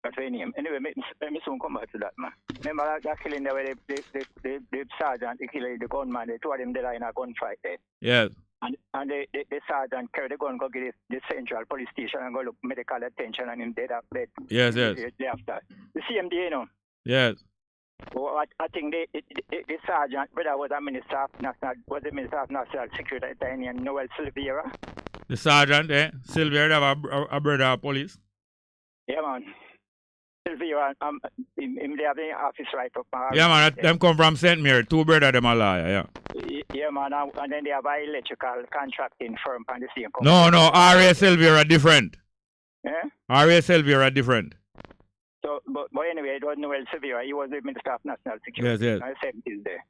[SPEAKER 11] That's his name. Anyway, let me soon come back to that, man. Remember that killing there where the sergeant, the gunman, they two of them dead in a gunfight there.
[SPEAKER 27] Yes.
[SPEAKER 11] And the sergeant carried the gun, go get the central police station and go look medical attention and him dead after.
[SPEAKER 27] Yes, yes.
[SPEAKER 11] After. The same day, you know.
[SPEAKER 27] Yes.
[SPEAKER 11] Well, I think the sergeant, brother, was a minister of national security at the time, and Noel Silvera.
[SPEAKER 27] The sergeant, Silvera have a brother of police.
[SPEAKER 11] Yeah, man. Silvera, him they have the office right up.
[SPEAKER 27] Yeah, man, them come from St. Mary, two brothers them a lawyer, yeah.
[SPEAKER 11] Yeah, man, and then they have an electrical contracting firm on the same company.
[SPEAKER 27] No, R.A. Silvera different.
[SPEAKER 11] Yeah?
[SPEAKER 27] R.A. Silvera different.
[SPEAKER 11] So, but anyway, it was Noel Silvera. He was the Minister of National Security
[SPEAKER 27] in
[SPEAKER 11] the 70s there.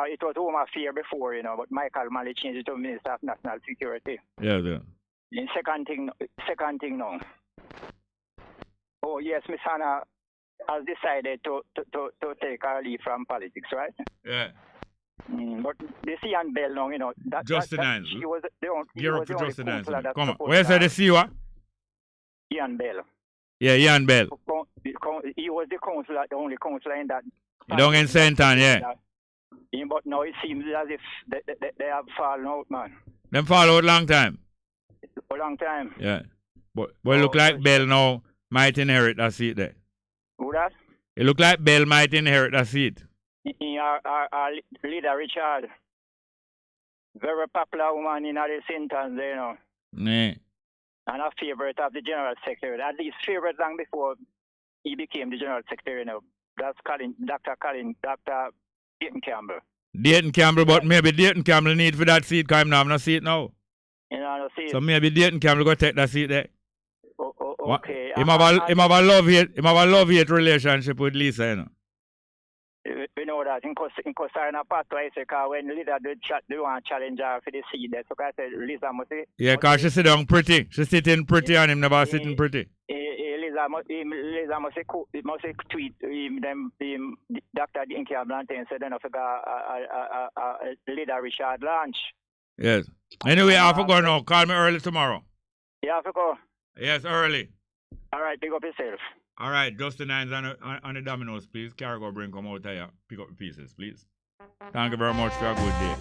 [SPEAKER 11] It was Home Affairs before, you know, but Michael Malley changed it to Minister of National Security.
[SPEAKER 27] Yes, yeah.
[SPEAKER 11] And second thing now. Oh, yes, Miss Hanna has decided to take her leave from politics, right?
[SPEAKER 27] Yeah.
[SPEAKER 11] But the Ian Bell now, you know,
[SPEAKER 27] Justin Hines.
[SPEAKER 11] She was the only.
[SPEAKER 27] Gear up for Justin Hines. Come on. Where's the CEO?
[SPEAKER 11] Ian Bell.
[SPEAKER 27] Yeah, Ian Bell.
[SPEAKER 11] He was the only councillor in that.
[SPEAKER 27] You don't get St. Ann, yeah.
[SPEAKER 11] But now it seems as if they have fallen out, man.
[SPEAKER 27] Them fall out long time.
[SPEAKER 11] A long time.
[SPEAKER 27] Yeah. But it look like Bell now might inherit that seat there.
[SPEAKER 11] Who that?
[SPEAKER 27] It look like Bell might inherit that seat.
[SPEAKER 11] Our leader, Richard. Very popular woman in the sentence there, you know.
[SPEAKER 27] Yeah.
[SPEAKER 11] And a favorite of the General Secretary. At least favorite long before he became the General Secretary, you know. That's Dr. Dayton Campbell.
[SPEAKER 27] Dayton Campbell, but maybe Dayton Campbell need for that seat because I'm not see it now.
[SPEAKER 11] You know, no seat.
[SPEAKER 27] So maybe Dayton Campbell go take that seat there.
[SPEAKER 11] Okay.
[SPEAKER 27] Him have a love-hate relationship with Lisa, you know.
[SPEAKER 11] We know that in a part twice, because when Lisa do want to challenge her for the seat there, so I said Lisa must say.
[SPEAKER 27] Yeah, because she sit down pretty. She sitting pretty and him never sitting pretty.
[SPEAKER 11] Lisa must tweet them Dr. Dayton Campbell and say then I forgot leader Richard Lange.
[SPEAKER 27] Yes. Anyway, I have to go now. Call me early tomorrow.
[SPEAKER 11] You have to go?
[SPEAKER 27] Yes, early.
[SPEAKER 11] All right, pick up yourself.
[SPEAKER 27] All right, Justin Hines on the dominoes, please. Cargo bring come out here. Pick up the pieces, please. Thank you very much for a good day.